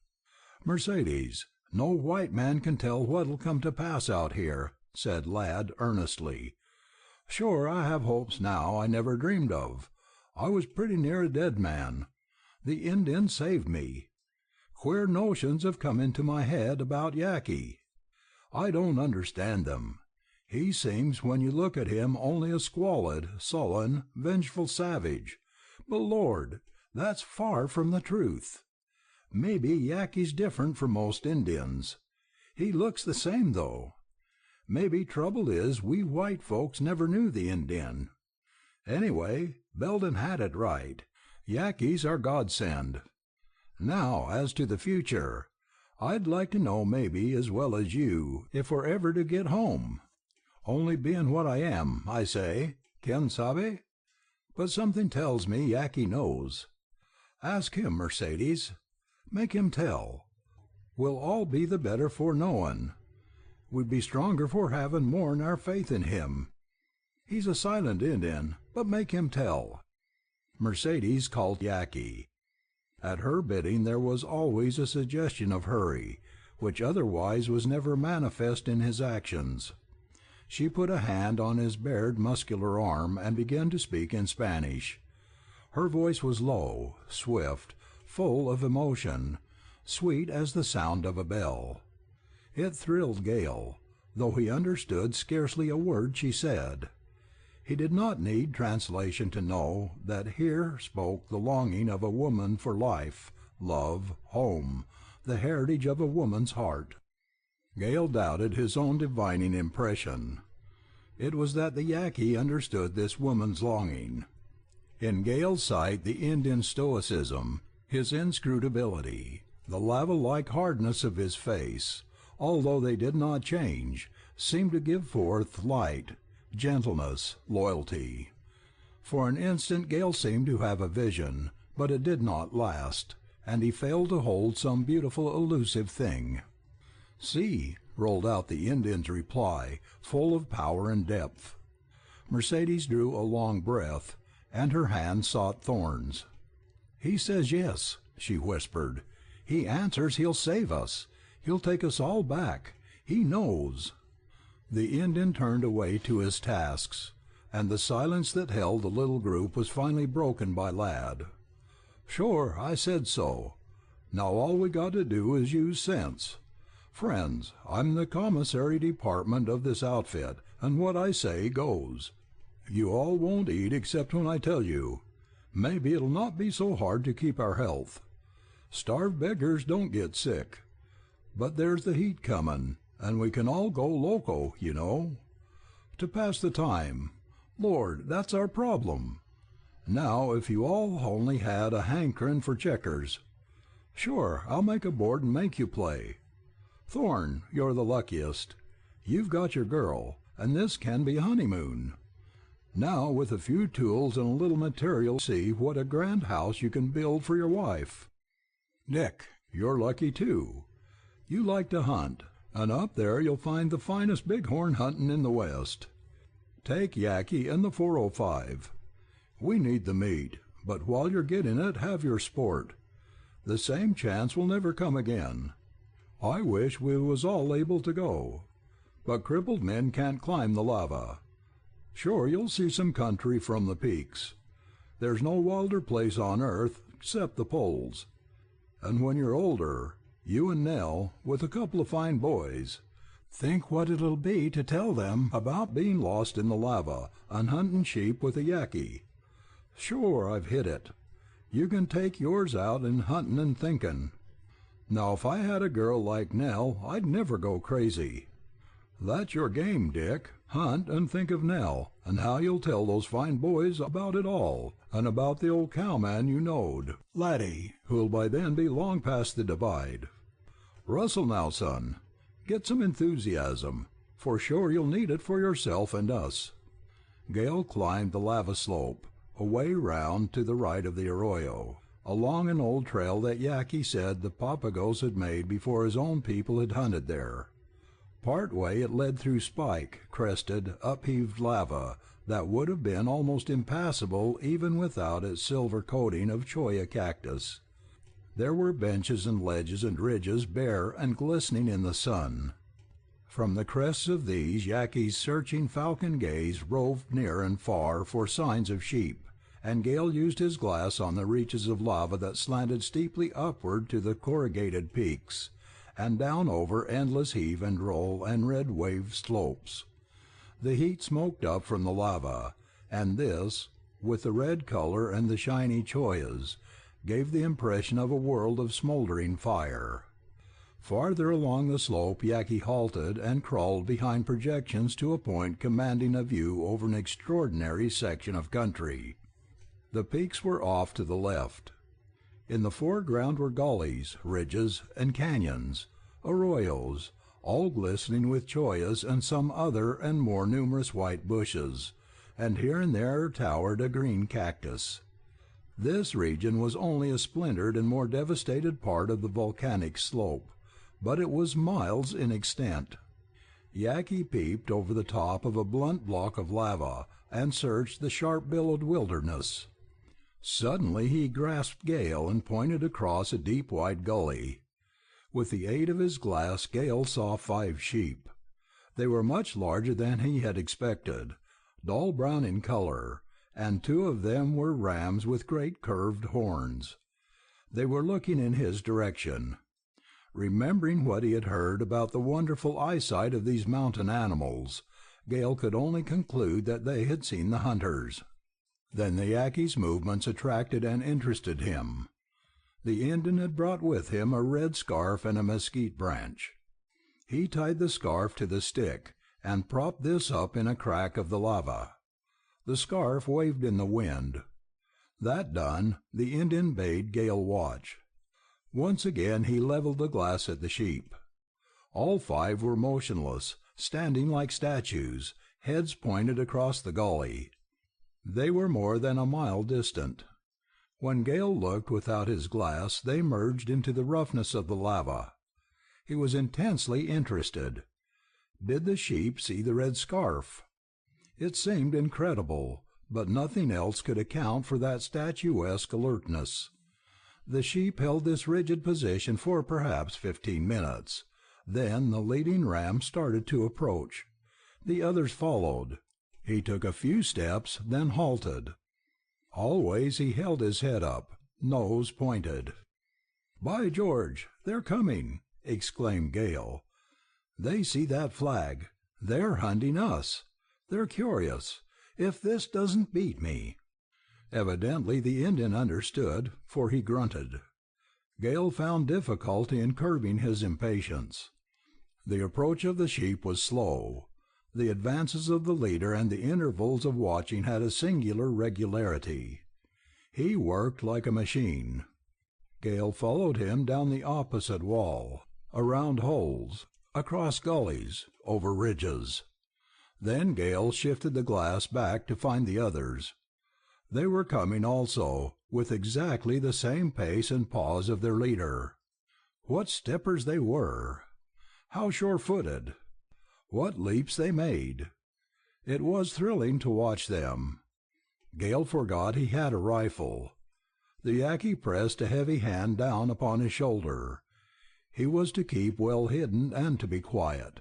"Mercedes, no white man can tell what'll come to pass out here," said Ladd earnestly. "Sure, I have hopes now I never dreamed of. I was pretty near a dead man. The Indian saved me. Queer notions have come into my head about Yaqui. I don't understand them. He seems, when you look at him, only a squalid, sullen, vengeful savage. But Lord, that's far from the truth. Maybe Yaqui's different from most Indians. He looks the same, though. Maybe trouble is we white folks never knew the Indian. Anyway, Belden had it right. Yaquis are godsend. Now, as to the future, I'd like to know maybe as well as you if we're ever to get home. Only being what I am, I say, quien sabe? But something tells me Yaqui knows. Ask him, Mercedes. Make him tell. We'll all be the better for knowin'. We'd be stronger for havin' more'n our faith in him. He's a silent Indian, but make him tell." Mercedes called Yaqui. At her bidding there was always a suggestion of hurry, which otherwise was never manifest in his actions. She put a hand on his bared muscular arm and began to speak in Spanish. Her voice was low, swift, full of emotion, sweet as the sound of a bell. It thrilled Gale, though he understood scarcely a word she said. He did not need translation to know that here spoke the longing of a woman for life, love, home, the heritage of a woman's heart. Gale doubted his own divining impression. It was that the Yaqui understood this woman's longing. In Gale's sight the Indian stoicism, his inscrutability, the lava-like hardness of his face, although they did not change, seemed to give forth light, gentleness, loyalty. For an instant Gale seemed to have a vision, but it did not last, and he failed to hold some beautiful elusive thing. "See," rolled out the Indian's reply, full of power and depth. Mercedes drew a long breath, and her hand sought Thorne's. "He says yes," she whispered. "He answers he'll save us. He'll take us all back. He knows." The Indian turned away to his tasks, and the silence that held the little group was finally broken by Ladd. "Sure, I said so. Now all we got to do is use sense. Friends, I'm the commissary department of this outfit, and what I say goes. You all won't eat except when I tell you. Maybe it'll not be so hard to keep our health. Starved beggars don't get sick. But there's the heat comin', and we can all go loco, you know. To pass the time. Lord, that's our problem. Now, if you all only had a hankerin' for checkers. Sure, I'll make a board and make you play. Thorne, you're the luckiest. You've got your girl, and this can be a honeymoon. Now, with a few tools and a little material, see what a grand house you can build for your wife. Dick, you're lucky too. You like to hunt, and up there you'll find the finest bighorn huntin' in the West. Take Yaqui and the 405. We need the meat, but while you're getting it, have your sport. The same chance will never come again. I wish we was all able to go. But crippled men can't climb the lava. Sure, you'll see some country from the peaks. There's no wilder place on earth except the poles. And when you're older, you and Nell, with a couple of fine boys, think what it'll be to tell them about being lost in the lava and hunting sheep with a Yaqui. Sure, I've hit it. You can take yours out in hunting and thinking. Now, if I had a girl like Nell, I'd never go crazy. That's your game, Dick. Hunt and think of Nell, and how you'll tell those fine boys about it all, and about the old cowman you knowed, laddie, who'll by then be long past the divide. Rustle now, son. Get some enthusiasm, for sure you'll need it for yourself and us." Gale climbed the lava slope, away round to the right of the arroyo, along an old trail that Yaqui said the Papagos had made before his own people had hunted there. Part way it led through spike-crested, upheaved lava that would have been almost impassable even without its silver coating of cholla cactus. There were benches and ledges and ridges bare and glistening in the sun. From the crests of these Yaqui's searching falcon gaze roved near and far for signs of sheep, and Gale used his glass on the reaches of lava that slanted steeply upward to the corrugated peaks, and down over endless heave and roll and red-waved slopes. The heat smoked up from the lava, and this, with the red color and the shiny chollas, gave the impression of a world of smoldering fire. Farther along the slope Yaqui halted and crawled behind projections to a point commanding a view over an extraordinary section of country. The peaks were off to the left. In the foreground were gullies, ridges, and canyons, arroyos, all glistening with chollas and some other and more numerous white bushes, and here and there towered a green cactus. This region was only a splintered and more devastated part of the volcanic slope, but it was miles in extent. Yaqui peeped over the top of a blunt block of lava and searched the sharp-billowed wilderness. Suddenly he grasped Gale and pointed across a deep wide gully. With the aid of his glass Gale saw 5 sheep. They were much larger than he had expected, dull brown in color, and 2 of them were rams with great curved horns. They were looking in his direction. Remembering what he had heard about the wonderful eyesight of these mountain animals, Gale could only conclude that they had seen the hunters. Then the Yaqui's movements attracted and interested him. The Indian had brought with him a red scarf and a mesquite branch. He tied the scarf to the stick, and propped this up in a crack of the lava. The scarf waved in the wind. That done, the Indian bade Gale watch. Once again he leveled the glass at the sheep. All 5 were motionless, standing like statues, heads pointed across the gully. They were more than a mile distant. When Gale looked without his glass, they merged into the roughness of the lava. He was intensely interested. Did the sheep see the red scarf? It seemed incredible, but nothing else could account for that statuesque alertness. The sheep held this rigid position for perhaps 15 minutes. Then the leading ram started to approach. The others followed. He took a few steps, then halted. Always he held his head up, nose pointed. "By George, they're coming!" exclaimed Gale. "They see that flag. They're hunting us. They're curious. If this doesn't beat me!" Evidently the Indian understood, for he grunted. Gale found difficulty in curbing his impatience. The approach of the sheep was slow. The advances of the leader and the intervals of watching had a singular regularity. He worked like a machine. Gale followed him down the opposite wall, around holes, across gullies, over ridges. Then Gale shifted the glass back to find the others. They were coming also, with exactly the same pace and pause of their leader. What steppers they were! How sure-footed! What leaps they made! It was thrilling to watch them. Gale forgot he had a rifle. The Yaqui pressed a heavy hand down upon his shoulder. He was to keep well hidden and to be quiet.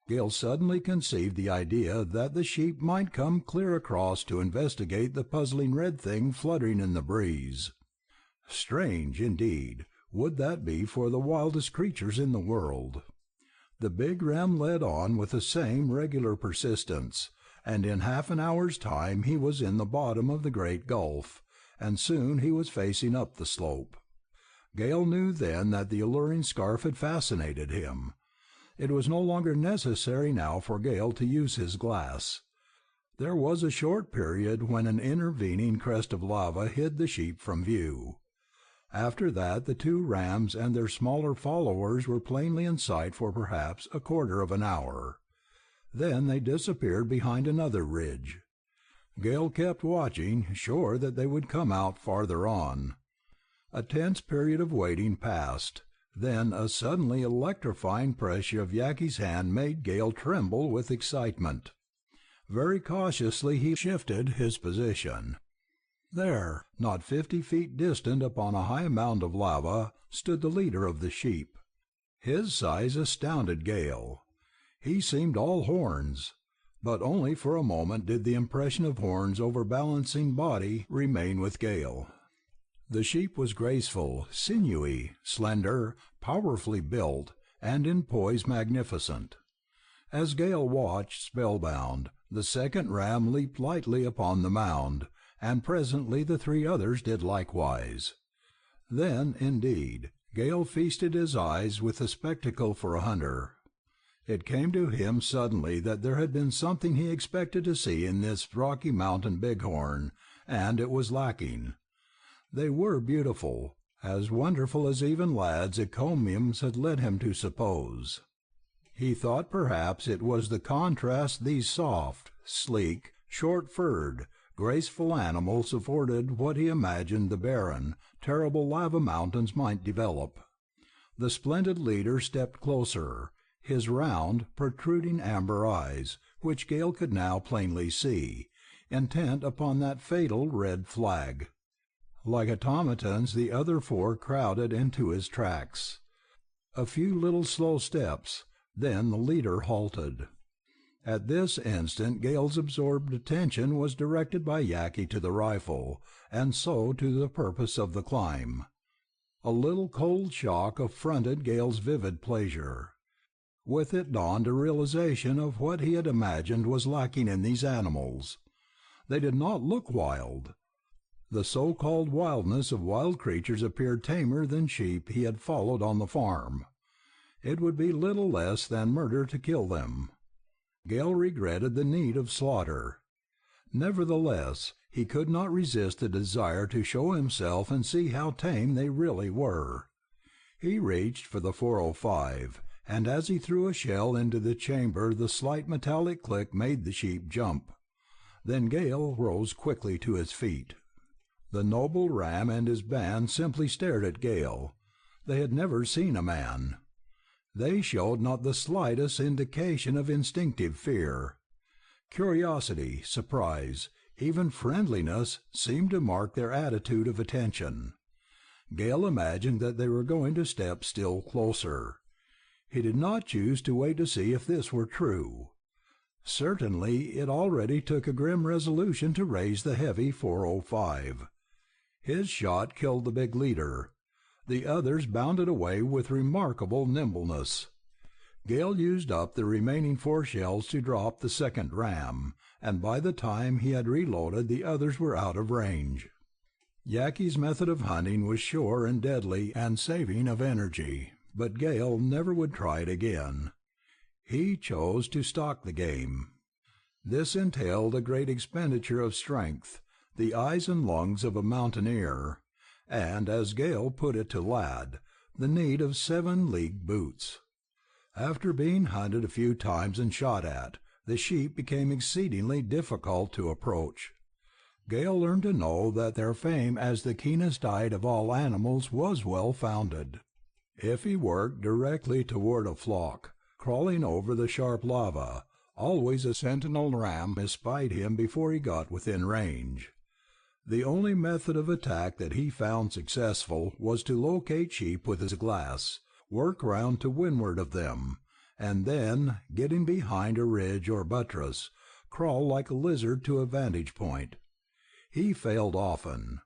Gale suddenly conceived the idea that the sheep might come clear across to investigate the puzzling red thing fluttering in the breeze. Strange, indeed, would that be for the wildest creatures in the world. The big ram led on with the same regular persistence, and in half an hour's time he was in the bottom of the great gulf, and soon he was facing up the slope. Gale knew then that the alluring scarf had fascinated him. It was no longer necessary now for Gale to use his glass. There was a short period when an intervening crest of lava hid the sheep from view. After that the two rams and their smaller followers were plainly in sight for perhaps a quarter of an hour. Then they disappeared behind another ridge. Gale kept watching, sure that they would come out farther on. A tense period of waiting passed. Then a suddenly electrifying pressure of Yaqui's hand made Gale tremble with excitement. Very cautiously he shifted his position. There, not 50 feet distant upon a high mound of lava, stood the leader of the sheep. His size astounded Gale. He seemed all horns, but only for a moment did the impression of horns overbalancing body remain with Gale. The sheep was graceful, sinewy, slender, powerfully built, and in poise magnificent. As Gale watched, spellbound, the second ram leaped lightly upon the mound, and presently the three others did likewise. Then, indeed, Gale feasted his eyes with the spectacle for a hunter. It came to him suddenly that there had been something he expected to see in this Rocky Mountain bighorn, and it was lacking. They were beautiful, as wonderful as even lad's encomiums had led him to suppose. He thought perhaps it was the contrast these soft, sleek, short-furred, graceful animals afforded what he imagined the barren, terrible lava mountains might develop. The splendid leader stepped closer, his round, protruding amber eyes, which Gale could now plainly see, intent upon that fatal red flag. Like automatons the other four crowded into his tracks. A few little slow steps, then the leader halted. At this instant Gale's absorbed attention was directed by Yaqui to the rifle, and so to the purpose of the climb. A little cold shock affronted Gale's vivid pleasure. With it dawned a realization of what he had imagined was lacking in these animals. They did not look wild. The so-called wildness of wild creatures appeared tamer than sheep he had followed on the farm. It would be little less than murder to kill them. Gale regretted the need of slaughter. Nevertheless, he could not resist the desire to show himself and see how tame they really were. He reached for the .405, and as he threw a shell into the chamber the slight metallic click made the sheep jump. Then Gale rose quickly to his feet. The noble ram and his band simply stared at Gale. They had never seen a man. They showed not the slightest indication of instinctive fear. Curiosity, surprise, even friendliness seemed to mark their attitude of attention. Gale imagined that they were going to step still closer. He did not choose to wait to see if this were true. Certainly it already took a grim resolution to raise the heavy .405. His shot killed the big leader. The others bounded away with remarkable nimbleness. Gale used up the remaining 4 shells to drop the second ram, and by the time he had reloaded the others were out of range. Yaqui's method of hunting was sure and deadly and saving of energy, but Gale never would try it again. He chose to stalk the game. This entailed a great expenditure of strength, the eyes and lungs of a mountaineer, and, as Gale put it to Lad, the need of 7-league boots. After being hunted a few times and shot at, the sheep became exceedingly difficult to approach. Gale learned to know that their fame as the keenest-eyed of all animals was well-founded. If he worked directly toward a flock, crawling over the sharp lava, always a sentinel ram espied him before he got within range. The only method of attack that he found successful was to locate sheep with his glass, work round to windward of them, and then, getting behind a ridge or buttress, crawl like a lizard to a vantage point. He failed often.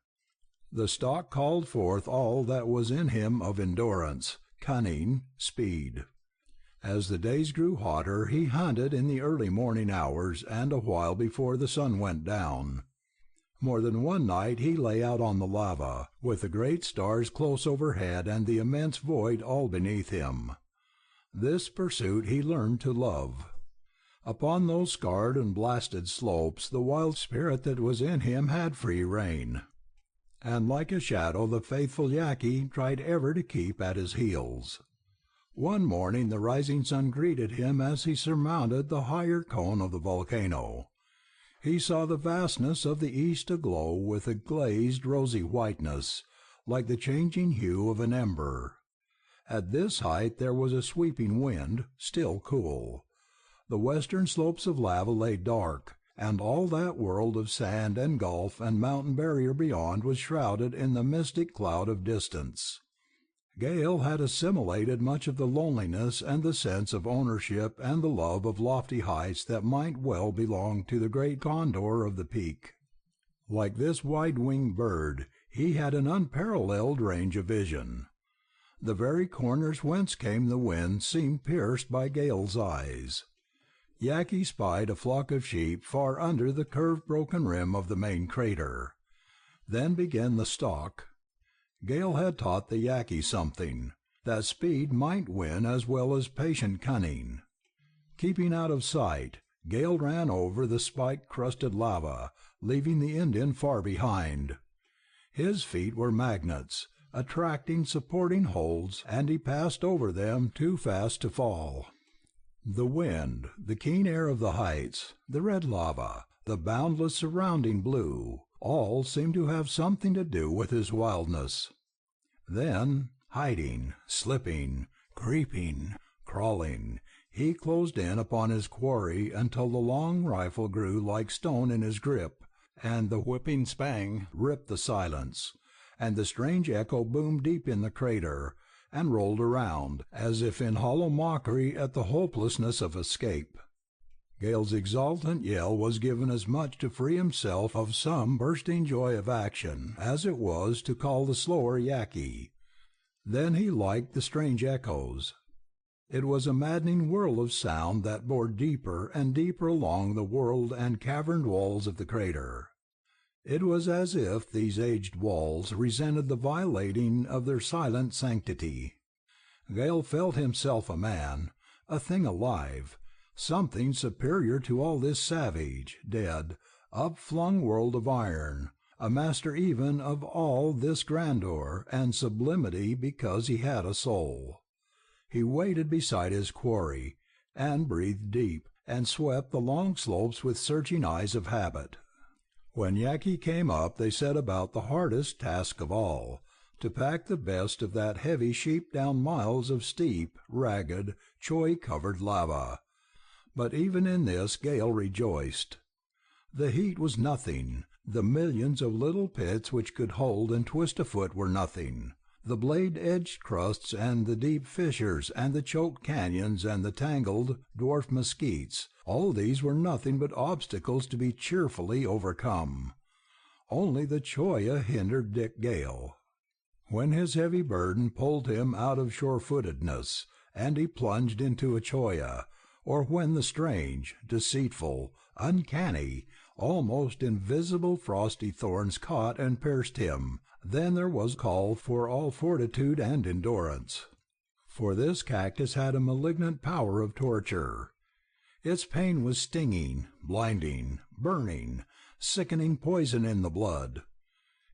The stalk called forth all that was in him of endurance, cunning, speed. As the days grew hotter he hunted in the early morning hours and a while before the sun went down. More than one night he lay out on the lava, with the great stars close overhead and the immense void all beneath him. This pursuit he learned to love. Upon those scarred and blasted slopes the wild spirit that was in him had free rein, and like a shadow the faithful Yaqui tried ever to keep at his heels. One morning the rising sun greeted him as he surmounted the higher cone of the volcano. He saw the vastness of the east aglow with a glazed rosy whiteness, like the changing hue of an ember. At this height there was a sweeping wind, still cool. The western slopes of lava lay dark, and all that world of sand and gulf and mountain barrier beyond was shrouded in the mystic cloud of distance. Gale had assimilated much of the loneliness and the sense of ownership and the love of lofty heights that might well belong to the great condor of the peak. Like this wide-winged bird, he had an unparalleled range of vision. The very corners whence came the wind seemed pierced by Gale's eyes. Yaqui spied a flock of sheep far under the curved broken rim of the main crater. Then began the stalk. Gale had taught the Yaqui something, that speed might win as well as patient cunning. Keeping out of sight, Gale ran over the spike-crusted lava, leaving the Indian far behind. His feet were magnets, attracting supporting holds, and he passed over them too fast to fall. The wind, the keen air of the heights, the red lava, the boundless surrounding blue, all seemed to have something to do with his wildness. Then, hiding, slipping, creeping, crawling, he closed in upon his quarry until the long rifle grew like stone in his grip, and the whipping spang ripped the silence, and the strange echo boomed deep in the crater, and rolled around, as if in hollow mockery at the hopelessness of escape. Gale's exultant yell was given as much to free himself of some bursting joy of action as it was to call the slower Yaqui. Then he liked the strange echoes. It was a maddening whirl of sound that bore deeper and deeper along the whorled and caverned walls of the crater. It was as if these aged walls resented the violating of their silent sanctity. Gale felt himself a man, a thing alive, something superior to all this savage, dead, upflung world of iron, a master even of all this grandeur and sublimity because he had a soul. He waited beside his quarry, and breathed deep, and swept the long slopes with searching eyes of habit. When Yaqui came up they set about the hardest task of all, to pack the best of that heavy sheep down miles of steep, ragged, choy-covered lava. But even in this Gale rejoiced. The heat was nothing, the millions of little pits which could hold and twist a foot were nothing. The blade-edged crusts and the deep fissures and the choked canyons and the tangled, dwarfed mesquites, all these were nothing but obstacles to be cheerfully overcome. Only the choya hindered Dick Gale. When his heavy burden pulled him out of sure-footedness, and he plunged into a choya, or when the strange, deceitful, uncanny, almost invisible frosty thorns caught and pierced him, then there was call for all fortitude and endurance. For this cactus had a malignant power of torture. Its pain was stinging, blinding, burning, sickening poison in the blood.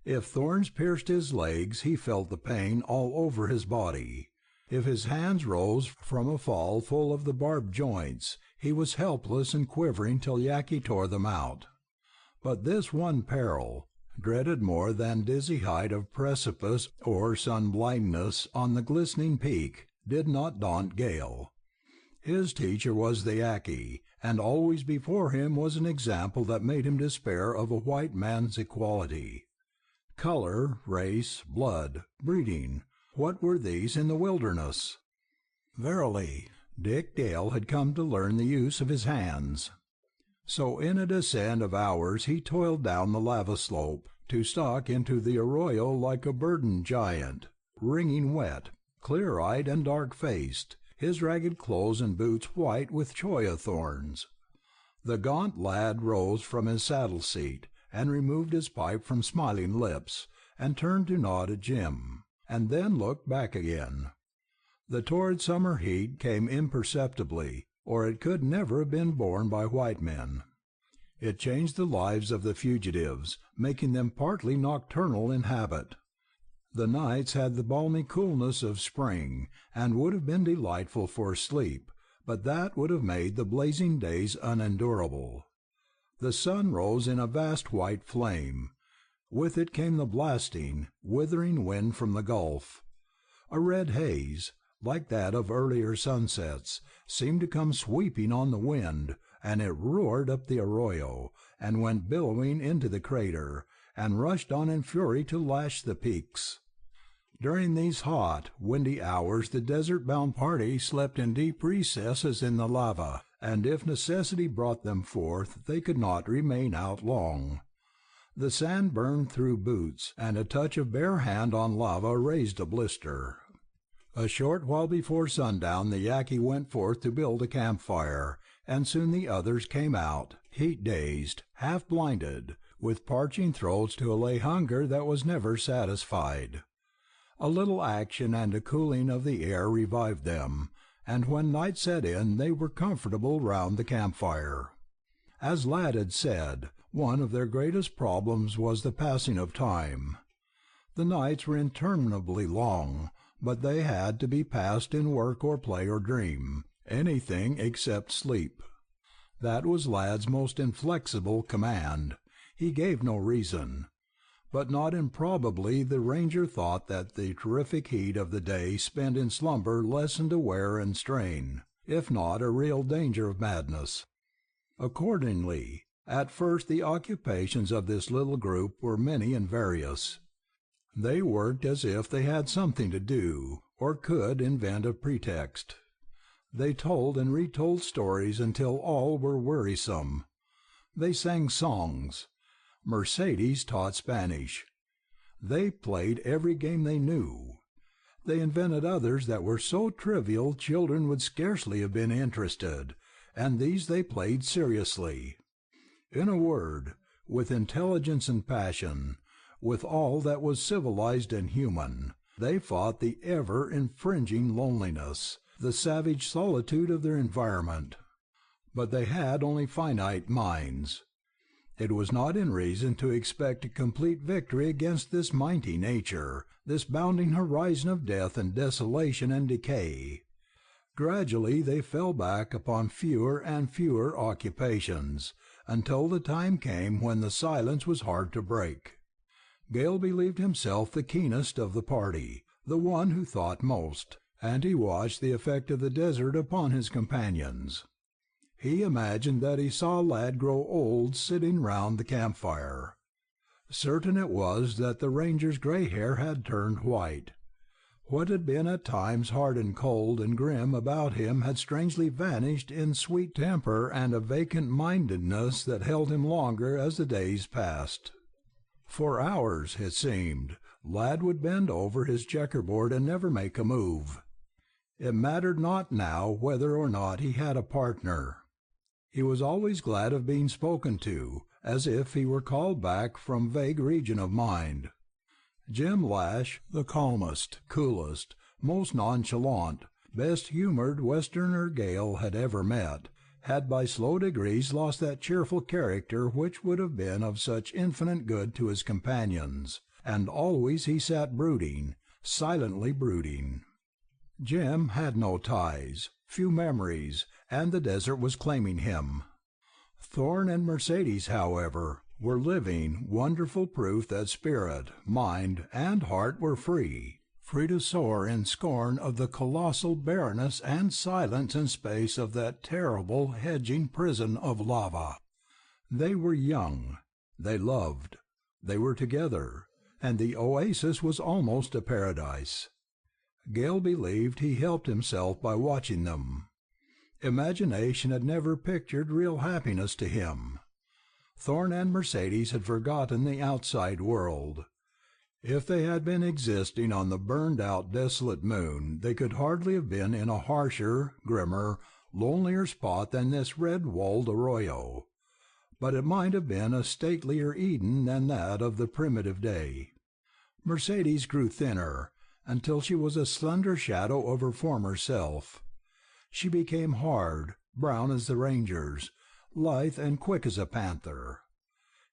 If thorns pierced his legs he felt the pain all over his body. If his hands rose from a fall full of the barbed joints, he was helpless and quivering till Yaqui tore them out. But this one peril, dreaded more than dizzy height of precipice or sun-blindness on the glistening peak, did not daunt Gale. His teacher was the Yaqui, and always before him was an example that made him despair of a white man's equality. Color, race, blood, breeding, what were these in the wilderness? Verily, Dick Gale had come to learn the use of his hands. So in a descent of hours he toiled down the lava slope, to stalk into the arroyo like a burdened giant, wringing wet, clear-eyed and dark-faced, his ragged clothes and boots white with choya thorns. The gaunt lad rose from his saddle-seat, and removed his pipe from smiling lips, and turned to nod at Jim, and then looked back again. The torrid summer heat came imperceptibly, or it could never have been borne by white men. It changed the lives of the fugitives, making them partly nocturnal in habit. The nights had the balmy coolness of spring, and would have been delightful for sleep, but that would have made the blazing days unendurable. The sun rose in a vast white flame. With it came the blasting, withering wind from the Gulf. A red haze, like that of earlier sunsets, seemed to come sweeping on the wind, and it roared up the arroyo, and went billowing into the crater, and rushed on in fury to lash the peaks. During these hot, windy hours the desert-bound party slept in deep recesses in the lava, and if necessity brought them forth, they could not remain out long. The sand burned through boots, and a touch of bare hand on lava raised a blister. A short while before sundown the Yaqui went forth to build a campfire, and soon the others came out, heat-dazed, half-blinded, with parching throats to allay hunger that was never satisfied. A little action and a cooling of the air revived them, and when night set in they were comfortable round the campfire. As Lad had said, one of their greatest problems was the passing of time. The nights were interminably long, but they had to be passed in work or play or dream, anything except sleep. That was Lad's most inflexible command. He gave no reason. But not improbably the ranger thought that the terrific heat of the day spent in slumber lessened a wear and strain, if not a real danger of madness. Accordingly, at first the occupations of this little group were many and various. They worked as if they had something to do, or could invent a pretext. They told and retold stories until all were wearisome. They sang songs. Mercedes taught Spanish. They played every game they knew. They invented others that were so trivial children would scarcely have been interested, and these they played seriously. In a word, with intelligence and passion, with all that was civilized and human, they fought the ever-infringing loneliness, the savage solitude of their environment. But they had only finite minds. It was not in reason to expect a complete victory against this mighty nature, this bounding horizon of death and desolation and decay. Gradually they fell back upon fewer and fewer occupations, until the time came when the silence was hard to break. Gale believed himself the keenest of the party, the one who thought most, and he watched the effect of the desert upon his companions. He imagined that he saw Lad grow old sitting round the campfire. Certain it was that the ranger's gray hair had turned white. What had been at times hard and cold and grim about him had strangely vanished in sweet temper and a vacant-mindedness that held him longer as the days passed. For hours, it seemed, Lad would bend over his checkerboard and never make a move. It mattered not now whether or not he had a partner. He was always glad of being spoken to, as if he were called back from vague region of mind. Jim Lash, the calmest, coolest, most nonchalant, best-humored Westerner Gale had ever met, had by slow degrees lost that cheerful character which would have been of such infinite good to his companions, and always he sat brooding, silently brooding. Jim had no ties, few memories, and the desert was claiming him. Thorne and Mercedes, however, were living, wonderful proof that spirit, mind, and heart were free to soar in scorn of the colossal barrenness and silence and space of that terrible hedging prison of lava. They were young, they loved, they were together, and the oasis was almost a paradise. Gale believed he helped himself by watching them. Imagination had never pictured real happiness to him. Thorne and Mercedes had forgotten the outside world. If they had been existing on the burned-out, desolate moon, they could hardly have been in a harsher, grimmer, lonelier spot than this red-walled arroyo. But it might have been a statelier Eden than that of the primitive day. Mercedes grew thinner, until she was a slender shadow of her former self. She became hard, brown as the rangers, lithe and quick as a panther.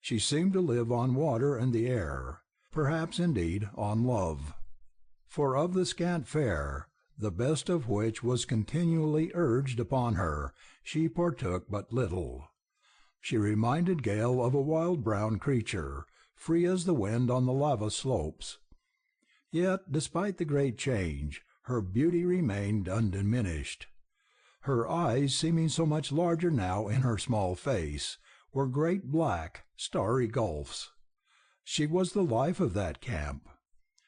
She seemed to live on water and the air, perhaps indeed on love. For of the scant fare, the best of which was continually urged upon her, she partook but little. She reminded Gale of a wild brown creature, free as the wind on the lava slopes. Yet, despite the great change, her beauty remained undiminished. Her eyes, seeming so much larger now in her small face, were great black, starry gulfs. She was the life of that camp.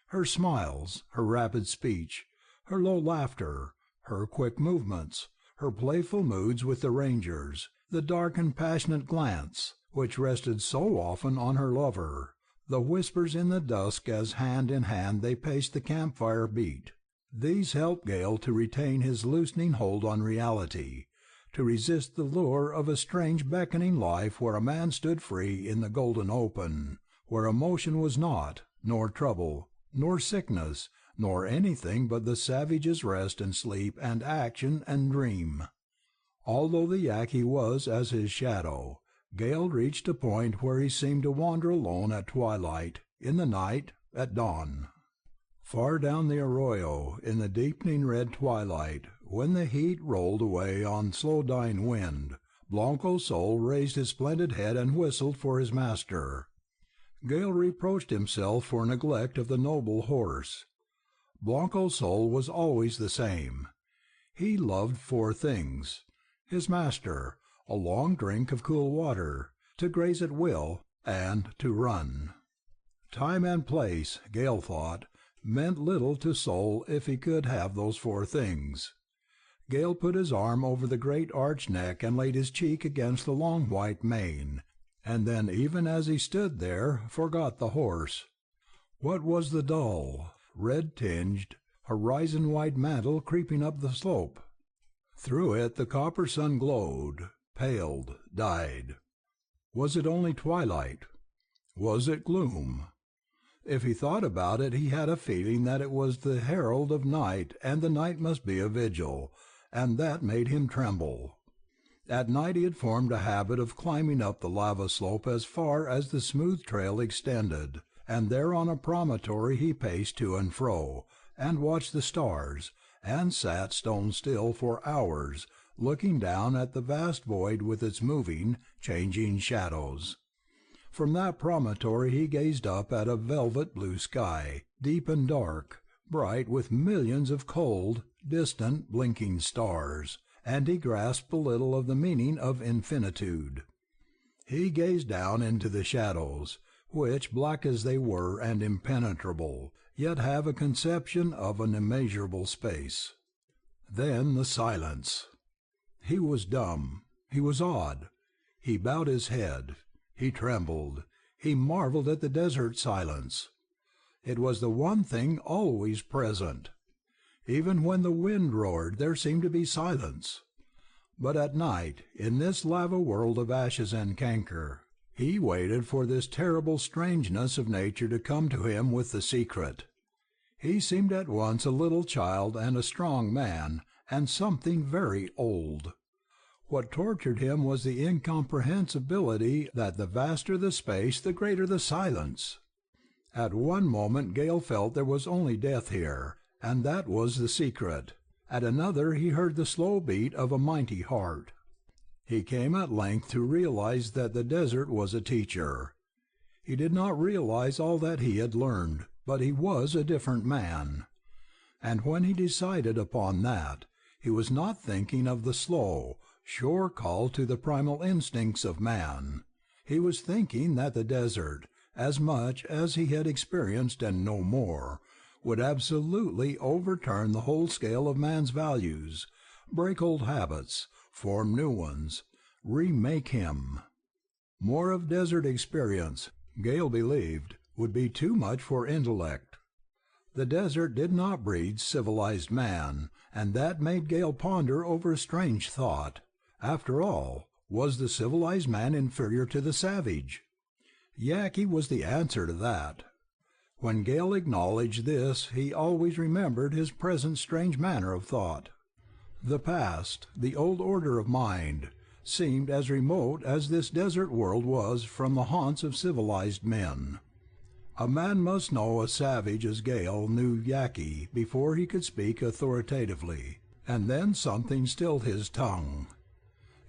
Her smiles, her rapid speech, her low laughter, her quick movements, her playful moods with the rangers, the dark and passionate glance, which rested so often on her lover, the whispers in the dusk as hand in hand they paced the campfire beat, these helped Gale to retain his loosening hold on reality, to resist the lure of a strange beckoning life where a man stood free in the golden open, where emotion was not, nor trouble, nor sickness, nor anything but the savage's rest and sleep and action and dream. Although the Yaqui was as his shadow, Gale reached a point where he seemed to wander alone at twilight, in the night, at dawn. Far down the arroyo, in the deepening red twilight, when the heat rolled away on slow-dying wind, Blanco Sol raised his splendid head and whistled for his master. Gale reproached himself for neglect of the noble horse. Blanco Sol was always the same. He loved 4 things: his master, a long drink of cool water, to graze at will, and to run. Time and place, Gale thought, meant little to Sol if he could have those 4 things. Gale put his arm over the great arched neck and laid his cheek against the long white mane, and then, even as he stood there, forgot the horse. What was the dull, red-tinged, horizon-wide mantle creeping up the slope? Through it the copper sun glowed, paled, died. Was it only twilight? Was it gloom? If he thought about it, he had a feeling that it was the herald of night, and the night must be a vigil, and that made him tremble. At night he had formed a habit of climbing up the lava slope as far as the smooth trail extended, and there on a promontory he paced to and fro, and watched the stars, and sat stone still for hours, looking down at the vast void with its moving, changing shadows. From that promontory he gazed up at a velvet blue sky, deep and dark, bright with millions of cold, distant, blinking stars, and he grasped a little of the meaning of infinitude. He gazed down into the shadows, which, black as they were and impenetrable, yet have a conception of an immeasurable space. Then the silence. He was dumb. He was awed. He bowed his head. He trembled. He marveled at the desert silence. It was the one thing always present. Even when the wind roared, there seemed to be silence. But at night, in this lava world of ashes and canker, he waited for this terrible strangeness of nature to come to him with the secret. He seemed at once a little child and a strong man, and something very old. What tortured him was the incomprehensibility that the vaster the space, the greater the silence. At one moment Gale felt there was only death here, and that was the secret. At another he heard the slow beat of a mighty heart. He came at length to realize that the desert was a teacher. He did not realize all that he had learned, but he was a different man. And when he decided upon that, he was not thinking of the slow, sure call to the primal instincts of man. He was thinking that the desert, as much as he had experienced and no more, would absolutely overturn the whole scale of man's values, break old habits, form new ones, remake him. More of desert experience, Gale believed, would be too much for intellect. The desert did not breed civilized man, and that made Gale ponder over a strange thought. After all, was the civilized man inferior to the savage? Yaqui was the answer to that. When Gale acknowledged this, he always remembered his present strange manner of thought. The past, the old order of mind, seemed as remote as this desert world was from the haunts of civilized men. A man must know a savage as Gale knew Yaqui before he could speak authoritatively, and then something stilled his tongue.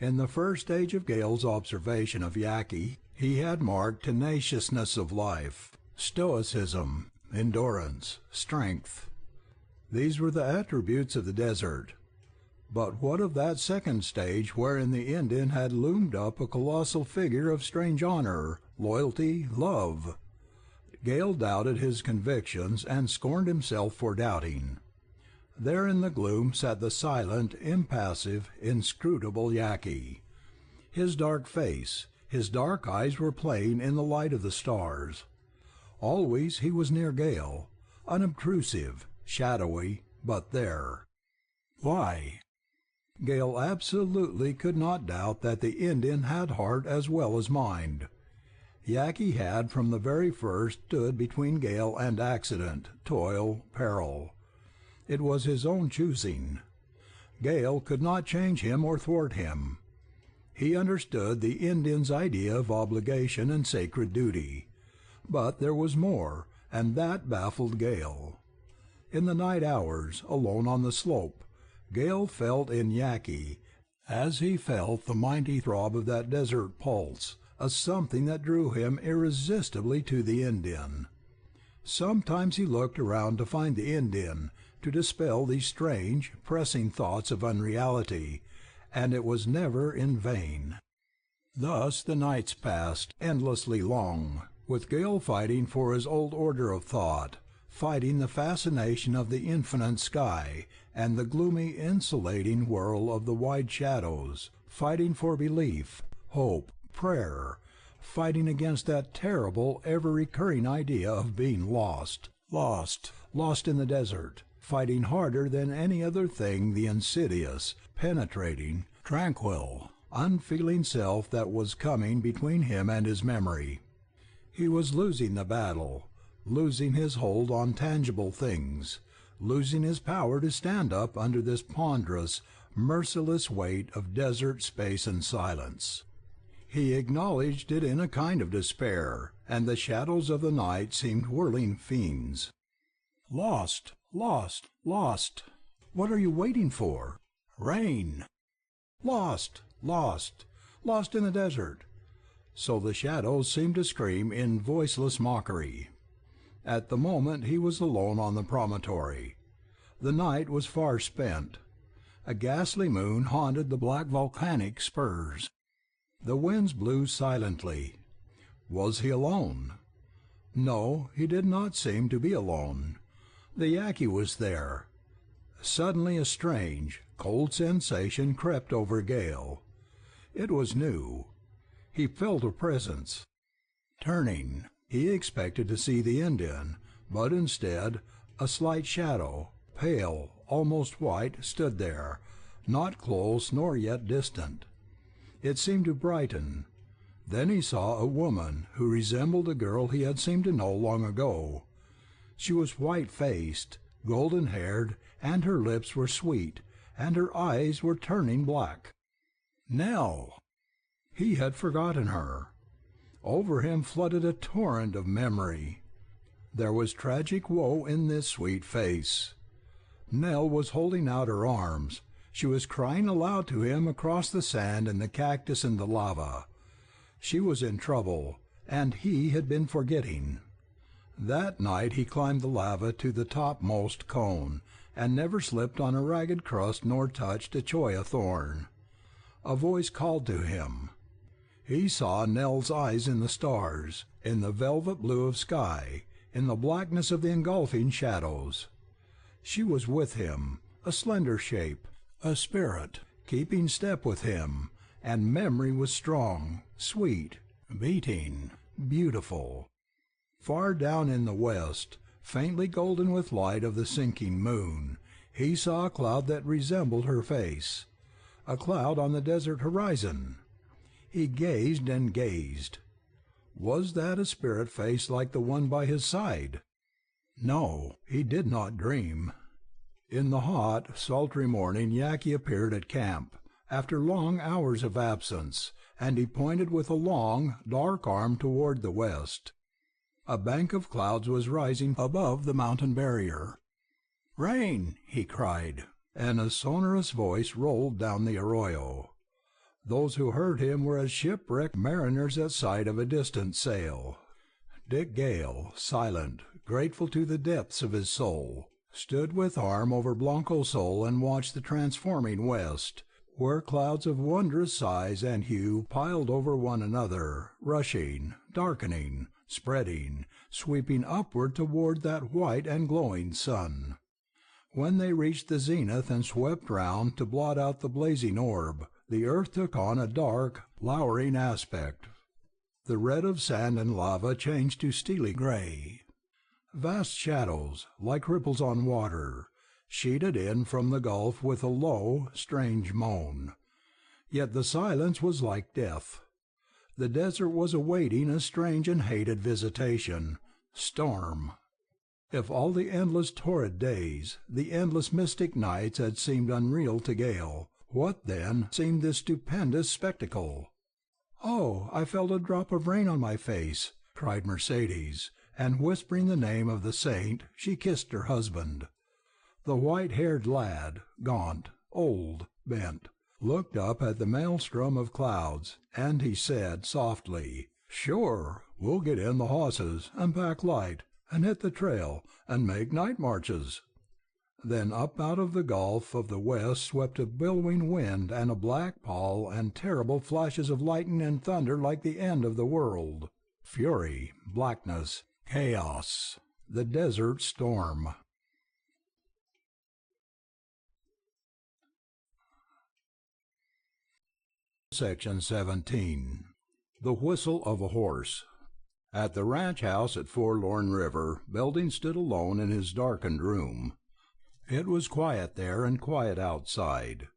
In the first stage of Gale's observation of Yaqui, he had marked tenaciousness of life, stoicism, endurance, strength. These were the attributes of the desert. But what of that second stage wherein the Indian had loomed up a colossal figure of strange honor, loyalty, love? Gale doubted his convictions and scorned himself for doubting. There in the gloom sat the silent, impassive, inscrutable Yaqui. His dark face, his dark eyes were playing in the light of the stars. Always he was near Gale, unobtrusive, shadowy, but there. Why? Gale absolutely could not doubt that the Indian had heart as well as mind. Yaqui had from the very first stood between Gale and accident, toil, peril. It was his own choosing. Gale could not change him or thwart him. He understood the Indian's idea of obligation and sacred duty. But there was more, and that baffled Gale. In the night hours, alone on the slope, Gale felt in Yaqui, as he felt the mighty throb of that desert pulse, a something that drew him irresistibly to the Indian. Sometimes he looked around to find the Indian, to dispel these strange, pressing thoughts of unreality, and it was never in vain. Thus the nights passed, endlessly long, with Gale fighting for his old order of thought, fighting the fascination of the infinite sky and the gloomy insulating whirl of the wide shadows, fighting for belief, hope, prayer, fighting against that terrible, ever-recurring idea of being lost in the desert, fighting harder than any other thing the insidious, penetrating, tranquil, unfeeling self that was coming between him and his memory. He was losing the battle, losing his hold on tangible things, losing his power to stand up under this ponderous, merciless weight of desert space and silence. He acknowledged it in a kind of despair, and the shadows of the night seemed whirling fiends. Lost, lost, lost! What are you waiting for? Rain! Lost, lost, lost in the desert! So the shadows seemed to scream in voiceless mockery. At the moment he was alone on the promontory. The night was far spent. A ghastly moon haunted the black volcanic spurs. The winds blew silently. Was he alone? No, he did not seem to be alone. The Yaqui was there. Suddenly a strange, cold sensation crept over Gale. It was new. He felt a presence. Turning, he expected to see the Indian, but instead a slight shadow, pale, almost white, stood there, not close nor yet distant. It seemed to brighten. Then he saw a woman who resembled a girl he had seemed to know long ago. She was white-faced, golden-haired, and her lips were sweet, and her eyes were turning black. Nell! He had forgotten her. Over him flooded a torrent of memory. There was tragic woe in this sweet face. Nell was holding out her arms. She was crying aloud to him across the sand and the cactus and the lava. She was in trouble, and he had been forgetting. That night he climbed the lava to the topmost cone, and never slipped on a ragged crust nor touched a cholla thorn. A voice called to him. He saw Nell's eyes in the stars, in the velvet blue of sky, in the blackness of the engulfing shadows. She was with him, a slender shape, a spirit, keeping step with him, and memory was strong, sweet, beating, beautiful. Far down in the west, faintly golden with light of the sinking moon, he saw a cloud that resembled her face, a cloud on the desert horizon. He gazed and gazed. Was that a spirit face like the one by his side? No, he did not dream. In the hot, sultry morning Yaqui appeared at camp, after long hours of absence, and he pointed with a long, dark arm toward the west. A bank of clouds was rising above the mountain barrier. "Rain!" he cried, and a sonorous voice rolled down the arroyo. Those who heard him were as shipwrecked mariners at sight of a distant sail. Dick Gale, silent, grateful to the depths of his soul, stood with arm over Blanco Sol and watched the transforming west, where clouds of wondrous size and hue piled over one another, rushing, darkening, spreading, sweeping upward toward that white and glowing sun. When they reached the zenith and swept round to blot out the blazing orb, the earth took on a dark, lowering aspect. The red of sand and lava changed to steely gray. Vast shadows, like ripples on water, sheeted in from the gulf with a low, strange moan. Yet the silence was like death. The desert was awaiting a strange and hated visitation, storm. If all the endless torrid days, the endless mystic nights had seemed unreal to Gale, what then seemed this stupendous spectacle? "Oh, I felt a drop of rain on my face," cried Mercedes, and whispering the name of the saint, she kissed her husband. The white-haired lad, gaunt, old, bent, looked up at the maelstrom of clouds, and he said softly, "Sure, we'll get in the hosses, and pack light, and hit the trail, and make night marches." Then up out of the gulf of the west swept a billowing wind and a black pall and terrible flashes of lightning and thunder like the end of the world. Fury, blackness, chaos, the desert storm. Section 17. The Whistle of a Horse. At the ranch house at Forlorn River, Belding stood alone in his darkened room. It was quiet there and quiet outside.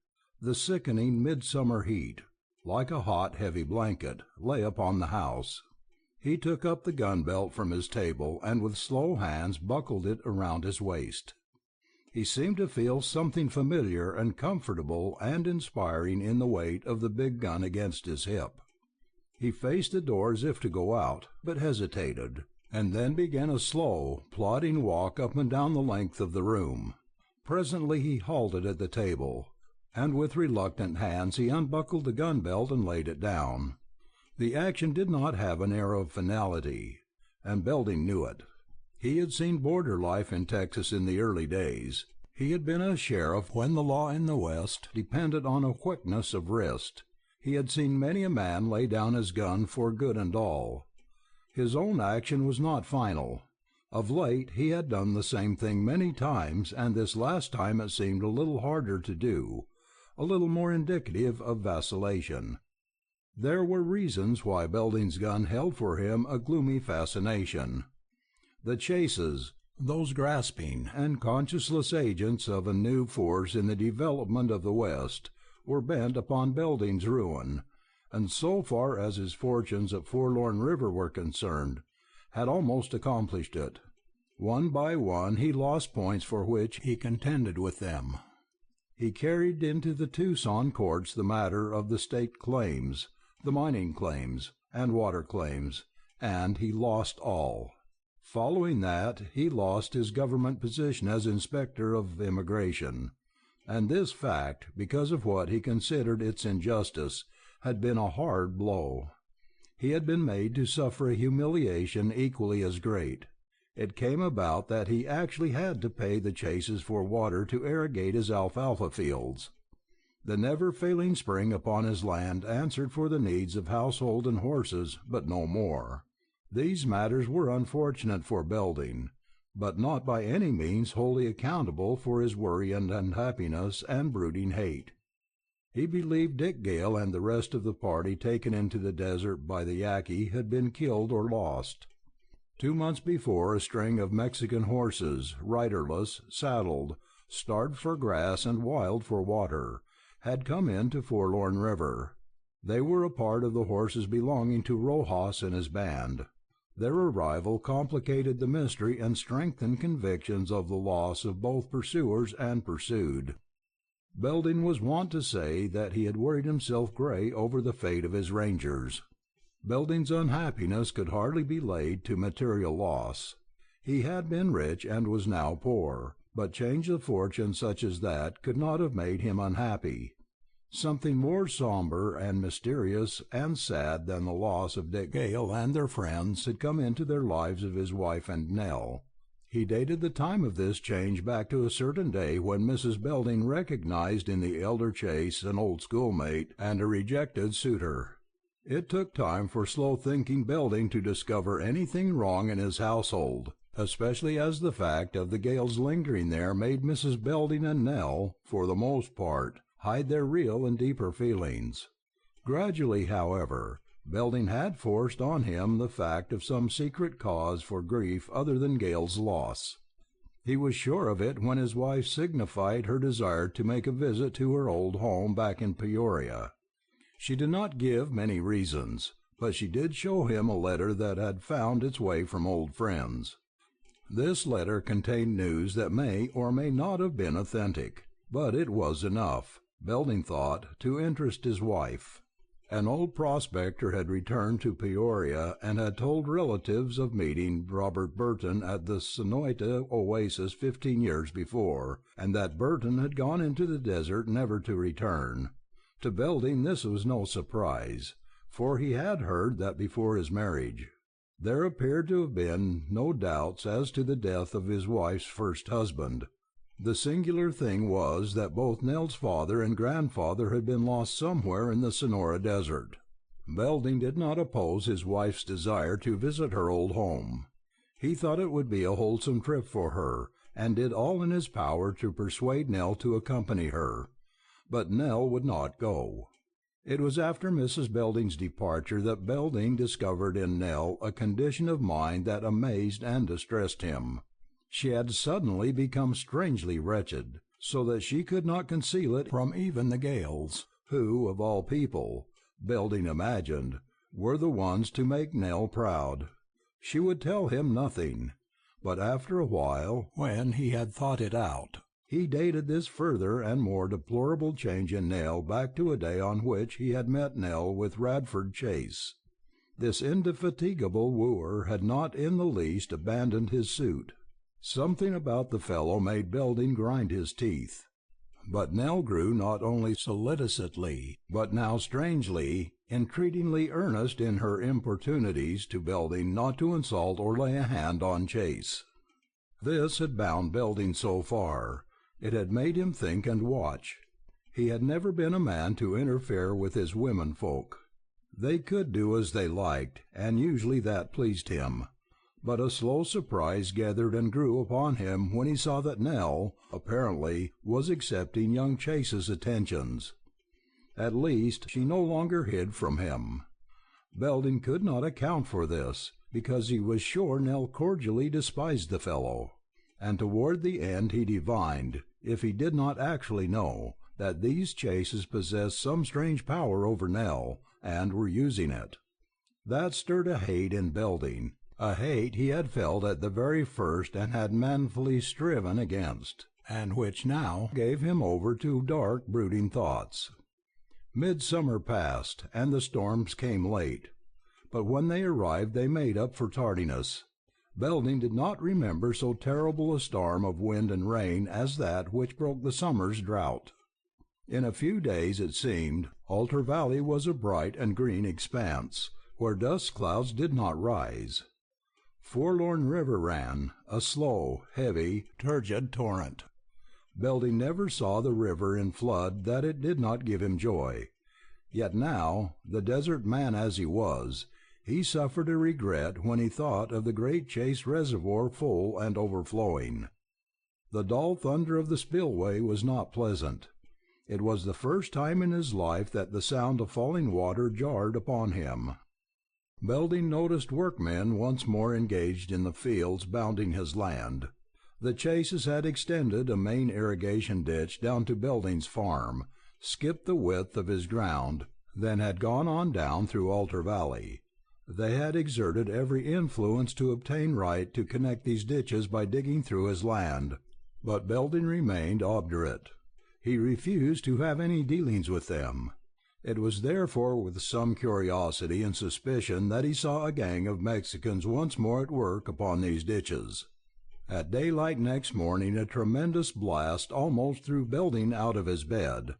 The sickening midsummer heat, like a hot, heavy blanket, lay upon the house. He took up the gun-belt from his table and with slow hands buckled it around his waist. He seemed to feel something familiar and comfortable and inspiring in the weight of the big gun against his hip. He faced the door as if to go out, but hesitated, and then began a slow, plodding walk up and down the length of the room. Presently he halted at the table, and with reluctant hands he unbuckled the gun-belt and laid it down. The action did not have an air of finality, and Belding knew it. He had seen border life in Texas in the early days. He had been a sheriff when the law in the West depended on a quickness of wrist. He had seen many a man lay down his gun for good and all. His own action was not final. Of late he had done the same thing many times, and this last time it seemed a little harder to do, a little more indicative of vacillation. There were reasons why Belding's gun held for him a gloomy fascination. The chases, those grasping and conscienceless agents of a new force in the development of the West, were bent upon Belding's ruin, and so far as his fortunes at Forlorn River were concerned, had almost accomplished it. One by one he lost points for which he contended with them. He carried into the Tucson courts the matter of the state claims, the mining claims, and water claims, and he lost all. Following that, he lost his government position as inspector of immigration, and this fact, because of what he considered its injustice, had been a hard blow. He had been made to suffer a humiliation equally as great. It came about that he actually had to pay the chases for water to irrigate his alfalfa fields. The never-failing spring upon his land answered for the needs of household and horses, but no more. These matters were unfortunate for Belding, but not by any means wholly accountable for his worry and unhappiness and brooding hate. He believed Dick Gale and the rest of the party taken into the desert by the Yaqui had been killed or lost. 2 months before, a string of Mexican horses, riderless, saddled, starved for grass and wild for water, had come into Forlorn River. They were a part of the horses belonging to Rojas and his band. Their arrival complicated the mystery and strengthened convictions of the loss of both pursuers and pursued. Belding was wont to say that he had worried himself grey over the fate of his rangers. Belding's unhappiness could hardly be laid to material loss. He had been rich and was now poor, but change of fortune such as that could not have made him unhappy. Something more sombre and mysterious and sad than the loss of Dick Gale and their friends had come into their lives of his wife and Nell. He dated the time of this change back to a certain day when Mrs. Belding recognized in the elder Chase an old schoolmate and a rejected suitor. It took time for slow-thinking Belding to discover anything wrong in his household, especially as the fact of the Gales lingering there made Mrs. Belding and Nell, for the most part, hide their real and deeper feelings. Gradually, however, Belding had forced on him the fact of some secret cause for grief other than Gale's loss. He was sure of it when his wife signified her desire to make a visit to her old home back in Peoria. She did not give many reasons, but she did show him a letter that had found its way from old friends. This letter contained news that may or may not have been authentic, but it was enough, Belding thought, to interest his wife. An old prospector had returned to Peoria and had told relatives of meeting Robert Burton at the Sonoita oasis 15 years before, and that Burton had gone into the desert never to return. To Belding this was no surprise, for he had heard that before his marriage. There appeared to have been no doubts as to the death of his wife's first husband. The singular thing was that both Nell's father and grandfather had been lost somewhere in the Sonora desert. Belding did not oppose his wife's desire to visit her old home. He thought it would be a wholesome trip for her, and did all in his power to persuade Nell to accompany her. But Nell would not go. It was after Mrs. Belding's departure that Belding discovered in Nell a condition of mind that amazed and distressed him. She had suddenly become strangely wretched, so that she could not conceal it from even the Gales, who, of all people, Belding imagined, were the ones to make Nell proud. She would tell him nothing, but after a while, when he had thought it out, he dated this further and more deplorable change in Nell back to a day on which he had met Nell with Radford Chase. This indefatigable wooer had not in the least abandoned his suit. Something about the fellow made Belding grind his teeth. But Nell grew not only solicitously, but now strangely, entreatingly earnest in her importunities to Belding not to insult or lay a hand on Chase. This had bound Belding so far. It had made him think and watch. He had never been a man to interfere with his women folk. They could do as they liked, and usually that pleased him. But a slow surprise gathered and grew upon him when he saw that Nell, apparently, was accepting young Chase's attentions. At least, she no longer hid from him. Belding could not account for this, because he was sure Nell cordially despised the fellow. And toward the end he divined, if he did not actually know, that these Chases possessed some strange power over Nell, and were using it. That stirred a hate in Belding, a hate he had felt at the very first and had manfully striven against, and which now gave him over to dark, brooding thoughts. Midsummer passed, and the storms came late, but when they arrived they made up for tardiness. Belding did not remember so terrible a storm of wind and rain as that which broke the summer's drought. In a few days, it seemed, Altar Valley was a bright and green expanse, where dust clouds did not rise. Forlorn River ran, a slow, heavy, turgid torrent. Belding never saw the river in flood that it did not give him joy. Yet now, the desert man as he was, he suffered a regret when he thought of the great Chase reservoir full and overflowing. The dull thunder of the spillway was not pleasant. It was the first time in his life that the sound of falling water jarred upon him. Belding noticed workmen once more engaged in the fields bounding his land. The Chases had extended a main irrigation ditch down to Belding's farm, skipped the width of his ground, then had gone on down through Altar Valley. They had exerted every influence to obtain right to connect these ditches by digging through his land, but Belding remained obdurate. He refused to have any dealings with them. It was therefore with some curiosity and suspicion that he saw a gang of Mexicans once more at work upon these ditches. At daylight next morning a tremendous blast almost threw Belding out of his bed.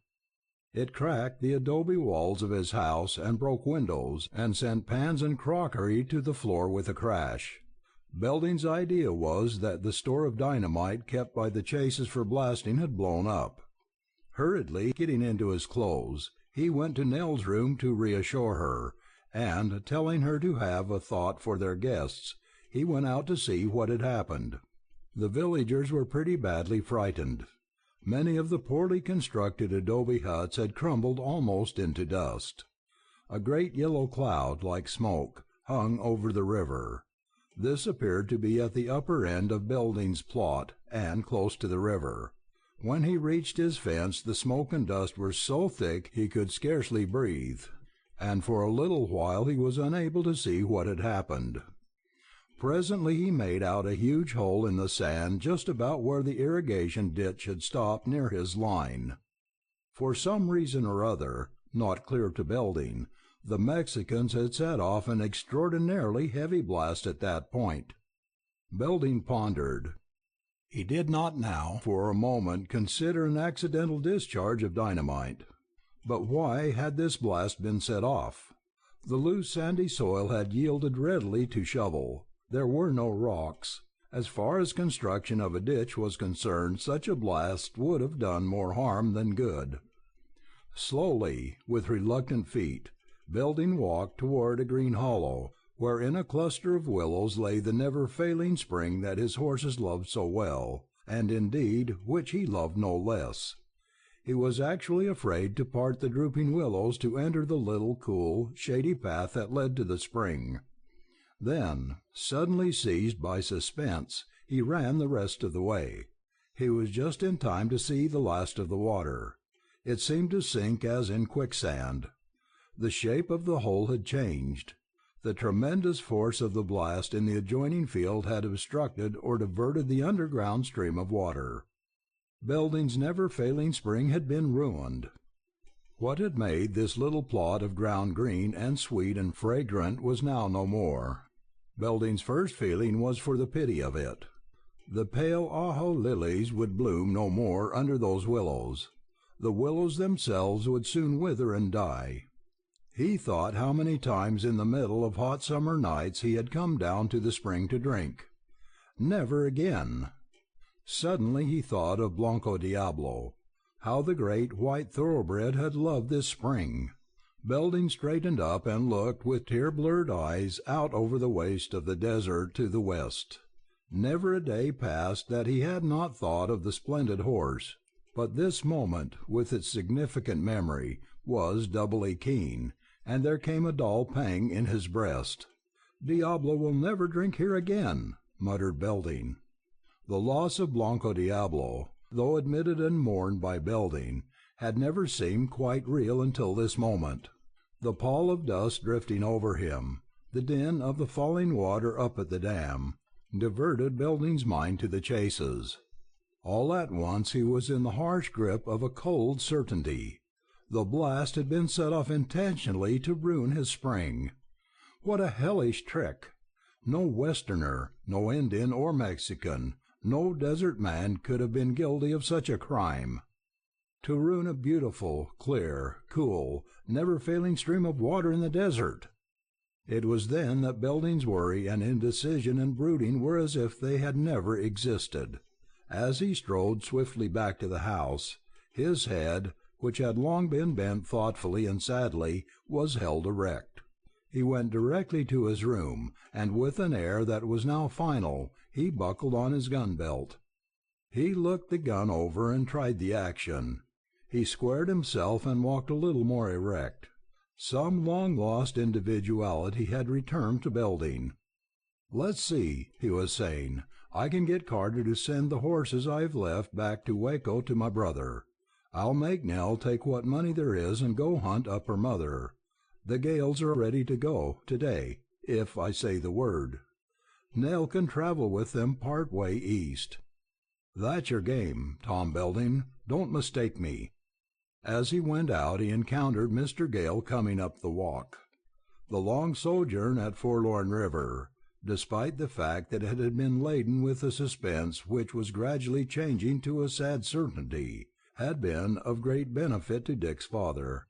It cracked the adobe walls of his house and broke windows, and sent pans and crockery to the floor with a crash. Belding's idea was that the store of dynamite kept by the chases for blasting had blown up. Hurriedly getting into his clothes, he went to Nell's room to reassure her, and, telling her to have a thought for their guests, he went out to see what had happened. The villagers were pretty badly frightened. Many of the poorly constructed adobe huts had crumbled almost into dust. A great yellow cloud, like smoke, hung over the river. This appeared to be at the upper end of Belding's plot, and close to the river. When he reached his fence the smoke and dust were so thick he could scarcely breathe, and for a little while he was unable to see what had happened. Presently he made out a huge hole in the sand just about where the irrigation ditch had stopped near his line. For some reason or other, not clear to Belding, the Mexicans had set off an extraordinarily heavy blast at that point. Belding pondered. He did not now for a moment consider an accidental discharge of dynamite. But why had this blast been set off? The loose sandy soil had yielded readily to shovel. There were no rocks. As far as construction of a ditch was concerned, such a blast would have done more harm than good. Slowly, with reluctant feet, Belding walked toward a green hollow, where in a cluster of willows lay the never-failing spring that his horses loved so well, and indeed which he loved no less. He was actually afraid to part the drooping willows to enter the little, cool, shady path that led to the spring. Then, suddenly seized by suspense, he ran the rest of the way. He was just in time to see the last of the water. It seemed to sink as in quicksand. The shape of the hole had changed. The tremendous force of the blast in the adjoining field had obstructed or diverted the underground stream of water. Belding's never-failing spring had been ruined. What had made this little plot of ground green and sweet and fragrant was now no more. Belding's first feeling was for the pity of it. The pale ajo lilies would bloom no more under those willows. The willows themselves would soon wither and die. He thought how many times in the middle of hot summer nights he had come down to the spring to drink. Never again. Suddenly he thought of Blanco Diablo, how the great white thoroughbred had loved this spring. Belding straightened up and looked with tear-blurred eyes out over the waste of the desert to the west. Never a day passed that he had not thought of the splendid horse, but this moment, with its significant memory, was doubly keen, and there came a dull pang in his breast. "Diablo will never drink here again," muttered Belding. The loss of Blanco Diablo, though admitted and mourned by Belding, had never seemed quite real until this moment. The pall of dust drifting over him, the din of the falling water up at the dam, diverted Belding's mind to the chases. All at once he was in the harsh grip of a cold certainty. The blast had been set off intentionally to ruin his spring. What a hellish trick! No Westerner, no Indian or Mexican, no desert man could have been guilty of such a crime. To ruin a beautiful, clear, cool, never-failing stream of water in the desert! It was then that Belding's worry and indecision and brooding were as if they had never existed. As he strode swiftly back to the house, his head, which had long been bent thoughtfully and sadly, was held erect. He went directly to his room, and with an air that was now final, he buckled on his gun-belt. He looked the gun over and tried the action. He squared himself and walked a little more erect. Some long-lost individuality had returned to Belding. "Let's see," he was saying. "I can get Carter to send the horses I've left back to Waco to my brother. I'll make Nell take what money there is and go hunt up her mother. The Gales are ready to go today. if I say the word. Nell can travel with them part way east. That's your game, Tom Belding. Don't mistake me." As he went out he encountered Mr. Gale coming up the walk. The long sojourn at Forlorn River, despite the fact that it had been laden with a suspense which was gradually changing to a sad certainty, had been of great benefit to Dick's father.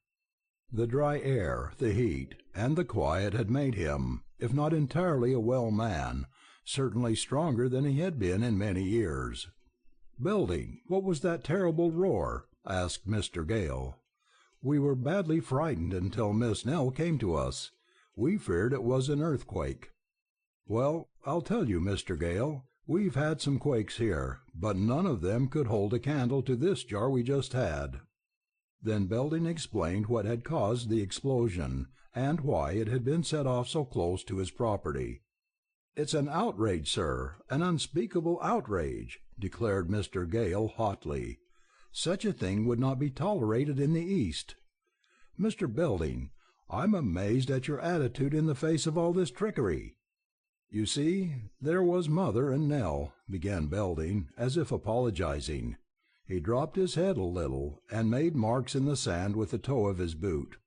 The dry air, the heat, and the quiet had made him, if not entirely a well man, certainly stronger than he had been in many years. "Belding, what was that terrible roar?" asked Mr. Gale. "We were badly frightened until Miss Nell came to us. We feared it was an earthquake." "Well, I'll tell you, Mr. Gale, we've had some quakes here, but none of them could hold a candle to this jar we just had." Then Belding explained what had caused the explosion, and why it had been set off so close to his property. "It's an outrage, sir, an unspeakable outrage," declared Mr. Gale hotly. "Such a thing would not be tolerated in the East. Mr. Belding, I'm amazed at your attitude in the face of all this trickery." "You see, there was Mother and Nell," began Belding, as if apologizing. He dropped his head a little, and made marks in the sand with the toe of his boot.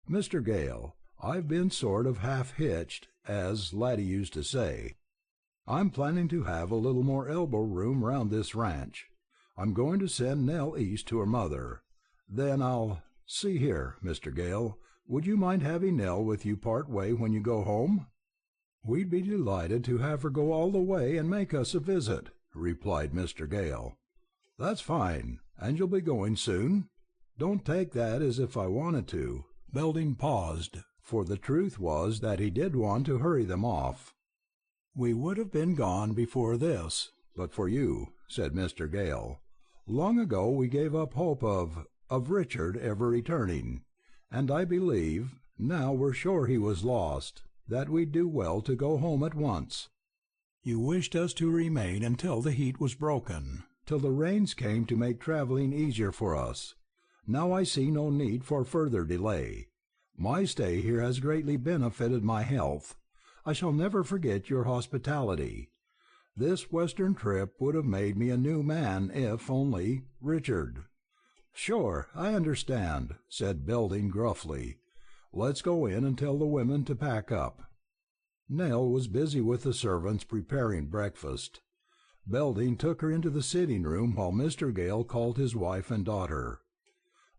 "Mr. Gale, I've been sort of half-hitched, as Laddie used to say. I'm planning to have a little more elbow room round this ranch. I'm going to send Nell east to her mother. Then see here, Mr. Gale, would you mind having Nell with you part way when you go home?" "We'd be delighted to have her go all the way and make us a visit," replied Mr. Gale. "That's fine. And you'll be going soon?" "Don't take that as if I wanted to." Belding paused, for the truth was that he did want to hurry them off. "We would have been gone before this, but for you," said Mr. Gale. "Long ago we gave up hope of Richard ever returning, and I believe, now we're sure he was lost, that we'd do well to go home at once. You wished us to remain until the heat was broken, till the rains came to make traveling easier for us. Now I see no need for further delay. My stay here has greatly benefited my health. I shall never forget your hospitality. This western trip would have made me a new man if only Richard." "Sure, I understand," said Belding gruffly. "Let's go in and tell the women to pack up." Nell was busy with the servants preparing breakfast. Belding took her into the sitting room while Mr. Gale called his wife and daughter.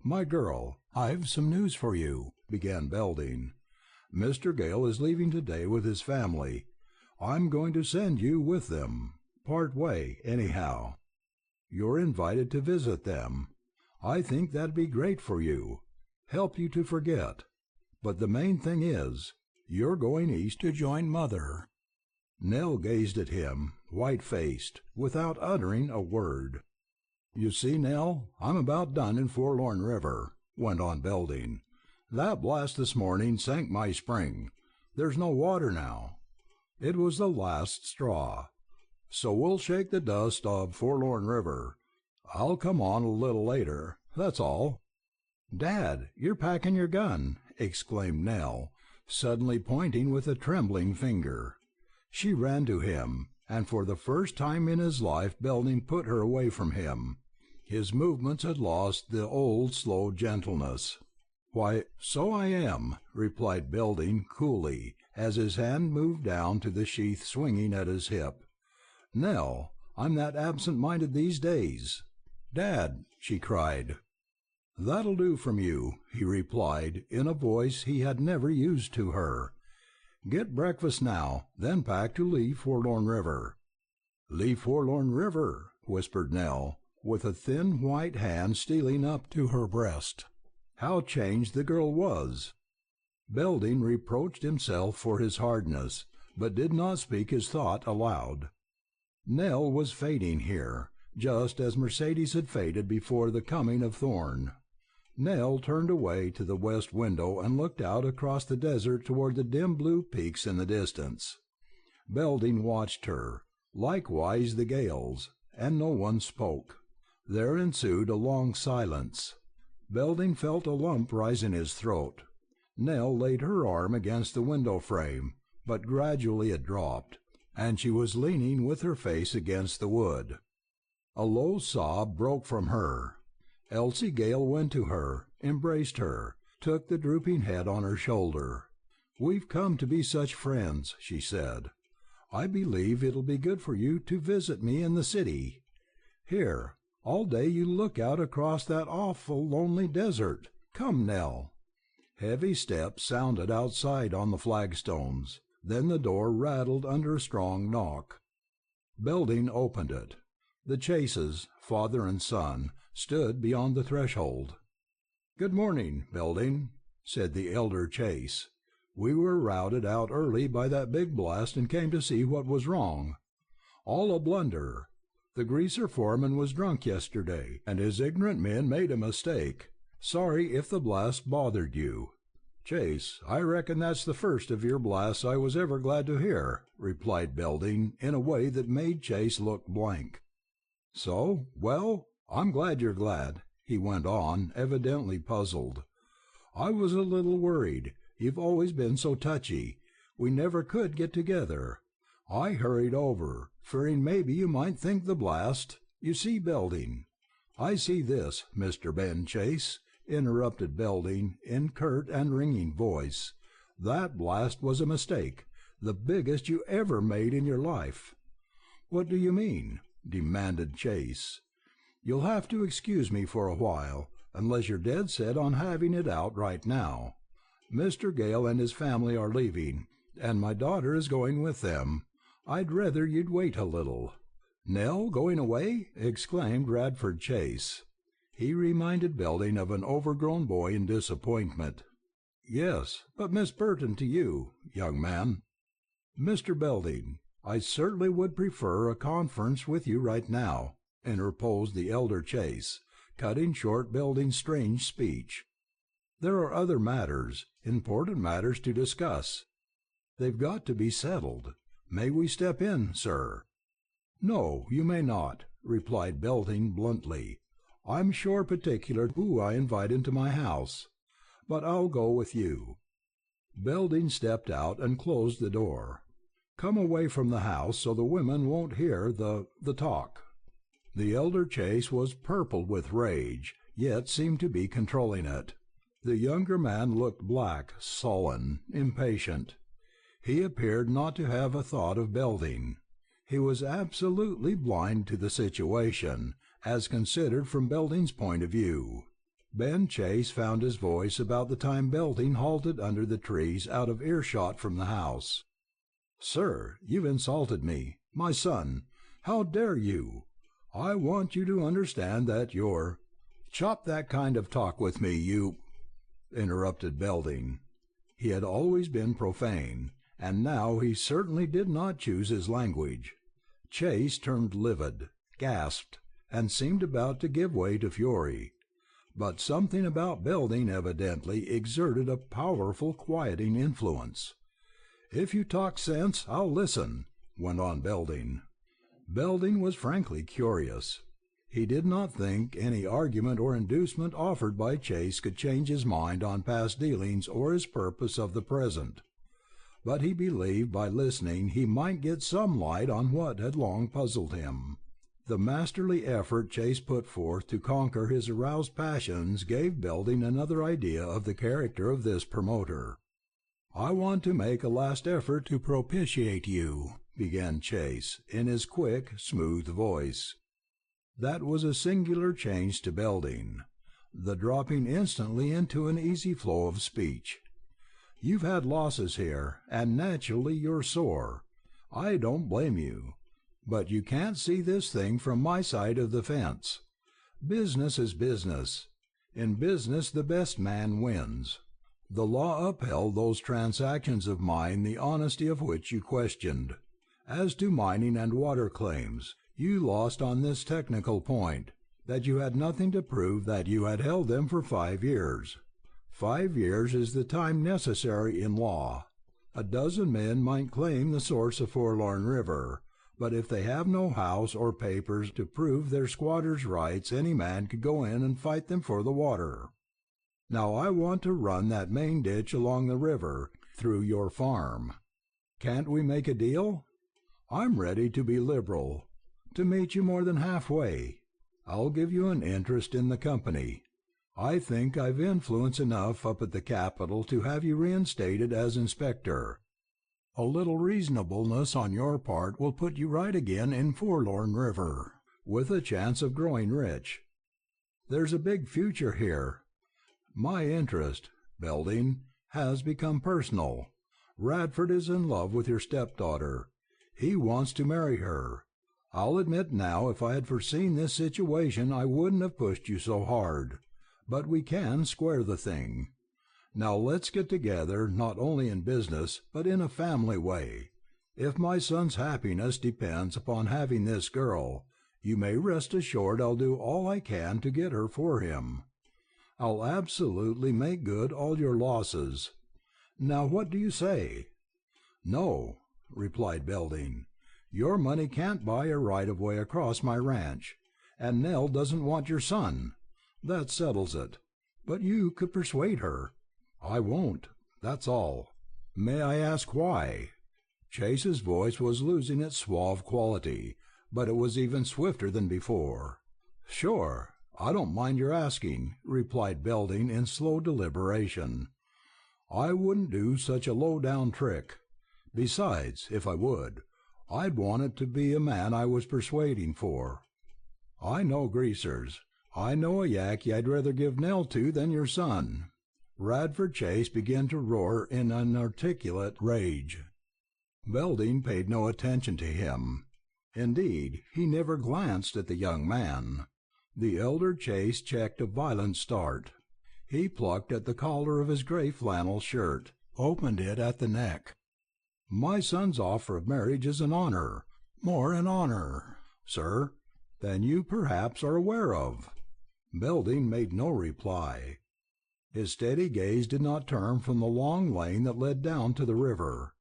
"My girl, I've some news for you," began Belding. "Mr. Gale is leaving today with his family. I'm going to send you with them, part way, anyhow. You're invited to visit them. I think that'd be great for you, help you to forget. But the main thing is, you're going east to join Mother." Nell gazed at him, white-faced, without uttering a word. "You see, Nell, I'm about done in Forlorn River," went on Belding. "That blast this morning sank my spring. There's no water now. It was the last straw. So we'll shake the dust of Forlorn River. I'll come on a little later, that's all." "Dad, you're packing your gun!" exclaimed Nell, suddenly pointing with a trembling finger. She ran to him, and for the first time in his life Belding put her away from him. His movements had lost the old slow gentleness. "Why, so I am," replied Belding coolly, as his hand moved down to the sheath swinging at his hip. "Nell, I'm that absent-minded these days." "Dad!" she cried. "That'll do from you," he replied, in a voice he had never used to her. "Get breakfast now, then pack to leave Forlorn River." "Leave Forlorn River," whispered Nell, with a thin white hand stealing up to her breast. How changed the girl was! Belding reproached himself for his hardness, but did not speak his thought aloud. Nell was fading here, just as Mercedes had faded before the coming of Thorne. Nell turned away to the west window and looked out across the desert toward the dim blue peaks in the distance. Belding watched her, likewise the Gales, and no one spoke. There ensued a long silence. Belding felt a lump rise in his throat. Nell laid her arm against the window frame, but gradually it dropped, and she was leaning with her face against the wood. A low sob broke from her. Elsie Gale went to her, embraced her, took the drooping head on her shoulder. "We've come to be such friends," she said. "I believe it'll be good for you to visit me in the city. Here, all day you look out across that awful lonely desert. Come, Nell." Heavy steps sounded outside on the flagstones. Then the door rattled under a strong knock. Belding opened it. The Chases, father and son, stood beyond the threshold. "Good morning, Belding," said the elder Chase. "We were routed out early by that big blast and came to see what was wrong. All a blunder. The greaser foreman was drunk yesterday, and his ignorant men made a mistake. Sorry if the blast bothered you." "Chase, I reckon that's the first of your blasts I was ever glad to hear," replied Belding in a way that made Chase look blank. "So? Well, I'm glad you're glad," he went on, evidently puzzled. "I was a little worried. You've always been so touchy. We never could get together. I hurried over, fearing maybe you might think the blast. You see, Belding—" "I see this, Mr. Ben Chase," interrupted Belding in curt and ringing voice. "That blast was a mistake, the biggest you ever made in your life." "What do you mean?" demanded Chase. "You'll have to excuse me for a while, unless you're dead set on having it out right now. Mr. Gale and his family are leaving, and my daughter is going with them. I'd rather you'd wait a little." "Nell going away?" exclaimed Radford Chase. He reminded Belding of an overgrown boy in disappointment. "Yes, but Miss Burton to you, young man." "Mr. Belding, I certainly would prefer a conference with you right now," interposed the elder Chase, cutting short Belding's strange speech. "There are other matters, important matters to discuss. They've got to be settled. May we step in, sir?" "No, you may not," replied Belding bluntly. "I'm sure particular who I invite into my house. But I'll go with you." Belding stepped out and closed the door. "Come away from the house so the women won't hear the talk." The elder Chase was purple with rage, yet seemed to be controlling it. The younger man looked black, sullen, impatient. He appeared not to have a thought of Belding. He was absolutely blind to the situation, as considered from Belding's point of view. Ben Chase found his voice about the time Belding halted under the trees out of earshot from the house. "Sir, you've insulted me, my son. How dare you? I want you to understand that you're—" "Chop that kind of talk with me, you—" interrupted Belding. He had always been profane, and now he certainly did not choose his language. Chase turned livid, gasped, and seemed about to give way to fury. But something about Belding evidently exerted a powerful quieting influence. "If you talk sense, I'll listen," went on Belding. Belding was frankly curious. He did not think any argument or inducement offered by Chase could change his mind on past dealings or his purpose of the present. But he believed by listening he might get some light on what had long puzzled him. The masterly effort Chase put forth to conquer his aroused passions gave Belding another idea of the character of this promoter. "I want to make a last effort to propitiate you," began Chase, in his quick, smooth voice. That was a singular change to Belding, the dropping instantly into an easy flow of speech. "You've had losses here, and naturally you're sore. I don't blame you. But you can't see this thing from my side of the fence. Business is business. In business the best man wins. The law upheld those transactions of mine the honesty of which you questioned. As to mining and water claims, you lost on this technical point, that you had nothing to prove that you had held them for 5 years. 5 years is the time necessary in law. A dozen men might claim the source of Forlorn River, but if they have no house or papers to prove their squatter's rights, any man could go in and fight them for the water. Now I want to run that main ditch along the river, through your farm." Can't we make a deal? I'm ready to be liberal, to meet you more than halfway. I'll give you an interest in the company. I think I've influence enough up at the Capitol to have you reinstated as inspector. A little reasonableness on your part will put you right again in Forlorn River, with a chance of growing rich. There's a big future here. My interest, Belding, has become personal. Radford is in love with your stepdaughter. He wants to marry her. I'll admit now, if I had foreseen this situation, I wouldn't have pushed you so hard. But we can square the thing. Now let's get together, not only in business, but in a family way. If my son's happiness depends upon having this girl, you may rest assured I'll do all I can to get her for him. I'll absolutely make good all your losses. Now what do you say?" "No," replied Belding. "Your money can't buy a right-of-way across my ranch, and Nell doesn't want your son. That settles it. But you could persuade her." "I won't, that's all." "May I ask why?" Chase's voice was losing its suave quality, but it was even swifter than before. "Sure, I don't mind your asking," replied Belding in slow deliberation. "I wouldn't do such a low-down trick. Besides, if I would, I'd want it to be a man I was persuading for. I know greasers. I know a Yaqui I'd rather give Nell to than your son." Radford Chase began to roar in inarticulate rage. Belding paid no attention to him. Indeed, he never glanced at the young man. The elder Chase checked a violent start. He plucked at the collar of his gray flannel shirt, opened it at the neck. "My son's offer of marriage is an honor, more an honor, sir, than you perhaps are aware of." Belding made no reply. His steady gaze did not turn from the long lane that led down to the river.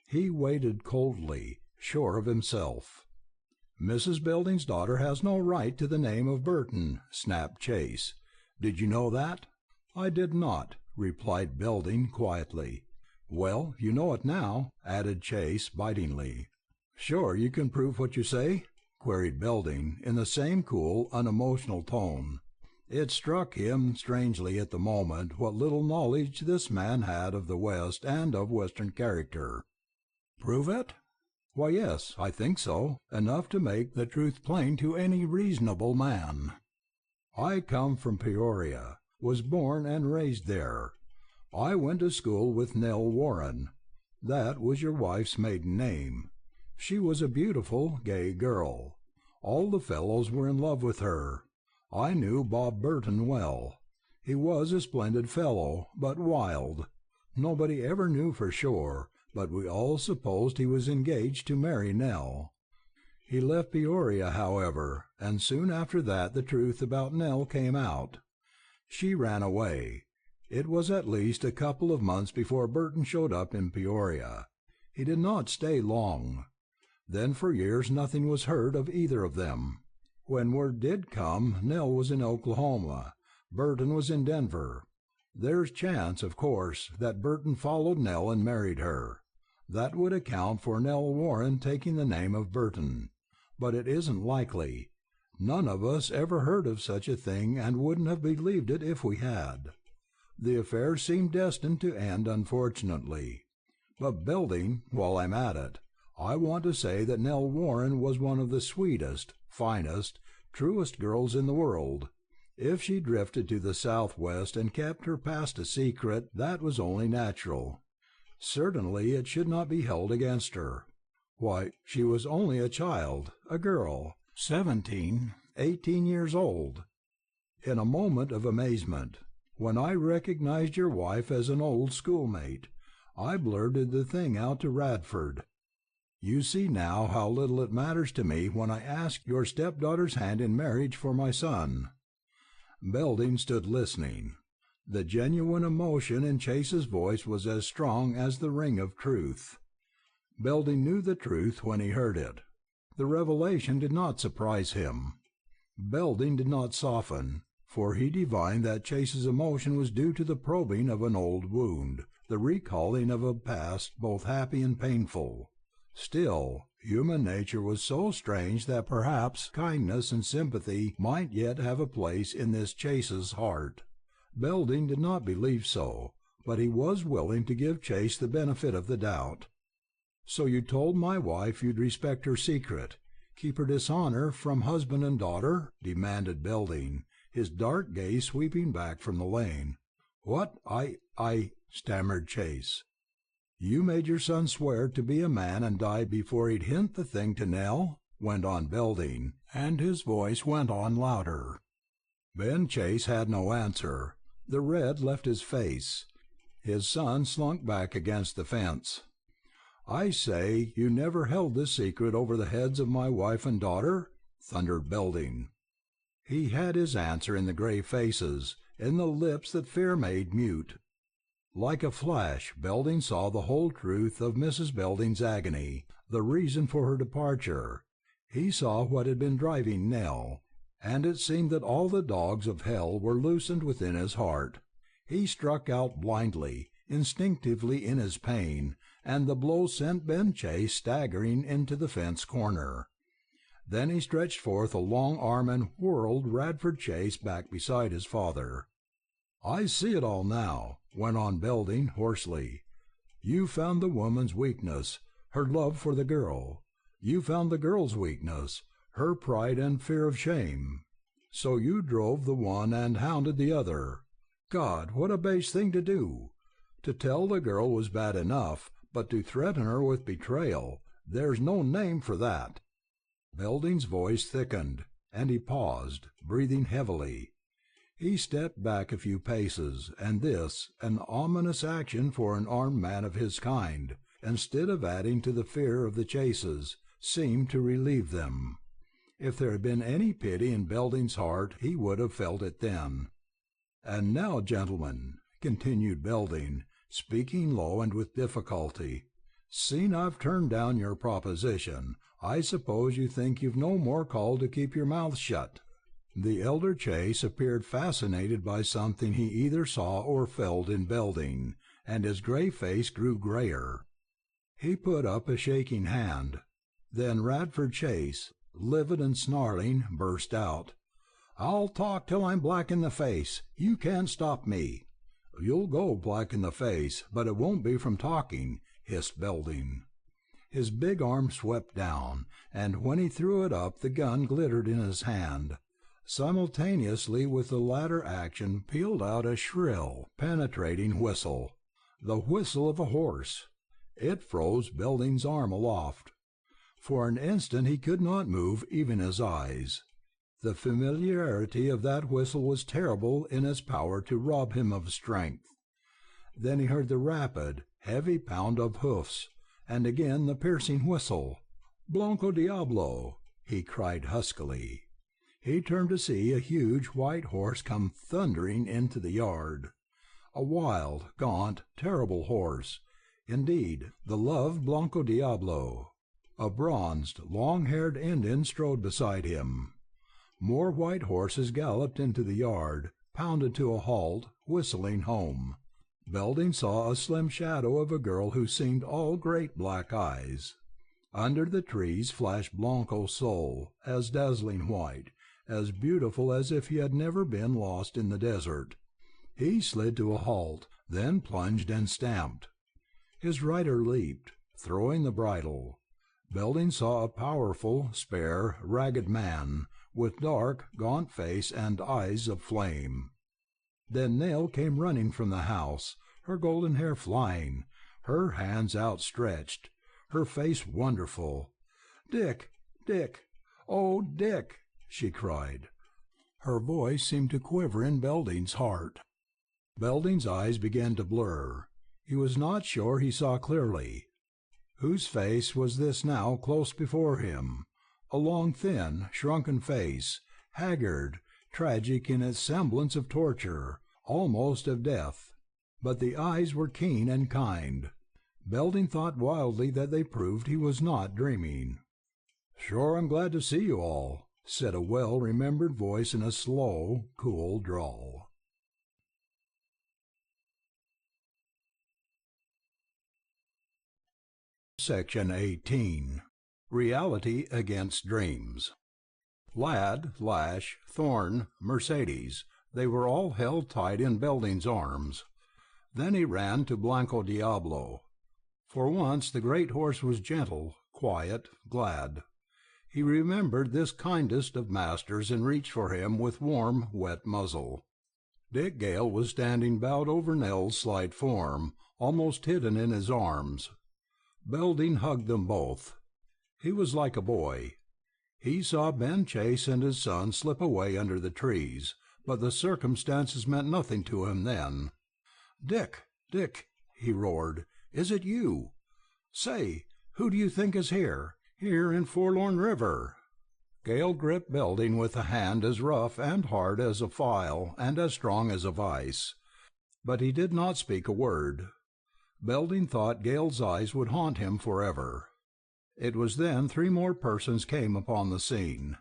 He waited coldly, sure of himself. "Mrs. Belding's daughter has no right to the name of Burton," snapped Chase. "Did you know that?" "I did not," replied Belding quietly. "Well, you know it now," added Chase bitingly. "Sure you can prove what you say?" queried Belding in the same cool, unemotional tone. It struck him strangely at the moment what little knowledge this man had of the West and of Western character. "Prove it? Why, yes, I think so, enough to make the truth plain to any reasonable man. I come from Peoria, was born and raised there. I went to school with Nell Warren. That was your wife's maiden name. She was a beautiful, gay girl. All the fellows were in love with her. I knew Bob Burton well. He was a splendid fellow, but wild. Nobody ever knew for sure, but we all supposed he was engaged to marry Nell. He left Peoria, however, and soon after that the truth about Nell came out. She ran away. It was at least a couple of months before Burton showed up in Peoria. He did not stay long. Then for years nothing was heard of either of them. When word did come, Nell was in Oklahoma. Burton was in Denver. There's chance, of course, that Burton followed Nell and married her. That would account for Nell Warren taking the name of Burton. But it isn't likely. None of us ever heard of such a thing and wouldn't have believed it if we had. The affair seemed destined to end unfortunately. But Belding, while I'm at it, I want to say that Nell Warren was one of the sweetest, finest, truest girls in the world. If she drifted to the Southwest and kept her past a secret, that was only natural. Certainly it should not be held against her. Why, she was only a child, a girl, 17, 18 years old. In a moment of amazement, when I recognized your wife as an old schoolmate, I blurted the thing out to Radford. You see now how little it matters to me when I ask your stepdaughter's hand in marriage for my son." Belding stood listening. The genuine emotion in Chase's voice was as strong as the ring of truth. Belding knew the truth when he heard it. The revelation did not surprise him. Belding did not soften, for he divined that Chase's emotion was due to the probing of an old wound, the recalling of a past both happy and painful. Still, human nature was so strange that perhaps kindness and sympathy might yet have a place in this Chase's heart. Belding did not believe so, but he was willing to give Chase the benefit of the doubt. "So you told my wife you'd respect her secret, keep her dishonor from husband and daughter?" demanded Belding, his dark gaze sweeping back from the lane. "What? I stammered Chase. "You made your son swear to be a man and die before he'd hint the thing to Nell?" went on Belding, and his voice went on louder. Ben Chase had no answer. The red left his face. His son slunk back against the fence. "I say, you never held this secret over the heads of my wife and daughter?" thundered Belding. He had his answer in the gray faces, in the lips that fear made mute. Like a flash, Belding saw the whole truth of Mrs. Belding's agony, the reason for her departure. He saw what had been driving Nell, and it seemed that all the dogs of hell were loosened within his heart. He struck out blindly, instinctively in his pain, and the blow sent Ben Chase staggering into the fence corner. Then he stretched forth a long arm and whirled Radford Chase back beside his father. "I see it all now," went on Belding hoarsely. "You found the woman's weakness, her love for the girl. You found the girl's weakness, her pride and fear of shame. So you drove the one and hounded the other. God, what a base thing to do! To tell the girl was bad enough, but to threaten her with betrayal, there's no name for that." Belding's voice thickened, and he paused, breathing heavily. He stepped back a few paces, and this, an ominous action for an armed man of his kind, instead of adding to the fear of the Chases, seemed to relieve them. If there had been any pity in Belding's heart, he would have felt it then. "And now, gentlemen," continued Belding, speaking low and with difficulty, "seeing I've turned down your proposition, I suppose you think you've no more call to keep your mouth shut." The elder Chase appeared fascinated by something he either saw or felt in Belding, and his gray face grew grayer. He put up a shaking hand. Then Radford Chase, livid and snarling, burst out, "I'll talk till I'm black in the face. You can't stop me." "You'll go black in the face, but it won't be from talking," hissed Belding. His big arm swept down, and when he threw it up the gun glittered in his hand. Simultaneously with the latter action pealed out a shrill, penetrating whistle, the whistle of a horse. It froze Belding's arm aloft. For an instant he could not move even his eyes. The familiarity of that whistle was terrible in its power to rob him of strength. Then he heard the rapid, heavy pound of hoofs, and again the piercing whistle. "Blanco Diablo!" he cried huskily. He turned to see a huge white horse come thundering into the yard. A wild, gaunt, terrible horse, indeed, the loved Blanco Diablo. A bronzed, long-haired Indian strode beside him. More white horses galloped into the yard, pounded to a halt, whistling home. Belding saw a slim shadow of a girl who seemed all great black eyes. Under the trees flashed Blanco Sol, as dazzling white, as beautiful as if he had never been lost in the desert. He slid to a halt, then plunged and stamped. His rider leaped, throwing the bridle. Belding saw a powerful, spare, ragged man, with dark, gaunt face and eyes of flame. Then Nell came running from the house, her golden hair flying, her hands outstretched, her face wonderful. "Dick! Dick! Oh, Dick!" she cried. Her voice seemed to quiver in Belding's heart. Belding's eyes began to blur. He was not sure he saw clearly. Whose face was this now close before him? A long, thin, shrunken face, haggard, tragic in its semblance of torture, almost of death. But the eyes were keen and kind. Belding thought wildly that they proved he was not dreaming. "Sure I'm glad to see you all," said a well-remembered voice in a slow, cool drawl. Section 18. Reality Against Dreams. Lad, Lash, Thorn, Mercedes, they were all held tight in Belding's arms. Then he ran to Blanco Diablo. For once the great horse was gentle, quiet, glad. He remembered this kindest of masters and reached for him with warm, wet muzzle. Dick Gale was standing bowed over Nell's slight form, almost hidden in his arms. Belding hugged them both. He was like a boy. He saw Ben Chase and his son slip away under the trees, but the circumstances meant nothing to him then. "Dick, Dick," he roared, "is it you? Say, who do you think is here in Forlorn River?" Gale gripped Belding with a hand as rough and hard as a file and as strong as a vice. But he did not speak a word. Belding thought Gale's eyes would haunt him forever. It was then 3 more persons came upon the scene.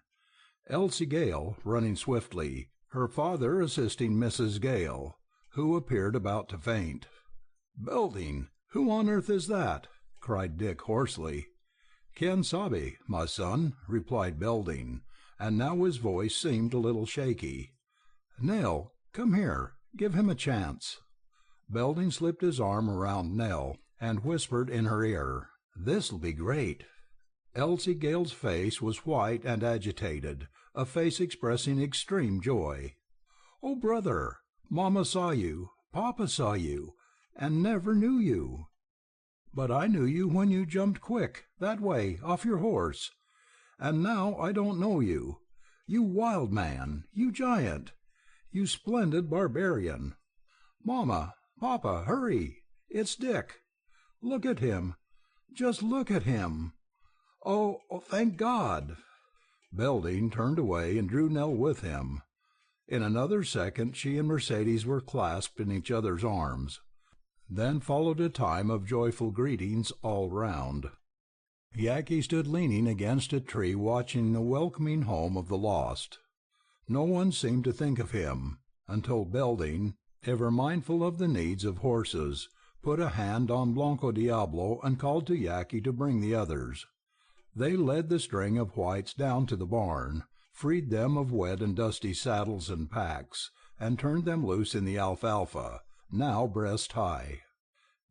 Elsie Gale, running swiftly, her father assisting Mrs. Gale, who appeared about to faint. "Belding, who on earth is that?" cried Dick hoarsely. "Quien sabe, my son," replied Belding, and now his voice seemed a little shaky. "Nell, come here, give him a chance." Belding slipped his arm around Nell and whispered in her ear, "This'll be great." Elsie Gale's face was white and agitated, a face expressing extreme joy. "Oh, brother, Mama saw you, Papa saw you, and never knew you. But I knew you when you jumped quick, that way, off your horse. And now I don't know you. You wild man, you giant, you splendid barbarian. Mama, Papa, hurry! It's Dick. Look at him. Just look at him. Oh, thank God!" Belding turned away and drew Nell with him. In another second she and Mercedes were clasped in each other's arms. Then followed a time of joyful greetings all round. Yaqui stood leaning against a tree watching the welcoming home of the lost. No one seemed to think of him, until Belding, ever mindful of the needs of horses, put a hand on Blanco Diablo and called to Yaqui to bring the others. They led the string of whites down to the barn, freed them of wet and dusty saddles and packs, and turned them loose in the alfalfa, now breast high.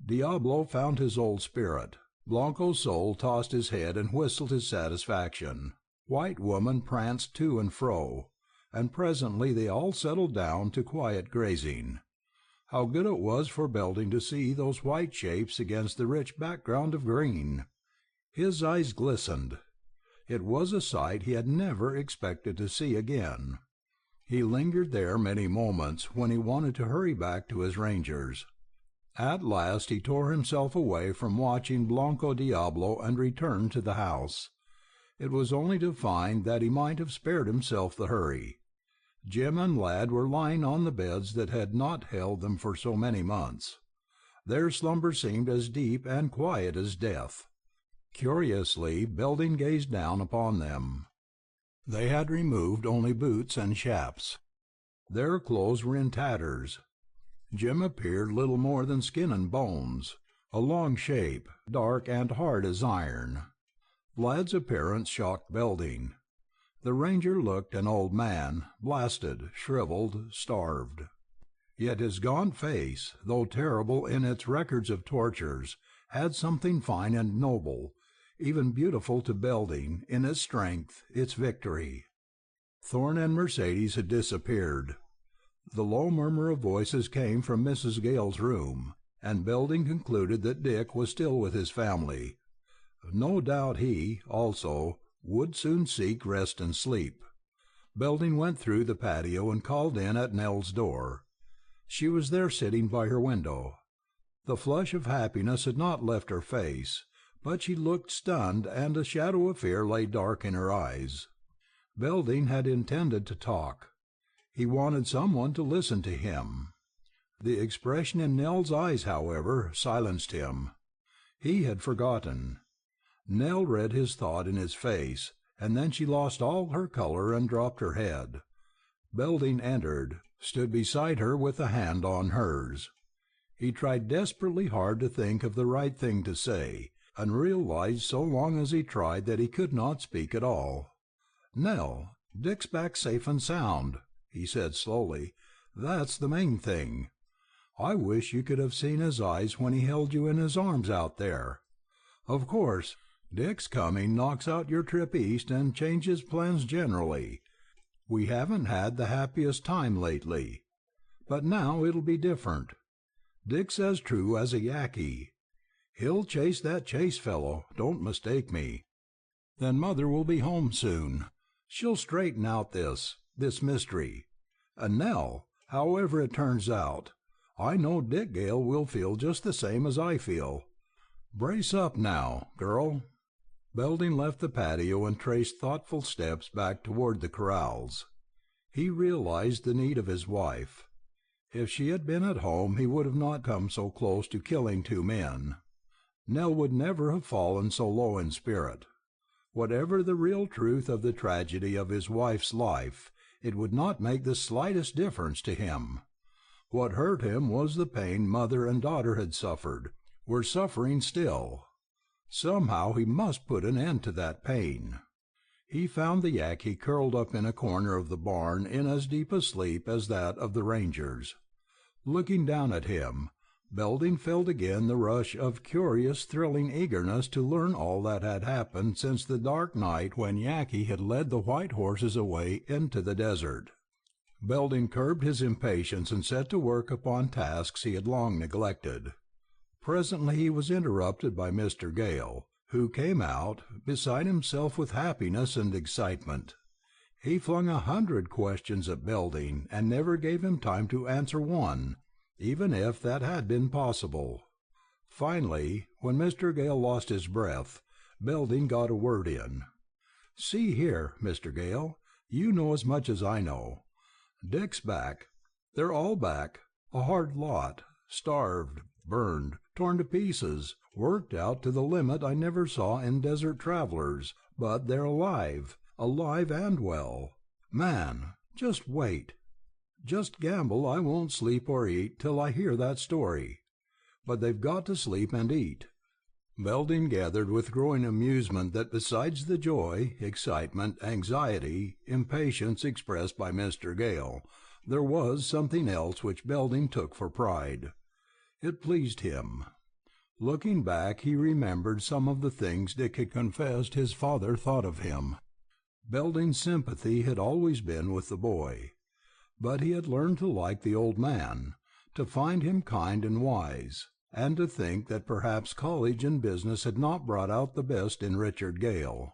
Diablo found his old spirit. Blanco Sol tossed his head and whistled his satisfaction. White Woman pranced to and fro, and presently they all settled down to quiet grazing. How good it was for Belding to see those white shapes against the rich background of green! His eyes glistened. It was a sight he had never expected to see again. He lingered there many moments when he wanted to hurry back to his rangers. At last he tore himself away from watching Blanco Diablo and returned to the house. It was only to find that he might have spared himself the hurry. Jim and Lad were lying on the beds that had not held them for so many months. Their slumber seemed as deep and quiet as death. Curiously, Belding gazed down upon them. They had removed only boots and chaps. Their clothes were in tatters. Jim appeared little more than skin and bones, a long shape, dark and hard as iron. Lad's appearance shocked Belding. The ranger looked an old man, blasted, shriveled, starved. Yet his gaunt face, though terrible in its records of tortures, had something fine and noble, even beautiful to Belding, in its strength, its victory. Thorn and Mercedes had disappeared. The low murmur of voices came from Mrs. Gale's room, and Belding concluded that Dick was still with his family. No doubt he, also, would soon seek rest and sleep. Belding went through the patio and called in at Nell's door. She was there sitting by her window. The flush of happiness had not left her face, but she looked stunned, and a shadow of fear lay dark in her eyes. Belding had intended to talk. He wanted someone to listen to him. The expression in Nell's eyes, however, silenced him. He had forgotten. Nell read his thought in his face, and then she lost all her color and dropped her head. Belding entered, stood beside her with a hand on hers. He tried desperately hard to think of the right thing to say, and realized so long as he tried that he could not speak at all. "Nell, Dick's back safe and sound," he said slowly. "That's the main thing. I wish you could have seen his eyes when he held you in his arms out there. Of course, Dick's coming knocks out your trip east and changes plans generally. We haven't had the happiest time lately. But now it'll be different. Dick's as true as a Yaqui. He'll chase that Chase fellow, don't mistake me. Then Mother will be home soon. She'll straighten out this mystery. And Nell, however it turns out, I know Dick Gale will feel just the same as I feel. Brace up now, girl." Belding left the patio and traced thoughtful steps back toward the corrals. He realized the need of his wife. If she had been at home, he would have not come so close to killing two men. Nell would never have fallen so low in spirit. Whatever the real truth of the tragedy of his wife's life, it would not make the slightest difference to him. What hurt him was the pain mother and daughter had suffered, were suffering still. Somehow he must put an end to that pain. He found the Yaqui curled up in a corner of the barn in as deep a sleep as that of the Rangers. Looking down at him, Belding felt again the rush of curious, thrilling eagerness to learn all that had happened since the dark night when Yaqui had led the white horses away into the desert. Belding curbed his impatience and set to work upon tasks he had long neglected. Presently he was interrupted by Mr. Gale, who came out, beside himself with happiness and excitement. He flung 100 questions at Belding, and never gave him time to answer one, even if that had been possible. Finally, when Mr. Gale lost his breath, Belding got a word in. "See here, Mr. Gale, you know as much as I know. Dick's back. They're all back, a hard lot, starved, burned, torn to pieces, worked out to the limit I never saw in desert travelers, but they're alive and well. Man, just wait. Just gamble I won't sleep or eat till I hear that story. But they've got to sleep and eat." Belding gathered with growing amusement that besides the joy, excitement, anxiety, impatience expressed by Mr. Gale, there was something else which Belding took for pride. It pleased him. Looking back, he remembered some of the things Dick had confessed his father thought of him. Belding's sympathy had always been with the boy, but he had learned to like the old man, to find him kind and wise, and to think that perhaps college and business had not brought out the best in Richard Gale.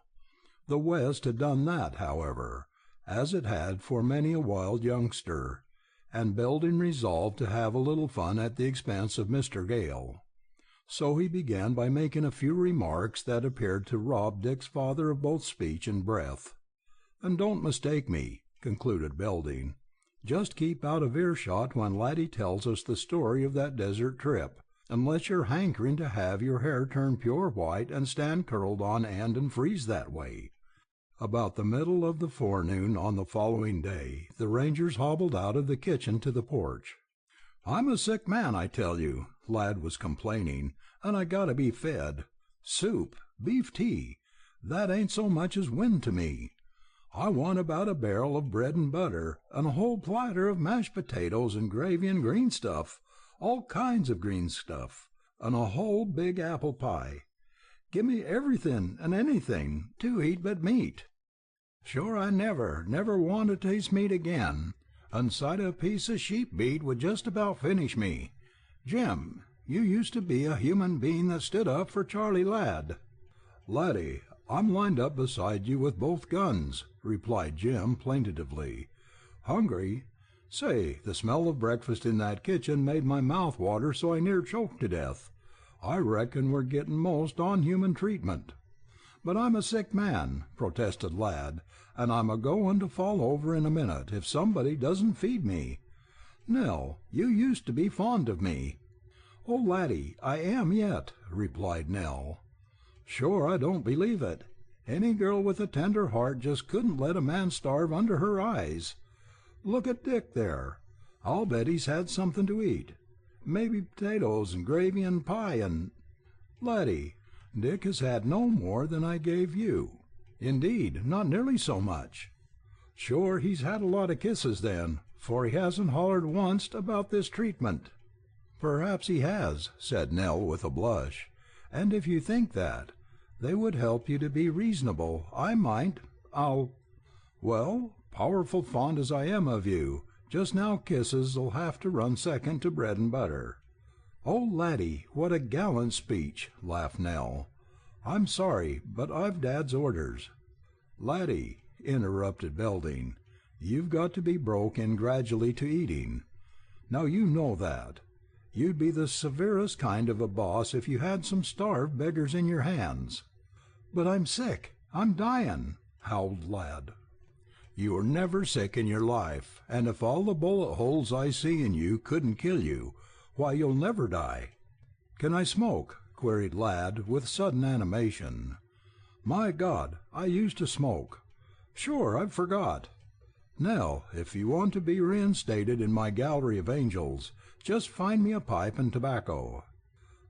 The West had done that, however, as it had for many a wild youngster, and Belding resolved to have a little fun at the expense of Mr. Gale. So he began by making a few remarks that appeared to rob Dick's father of both speech and breath. "And don't mistake me," concluded Belding. "Just keep out of earshot when Laddie tells us the story of that desert trip, unless you're hankering to have your hair turn pure white and stand curled on end and freeze that way." About the middle of the forenoon on the following day, the Rangers hobbled out of the kitchen to the porch. "I'm a sick man, I tell you," Lad was complaining, "and I gotta be fed. Soup, beef tea, that ain't so much as wind to me. I want about a barrel of bread and butter, and a whole platter of mashed potatoes and gravy and green stuff, all kinds of green stuff, and a whole big apple pie. Give me everything and anything to eat but meat. Sure I never want to taste meat again, and sight of a piece of sheep meat would just about finish me. Jim, you used to be a human being that stood up for Charlie Ladd." "Laddie, I'm lined up beside you with both guns," replied Jim plaintively. "Hungry? Say, the smell of breakfast in that kitchen made my mouth water so I near choked to death. I reckon we're getting most on-human treatment." "But I'm a sick man," protested Lad, "and I'm a-going to fall over in a minute if somebody doesn't feed me. Nell, you used to be fond of me." "Oh, Laddie, I am yet," replied Nell. "Sure, I don't believe it. Any girl with a tender heart just couldn't let a man starve under her eyes. Look at Dick there. I'll bet he's had something to eat. Maybe potatoes and gravy and pie and—" "Laddie, Dick has had no more than I gave you. Indeed, not nearly so much. Sure, he's had a lot of kisses then, for he hasn't hollered once about this treatment." "Perhaps he has," said Nell with a blush, "and if you think that they would help you to be reasonable, well, powerful fond as I am of you, just now kisses'll have to run second to bread and butter." "Oh, laddie, what a gallant speech!" laughed Nell. "I'm sorry, but I've Dad's orders." "Laddie," interrupted Belding, "you've got to be broke in gradually to eating. Now you know that. You'd be the severest kind of a boss if you had some starved beggars in your hands." "But I'm sick. I'm dying," howled Lad. "You were never sick in your life, and if all the bullet holes I see in you couldn't kill you, why, you'll never die." "Can I smoke?" queried Lad with sudden animation. "My God, I used to smoke. Sure, I forgot. Nell, if you want to be reinstated in my gallery of angels, just find me a pipe and tobacco."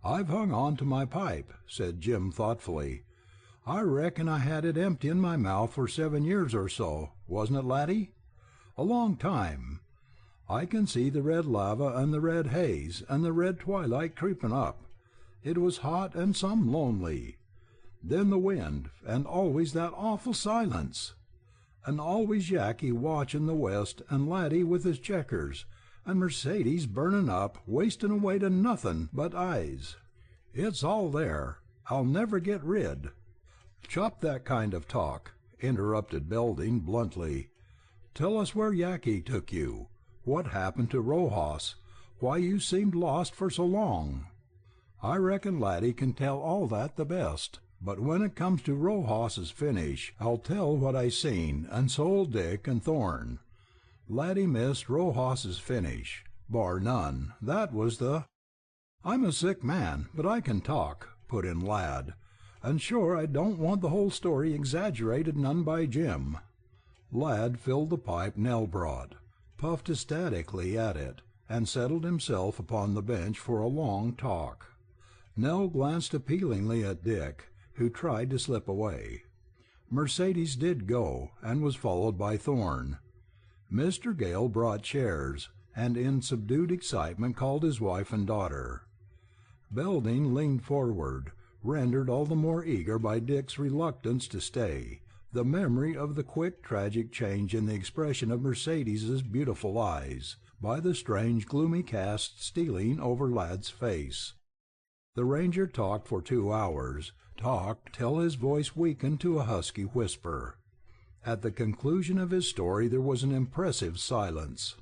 "I've hung on to my pipe," said Jim thoughtfully. "I reckon I had it empty in my mouth for 7 years or so, wasn't it, laddie? A long time. I can see the red lava and the red haze and the red twilight creeping up. It was hot and some lonely. Then the wind, and always that awful silence. And always Yaqui watching the west, and Laddie with his checkers, and Mercedes burning up, wasting away to nothing but eyes. It's all there. I'll never get rid." "Chop that kind of talk," interrupted Belding bluntly. "Tell us where Yaqui took you. What happened to Rojas? Why you seemed lost for so long?" "I reckon Laddie can tell all that the best. But when it comes to Rojas's finish, I'll tell what I seen, and so'll Dick and Thorne. Laddie missed Rojas's finish, bar none. That was the—" "I'm a sick man, but I can talk," put in Lad. "And sure I don't want the whole story exaggerated none by Jim." Lad filled the pipe Nell brought, puffed ecstatically at it, and settled himself upon the bench for a long talk. Nell glanced appealingly at Dick, who tried to slip away. Mercedes did go, and was followed by Thorne. Mr. Gale brought chairs, and in subdued excitement called his wife and daughter. Belding leaned forward, rendered all the more eager by Dick's reluctance to stay, the memory of the quick tragic change in the expression of Mercedes's beautiful eyes, by the strange gloomy cast stealing over Lad's face. The ranger talked for 2 hours, talked till his voice weakened to a husky whisper. At the conclusion of his story there was an impressive silence.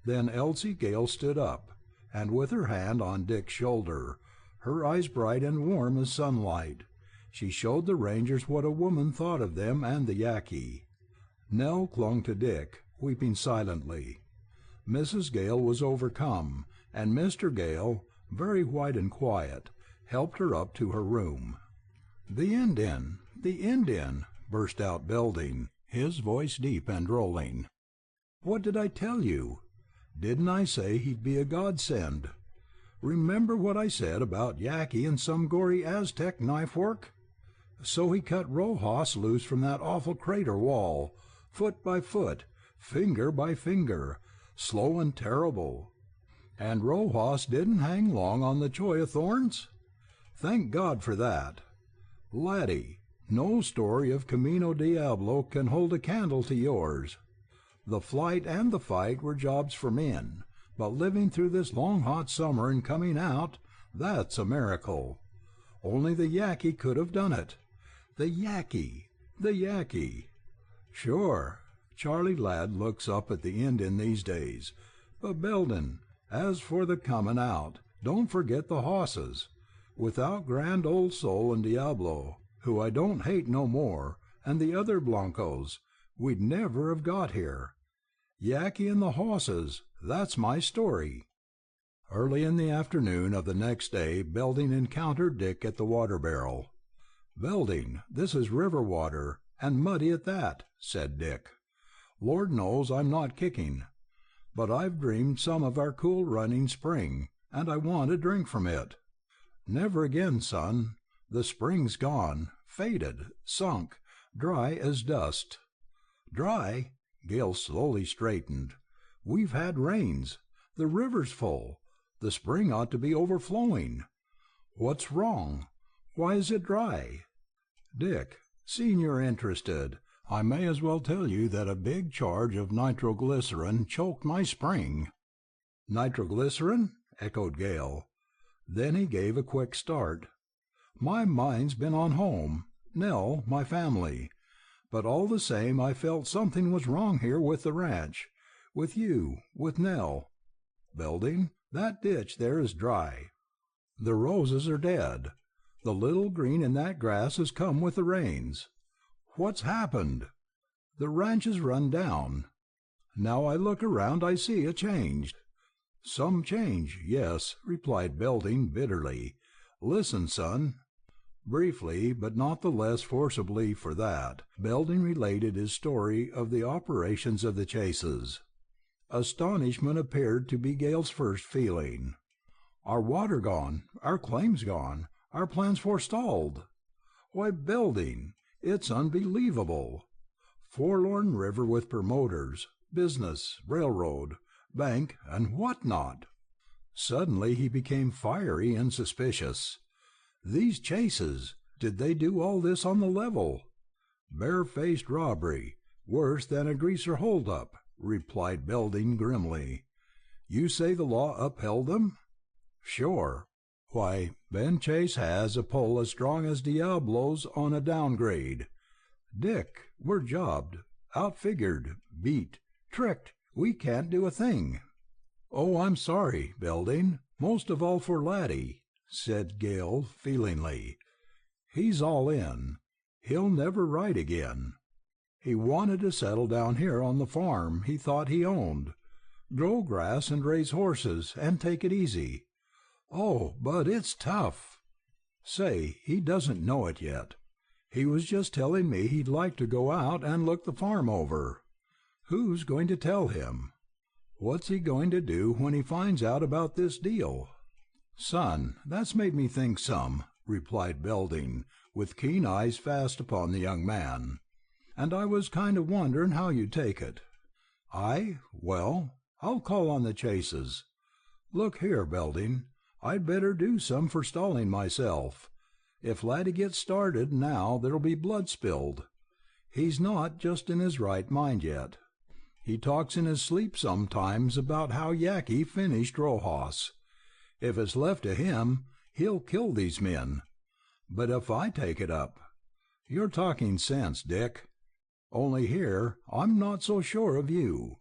Then Elsie Gale stood up, and with her hand on Dick's shoulder, her eyes bright and warm as sunlight, she showed the rangers what a woman thought of them and the Yaqui. Nell clung to Dick, weeping silently. Mrs. Gale was overcome, and Mr. Gale, very white and quiet, helped her up to her room. "The Indian! The Indian!" burst out Belding, his voice deep and rolling. "What did I tell you? Didn't I say he'd be a godsend? Remember what I said about Yaqui and some gory Aztec knife work? So he cut Rojas loose from that awful crater wall, foot by foot, finger by finger, slow and terrible. And Rojas didn't hang long on the cholla thorns? Thank God for that. Laddie, no story of Camino Diablo can hold a candle to yours. The flight and the fight were jobs for men, but living through this long hot summer and coming out, that's a miracle. Only the Yaqui could have done it. The Yaqui! The Yaqui! Sure, Charlie Ladd looks up at the Indian these days, but Beldin, as for the comin' out, don't forget the hosses. Without Grand Old Sol and Diablo, who I don't hate no more, and the other Blancos, we'd never have got here. Yaqui and the hosses, that's my story." Early in the afternoon of the next day Belding encountered Dick at the water barrel. "Belding, this is river water, and muddy at that," said Dick. "Lord knows I'm not kicking, but I've dreamed some of our cool running spring, and I want a drink from it." "Never again, son. The spring's gone, faded, sunk, dry as dust." "Dry?" Gale slowly straightened. "We've had rains. The river's full. The spring ought to be overflowing. What's wrong? Why is it dry?" "Dick, seeing you're interested, I may as well tell you that a big charge of nitroglycerin choked my spring." "Nitroglycerin?" echoed Gale. Then he gave a quick start. "My mind's been on home, Nell, my family. But all the same I felt something was wrong here with the ranch, with you, with Nell. Belding, that ditch there is dry. The roses are dead. The little green in that grass has come with the rains. What's happened? The ranch is run down. Now I look around I see a change." "Some change, yes," replied Belding bitterly. "Listen, son." Briefly, but not the less forcibly for that, Belding related his story of the operations of the chases. Astonishment appeared to be Gale's first feeling. "Our water gone, our claims gone, our plans forestalled. Why, Belding, it's unbelievable. Forlorn River with promoters, business, railroad, bank, and what not." Suddenly he became fiery and suspicious. "These chases, did they do all this on the level?" "Barefaced robbery, worse than a greaser hold-up," replied Belding grimly. "You say the law upheld them?" "Sure. Why, Ben Chase has a pull as strong as Diablo's on a downgrade. Dick, we're jobbed, outfigured, beat, tricked. We can't do a thing." "Oh, I'm sorry, Belding, most of all for Laddie," said Gale feelingly. "He's all in. He'll never write again. He wanted to settle down here on the farm he thought he owned, grow grass and raise horses and take it easy. Oh, but it's tough. Say, he doesn't know it yet. He was just telling me he'd like to go out and look the farm over. Who's going to tell him? What's he going to do when he finds out about this deal?" "Son, that's made me think some," replied Belding, with keen eyes fast upon the young man. "And I was kind of wondering how you'd take it." Well, I'll call on the Chases. Look here, Belding, I'd better do some forestalling myself. If Laddie gets started now there'll be blood spilled. He's not just in his right mind yet. He talks in his sleep sometimes about how Yaqui finished Rojas. If it's left to him, he'll kill these men. But if I take it up... You're talking sense, Dick. Only here, I'm not so sure of you.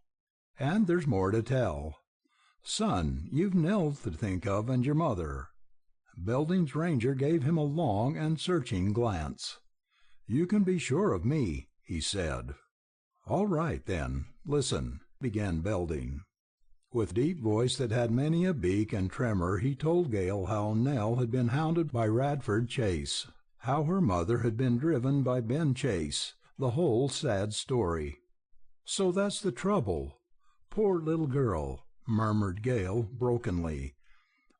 And there's more to tell. Son, you've Nell to think of and your mother." Belding's ranger gave him a long and searching glance. "You can be sure of me," he said. "All right, then. Listen," began Belding. With deep voice that had many a beak and tremor he told Gale how Nell had been hounded by Radford Chase, how her mother had been driven by Ben Chase, the whole sad story. "So that's the trouble. Poor little girl," murmured Gale brokenly.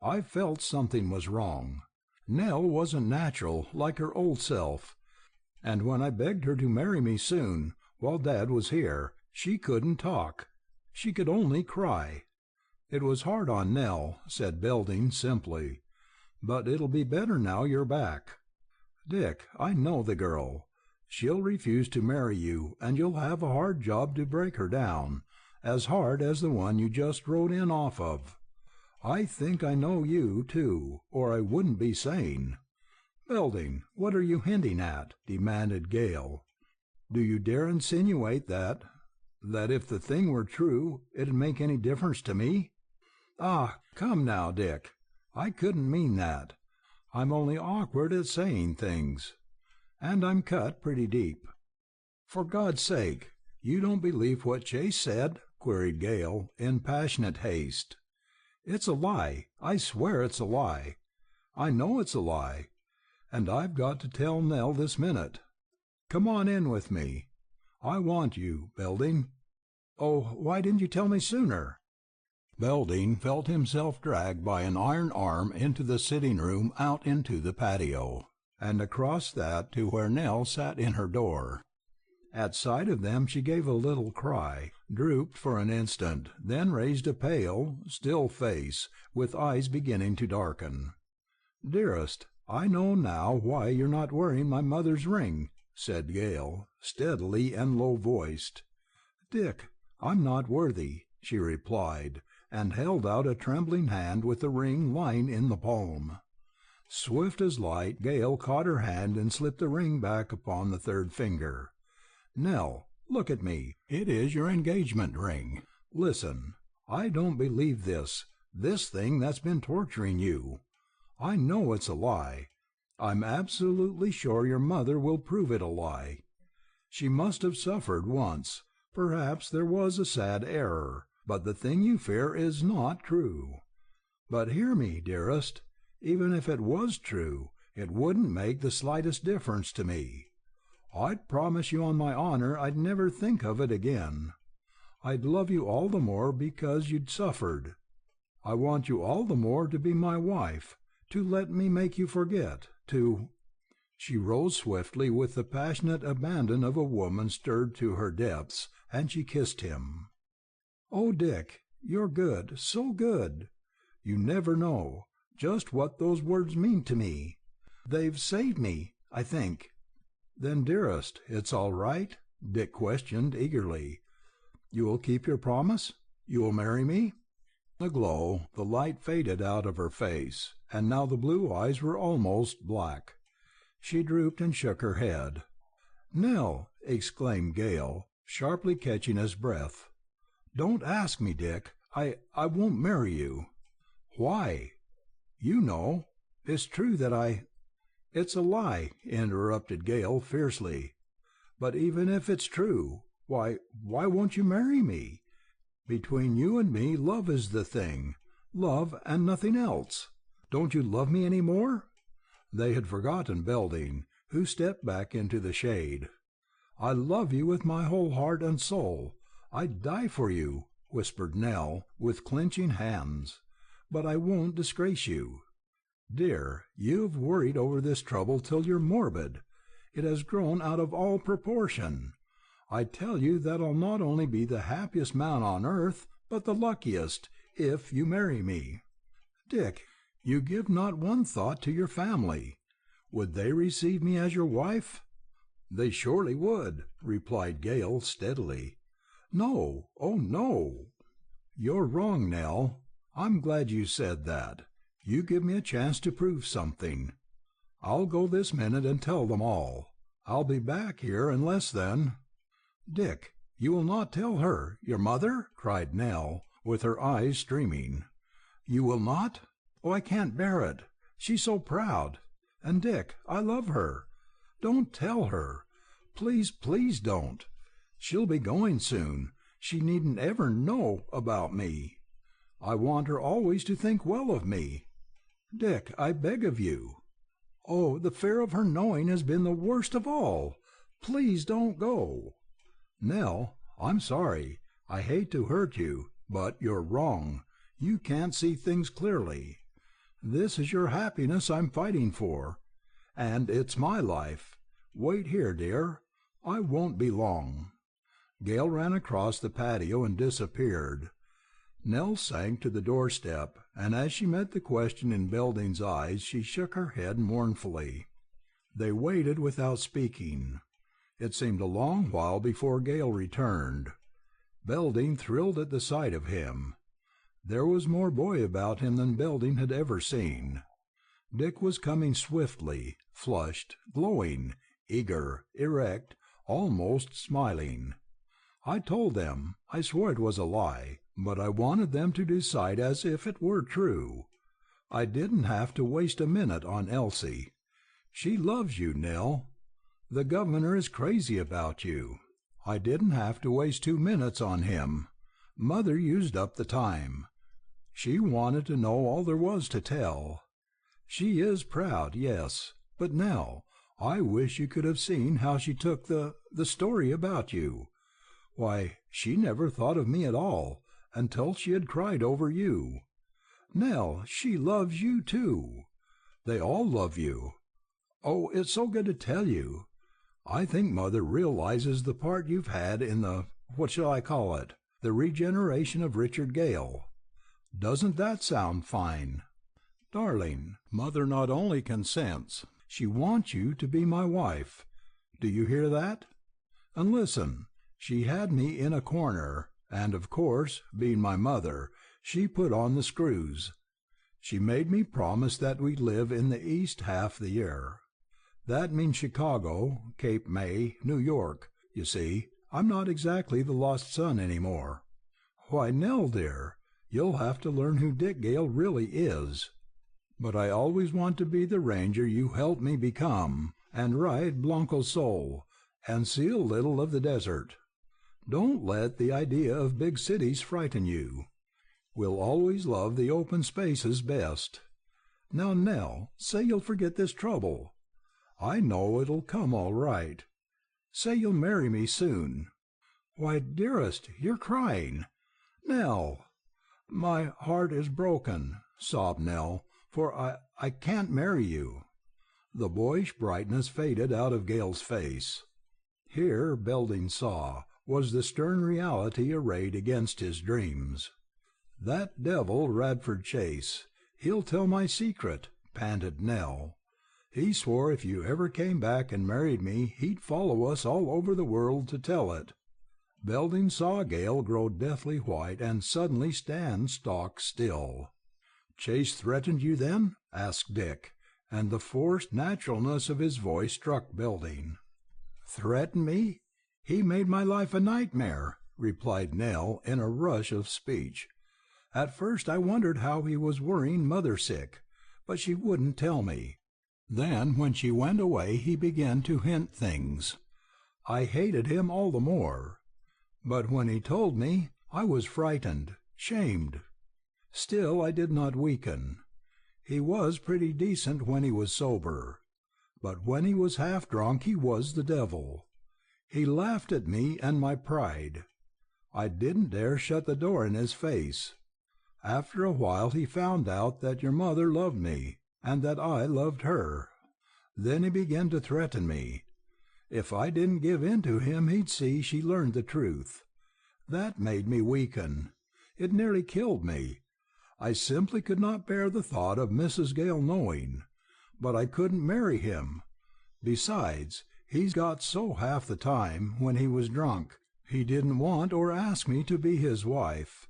"I felt something was wrong. Nell wasn't natural, like her old self. And when I begged her to marry me soon, while Dad was here, she couldn't talk. She could only cry. It was hard on Nell," said Belding simply. "But it'll be better now you're back. Dick, I know the girl. She'll refuse to marry you, and you'll have a hard job to break her down, as hard as the one you just rode in off of. I think I know you, too, or I wouldn't be sane." "Belding, what are you hinting at?" demanded Gale. "Do you dare insinuate that if the thing were true, it'd make any difference to me?" "Ah, come now, Dick. I couldn't mean that. I'm only awkward at saying things. And I'm cut pretty deep." "For God's sake, you don't believe what Chase said?" queried Gale, in passionate haste. "It's a lie. I swear it's a lie. I know it's a lie. And I've got to tell Nell this minute. Come on in with me. I want you, Belding. Oh, why didn't you tell me sooner?" Belding felt himself dragged by an iron arm into the sitting room out into the patio, and across that to where Nell sat in her door. At sight of them she gave a little cry, drooped for an instant, then raised a pale, still face, with eyes beginning to darken. "Dearest, I know now why you're not wearing my mother's ring," said Gale, steadily and low-voiced. "Dick, I'm not worthy," she replied, and held out a trembling hand with the ring lying in the palm. Swift as light, Gale caught her hand and slipped the ring back upon the third finger. "Nell, look at me. It is your engagement ring. Listen, I don't believe this thing that's been torturing you. I know it's a lie. I'm absolutely sure your mother will prove it a lie. She must have suffered once. Perhaps there was a sad error, but the thing you fear is not true. But hear me, dearest. Even if it was true, it wouldn't make the slightest difference to me. I'd promise you on my honor I'd never think of it again. I'd love you all the more because you'd suffered. I want you all the more to be my wife, to let me make you forget, to—" She rose swiftly with the passionate abandon of a woman stirred to her depths, and she kissed him. "Oh, Dick, you're good, so good. You never know just what those words mean to me. They've saved me, I think." "Then, dearest, it's all right?" Dick questioned eagerly. "You will keep your promise? You will marry me?" In the glow, the light faded out of her face, and now the blue eyes were almost black. She drooped and shook her head. "Nell!" exclaimed Gale, sharply catching his breath. "Don't ask me, Dick. I won't marry you." "Why?" "You know. It's true that I—" "It's a lie," interrupted Gale fiercely. "But even if it's true, why won't you marry me? Between you and me, love is the thing. Love and nothing else. Don't you love me any more?" They had forgotten Belding, who stepped back into the shade. "I love you with my whole heart and soul. I'd die for you," whispered Nell, with clenching hands. "But I won't disgrace you. Dear, you've worried over this trouble till you're morbid. It has grown out of all proportion. I tell you that I'll not only be the happiest man on earth, but the luckiest, if you marry me. Dick, you give not one thought to your family. Would they receive me as your wife?" "They surely would," replied Gale steadily. "No, oh no." "You're wrong, Nell. I'm glad you said that. You give me a chance to prove something. I'll go this minute and tell them all. I'll be back here in less than—" "Dick, you will not tell her, your mother?" cried Nell, with her eyes streaming. "You will not? Oh, I can't bear it. She's so proud. And, Dick, I love her. Don't tell her. Please, please don't. She'll be going soon. She needn't ever know about me. I want her always to think well of me. Dick, I beg of you. Oh, the fear of her knowing has been the worst of all. Please don't go." "Nell, I'm sorry. I hate to hurt you, but you're wrong. You can't see things clearly. This is your happiness I'm fighting for, and it's my life. Wait here, dear. I won't be long." Gale ran across the patio and disappeared. Nell sank to the doorstep, and as she met the question in Belding's eyes, she shook her head mournfully. They waited without speaking. It seemed a long while before Gale returned. Belding thrilled at the sight of him. There was more boy about him than Belding had ever seen. Dick was coming swiftly, flushed, glowing, eager, erect, almost smiling. "I told them. I swore it was a lie, but I wanted them to decide as if it were true. I didn't have to waste a minute on Elsie. She loves you, Nell. The governor is crazy about you. I didn't have to waste 2 minutes on him. Mother used up the time. She wanted to know all there was to tell. She is proud, yes, but Nell, I wish you could have seen how she took the story about you. Why, she never thought of me at all, until she had cried over you. Nell, she loves you too. They all love you. "Oh, it's so good to tell you. I think Mother realizes the part you've had in what shall I call it? The regeneration of Richard Gale. Doesn't that sound fine? Darling, Mother not only consents, she wants you to be my wife. Do you hear that? And listen, she had me in a corner, and of course, being my mother, she put on the screws. She made me promise that we'd live in the east half the year. That means Chicago, Cape May, New York. You see, I'm not exactly the lost son any more. Why, Nell, dear, you'll have to learn who Dick Gale really is. But I always want to be the ranger you helped me become, and ride Blanco Sol, and see a little of the desert. Don't let the idea of big cities frighten you. We'll always love the open spaces best. Now, Nell, say you'll forget this trouble. I know it'll come all right. Say you'll marry me soon. Why, dearest, you're crying. Nell! My heart is broken, sobbed Nell, for I can't marry you. The boyish brightness faded out of Gale's face. Here, Belding saw, was the stern reality arrayed against his dreams. That devil Radford Chase, he'll tell my secret, panted Nell. He swore if you ever came back and married me, he'd follow us all over the world to tell it. Belding saw Gale grow deathly white and suddenly stand stock still. Chase threatened you then? Asked Dick, and the forced naturalness of his voice struck Belding. Threaten me? He made my life a nightmare, replied Nell in a rush of speech. At first I wondered how he was worrying Mother sick, but she wouldn't tell me. Then, when she went away, he began to hint things. I hated him all the more. But when he told me, I was frightened, shamed. Still I did not weaken. He was pretty decent when he was sober. But when he was half drunk, he was the devil. He laughed at me and my pride. I didn't dare shut the door in his face. After a while he found out that your mother loved me, and that I loved her. Then he began to threaten me. If I didn't give in to him, he'd see she learned the truth. That made me weaken. It nearly killed me. I simply could not bear the thought of Mrs. Gale knowing. But I couldn't marry him. Besides, he's got so half the time, when he was drunk, he didn't want or ask me to be his wife.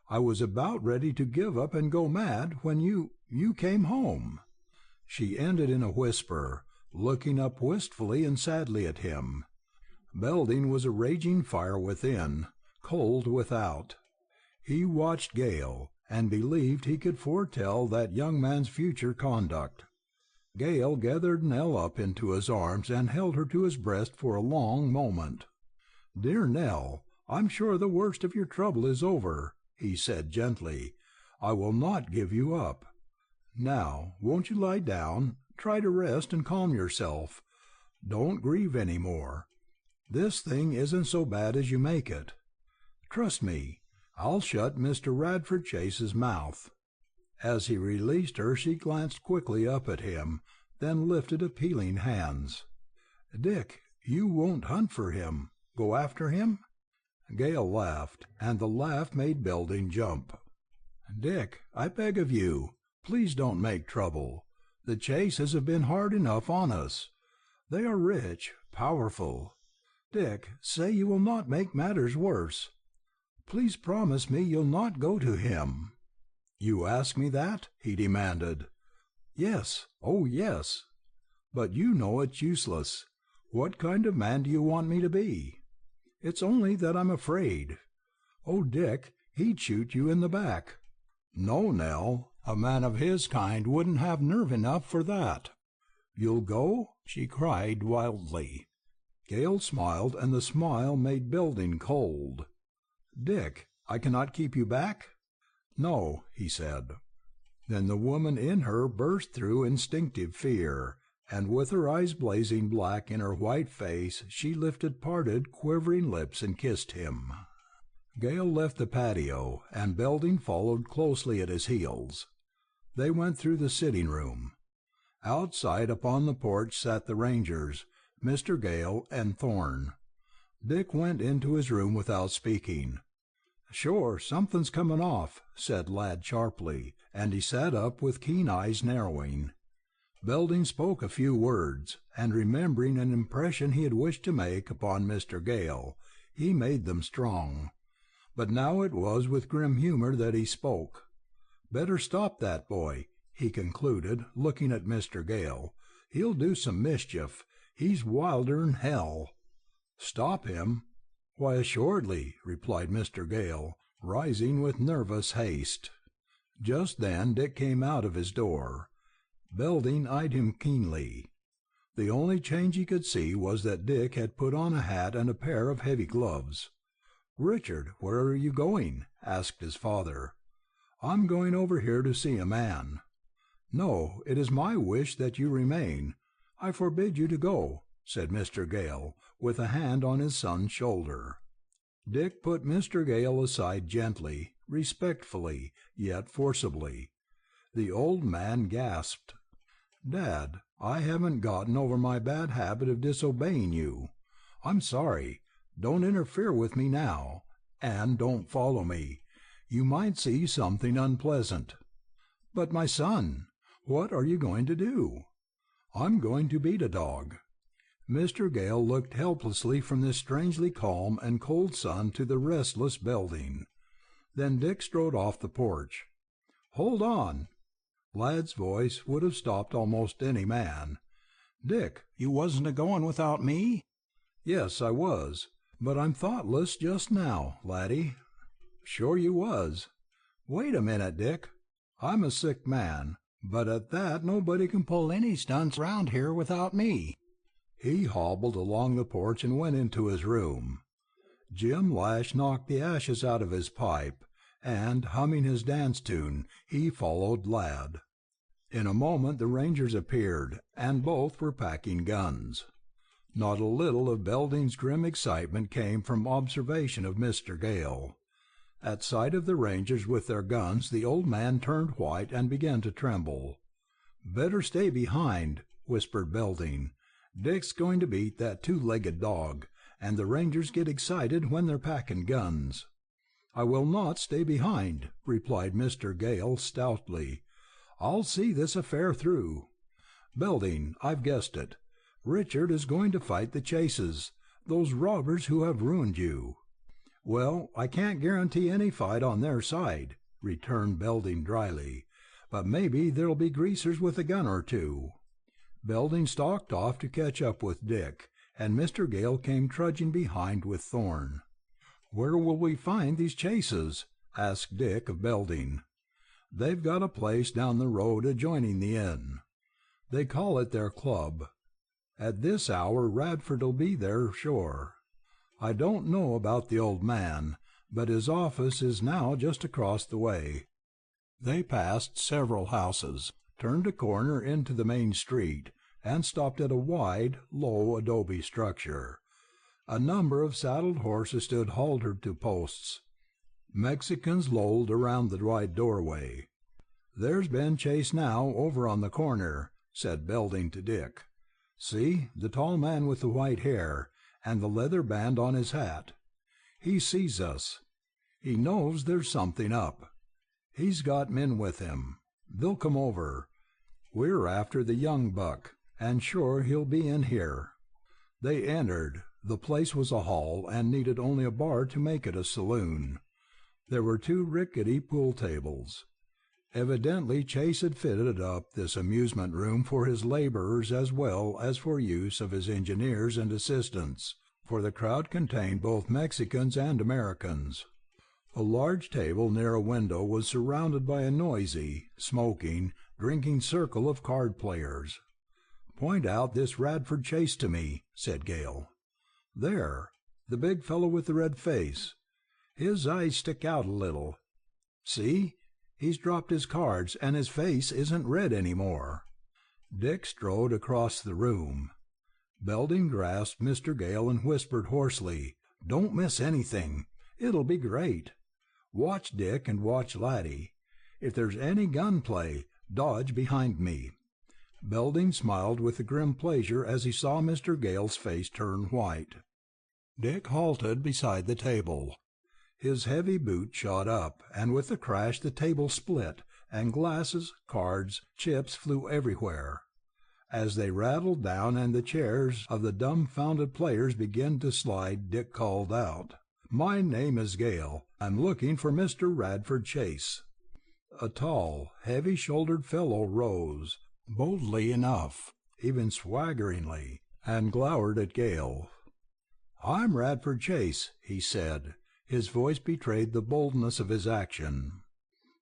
I was about ready to give up and go mad when you came home." She ended in a whisper, looking up wistfully and sadly at him. Belding was a raging fire within, cold without. He watched Gale, and believed he could foretell that young man's future conduct. Gale gathered Nell up into his arms and held her to his breast for a long moment. "Dear Nell, I'm sure the worst of your trouble is over," he said gently. "I will not give you up. Now, won't you lie down, try to rest and calm yourself. Don't grieve any more. This thing isn't so bad as you make it. Trust me, I'll shut Mr. Radford Chase's mouth." As he released her, she glanced quickly up at him, then lifted appealing hands. "Dick, you won't hunt for him, go after him?" Gale laughed, and the laugh made Belding jump. "Dick, I beg of you, please don't make trouble. The Chases have been hard enough on us. They are rich, powerful. Dick, say you will not make matters worse. Please promise me you'll not go to him." "You ask me that?" he demanded. "Yes, oh yes. But you know it's useless. What kind of man do you want me to be? It's only that I'm afraid. Oh, Dick, he'd shoot you in the back." "No, Nell, a man of his kind wouldn't have nerve enough for that." "You'll go?" she cried wildly. Gale smiled, and the smile made Belding cold. "Dick, I cannot keep you back?" "No," he said. Then the woman in her burst through instinctive fear, and with her eyes blazing black in her white face, she lifted parted, quivering lips and kissed him. Gale left the patio, and Belding followed closely at his heels. They went through the sitting room. Outside upon the porch sat the Rangers, Mr. Gale and Thorne. Dick went into his room without speaking. "Sure, something's coming off," said Ladd sharply, and he sat up with keen eyes narrowing. Belding spoke a few words, and remembering an impression he had wished to make upon Mr. Gale, he made them strong. But now it was with grim humor that he spoke. "Better stop that boy," he concluded, looking at Mr. Gale. "He'll do some mischief. He's wilder'n hell." "Stop him? Why, assuredly," replied Mr. Gale, rising with nervous haste. Just then Dick came out of his door. Belding eyed him keenly. The only change he could see was that Dick had put on a hat and a pair of heavy gloves. "Richard, where are you going?" asked his father. "I'm going over here to see a man." "No, it is my wish that you remain. I forbid you to go," said Mr. Gale, with a hand on his son's shoulder. Dick put Mr. Gale aside gently, respectfully, yet forcibly. The old man gasped. "Dad, I haven't gotten over my bad habit of disobeying you. I'm sorry. Don't interfere with me now, and don't follow me. You might see something unpleasant." "But my son, what are you going to do?" "I'm going to beat a dog." Mr. Gale looked helplessly from this strangely calm and cold son to the restless Belding. Then Dick strode off the porch. "Hold on!" Ladd's voice would have stopped almost any man. "Dick, you wasn't a-going without me?" "Yes, I was. But I'm thoughtless just now, laddie." "Sure you was." "Wait a minute, Dick. I'm a sick man, but at that nobody can pull any stunts round here without me." He hobbled along the porch and went into his room. Jim Lash knocked the ashes out of his pipe, and, humming his dance tune, he followed Ladd. In a moment the Rangers appeared, and both were packing guns. Not a little of Belding's grim excitement came from observation of Mr. Gale. At sight of the Rangers with their guns the old man turned white and began to tremble. "Better stay behind," whispered Belding. "Dick's going to beat that two-legged dog, and the Rangers get excited when they're packing guns." "I will not stay behind," replied Mr. Gale stoutly. "I'll see this affair through. Belding, I've guessed it. Richard is going to fight the Chases, those robbers who have ruined you." "Well, I can't guarantee any fight on their side," returned Belding dryly, "but maybe there'll be greasers with a gun or two." Belding stalked off to catch up with Dick, and Mr. Gale came trudging behind with Thorne. "Where will we find these Chases?" asked Dick of Belding. "They've got a place down the road adjoining the inn. They call it their club. At this hour Radford'll be there, sure. I don't know about the old man, but his office is now just across the way." They passed several houses, turned a corner into the main street, and stopped at a wide, low adobe structure. A number of saddled horses stood haltered to posts. Mexicans lolled around the wide doorway. "There's Ben Chase now, over on the corner," said Belding to Dick. "See, the tall man with the white hair, and the leather band on his hat. He sees us. He knows there's something up. He's got men with him. They'll come over. We're after the young buck, and sure he'll be in here." They entered. The place was a hall, and needed only a bar to make it a saloon. There were two rickety pool tables. Evidently Chase had fitted up this amusement room for his laborers as well as for use of his engineers and assistants, for the crowd contained both Mexicans and Americans. A large table near a window was surrounded by a noisy, smoking, drinking circle of card-players. "Point out this Radford Chase to me," said Gale. "There, the big fellow with the red face. His eyes stick out a little. See? He's dropped his cards, and his face isn't red any more." Dick strode across the room. Belding grasped Mr. Gale and whispered hoarsely, "Don't miss anything. It'll be great. Watch Dick and watch Laddie. If there's any gun play, dodge behind me." Belding smiled with a grim pleasure as he saw Mr. Gale's face turn white. Dick halted beside the table. His heavy boot shot up, and with a crash the table split, and glasses, cards, chips flew everywhere. As they rattled down and the chairs of the dumbfounded players began to slide, Dick called out, "My name is Gale. I'm looking for Mr. Radford Chase." A tall, heavy-shouldered fellow rose, boldly enough, even swaggeringly, and glowered at Gale. "I'm Radford Chase," he said. His voice betrayed the boldness of his action.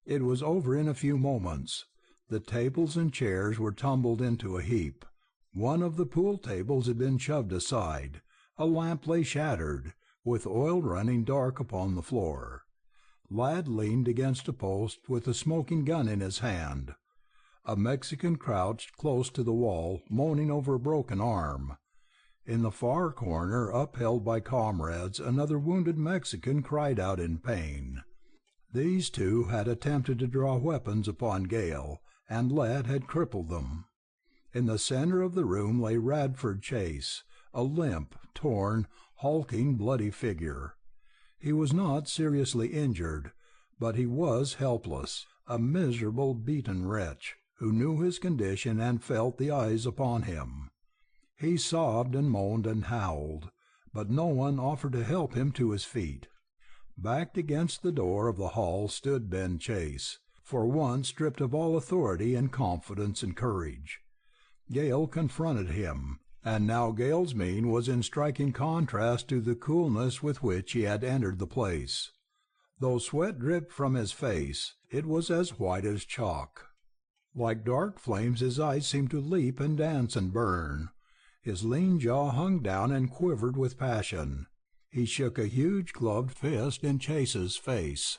It was over in a few moments. The tables and chairs were tumbled into a heap. One of the pool tables had been shoved aside. A lamp lay shattered, with oil running dark upon the floor. Ladd leaned against a post with a smoking gun in his hand. A Mexican crouched close to the wall, moaning over a broken arm. In the far corner, upheld by comrades, another wounded Mexican cried out in pain. These two had attempted to draw weapons upon Gale, and Ladd had crippled them. In the center of the room lay Radford Chase, a limp, torn, hulking, bloody figure. He was not seriously injured, but he was helpless, a miserable, beaten wretch, who knew his condition and felt the eyes upon him. He sobbed and moaned and howled, but no one offered to help him to his feet. Backed against the door of the hall stood Ben Chase, for once stripped of all authority and confidence and courage. Gale confronted him, and now Gale's mien was in striking contrast to the coolness with which he had entered the place. Though sweat dripped from his face, it was as white as chalk. Like dark flames his eyes seemed to leap and dance and burn. His lean jaw hung down and quivered with passion. He shook a huge gloved fist in Chase's face.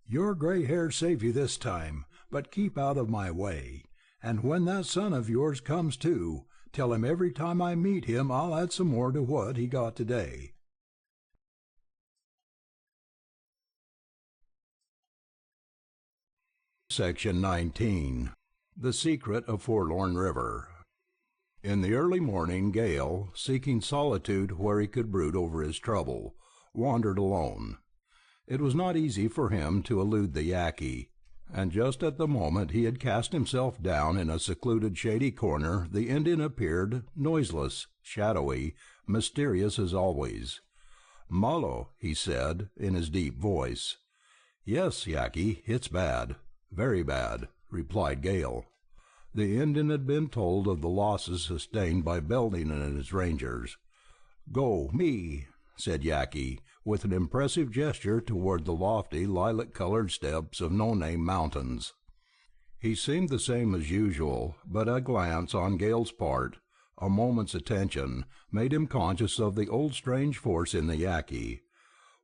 "Your gray hair saved you this time, but keep out of my way. And when that son of yours comes to, tell him every time I meet him I'll add some more to what he got today." Section 19. The Secret of Forlorn River. In the early morning, Gale, seeking solitude where he could brood over his trouble, wandered alone. It was not easy for him to elude the Yaqui, and just at the moment he had cast himself down in a secluded shady corner, the Indian appeared, noiseless, shadowy, mysterious as always. "Malo," he said, in his deep voice. "Yes, Yaqui, it's bad, very bad," replied Gale. The Indian had been told of the losses sustained by Belding and his rangers. "Go, me," said Yaqui, with an impressive gesture toward the lofty, lilac-colored steps of No-Name Mountains. He seemed the same as usual, but a glance on Gale's part, a moment's attention, made him conscious of the old strange force in the Yaqui.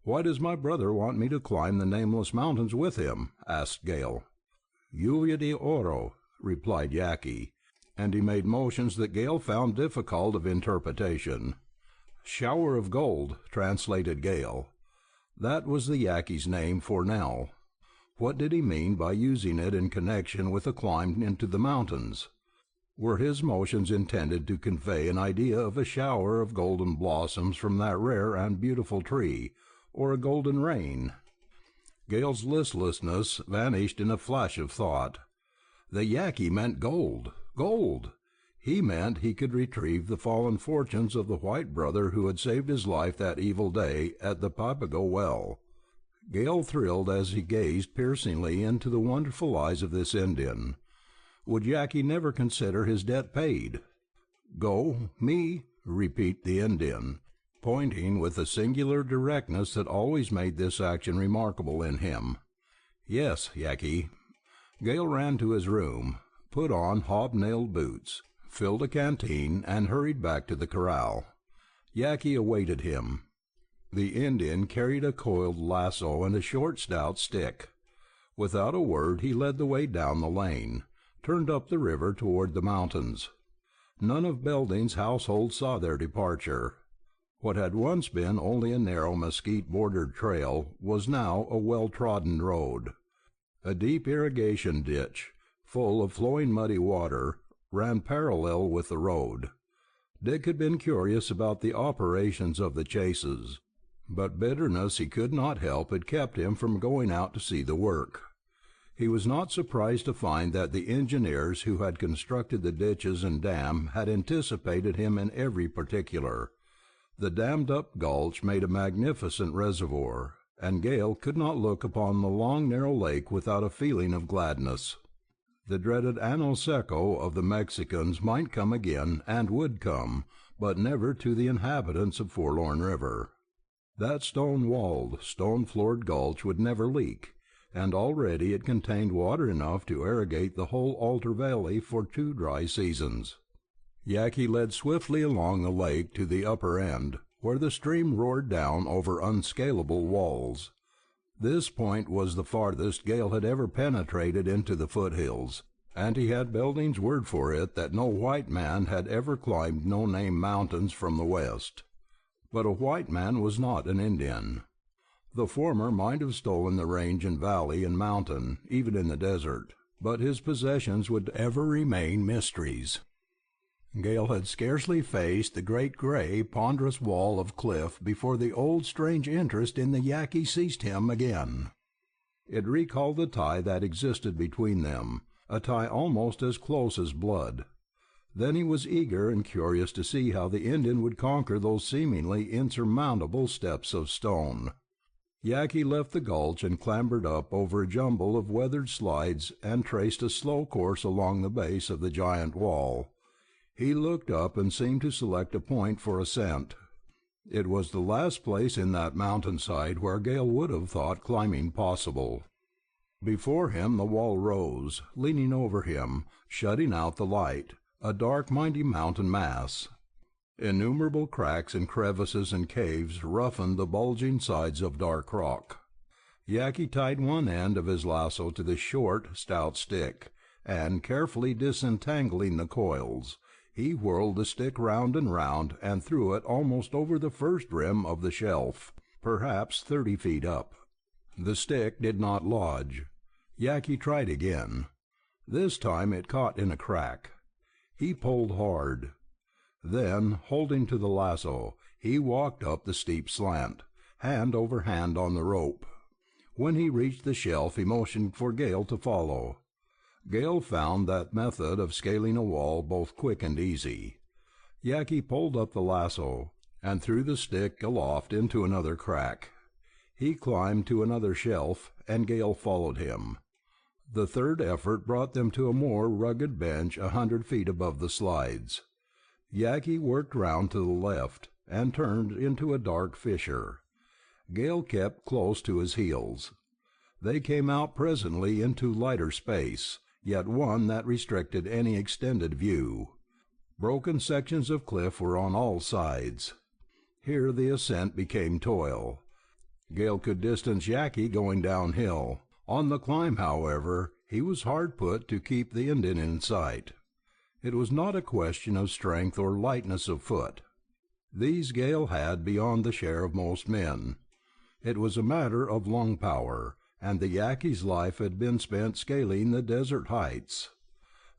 "Why does my brother want me to climb the nameless mountains with him?" asked Gale. "Lluvia de oro," replied Yaqui, and he made motions that Gale found difficult of interpretation. "Shower of gold," translated Gale. That was the Yaqui's name for Nell. What did he mean by using it in connection with a climb into the mountains? Were his motions intended to convey an idea of a shower of golden blossoms from that rare and beautiful tree, or a golden rain? Gale's listlessness vanished in a flash of thought. The Yaqui meant gold. Gold! He meant he could retrieve the fallen fortunes of the white brother who had saved his life that evil day at the Papago well. Gale thrilled as he gazed piercingly into the wonderful eyes of this Indian. Would Yaqui never consider his debt paid? "Go, me," repeated the Indian, pointing with a singular directness that always made this action remarkable in him. "Yes, Yaqui." Gale ran to his room, put on hobnailed boots, filled a canteen, and hurried back to the corral. Yaqui awaited him. The Indian carried a coiled lasso and a short stout stick. Without a word he led the way down the lane, turned up the river toward the mountains. None of Belding's household saw their departure. What had once been only a narrow mesquite-bordered trail was now a well-trodden road. A deep irrigation ditch, full of flowing muddy water, ran parallel with the road. Dick had been curious about the operations of the chases, but bitterness he could not help had kept him from going out to see the work. He was not surprised to find that the engineers who had constructed the ditches and dam had anticipated him in every particular. The dammed-up gulch made a magnificent reservoir, and Gale could not look upon the long narrow lake without a feeling of gladness. The dreaded Ano Seco of the Mexicans might come again, and would come, but never to the inhabitants of Forlorn River. That stone-walled, stone-floored gulch would never leak, and already it contained water enough to irrigate the whole Altar Valley for 2 dry seasons. Yaqui led swiftly along the lake to the upper end, where the stream roared down over unscalable walls. This point was the farthest Gale had ever penetrated into the foothills, and he had Belding's word for it that no white man had ever climbed no-name mountains from the west. But a white man was not an Indian. The former might have stolen the range and valley and mountain, even in the desert, but his possessions would ever remain mysteries. Gale had scarcely faced the great gray, ponderous wall of cliff before the old strange interest in the Yaqui seized him again. It recalled the tie that existed between them, a tie almost as close as blood. Then he was eager and curious to see how the Indian would conquer those seemingly insurmountable steps of stone. Yaqui left the gulch and clambered up over a jumble of weathered slides and traced a slow course along the base of the giant wall. He looked up and seemed to select a point for ascent. It was the last place in that mountainside where Gale would have thought climbing possible. Before him the wall rose, leaning over him, shutting out the light, a dark mighty mountain mass. Innumerable cracks and crevices and caves roughened the bulging sides of dark rock. Yaqui tied one end of his lasso to the short, stout stick, and, carefully disentangling the coils, he whirled the stick round and round and threw it almost over the first rim of the shelf, perhaps 30 feet up. The stick did not lodge. Yaqui tried again. This time it caught in a crack. He pulled hard. Then, holding to the lasso, he walked up the steep slant, hand over hand on the rope. When he reached the shelf he motioned for Gale to follow. Gale found that method of scaling a wall both quick and easy. Yaqui pulled up the lasso, and threw the stick aloft into another crack. He climbed to another shelf, and Gale followed him. The third effort brought them to a more rugged bench 100 feet above the slides. Yaqui worked round to the left, and turned into a dark fissure. Gale kept close to his heels. They came out presently into lighter space, yet one that restricted any extended view. Broken sections of cliff were on all sides. Here the ascent became toil. Gale could distance Yaqui going downhill. On the climb, however, he was hard put to keep the Indian in sight. It was not a question of strength or lightness of foot. These Gale had beyond the share of most men. It was a matter of lung power, and the Yaqui's life had been spent scaling the desert heights.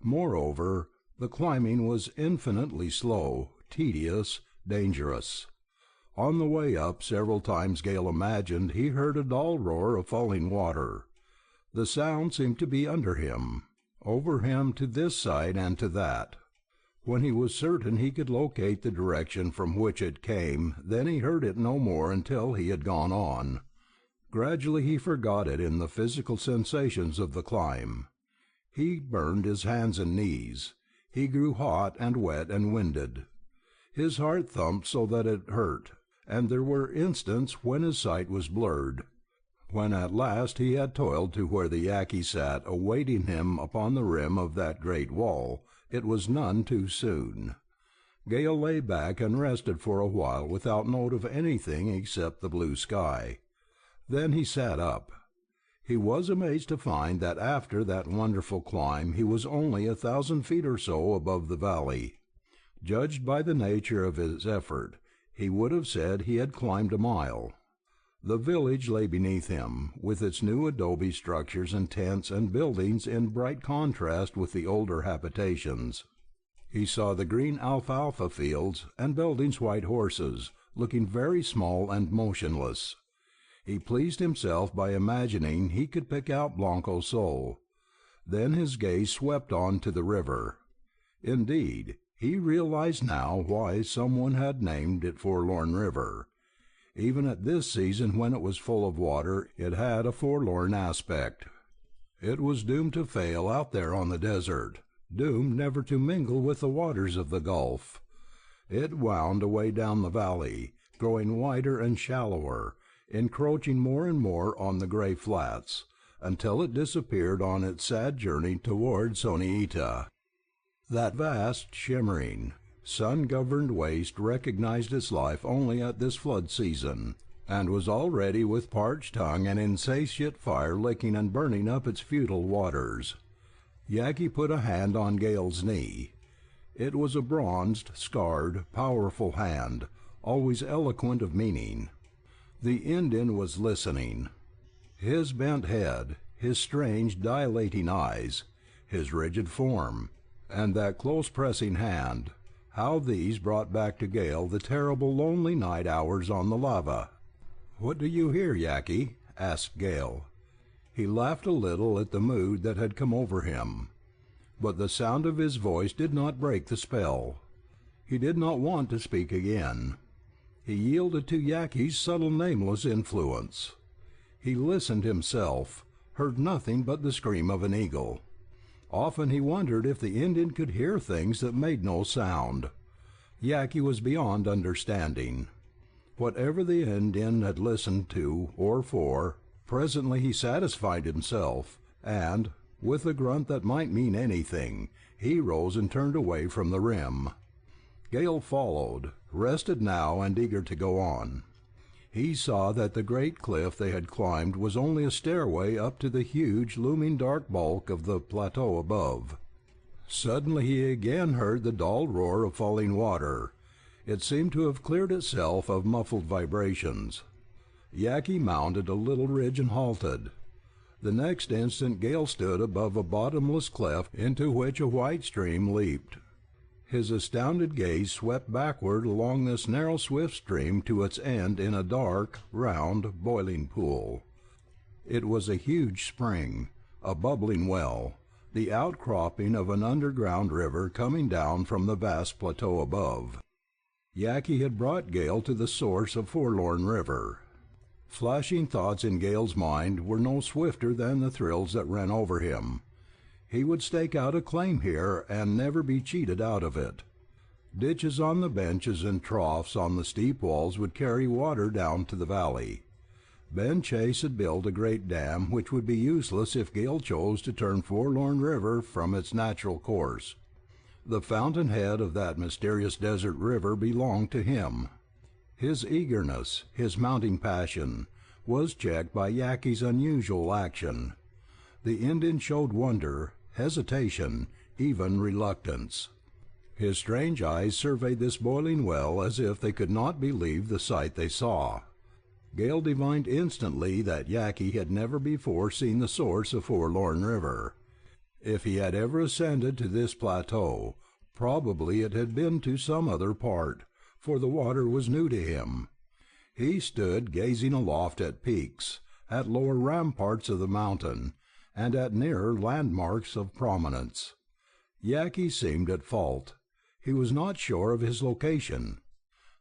Moreover, the climbing was infinitely slow, tedious, dangerous. On the way up several times Gale imagined he heard a dull roar of falling water. The sound seemed to be under him, over him to this side and to that. When he was certain he could locate the direction from which it came, then he heard it no more until he had gone on. Gradually he forgot it in the physical sensations of the climb. He burned his hands and knees. He grew hot and wet and winded. His heart thumped so that it hurt, and there were instants when his sight was blurred. When at last he had toiled to where the Yaqui sat awaiting him upon the rim of that great wall, it was none too soon. Gale lay back and rested for a while without note of anything except the blue sky. Then he sat up. He was amazed to find that after that wonderful climb he was only 1,000 feet or so above the valley. Judged by the nature of his effort, he would have said he had climbed a mile. The village lay beneath him, with its new adobe structures and tents and buildings in bright contrast with the older habitations. He saw the green alfalfa fields and Belding's white horses, looking very small and motionless. He pleased himself by imagining he could pick out Blanco Sol. Then his gaze swept on to the river. Indeed, he realized now why someone had named it Forlorn River. Even at this season, when it was full of water, it had a forlorn aspect. It was doomed to fail out there on the desert, doomed never to mingle with the waters of the Gulf. It wound away down the valley, growing wider and shallower, encroaching more and more on the Gray Flats, until it disappeared on its sad journey toward Soneita. That vast, shimmering, sun-governed waste recognized its life only at this flood season, and was already with parched tongue and insatiate fire licking and burning up its futile waters. Yaqui put a hand on Gale's knee. It was a bronzed, scarred, powerful hand, always eloquent of meaning. The Indian was listening. His bent head, his strange, dilating eyes, his rigid form, and that close-pressing hand, how these brought back to Gale the terrible lonely night hours on the lava. "What do you hear, Yaqui?" asked Gale. He laughed a little at the mood that had come over him, but the sound of his voice did not break the spell. He did not want to speak again. He yielded to Yaqui's subtle nameless influence. He listened himself, heard nothing but the scream of an eagle. Often he wondered if the Indian could hear things that made no sound. Yaqui was beyond understanding. Whatever the Indian had listened to or for, presently he satisfied himself, and, with a grunt that might mean anything, he rose and turned away from the rim. Gale followed, rested now and eager to go on. He saw that the great cliff they had climbed was only a stairway up to the huge, looming dark bulk of the plateau above. Suddenly he again heard the dull roar of falling water. It seemed to have cleared itself of muffled vibrations. Yaqui mounted a little ridge and halted. The next instant Gale stood above a bottomless cleft into which a white stream leaped. His astounded gaze swept backward along this narrow swift stream to its end in a dark, round, boiling pool. It was a huge spring, a bubbling well, the outcropping of an underground river coming down from the vast plateau above. Yaqui had brought Gale to the source of Forlorn River. Flashing thoughts in Gale's mind were no swifter than the thrills that ran over him. He would stake out a claim here and never be cheated out of it. Ditches on the benches and troughs on the steep walls would carry water down to the valley. Ben Chase had built a great dam which would be useless if Gale chose to turn Forlorn River from its natural course. The fountainhead of that mysterious desert river belonged to him. His eagerness, his mounting passion, was checked by Yaqui's unusual action. The Indian showed wonder, hesitation, even reluctance. His strange eyes surveyed this boiling well as if they could not believe the sight they saw. Gale divined instantly that Yaqui had never before seen the source of Forlorn River. If he had ever ascended to this plateau, probably it had been to some other part, for the water was new to him. He stood gazing aloft at peaks, at lower ramparts of the mountain, and at nearer landmarks of prominence. Yaqui seemed at fault. He was not sure of his location.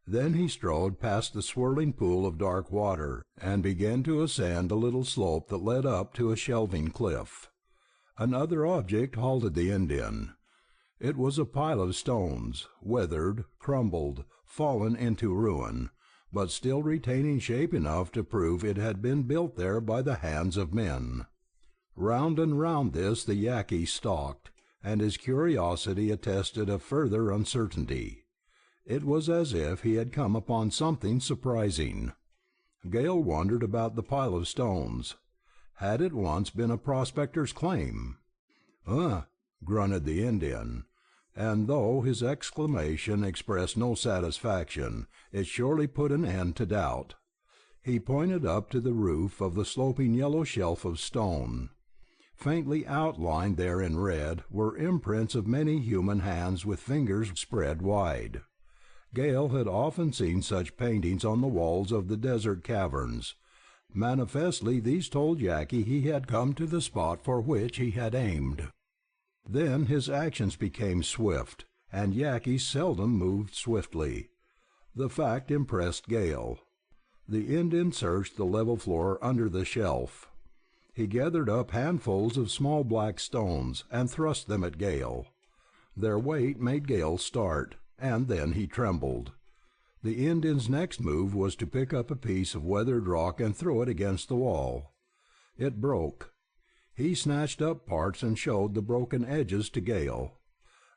Then he strode past the swirling pool of dark water, and began to ascend a little slope that led up to a shelving cliff. Another object halted the Indian. It was a pile of stones, weathered, crumbled, fallen into ruin, but still retaining shape enough to prove it had been built there by the hands of men. Round and round this the Yaqui stalked, and his curiosity attested of further uncertainty. It was as if he had come upon something surprising. Gale wondered about the pile of stones. Had it once been a prospector's claim? Grunted the Indian, and though his exclamation expressed no satisfaction, it surely put an end to doubt. He pointed up to the roof of the sloping yellow shelf of stone. Faintly outlined there in red were imprints of many human hands with fingers spread wide. Gale had often seen such paintings on the walls of the desert caverns. Manifestly these told Yaqui he had come to the spot for which he had aimed. Then his actions became swift, and Yaqui seldom moved swiftly. The fact impressed Gale. The Indian searched the level floor under the shelf. He gathered up handfuls of small black stones and thrust them at Gale. Their weight made Gale start, and then he trembled. The Indian's next move was to pick up a piece of weathered rock and throw it against the wall. It broke. He snatched up parts and showed the broken edges to Gale.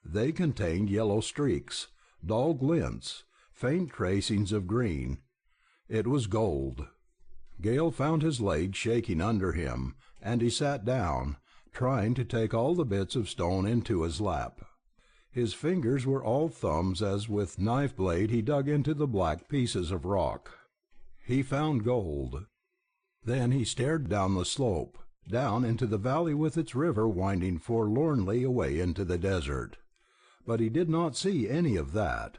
They contained yellow streaks, dull glints, faint tracings of green. It was gold. Gale found his legs shaking under him, and he sat down, trying to take all the bits of stone into his lap. His fingers were all thumbs as with knife blade he dug into the black pieces of rock. He found gold. Then he stared down the slope, down into the valley with its river winding forlornly away into the desert. But he did not see any of that.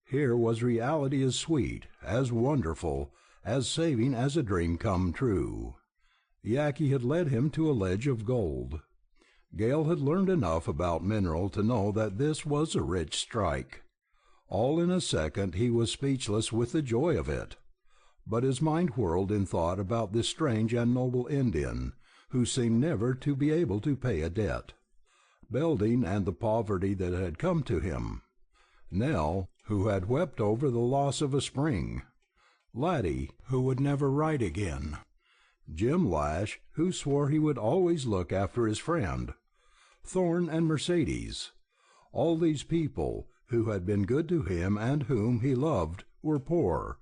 Here was reality as sweet, as wonderful, as saving as a dream come true. Yaqui had led him to a ledge of gold. Gale had learned enough about mineral to know that this was a rich strike. All in a second he was speechless with the joy of it. But his mind whirled in thought about this strange and noble Indian, who seemed never to be able to pay a debt. Belding and the poverty that had come to him. Nell, who had wept over the loss of a spring. Laddie, who would never write again. Jim Lash, who swore he would always look after his friend. Thorne and Mercedes. All these people, who had been good to him and whom he loved, were poor.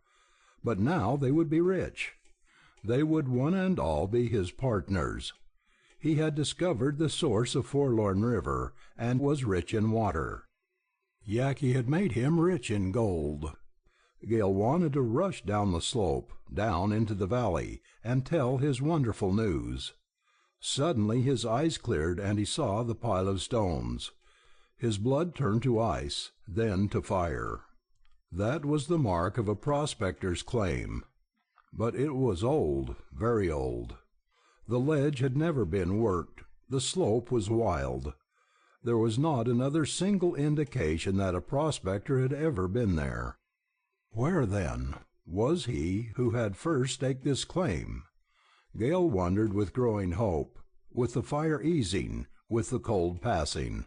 But now they would be rich. They would one and all be his partners. He had discovered the source of Forlorn River, and was rich in water. Yaqui had made him rich in gold. Gale wanted to rush down the slope, down into the valley, and tell his wonderful news. Suddenly his eyes cleared and he saw the pile of stones. His blood turned to ice, then to fire. That was the mark of a prospector's claim. But it was old, very old. The ledge had never been worked. The slope was wild. There was not another single indication that a prospector had ever been there. Where, then, was he who had first staked this claim? Gale wondered with growing hope, with the fire easing, with the cold passing.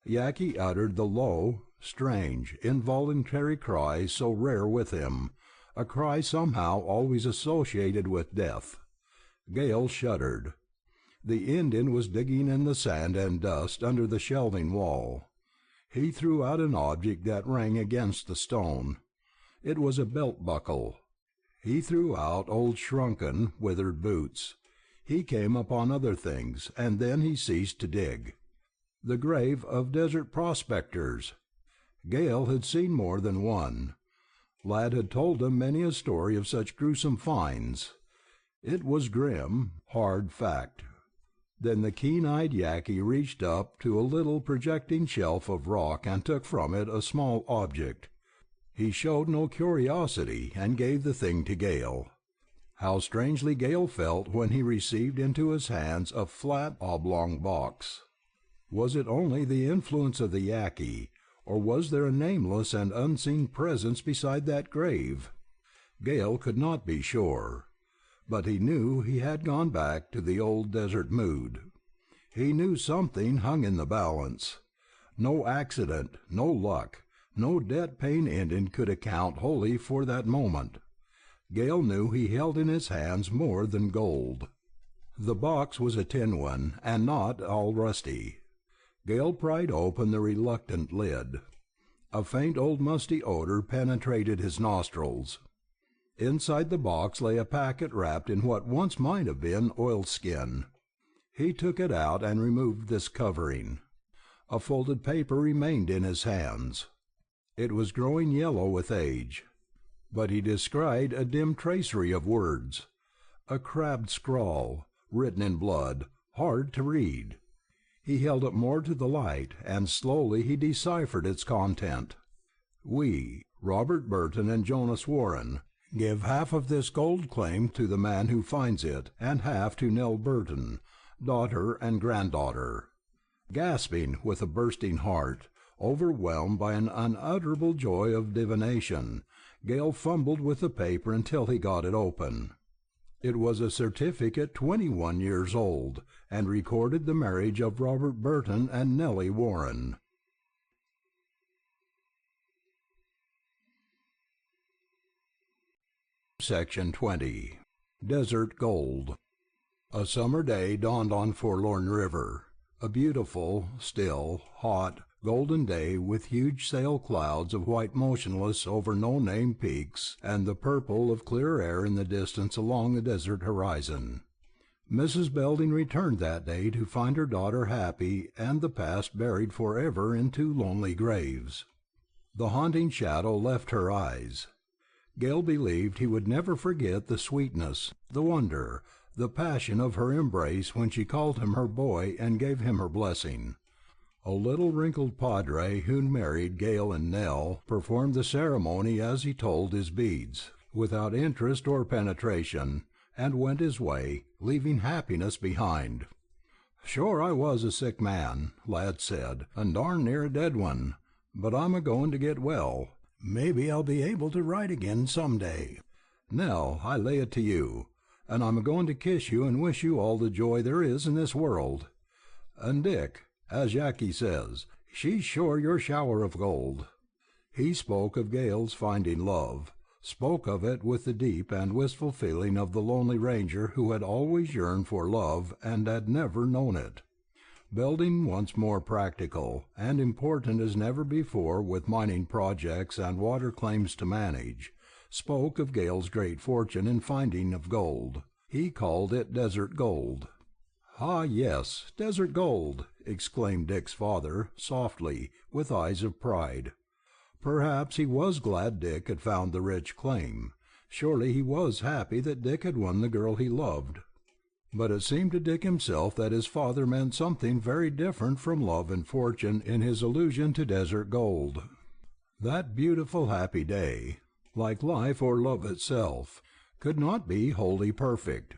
Yaqui uttered the low, strange, involuntary cry so rare with him, a cry somehow always associated with death. Gale shuddered. The Indian was digging in the sand and dust under the shelving wall. He threw out an object that rang against the stone. It was a belt buckle. He threw out old shrunken, withered boots. He came upon other things, and then he ceased to dig. The grave of desert prospectors. Gale had seen more than one. Lad had told him many a story of such gruesome finds. It was grim, hard fact. Then the keen-eyed Yaqui reached up to a little projecting shelf of rock and took from it a small object. He showed no curiosity, and gave the thing to Gale. How strangely Gale felt when he received into his hands a flat, oblong box. Was it only the influence of the Yaqui, or was there a nameless and unseen presence beside that grave? Gale could not be sure. But he knew he had gone back to the old desert mood. He knew something hung in the balance. No accident, no luck, no debt-paying Indian could account wholly for that moment. Gale knew he held in his hands more than gold. The box was a tin one, and not all rusty. Gale pried open the reluctant lid. A faint old musty odor penetrated his nostrils. Inside the box lay a packet wrapped in what once might have been oilskin. He took it out and removed this covering. A folded paper remained in his hands. It was growing yellow with age. But he descried a dim tracery of words. A crabbed scrawl, written in blood, hard to read. He held it more to the light, and slowly he deciphered its content. "We, Robert Burton and Jonas Warren, give half of this gold claim to the man who finds it, and half to Nell Burton, daughter and granddaughter." Gasping with a bursting heart, overwhelmed by an unutterable joy of divination, Gale fumbled with the paper until he got it open. It was a certificate 21 years old, and recorded the marriage of Robert Burton and Nellie Warren. Section 20. Desert Gold. A summer day dawned on Forlorn River, a beautiful, still, hot, golden day with huge sail clouds of white motionless over no-name peaks and the purple of clear air in the distance along the desert horizon. Mrs. Belding returned that day to find her daughter happy and the past buried forever in 2 lonely graves. The haunting shadow left her eyes. Gale believed he would never forget the sweetness, the wonder, the passion of her embrace when she called him her boy and gave him her blessing. A little wrinkled padre who married Gale and Nell performed the ceremony as he told his beads, without interest or penetration, and went his way, leaving happiness behind. "Sure I was a sick man," Lad said, "and darn near a dead one, but I'm a-going to get well. Maybe I'll be able to ride again some day. Nell, I lay it to you, and I'm a-going to kiss you and wish you all the joy there is in this world. And Dick, as Yaqui says, she's sure your shower of gold." He spoke of Gale's finding love, spoke of it with the deep and wistful feeling of the lonely ranger who had always yearned for love and had never known it. Belding, once more practical, and important as never before with mining projects and water claims to manage, spoke of Gale's great fortune in finding of gold. He called it desert gold. "Ah, yes, desert gold!" exclaimed Dick's father, softly, with eyes of pride. Perhaps he was glad Dick had found the rich claim. Surely he was happy that Dick had won the girl he loved. But it seemed to Dick himself that his father meant something very different from love and fortune in his allusion to desert gold. That beautiful happy day, like life or love itself, could not be wholly perfect.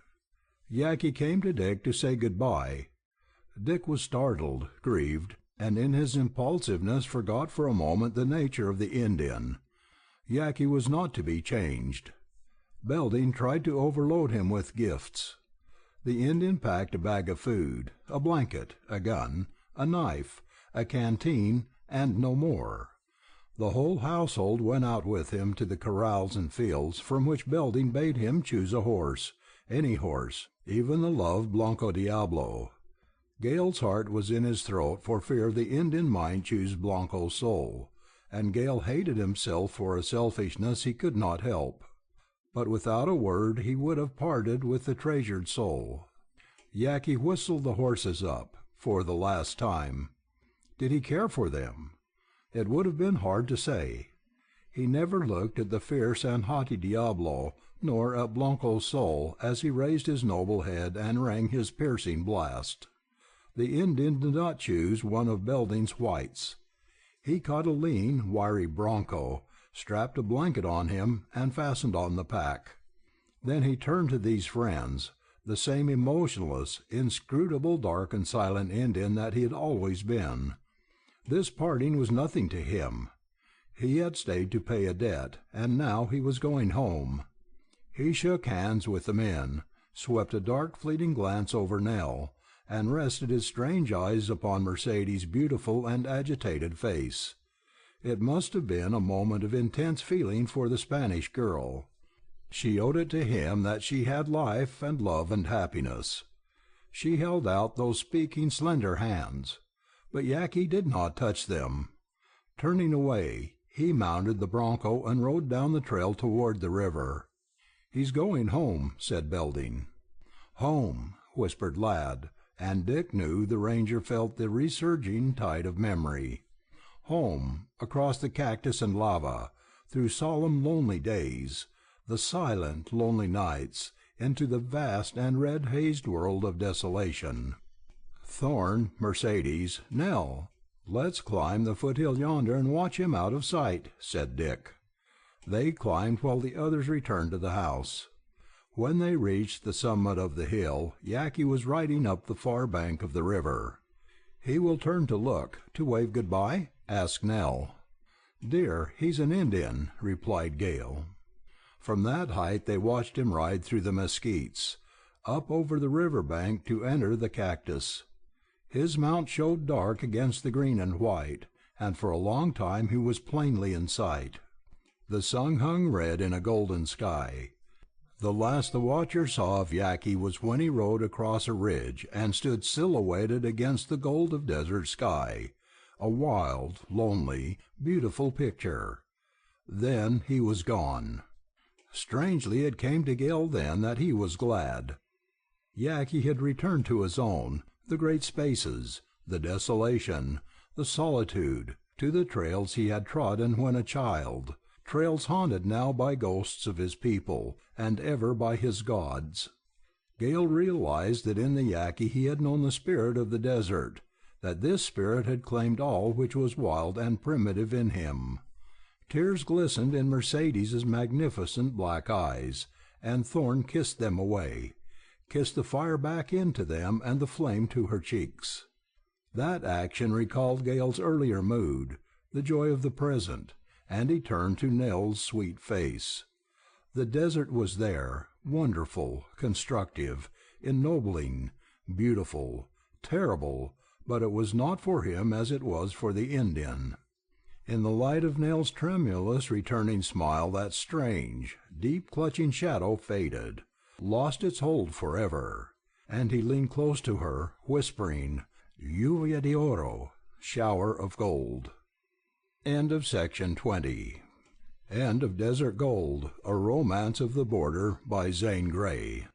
Yaqui came to Dick to say good-bye. Dick was startled, grieved, and in his impulsiveness forgot for a moment the nature of the Indian. Yaqui was not to be changed. Belding tried to overload him with gifts. The Indian packed a bag of food, a blanket, a gun, a knife, a canteen, and no more. The whole household went out with him to the corrals and fields, from which Belding bade him choose a horse, any horse, even the loved Blanco Diablo. Gale's heart was in his throat for fear the Indian might choose Blanco Sol, and Gale hated himself for a selfishness he could not help. But without a word he would have parted with the treasured soul. Yaqui whistled the horses up, for the last time. Did he care for them? It would have been hard to say. He never looked at the fierce and haughty Diablo, nor at Blanco Sol as he raised his noble head and rang his piercing blast. The Indian did not choose one of Belding's whites. He caught a lean, wiry bronco, strapped a blanket on him, and fastened on the pack. Then he turned to these friends, the same emotionless, inscrutable, dark and silent Indian that he had always been. This parting was nothing to him. He had stayed to pay a debt, and now he was going home. He shook hands with the men, swept a dark fleeting glance over Nell, and rested his strange eyes upon Mercedes's beautiful and agitated face. It must have been a moment of intense feeling for the Spanish girl. She owed it to him that she had life and love and happiness. She held out those speaking slender hands, but Yaqui did not touch them. Turning away, he mounted the bronco and rode down the trail toward the river. "He's going home," said Belding. "Home," whispered Lad, and Dick knew the ranger felt the resurging tide of memory. Home, across the cactus and lava, through solemn lonely days, the silent lonely nights, into the vast and red-hazed world of desolation. Thorn, Mercedes, Nell. "Let's climb the foothill yonder and watch him out of sight," said Dick. They climbed while the others returned to the house. When they reached the summit of the hill, Yaqui was riding up the far bank of the river. "He will turn to look, to wave good-bye?" asked Nell. "Dear, he's an Indian," replied Gale. From that height they watched him ride through the mesquites, up over the river bank to enter the cactus. His mount showed dark against the green and white, and for a long time he was plainly in sight. The sun hung red in a golden sky. The last the watcher saw of Yaqui was when he rode across a ridge and stood silhouetted against the gold of desert sky, a wild, lonely, beautiful picture. Then he was gone. Strangely it came to Gale then that he was glad. Yaqui had returned to his own, the great spaces, the desolation, the solitude, to the trails he had trodden when a child, trails haunted now by ghosts of his people, and ever by his gods. Gale realized that in the Yaqui he had known the spirit of the desert, that this spirit had claimed all which was wild and primitive in him. Tears glistened in Mercedes's magnificent black eyes, and Thorn kissed them away, kissed the fire back into them and the flame to her cheeks. That action recalled Gale's earlier mood, the joy of the present, and he turned to Nell's sweet face. The desert was there, wonderful, constructive, ennobling, beautiful, terrible, but it was not for him as it was for the Indian. In the light of Nell's tremulous returning smile that strange, deep clutching shadow faded, lost its hold forever, and he leaned close to her, whispering, "Lluvia de oro," shower of gold. End of section 20. End of Desert Gold, A Romance of the Border by Zane Grey.